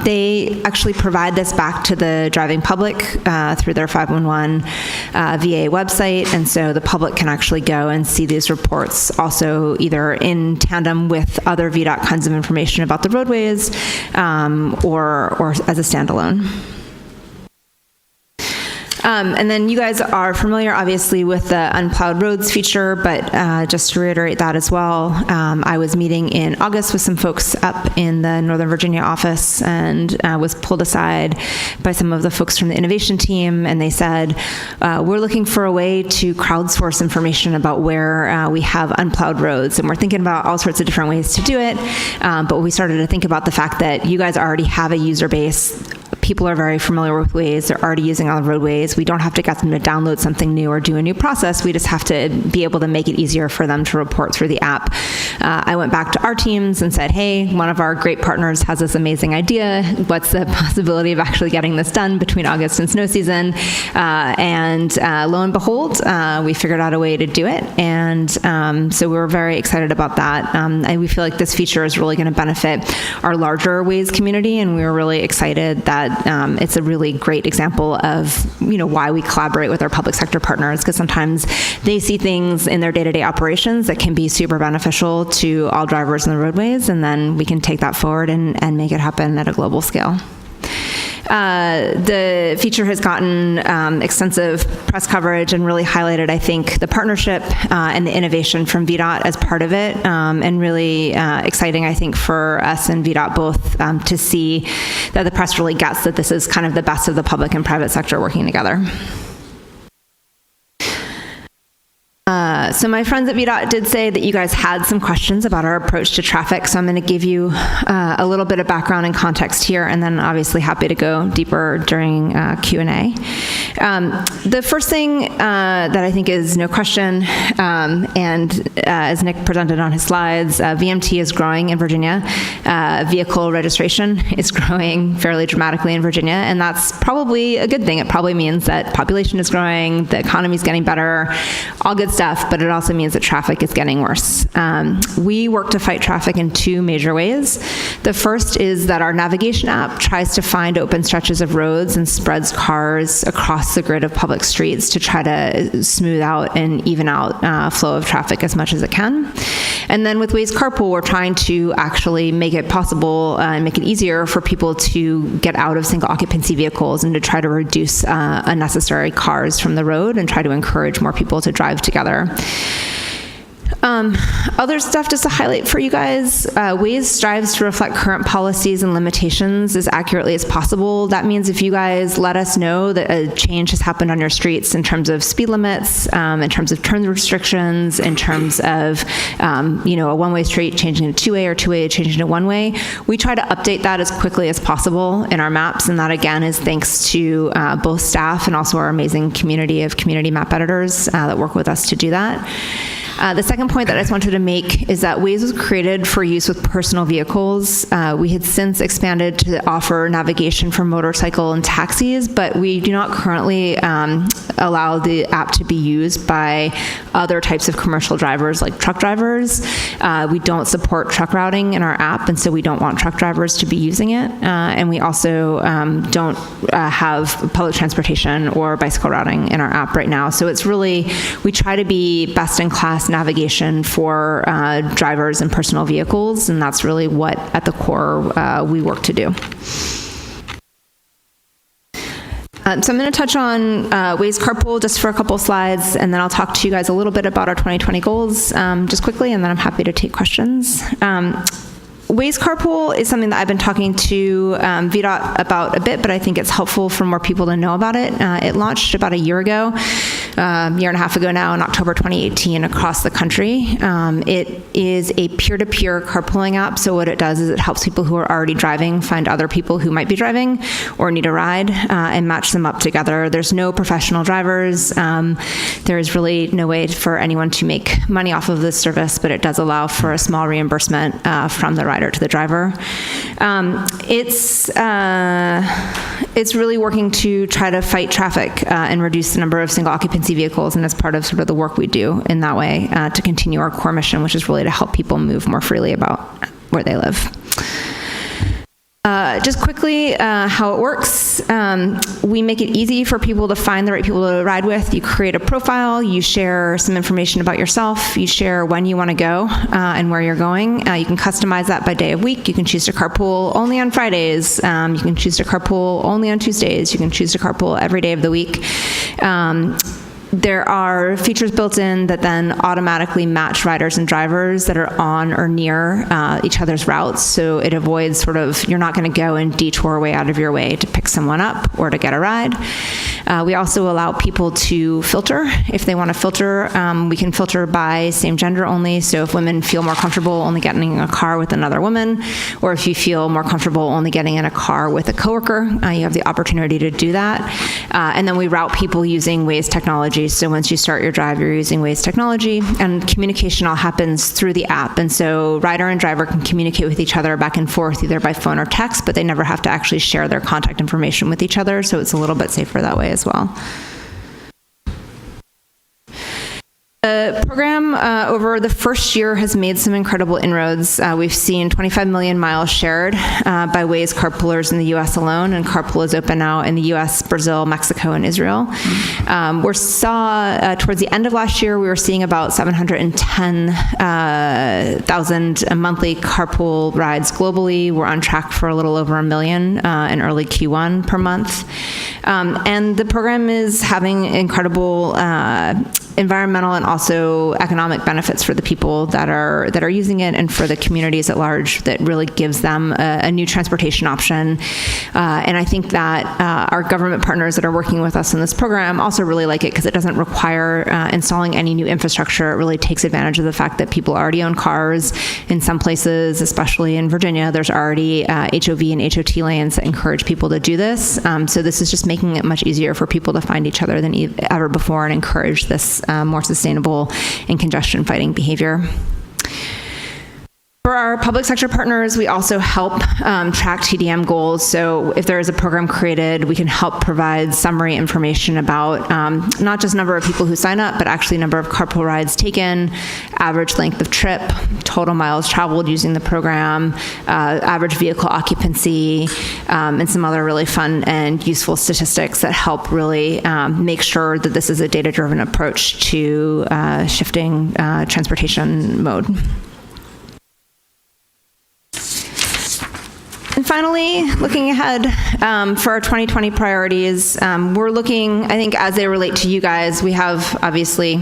They actually provide this back to the driving public through their 511 VA website, and so the public can actually go and see these reports also either in tandem with other VDOT kinds of information about the roadways or as a standalone. And then you guys are familiar, obviously, with the unplowed roads feature, but just to reiterate that as well, I was meeting in August with some folks up in the Northern Virginia office and was pulled aside by some of the folks from the innovation team, and they said, we're looking for a way to crowdsource information about where we have unplowed roads, and we're thinking about all sorts of different ways to do it, but we started to think about the fact that you guys already have a user base. People are very familiar with Waze. They're already using all the roadways. We don't have to get them to download something new or do a new process. We just have to be able to make it easier for them to report through the app. I went back to our teams and said, hey, one of our great partners has this amazing idea. What's the possibility of actually getting this done between August and snow season? And lo and behold, we figured out a way to do it. And so we're very excited about that. And we feel like this feature is really going to benefit our larger Waze community, and we were really excited that it's a really great example of why we collaborate with our public sector partners, because sometimes they see things in their day-to-day operations that can be super beneficial to all drivers on the roadways, and then we can take that forward and make it happen at a global scale. The feature has gotten extensive press coverage and really highlighted, I think, the partnership and the innovation from VDOT as part of it, and really exciting, I think, for us and VDOT both to see that the press really gets that this is kind of the best of the public and private sector working together. So my friends at VDOT did say that you guys had some questions about our approach to traffic, so I'm going to give you a little bit of background and context here, and then obviously happy to go deeper during Q&A. The first thing that I think is no question, and as Nick presented on his slides, VMT is growing in Virginia. Vehicle registration is growing fairly dramatically in Virginia, and that's probably a good thing. It probably means that population is growing, the economy is getting better, all good stuff, but it also means that traffic is getting worse. We work to fight traffic in two major ways. The first is that our navigation app tries to find open stretches of roads and spreads cars across the grid of public streets to try to smooth out and even out flow of traffic as much as it can. And then with Waze Carpool, we're trying to actually make it possible and make it easier for people to get out of single occupancy vehicles and to try to reduce unnecessary cars from the road and try to encourage more people to drive together. Other stuff just to highlight for you guys, Waze strives to reflect current policies and limitations as accurately as possible. That means if you guys let us know that a change has happened on your streets in terms of speed limits, in terms of turn restrictions, in terms of, a one-way street changing to two-way or two-way changing to one-way, we try to update that as quickly as possible in our maps, and that again is thanks to both staff and also our amazing community of community map editors that work with us to do that. The second point that I just wanted to make is that Waze was created for use with personal vehicles. We had since expanded to offer navigation for motorcycle and taxis, but we do not currently allow the app to be used by other types of commercial drivers like truck drivers. We don't support truck routing in our app, and so we don't want truck drivers to be using it. And we also don't have public transportation or bicycle routing in our app right now. So it's really, we try to be best in class navigation for drivers and personal vehicles, and that's really what at the core we work to do. So I'm going to touch on Waze Carpool just for a couple slides, and then I'll talk to you guys a little bit about our 2020 goals just quickly, and then I'm happy to take questions. Waze Carpool is something that I've been talking to VDOT about a bit, but I think it's helpful for more people to know about it. It launched about a year and a half ago now in October 2018 across the country. It is a peer-to-peer carpooling app, so what it does is it helps people who are already driving find other people who might be driving or need a ride and match them up together. There's no professional drivers. There is really no way for anyone to make money off of this service, but it does allow for a small reimbursement from the rider to the driver. It's really working to try to fight traffic and reduce the number of single occupancy vehicles, and as part of sort of the work we do in that way to continue our core mission, which is really to help people move more freely about where they live. Just quickly, how it works. We make it easy for people to find the right people to ride with. You create a profile, you share some information about yourself, you share when you want to go and where you're going. You can customize that by day of week. You can choose to carpool only on Fridays. You can choose to carpool only on Tuesdays. You can choose to carpool every day of the week. There are features built in that then automatically match riders and drivers that are on or near each other's routes, so it avoids sort of, you're not going to go and detour way out of your way to pick someone up or to get a ride. We also allow people to filter. If they want to filter, we can filter by same gender only, so if women feel more comfortable only getting in a car with another woman, or if you feel more comfortable only getting in a car with a coworker, you have the opportunity to do that. And then we route people using Waze technology. So once you start your drive, you're using Waze technology, and communication all happens through the app. And so rider and driver can communicate with each other back and forth either by phone or text, but they never have to actually share their contact information with each other. So it's a little bit safer that way as well. The program over the first year has made some incredible inroads. We've seen 25 million miles shared by Waze carpoolers in the U.S. alone, and Carpool is open now in the U.S., Brazil, Mexico, and Israel. We saw towards the end of last year, we were seeing about 710,000 monthly carpool rides globally. We're on track for a little over 1 million in early Q1 per month. And the program is having incredible environmental and also economic benefits for the people that are using it, and for the communities at large, that really gives them a new transportation option. And I think that our government partners that are working with us in this program also really like it, because it doesn't require installing any new infrastructure. It really takes advantage of the fact that people already own cars. In some places, especially in Virginia, there's already HOV and HOT lanes that encourage people to do this. So this is just making it much easier for people to find each other than ever before, and encourage this more sustainable and congestion fighting behavior. For our public sector partners, we also help track TDM goals. So if there is a program created, we can help provide summary information about not just number of people who sign up, but actually number of carpool rides taken, average length of trip, total miles traveled using the program, average vehicle occupancy, and some other really fun and useful statistics that help really make sure that this is a data-driven approach to shifting transportation mode. And finally, looking ahead for our 2020 priorities, we're looking, I think as they relate to you guys, we have obviously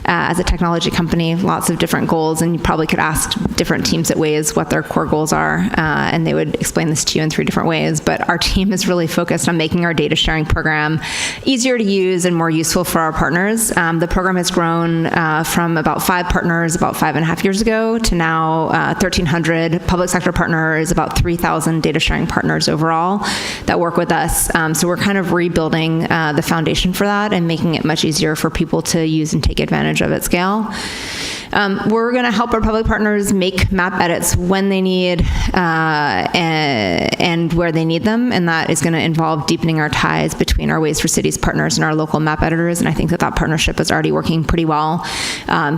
as a technology company, lots of different goals, and you probably could ask different teams at Waze what their core goals are, and they would explain this to you in 3 different ways. But our team is really focused on making our data sharing program easier to use and more useful for our partners. The program has grown from about 5 partners about 5.5 years ago to now 1,300 public sector partners, about 3,000 data sharing partners overall that work with us. So we're kind of rebuilding the foundation for that and making it much easier for people to use and take advantage of at scale. We're going to help our public partners make map edits when they need and where they need them, and that is going to involve deepening our ties between our Ways for Cities partners and our local map editors, and I think that partnership is already working pretty well.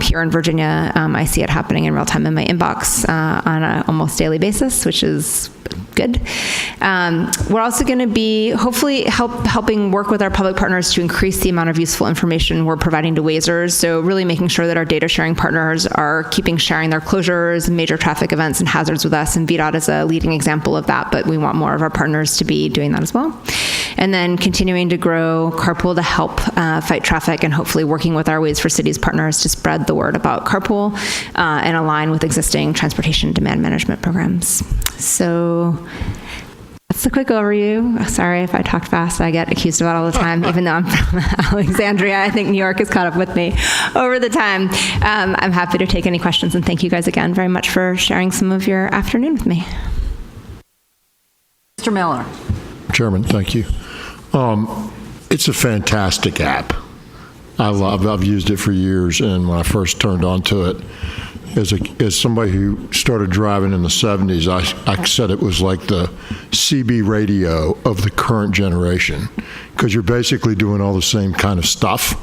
Here in Virginia, I see it happening in real time in my inbox on an almost daily basis, which is good. We're also going to be hopefully helping work with our public partners to increase the amount of useful information we're providing to Wazers, so really making sure that our data sharing partners are keeping sharing their closures, major traffic events, and hazards with us, and VDOT is a leading example of that, but we want more of our partners to be doing that as well. And then continuing to grow Carpool to help fight traffic, and hopefully working with our Ways for Cities partners to spread the word about Carpool and align with existing transportation demand management programs. So that's a quick overview. Sorry if I talked fast. I get accused of that all the time, even though I'm from Alexandria. I think New York has caught up with me over the time. I'm happy to take any questions, and thank you guys again very much for sharing some of your afternoon with me. Mr. Miller. Chairman, thank you. It's a fantastic app. I've used it for years, and when I first turned onto it, as somebody who started driving in the 70s, I said it was like the CB radio of the current generation, because you're basically doing all the same kind of stuff.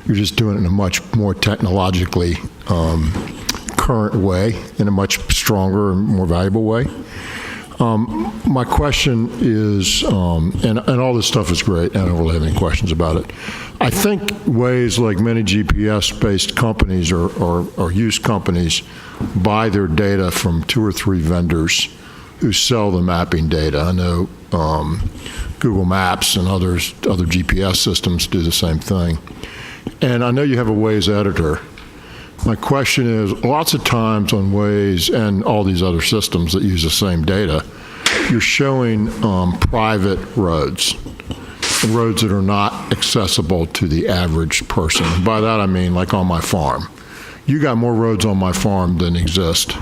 You're just doing it in a much more technologically current way, in a much stronger and more valuable way. My question is, and all this stuff is great, and I don't really have any questions about it. I think Waze, like many GPS-based companies or use companies, buy their data from 2 or 3 vendors who sell the mapping data. I know Google Maps and other GPS systems do the same thing. And I know you have a Waze editor. My question is, lots of times on Waze and all these other systems that use the same data, you're showing private roads that are not accessible to the average person. And by that I mean like on my farm. You got more roads on my farm than exist,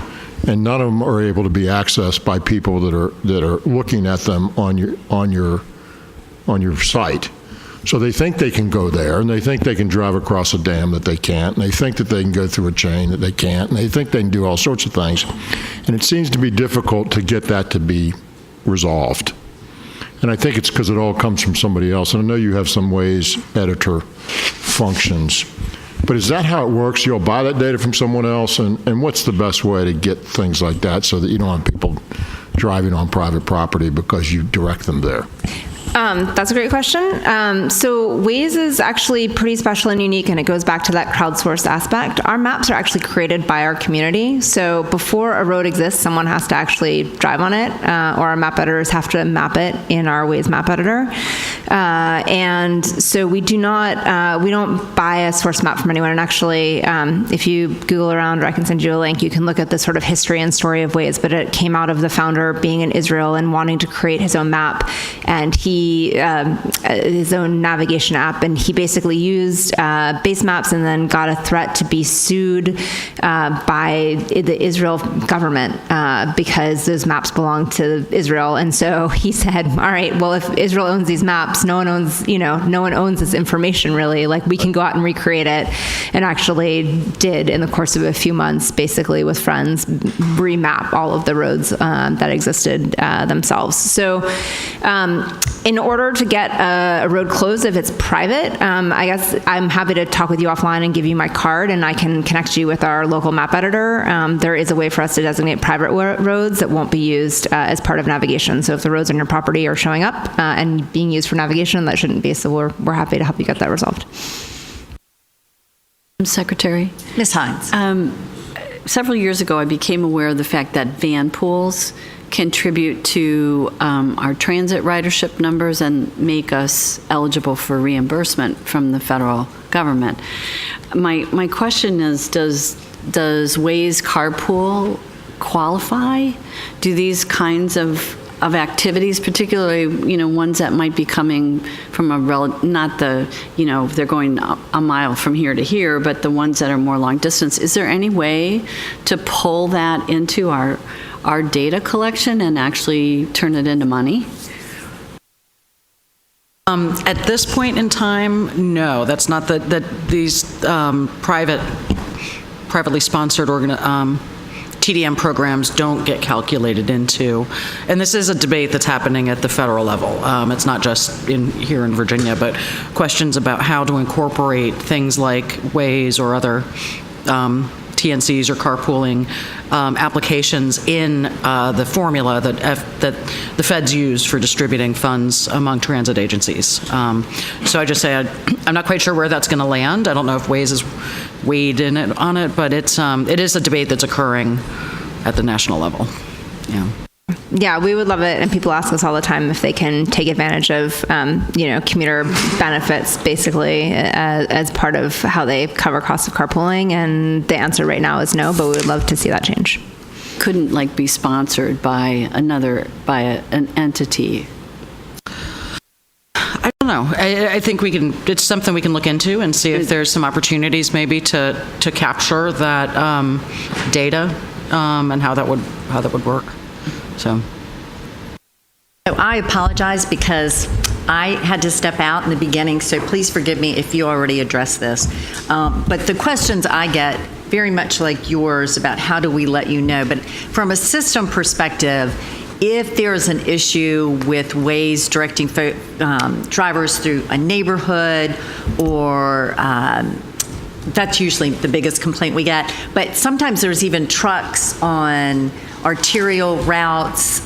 and none of them are able to be accessed by people that are looking at them on your site. So they think they can go there, and they think they can drive across a dam that they can't, and they think that they can go through a chain that they can't, and they think they can do all sorts of things. And it seems to be difficult to get that to be resolved. And I think it's because it all comes from somebody else. And I know you have some Waze editor functions. But is that how it works? You'll buy that data from someone else? And what's the best way to get things like that so that you don't have people driving on private property because you direct them there? That's a great question. So Waze is actually pretty special and unique, and it goes back to that crowdsourced aspect. Our maps are actually created by our community. So before a road exists, someone has to actually drive on it, or our map editors have to map it in our Waze map editor. And so we don't buy a source map from anyone. And actually, if you Google around, or I can send you a link, you can look at the sort of history and story of Waze. But it came out of the founder being in Israel and wanting to create his own map, and his own navigation app, and he basically used base maps and then got a threat to be sued by the Israel government because those maps belong to Israel. And so he said, all right, well, if Israel owns these maps, no one owns this information really. Like, we can go out and recreate it, and actually did in the course of a few months, basically with friends, remap all of the roads that existed themselves. So in order to get a road closed, if it's private, I guess I'm happy to talk with you offline and give you my card, and I can connect you with our local map editor. There is a way for us to designate private roads that won't be used as part of navigation. So if the roads on your property are showing up and being used for navigation, that shouldn't be. So we're happy to help you get that resolved. Secretary. Ms. Hines. Several years ago, I became aware of the fact that van pools contribute to our transit ridership numbers and make us eligible for reimbursement from the federal government. My question is, does Waze Carpool qualify? Do these kinds of activities, particularly, ones that might be coming from not the, they're going a mile from here to here, but the ones that are more long distance, is there any way to pull that into our data collection and actually turn it into money? At this point in time, no. That's not that these privately sponsored TDM programs don't get calculated into, and this is a debate that's happening at the federal level. It's not just here in Virginia, but questions about how to incorporate things like Waze or other TNCs or carpooling applications in the formula that the feds use for distributing funds among transit agencies. So I just say I'm not quite sure where that's going to land. I don't know if Waze is weighed in on it, but it is a debate that's occurring at the national level. Yeah, we would love it, and people ask us all the time if they can take advantage of, commuter benefits, basically, as part of how they cover costs of carpooling, and the answer right now is no, but we would love to see that change. Couldn't, be sponsored by an entity? I don't know. I think it's something we can look into and see if there's some opportunities maybe to capture that data and how that would work. So I apologize because I had to step out in the beginning, so please forgive me if you already addressed this. But the questions I get, very much like yours, about how do we let you know, but from a system perspective, if there's an issue with Waze directing drivers through a neighborhood, or that's usually the biggest complaint we get, but sometimes there's even trucks on arterial routes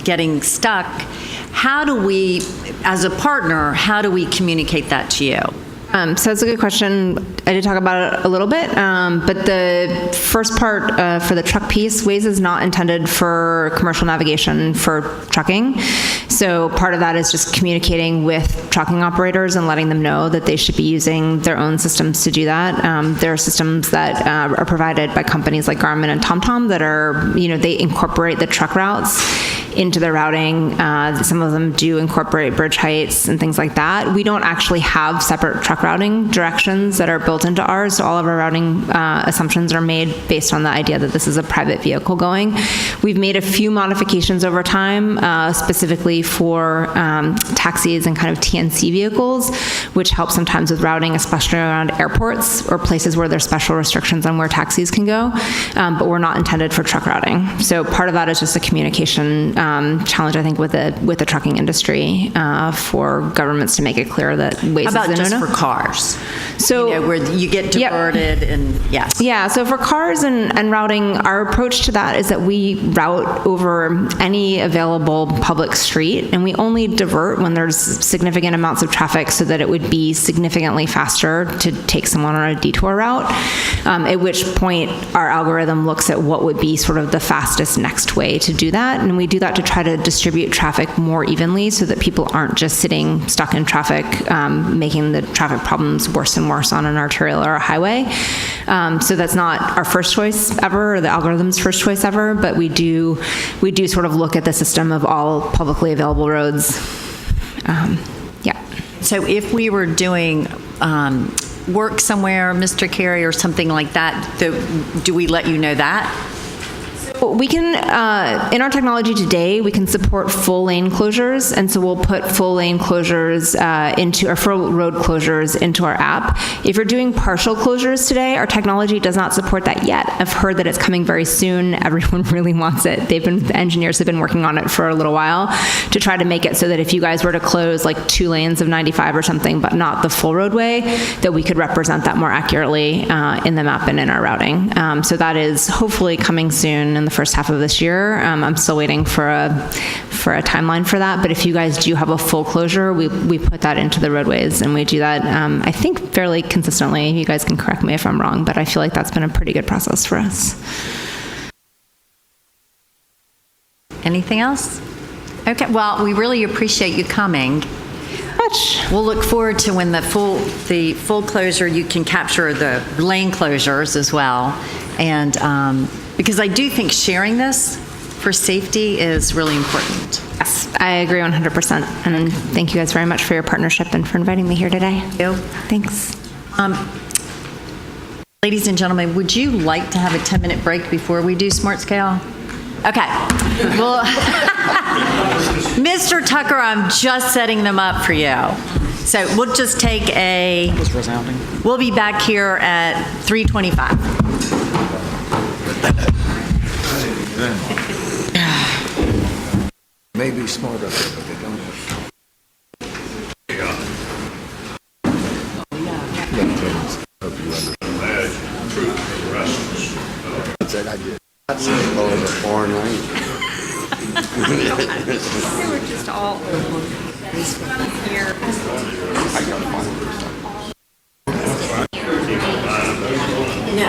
getting stuck. How do we, as a partner, how do we communicate that to you? So that's a good question. I did talk about it a little bit, but the first part for the truck piece, Waze is not intended for commercial navigation for trucking. So part of that is just communicating with trucking operators and letting them know that they should be using their own systems to do that. There are systems that are provided by companies like Garmin and TomTom that are, they incorporate the truck routes into their routing. Some of them do incorporate bridge heights and things like that. We don't actually have separate truck routing directions that are built into ours, so all of our routing assumptions are made based on the idea that this is a private vehicle going. We've made a few modifications over time, specifically for taxis and kind of TNC vehicles, which help sometimes with routing, especially around airports or places where there's special restrictions on where taxis can go, but we're not intended for truck routing. So part of that is just a communication challenge, I think, with the trucking industry for governments to make it clear that Waze is about just for cars? So where you get diverted and yes. Yeah, so for cars and routing, our approach to that is that we route over any available public street, and we only divert when there's significant amounts of traffic so that it would be significantly faster to take someone on a detour route, at which point our algorithm looks at what would be sort of the fastest next way to do that, and we do that to try to distribute traffic more evenly so that people aren't just sitting stuck in traffic, making the traffic problems worse and worse on an arterial or a highway. So that's not our first choice ever, or the algorithm's first choice ever, but we do sort of look at the system of all publicly available roads. So if we were doing work somewhere, Mr. Carey, or something like that, do we let you know that? We can, in our technology today, we can support full lane closures, and so we'll put full lane closures or full road closures into our app. If you're doing partial closures today, our technology does not support that yet. I've heard that it's coming very soon. Everyone really wants it. The engineers have been working on it for a little while to try to make it so that if you guys were to close like 2 lanes of 95 or something, but not the full roadway, that we could represent that more accurately in the map and in our routing. So that is hopefully coming soon in the first half of this year. I'm still waiting for a timeline for that, but if you guys do have a full closure, we put that into the roadways, and we do that, I think, fairly consistently. You guys can correct me if I'm wrong, but I feel like that's been a pretty good process for us. Anything else? Okay, well, we really appreciate you coming. We'll look forward to when the full closure, you can capture the lane closures as well. And because I do think sharing this for safety is really important. Yes, I agree 100%. And thank you guys very much for your partnership and for inviting me here today. Thank you. Thanks. Ladies and gentlemen, would you like to have a 10-minute break before we do Smart Scale? Okay. Well, Mr. Tucker, I'm just setting them up for you. So we'll just take we'll be back here at 3:25. Maybe smart up there, but they don't have. I did. That's a foreign language. They were just all here. No.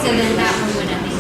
So then that one wouldn't be here.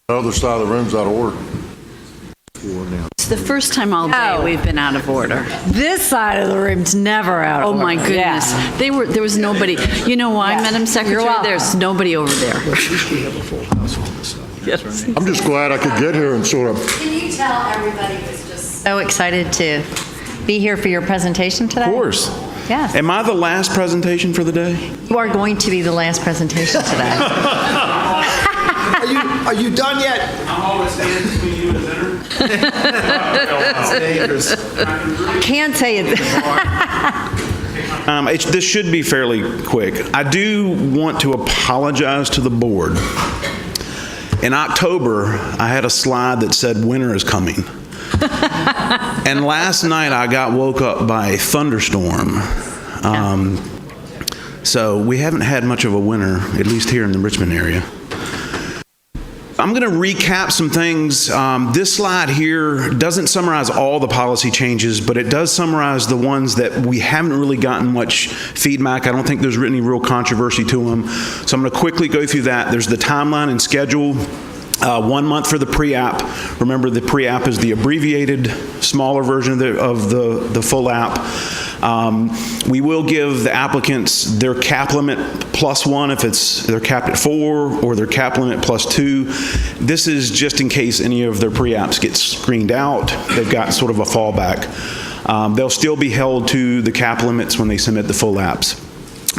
The other side of the room's out of order. It's the first time all day we've been out of order. This side of the room's never out of Oh order. my goodness. Yeah. There was nobody. You know why, Madam Secretary? welcome. There's nobody over there. I'm just glad I could get here and sort of, Can you tell everybody was just so excited to be here for your presentation today? Of course. Yes. Am I the last presentation for the day? You are going to be the last presentation today. Are you done yet? I'm always standing between you and dinner. It's dangerous. Can't say it. This should be fairly quick. I do want to apologize to the board. In October, I had a slide that said winter is coming. And last night I got woke up by a thunderstorm. So we haven't had much of a winter, at least here in the Richmond area. I'm going to recap some things. This slide here doesn't summarize all the policy changes, but it does summarize the ones that we haven't really gotten much feedback. I don't think there's any real controversy to them. So I'm going to quickly go through that. There's the timeline and schedule. 1 month for the pre-app. Remember, the pre-app is the abbreviated, smaller version of the full app. We will give the applicants their cap limit +1 if they're capped at 4, or their cap limit +2. This is just in case any of their pre-apps get screened out. They've got sort of a fallback. They'll still be held to the cap limits when they submit the full apps.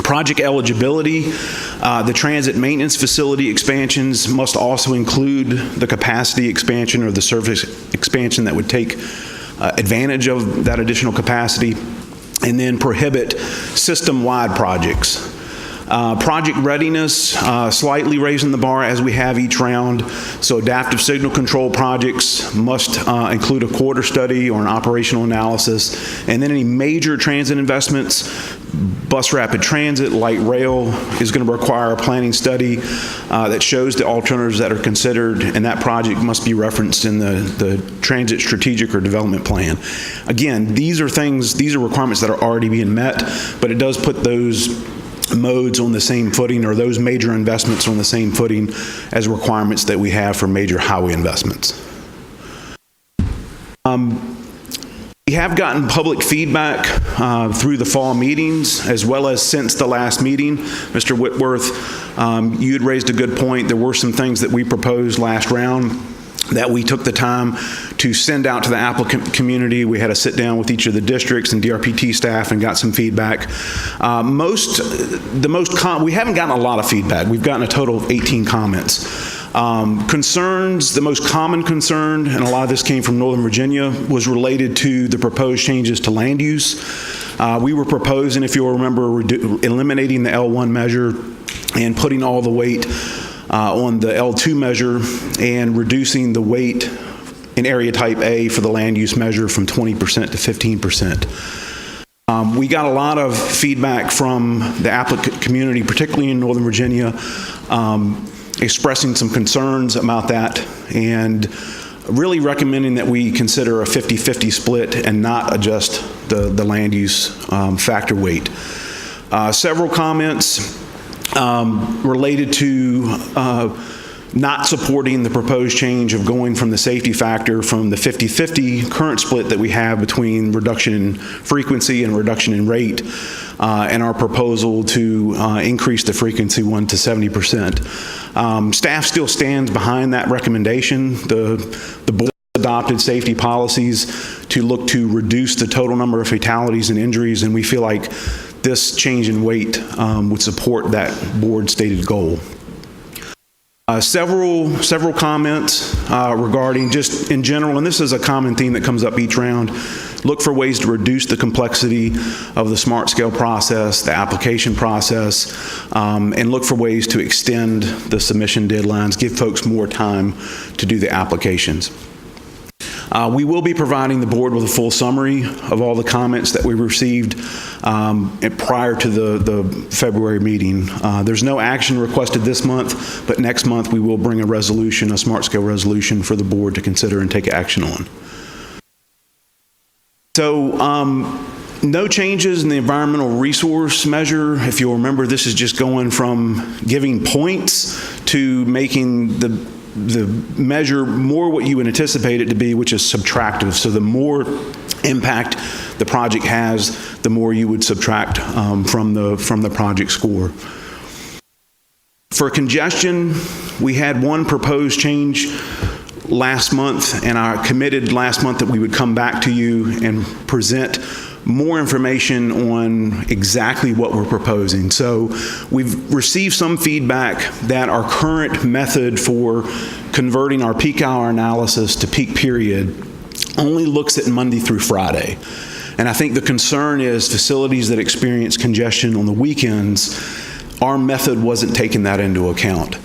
Project eligibility, the transit maintenance facility expansions must also include the capacity expansion or the service expansion that would take advantage of that additional capacity, and then prohibit system-wide projects. Project readiness, slightly raising the bar as we have each round. So adaptive signal control projects must include a quarter study or an operational analysis. And then any major transit investments, bus rapid transit, light rail, is going to require a planning study that shows the alternatives that are considered, and that project must be referenced in the transit strategic or development plan. Again, these are requirements that are already being met, but it does put those modes on the same footing, or those major investments on the same footing as requirements that we have for major highway investments. We have gotten public feedback through the fall meetings, as well as since the last meeting. Mr. Whitworth, you had raised a good point. There were some things that we proposed last round that we took the time to send out to the applicant community. We had a sit down with each of the districts and DRPT staff and got some feedback. We haven't gotten a lot of feedback. We've gotten a total of 18 comments. Concerns, the most common concern, and a lot of this came from Northern Virginia, was related to the proposed changes to land use. We were proposing, if you'll remember, eliminating the L1 measure and putting all the weight on the L2 measure, and reducing the weight in area type A for the land use measure from 20% to 15%. We got a lot of feedback from the applicant community, particularly in Northern Virginia, expressing some concerns about that, and really recommending that we consider a 50-50 split and not adjust the land use factor weight. Several comments related to not supporting the proposed change of going from the safety factor from the 50-50 current split that we have between reduction in frequency and reduction in rate, and our proposal to increase the frequency 1 to 70%. Staff still stands behind that recommendation. The board adopted safety policies to look to reduce the total number of fatalities and injuries, and we feel like this change in weight would support that board stated goal. Several comments regarding just in general, and this is a common theme that comes up each round, look for ways to reduce the complexity of the smart scale process, the application process, and look for ways to extend the submission deadlines, give folks more time to do the applications. We will be providing the board with a full summary of all the comments that we received prior to the February meeting. There's no action requested this month, but next month we will bring a resolution, a smart scale resolution for the board to consider and take action on. So No changes in the environmental resource measure. If you'll remember, this is just going from giving points to making the measure more what you would anticipate it to be, which is subtractive. So the more impact the project has, the more you would subtract from the project score. For congestion, we had one proposed change last month, and I committed last month that we would come back to you and present more information on exactly what we're proposing. So we've received some feedback that our current method for converting our peak hour analysis to peak period only looks at Monday through Friday. And I think the concern is facilities that experience congestion on the weekends, our method wasn't taking that into account.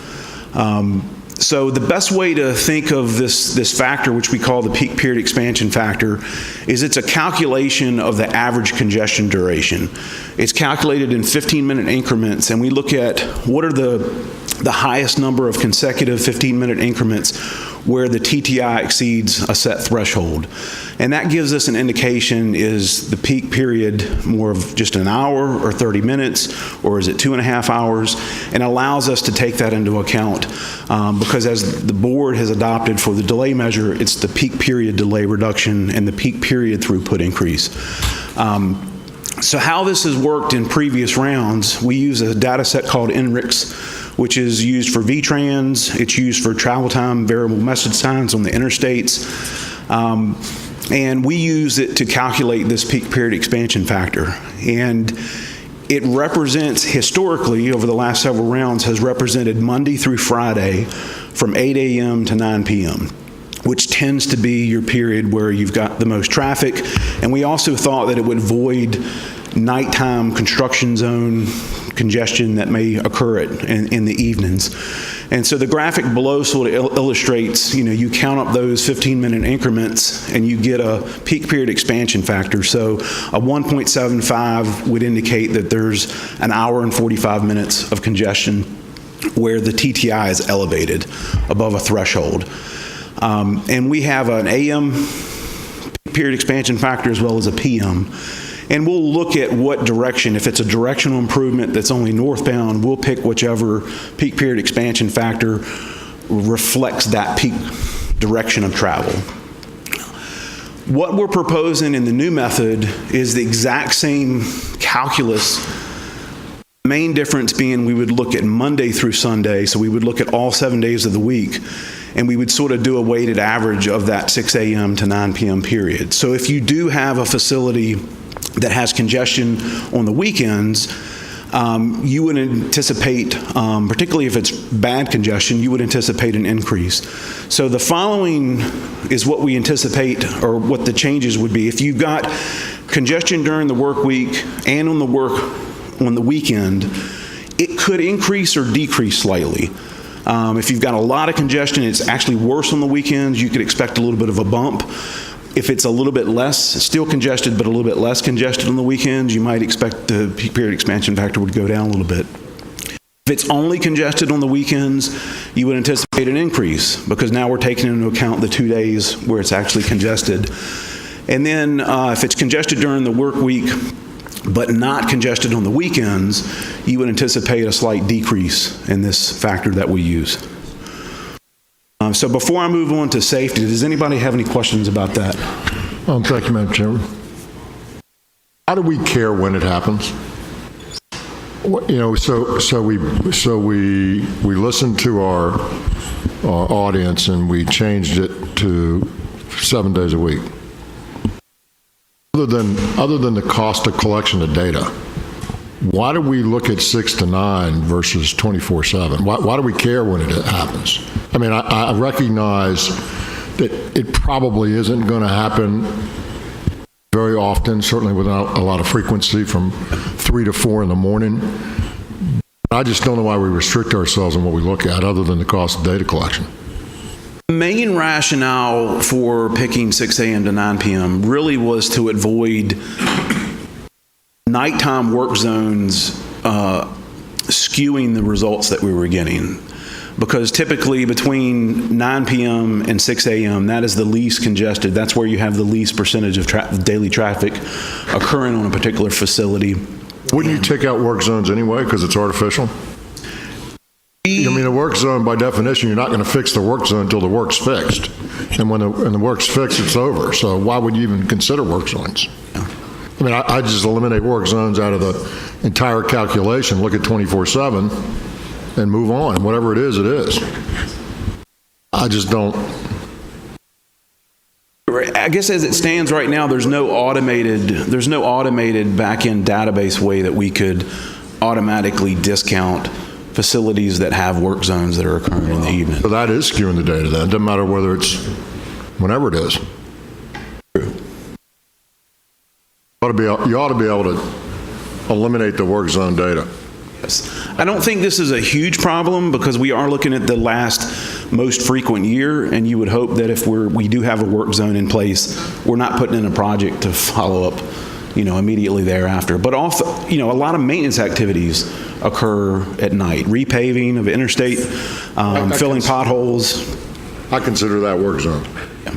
So the best way to think of this factor, which we call the peak period expansion factor, is it's a calculation of the average congestion duration. It's calculated in 15-minute increments, and we look at what are the highest number of consecutive 15-minute increments where the TTI exceeds a set threshold. And that gives us an indication, is the peak period more of just an hour or 30 minutes, or is it 2.5 hours? And allows us to take that into account because as the board has adopted for the delay measure, it's the peak period delay reduction and the peak period throughput increase. So how this has worked in previous rounds, we use a data set called NRIX, which is used for VTrans. It's used for travel time, variable message signs on the interstates. And we use it to calculate this peak period expansion factor. And it represents, historically, over the last several rounds, has represented Monday through Friday from 8 a.m. to 9 p.m., which tends to be your period where you've got the most traffic. And we also thought that it would void nighttime construction zone congestion that may occur in the evenings. And so the graphic below sort of illustrates, you count up those 15-minute increments and you get a peak period expansion factor. So a 1.75 would indicate that there's an hour and 45 minutes of congestion where the TTI is elevated above a threshold. And we have an AM peak period expansion factor as well as a PM. And we'll look at what direction. If it's a directional improvement that's only northbound, we'll pick whichever peak period expansion factor reflects that peak direction of travel. What we're proposing in the new method is the exact same calculus. The main difference being we would look at Monday through Sunday, so we would look at all 7 days of the week, and we would sort of do a weighted average of that 6 a.m. to 9 p.m. period. So if you do have a facility that has congestion on the weekends, you would anticipate, particularly if it's bad congestion, you would anticipate an increase. So the following is what we anticipate, or what the changes would be. If you've got congestion during the work week and on the weekend, it could increase or decrease slightly. If you've got a lot of congestion, it's actually worse on the weekends, you could expect a little bit of a bump. If it's a little bit less, still congested, but a little bit less congested on the weekends, you might expect the peak period expansion factor would go down a little bit. If it's only congested on the weekends, you would anticipate an increase because now we're taking into account the 2 days where it's actually congested. And then if it's congested during the work week, but not congested on the weekends, you would anticipate a slight decrease in this factor that we use. So before I move on to safety, does anybody have any questions about that? Thank you, Madam Chairman. How do we care when it happens? So we listened to our audience and we changed it to 7 days a week. Other than the cost of collection of data, why do we look at 6 to 9 versus 24/7? Why do we care when it happens? I mean, I recognize that it probably isn't going to happen very often, certainly without a lot of frequency from 3 to 4 in the morning. I just don't know why we restrict ourselves on what we look at other than the cost of data collection. The main rationale for picking 6 a.m. to 9 p.m. really was to avoid nighttime work zones skewing the results that we were getting. because typically between 9 p.m. and 6 a.m., that is the least congested. That's where you have the least percentage of daily traffic occurring on a particular facility. Wouldn't you take out work zones anyway because it's artificial? I mean, a work zone, by definition, you're not going to fix the work zone until the work's fixed. And when the work's fixed, it's over. So why would you even consider work zones? I mean, I just eliminate work zones out of the entire calculation, look at 24/7, and move on. Whatever it is, it is. I just don't. I guess as it stands right now, there's no automated back-end database way that we could automatically discount facilities that have work zones that are occurring in the evening. So that is skewing the data then. It doesn't matter whether it's whenever it is. True. You ought to be able to eliminate the work zone data. Yes. I don't think this is a huge problem because we are looking at the last most frequent year, and you would hope that if we do have a work zone in place, we're not putting in a project to follow up, immediately thereafter. But also, a lot of maintenance activities occur at night. Repaving of interstate, filling potholes. I consider that work zone. Yeah.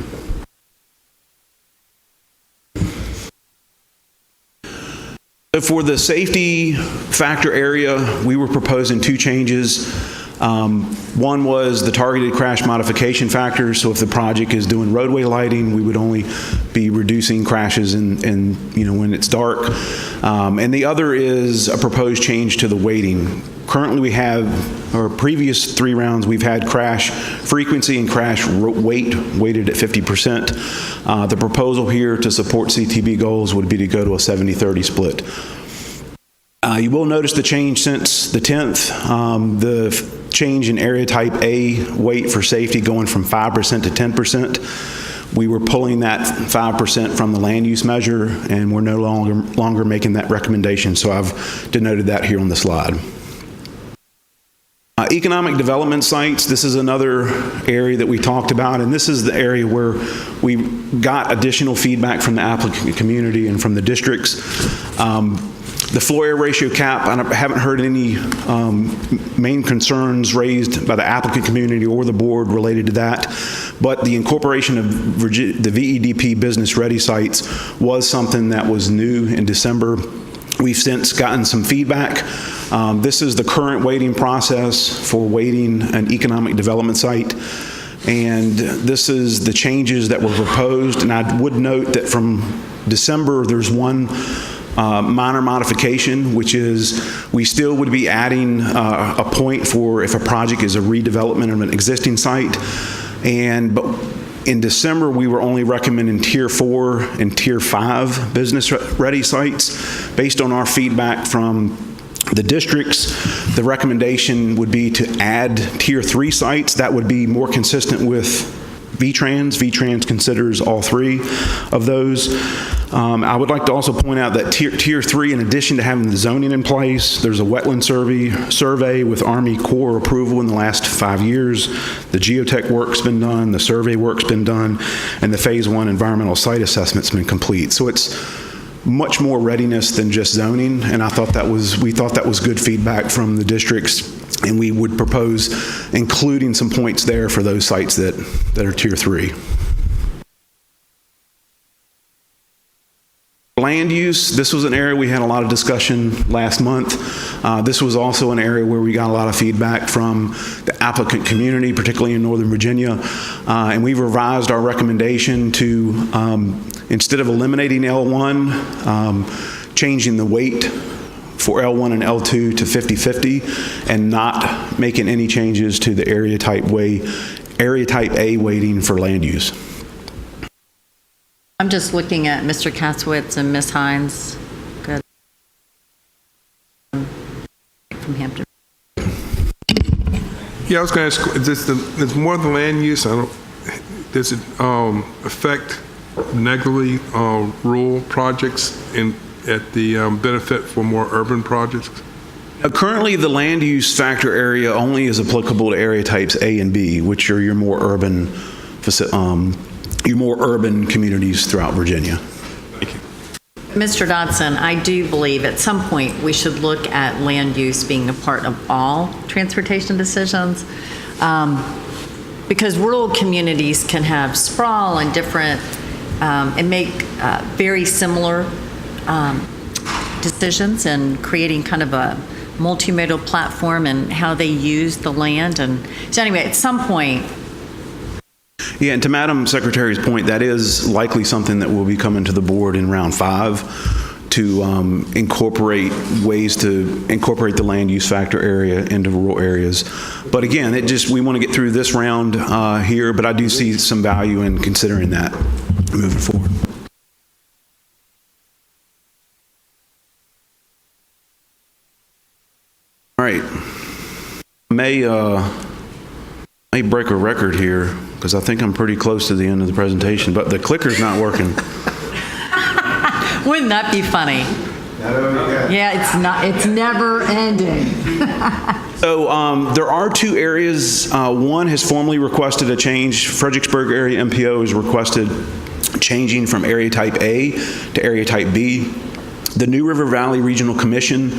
For the safety factor area, we were proposing two changes. One was the targeted crash modification factor. So if the project is doing roadway lighting, we would only be reducing crashes when it's dark. And the other is a proposed change to the weighting. Currently we have, or previous 3 rounds, we've had crash frequency and crash weighted at 50%. The proposal here to support CTB goals would be to go to a 70-30 split. You will notice the change since the 10th, the change in area type A weight for safety going from 5% to 10%. We were pulling that 5% from the land use measure, and we're no longer making that recommendation. So I've denoted that here on the slide. Economic development sites, this is another area that we talked about, and this is the area where we got additional feedback from the applicant community and from the districts. The floor area ratio cap, I haven't heard any main concerns raised by the applicant community or the board related to that, but the incorporation of the VEDP business ready sites was something that was new in December. We've since gotten some feedback. This is the current weighting process for weighting an economic development site. And this is the changes that were proposed. And I would note that from December, there's one minor modification, which is we still would be adding a point for if a project is a redevelopment of an existing site. But in December, we were only recommending Tier 4 and Tier 5 business-ready sites. Based on our feedback from the districts, the recommendation would be to add Tier 3 sites. That would be more consistent with VTrans. VTrans considers all 3 of those. I would like to also point out that Tier 3, in addition to having the zoning in place, there's a wetland survey with Army Corps approval in the last 5 years. The geotech work's been done, the survey work's been done, and the Phase 1 environmental site assessment's been complete. So it's much more readiness than just zoning, and we thought that was good feedback from the districts, and we would propose including some points there for those sites that are Tier 3. Land use, this was an area we had a lot of discussion last month. This was also an area where we got a lot of feedback from the applicant community, particularly in Northern Virginia. And we've revised our recommendation to, instead of eliminating L1, changing the weight for L1 and L2 to 50-50 and not making any changes to the area type A weighting for land use. I'm just looking at Mr. Kasowitz and Ms. Hines. Good. From Hampton. Yeah, I was going to ask, there's more than land use. Does it affect negatively rural projects at the benefit for more urban projects? Currently, the land use factor area only is applicable to area types A and B, which are your more urban communities throughout Virginia. Thank you. Mr. Dodson, I do believe at some point we should look at land use being a part of all transportation decisions. Because rural communities can have sprawl and different, and make very similar decisions, and creating kind of a multimodal platform and how they use the land. And so anyway, at some point. Yeah, and to Madam Secretary's point, that is likely something that will be coming to the board in round 5 to incorporate ways to incorporate the land use factor area into rural areas. But again, we want to get through this round here, but I do see some value in considering that moving forward. All right. May break a record here because I think I'm pretty close to the end of the presentation, but the clicker's not working. Wouldn't that be funny? Yeah, it's not. It's never ending. So there are 2 areas. One has formally requested a change. Fredericksburg area MPO has requested changing from area type A to area type B. The New River Valley Regional Commission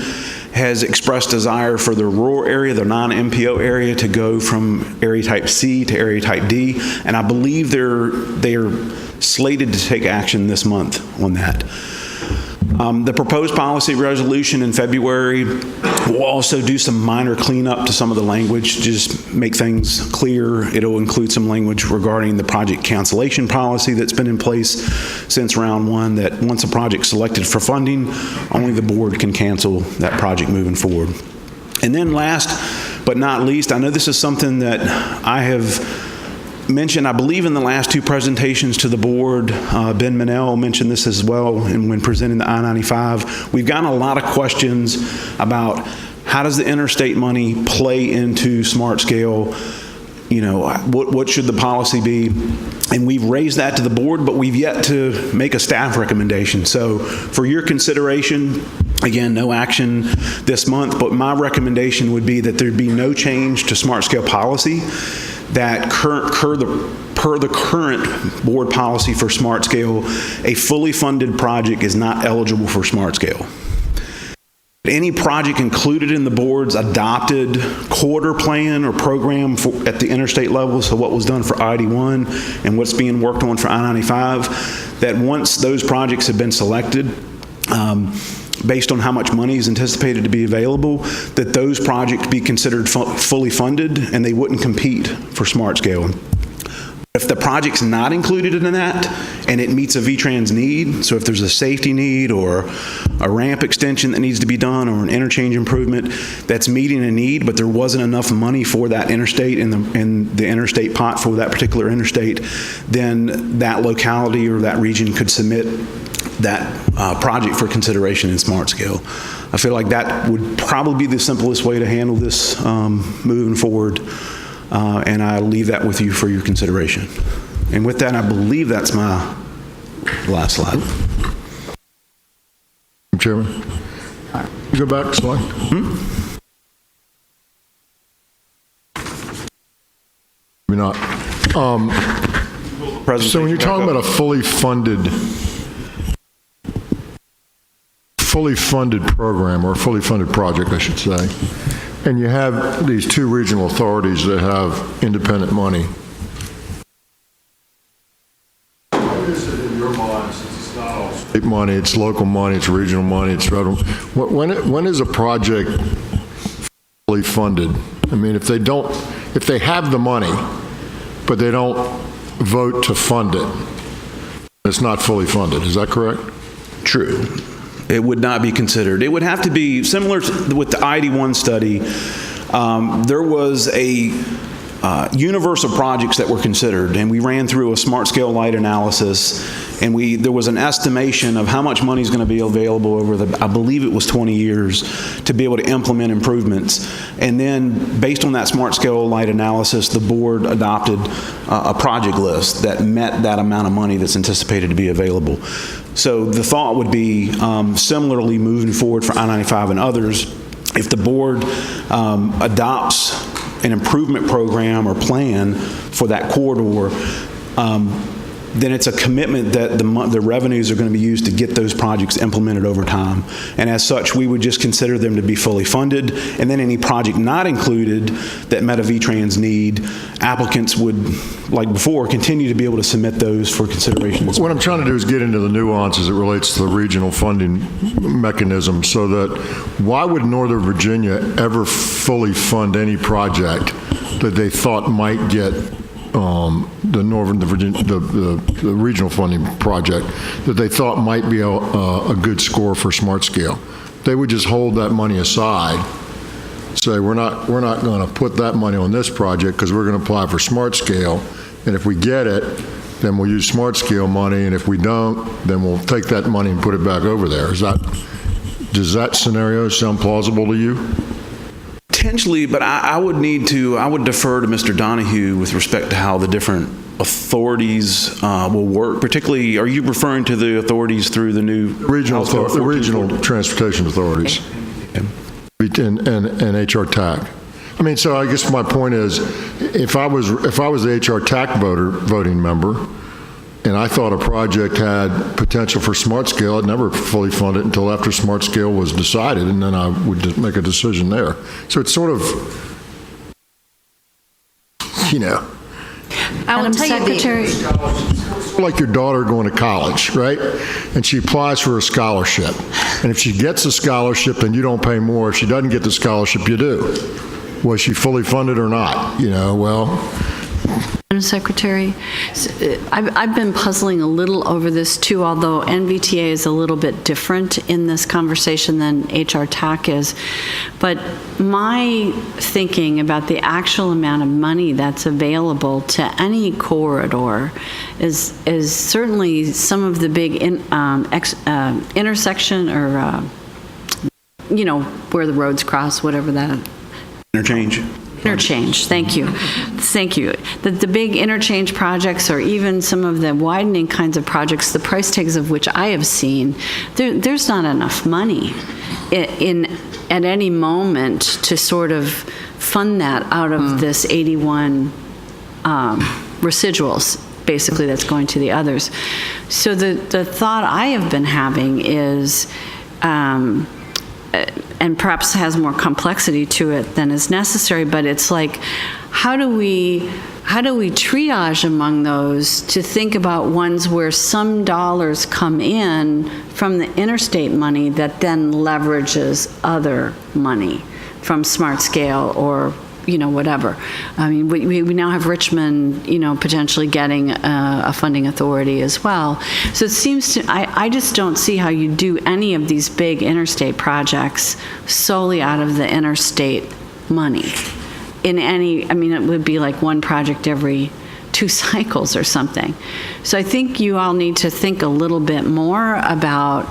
has expressed desire for the rural area, the non-MPO area, to go from area type C to area type D, and I believe they are slated to take action this month on that. The proposed policy resolution in February will also do some minor cleanup to some of the language, just make things clear. It'll include some language regarding the project cancellation policy that's been in place since round 1, that once a project's selected for funding, only the board can cancel that project moving forward. And then last but not least, I know this is something that I have mentioned, I believe, in the last 2 presentations to the board. Ben Manel mentioned this as well, and when presenting the I-95, we've gotten a lot of questions about how does the interstate money play into smart scale. You know, what should the policy be? And we've raised that to the board, but we've yet to make a staff recommendation. So for your consideration, again, no action this month, but my recommendation would be that there'd be no change to smart scale policy, that per the current board policy for smart scale, a fully funded project is not eligible for smart scale. Any project included in the board's adopted quarter plan or program at the interstate level, so what was done for ID1 and what's being worked on for I-95, that once those projects have been selected, based on how much money is anticipated to be available, that those projects be considered fully funded and they wouldn't compete for smart scale. If the project's not included in that and it meets a VTrans need, so if there's a safety need or a ramp extension that needs to be done or an interchange improvement that's meeting a need, but there wasn't enough money for that interstate in the interstate pot for that particular interstate, then that locality or that region could submit that project for consideration in smart scale. I feel like that would probably be the simplest way to handle this moving forward. And I leave that with you for your consideration. And with that, I believe that's my last slide. Chairman, you go back a slide. Maybe not. So when you're talking about a fully funded program, or a fully funded project, I should say, and you have these 2 regional authorities that have independent money. What is it in your mind, since it's not all state money, it's local money, it's regional money, it's federal? When is a project fully funded? I mean, if they have the money, but they don't vote to fund it, it's not fully funded. Is that correct? True. It would not be considered. It would have to be similar with the ID1 study. There was a universe of projects that were considered, and we ran through a smart scale light analysis, and there was an estimation of how much money is going to be available over I believe it was 20 years to be able to implement improvements. And then based on that smart scale light analysis, the board adopted a project list that met that amount of money that's anticipated to be available. So the thought would be similarly moving forward for I-95 and others, if the board adopts an improvement program or plan for that corridor, then it's a commitment that the revenues are going to be used to get those projects implemented over time. And as such, we would just consider them to be fully funded. And then any project not included that Meta V-Trans need, applicants would, like before, continue to be able to submit those for consideration. What I'm trying to do is get into the nuances as it relates to the regional funding mechanism, so that why would Northern Virginia ever fully fund any project that they thought might get the regional funding project that they thought might be a good score for smart scale? They would just hold that money aside, say we're not going to put that money on this project because we're going to apply for smart scale, and if we get it, then we'll use smart scale money, and if we don't, then we'll take that money and put it back over there. Does that scenario sound plausible to you? Potentially, but I would defer to Mr. Donahue with respect to how the different authorities will work. Particularly, are you referring to the authorities through the new regional transportation authorities and HR TAC? I mean, so I guess my point is, if I was the HR TAC voting member, and I thought a project had potential for smart scale, I'd never fully fund it until after smart scale was decided, and then I would just make a decision there. So it's sort of, Madam Secretary, like your daughter going to college, right? And she applies for a scholarship. And if she gets a scholarship, then you don't pay more. If she doesn't get the scholarship, you do. Was she fully funded or not? Madam Secretary, I've been puzzling a little over this too, although NVTA is a little bit different in this conversation than HR TAC is. But my thinking about the actual amount of money that's available to any corridor is certainly some of the big intersection or, where the roads cross, whatever that. Interchange, thank you. The big interchange projects, or even some of the widening kinds of projects, the price tags of which I have seen, there's not enough money at any moment to sort of fund that out of this 81 residuals, basically, that's going to the others. So the thought I have been having is, and perhaps has more complexity to it than is necessary, but it's like, how do we triage among those to think about ones where some dollars come in from the interstate money that then leverages other money from smart scale or whatever. I mean, we now have Richmond, potentially getting a funding authority as well. So it seems to, I just don't see how you do any of these big interstate projects solely out of the interstate money. It would be like one project every 2 cycles or something. So I think you all need to think a little bit more about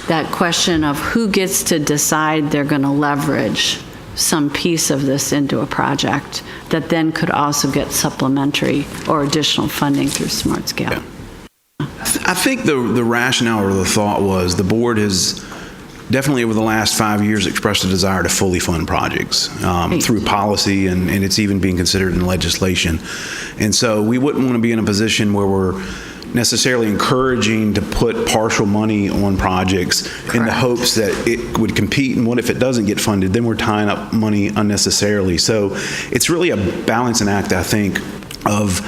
that question of who gets to decide they're going to leverage some piece of this into a project that then could also get supplementary or additional funding through smart scale. Yeah. I think the rationale or the thought was the board has definitely over the last 5 years expressed a desire to fully fund projects through policy, and it's even being considered in legislation. And so we wouldn't want to be in a position where we're necessarily encouraging to put partial money on projects in the hopes that it would compete, and what if it doesn't get funded? Then we're tying up money unnecessarily. So it's really a balancing act, I think, of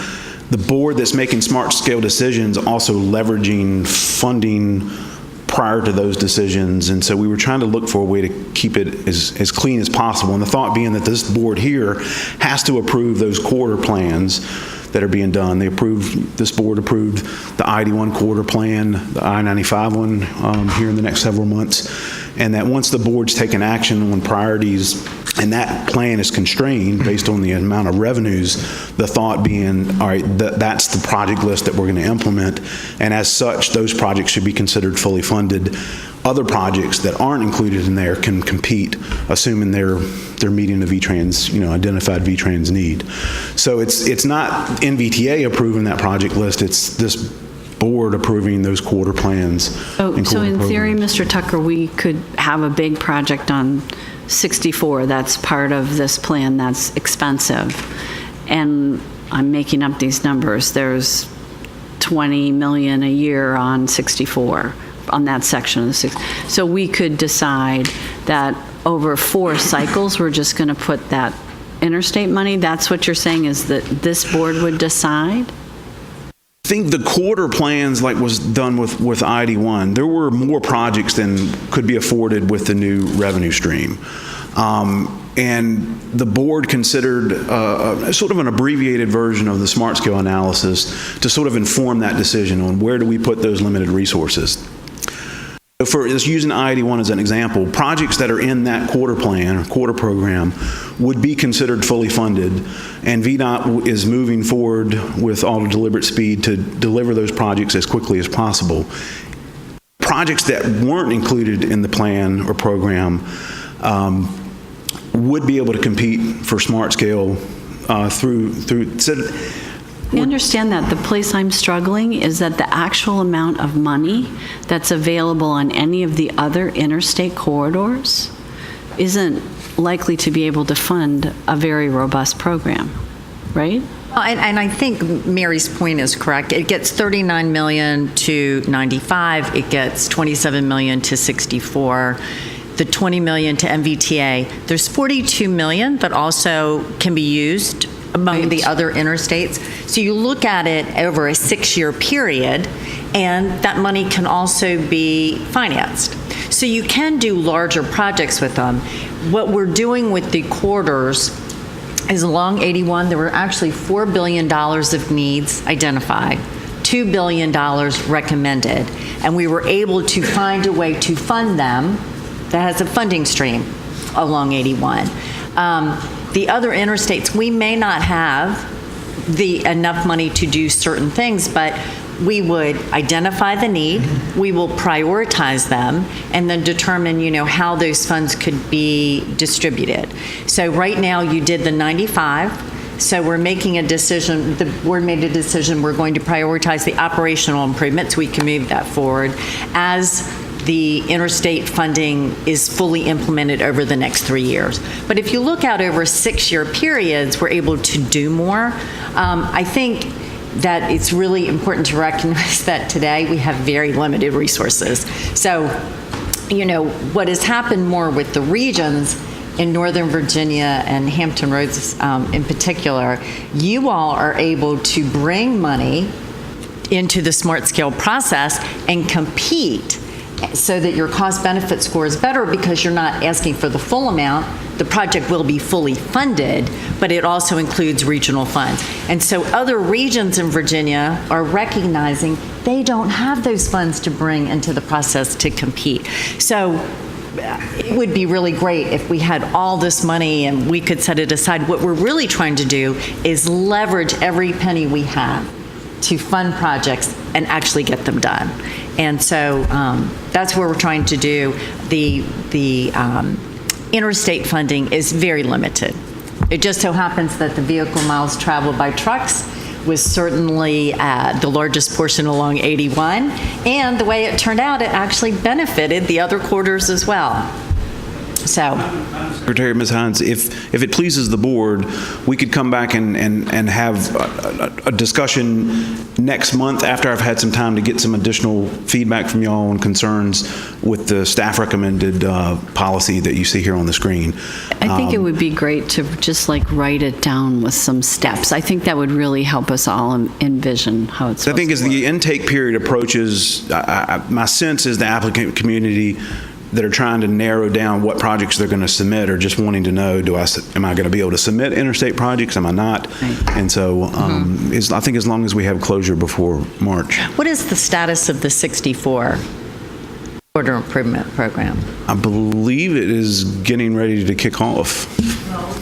the board that's making smart scale decisions also leveraging funding prior to those decisions. And so we were trying to look for a way to keep it as clean as possible. And the thought being that this board here has to approve those quarter plans that are being done. This board approved the I-81 quarter plan, the I-95 one here in the next several months, and that once the board's taken action on priorities and that plan is constrained based on the amount of revenues, the thought being, all right, that's the project list that we're going to implement, and as such, those projects should be considered fully funded. Other projects that aren't included in there can compete, assuming they're meeting the V-Trans, identified V-Trans need. So it's not NVTA approving that project list, it's this board approving those quarter plans. So in theory, Mr. Tucker, we could have a big project on 64 that's part of this plan that's expensive. And I'm making up these numbers. There's 20 million a year on 64, on that section of the six. So we could decide that over 4 cycles, we're just going to put that interstate money. That's what you're saying, is that this board would decide? I think the quarter plans, like was done with ID1, there were more projects than could be afforded with the new revenue stream. And the board considered sort of an abbreviated version of the smart scale analysis to sort of inform that decision on where do we put those limited resources. For just using ID1 as an example, projects that are in that quarter plan or quarter program would be considered fully funded, and VDOT is moving forward with all the deliberate speed to deliver those projects as quickly as possible. Projects that weren't included in the plan or program would be able to compete for smart scale through. I understand that. The place I'm struggling is that the actual amount of money that's available on any of the other interstate corridors isn't likely to be able to fund a very robust program, right? And I think Mary's point is correct. It gets 39 million to 95. It gets 27 million to 64. The 20 million to MVTA. There's 42 million that also can be used among the other interstates. So you look at it over a 6-year period, and that money can also be financed. So you can do larger projects with them. What we're doing with the corridors is along 81, there were actually $4 billion of needs identified, $2 billion recommended, and we were able to find a way to fund them that has a funding stream along 81. The other interstates, we may not have enough money to do certain things, but we would identify the need, we will prioritize them, and then determine, how those funds could be distributed. So right now, you did the 95. So we're making a decision, the board made a decision, we're going to prioritize the operational improvements, we can move that forward as the interstate funding is fully implemented over the next 3 years. But if you look out over 6-year periods, we're able to do more. I think that it's really important to recognize that today we have very limited resources. So, what has happened more with the regions in Northern Virginia and Hampton Roads in particular, you all are able to bring money into the smart scale process and compete so that your cost-benefit score is better because you're not asking for the full amount. The project will be fully funded, but it also includes regional funds. And so other regions in Virginia are recognizing they don't have those funds to bring into the process to compete. So it would be really great if we had all this money and we could set it aside. What we're really trying to do is leverage every penny we have to fund projects and actually get them done. And so that's what we're trying to do. The interstate funding is very limited. It just so happens that the vehicle miles traveled by trucks was certainly the largest portion along 81. And the way it turned out, it actually benefited the other corridors as well. So, Secretary, Ms. Hines, if it pleases the board, we could come back and have a discussion next month after I've had some time to get some additional feedback from y'all on concerns with the staff recommended policy that you see here on the screen. I think it would be great to just write it down with some steps. I think that would really help us all envision how it's supposed to work. I think as the intake period approaches, my sense is the applicant community that are trying to narrow down what projects they're going to submit are just wanting to know, am I going to be able to submit interstate projects? Am I not? Right. And so I think as long as we have closure before March. What is the status of the 64 quarter improvement program? I believe it is getting ready to kick off.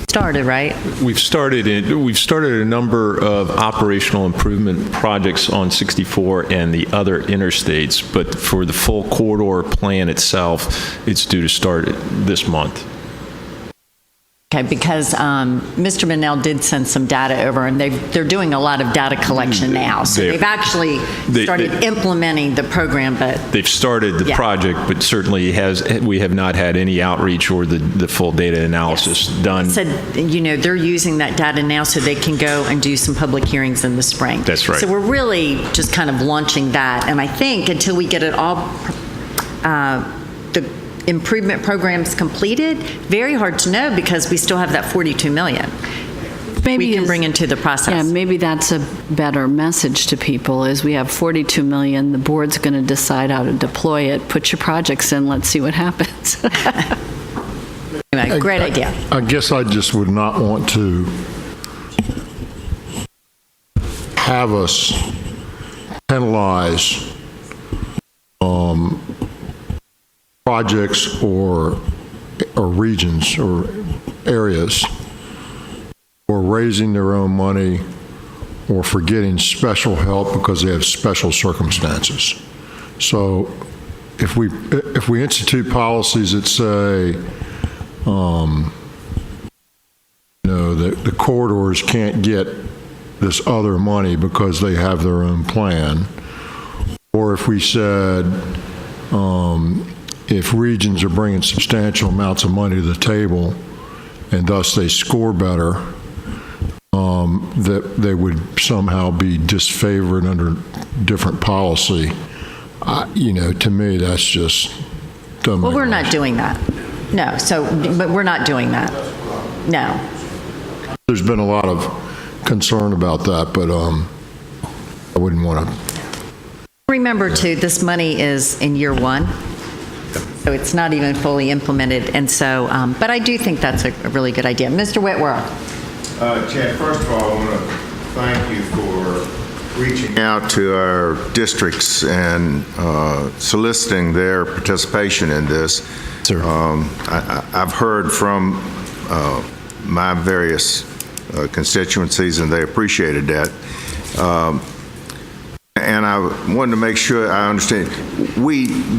Started, right? We've started a number of operational improvement projects on 64 and the other interstates, but for the full corridor plan itself, it's due to start this month. Okay, because Mr. Minnell did send some data over, and they're doing a lot of data collection now. So they've actually started implementing the program, but they've started the project, but certainly we have not had any outreach or the full data analysis done. said, they're using that data now so they can go and do some public hearings in the spring. That's right. So we're really just kind of launching that, and I think until we get it all, the improvement programs completed, very hard to know because we still have that 42 million. Maybe we can bring into the process. Yeah, maybe that's a better message to people is we have 42 million, the board's going to decide how to deploy it, put your projects in, let's see what happens. Anyway, great idea. I guess I just would not want to have us penalize projects or regions or areas for raising their own money or for getting special help because they have special circumstances. So if we institute policies that say, that the corridors can't get this other money because they have their own plan, or if we said, if regions are bringing substantial amounts of money to the table and thus they score better, that they would somehow be disfavored under different policy. To me, that's just doesn't Well, make we're not doing that. No, but we're not doing that. No. There's been a lot of concern about that, but I wouldn't want to. Remember, too, this money is in year one, so it's not even fully implemented. And so, but I do think that's a really good idea. Mr. Whitworth. Chad, first of all, I want to thank you for reaching out to our districts and soliciting their participation in this. Sir. I've heard from my various constituencies, and they appreciated that. And I wanted to make sure I understand.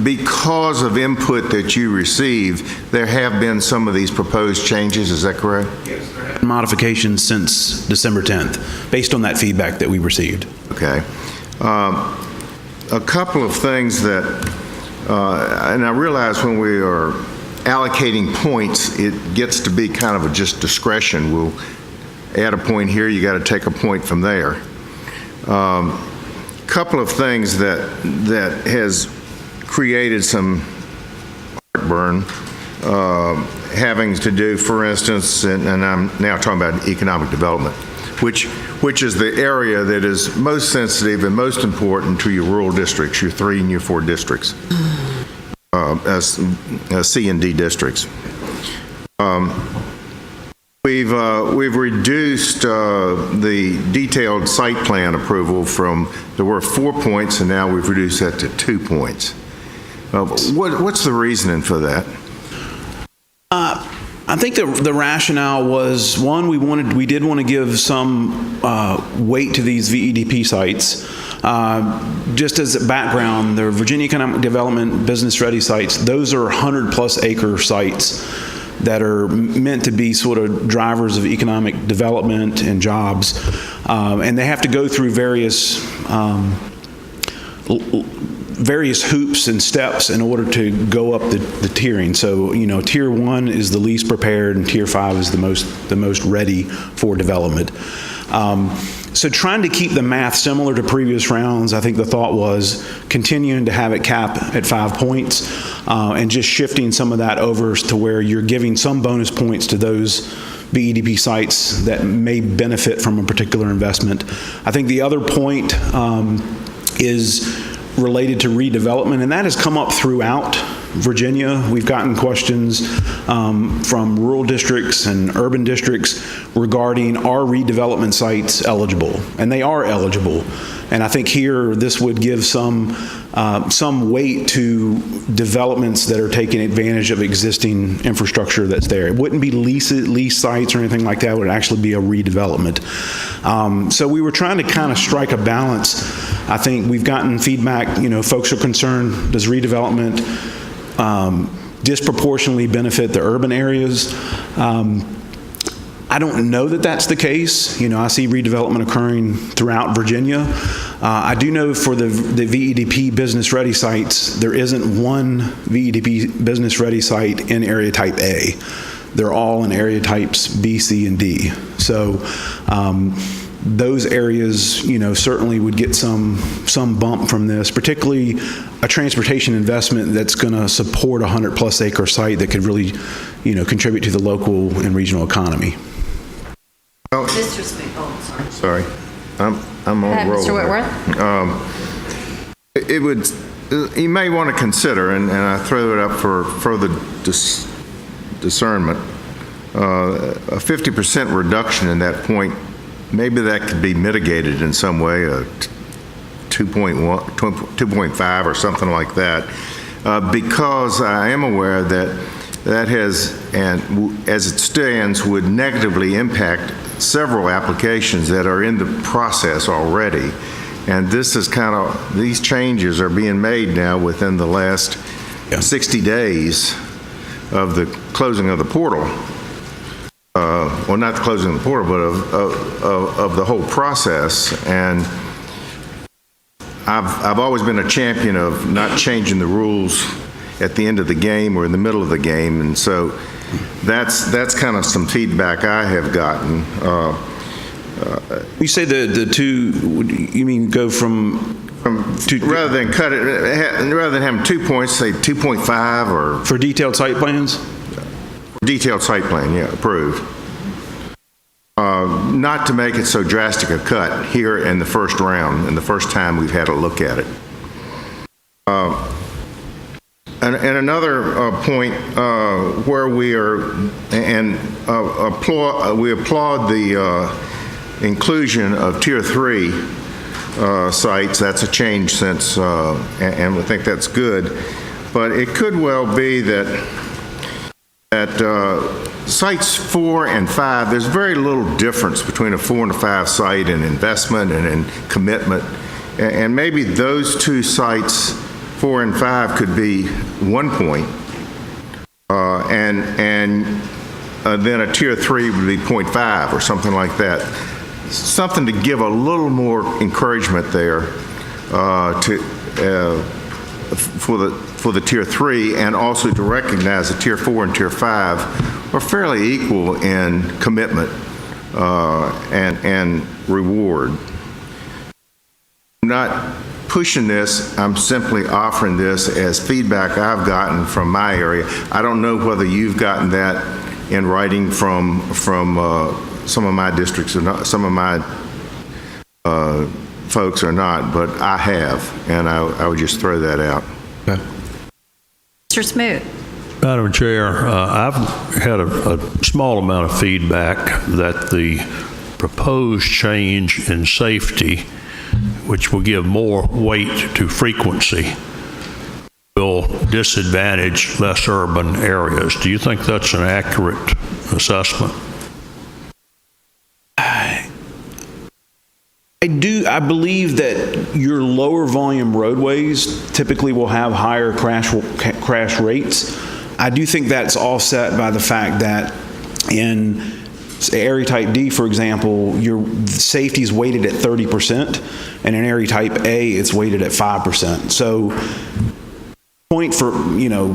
Because of input that you received, there have been some of these proposed changes, is that correct? Yes, there have been modifications since December 10th, based on that feedback that we received. Okay. A couple of things that, and I realize when we are allocating points, it gets to be kind of just discretion. We'll add a point here, you got to take a point from there. Couple of things that has created some heartburn, having to do, for instance, and I'm now talking about economic development, which is the area that is most sensitive and most important to your rural districts, your 3 and your 4 districts, as C and D districts. We've reduced the detailed site plan approval from, there were 4 points, and now we've reduced that to 2 points. What's the reasoning for that? I think the rationale was, one, we did want to give some weight to these VEDP sites. Just as a background, the Virginia Economic Development Business Ready sites, those are 100+ acre sites that are meant to be sort of drivers of economic development and jobs. And they have to go through various hoops and steps in order to go up the tiering. So, tier 1 is the least prepared, and tier 5 is the most ready for development. So trying to keep the math similar to previous rounds, I think the thought was continuing to have it cap at 5 points and just shifting some of that over to where you're giving some bonus points to those BEDP sites that may benefit from a particular investment. I think the other point is related to redevelopment, and that has come up throughout Virginia. We've gotten questions from rural districts and urban districts regarding are redevelopment sites eligible, and they are eligible. And I think here this would give some weight to developments that are taking advantage of existing infrastructure that's there. It wouldn't be lease sites or anything like that. It would actually be a redevelopment. So we were trying to kind of strike a balance. I think we've gotten feedback, folks are concerned, does redevelopment disproportionately benefit the urban areas? I don't know that that's the case. You know, I see redevelopment occurring throughout Virginia. I do know for the VEDP business ready sites, there isn't one VEDP business ready site in area type A. They're all in area types B, C, and D. So those areas, you know, certainly would get some bump from this, particularly a transportation investment that's going to support a 100+ acre site that could really, you know, contribute to the local and regional economy. Well, Mr. Smith, oh, sorry. sorry, I'm on roll. Mr. Whitworth? It would, you may want to consider, and I throw it up for further discernment, a 50% reduction in that point. Maybe that could be mitigated in some way, 2.5 or something like that, because I am aware that has, and as it stands, would negatively impact several applications that are in the process already. And this is kind of, these changes are being made now within the last 60 days of the closing of the portal. Well, not the closing of the portal, but of the whole process. And I've always been a champion of not changing the rules at the end of the game or in the middle of the game, and so that's kind of some feedback I have gotten. You say the two, you mean go from two, rather than cut it, rather than having 2 points, say 2.5 or for detailed site plans? Detailed site plan, yeah, approved. Not to make it so drastic a cut here in the first round, and the first time we've had a look at it. And another point where we are, and we applaud the inclusion of Tier 3 sites. That's a change since, and we think that's good. But it could well be that sites 4 and 5, there's very little difference between a 4 and a 5 site in investment and in commitment. And maybe those two sites, 4 and 5, could be 1 point. And then a Tier 3 would be 0.5 or something like that. Something to give a little more encouragement there for the Tier 3, and also to recognize that Tier 4 and Tier 5 are fairly equal in commitment and reward. I'm not pushing this, I'm simply offering this as feedback I've gotten from my area. I don't know whether you've gotten that in writing from some of my districts or not, some of my folks or not, but I have, and I would just throw that out. Okay. Mr. Smoot. Madam Chair, I've had a small amount of feedback that the proposed change in safety, which will give more weight to frequency, will disadvantage less urban areas. Do you think that's an accurate assessment? I believe that your lower volume roadways typically will have higher crash rates. I do think that's offset by the fact that in area type D, for example, your safety is weighted at 30%, and in area type A, it's weighted at 5%. So point for,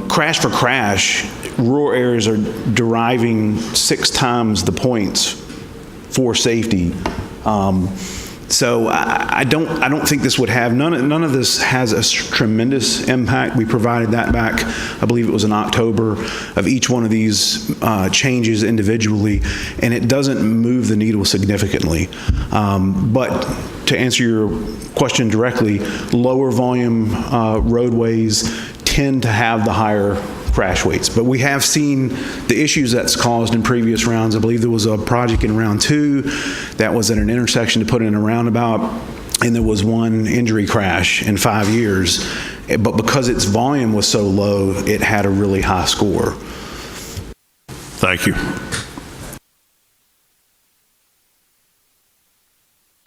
crash for crash, rural areas are deriving 6 times the points for safety. So I don't think this would have, none of this has a tremendous impact. We provided that back, I believe it was in October, of each one of these changes individually, and it doesn't move the needle significantly. But to answer your question directly, lower volume roadways tend to have the higher crash weights. But we have seen the issues that's caused in previous rounds. I believe there was a project in round 2 that was at an intersection to put in a roundabout, and there was 1 injury crash in 5 years. But because its volume was so low, it had a really high score. Thank you.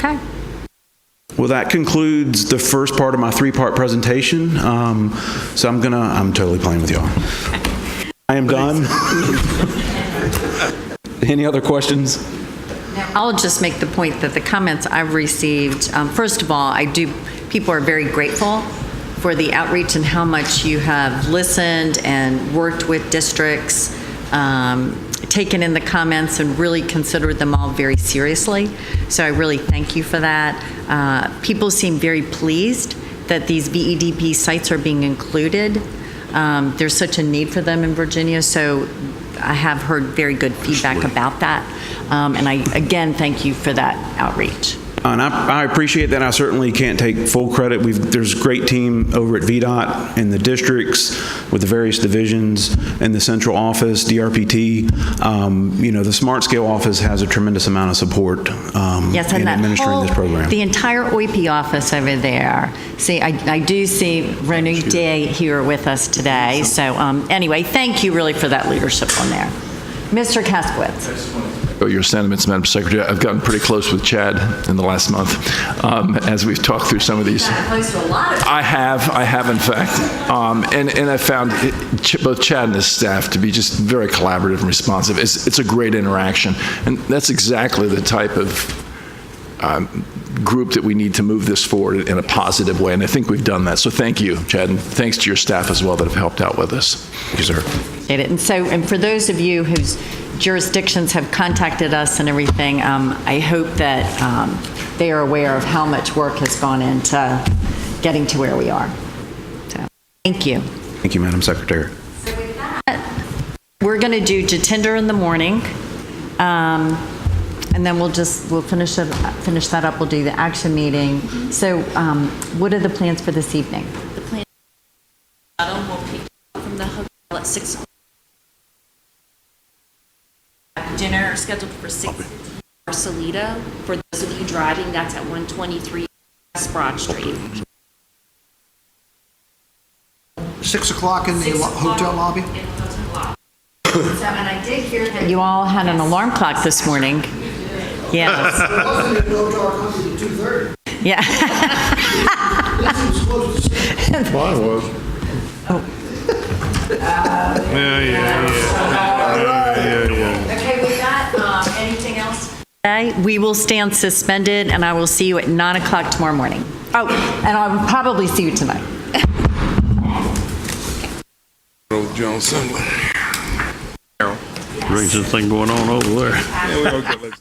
Okay. Well, that concludes the first part of my 3-part presentation. So I'm totally playing with y'all. I am done. Any other questions? I'll just make the point that the comments I've received, first of all, people are very grateful for the outreach and how much you have listened and worked with districts, taken in the comments and really considered them all very seriously. So I really thank you for that. People seem very pleased that these VEDP sites are being included. There's such a need for them in Virginia, so I have heard very good feedback about that. And I, again, thank you for that outreach. And I appreciate that. I certainly can't take full credit. There's a great team over at VDOT and the districts with the various divisions and the central office, DRPT. The Smart Scale office has a tremendous amount of support Yes, and in administering this program. The entire OIP office over there. See, I do see Ronu Day here with us today. So anyway, thank you really for that leadership on there. Mr. Kaskowitz. Your sentiments, Madam Secretary. I've gotten pretty close with Chad in the last month as we've talked through some of these. Close to a lot of I have in fact. And I found both Chad and his staff to be just very collaborative and responsive. It's a great interaction. And that's exactly the type of group that we need to move this forward in a positive way. And I think we've done that. So thank you, Chad. And thanks to your staff as well that have helped out with us. Thank you, sir. Appreciate it. And for those of you whose jurisdictions have contacted us and everything, I hope that they are aware of how much work has gone into getting to where we are. So, thank you. Thank you, Madam Secretary. So with that, we're going to do Jatinder in the morning, and then we'll finish that up. We'll do the action meeting. So what are the plans for this evening? The plan will pick up from the hotel at 6 o'clock. Dinner scheduled for 6 Salida. For those of you driving, that's at 123 West Broad Street. 6 o'clock in the hotel lobby? So, and I did hear that you all had an alarm clock this morning. Yes. It wasn't in the hotel company to 2:30. Yeah. Mine was. Okay, with that, anything else? Okay, we will stand suspended, and I will see you at 9 o'clock tomorrow morning. Oh, and I will probably see you tonight. Old Johnson. Brings this thing going on over there. Yeah, we don't get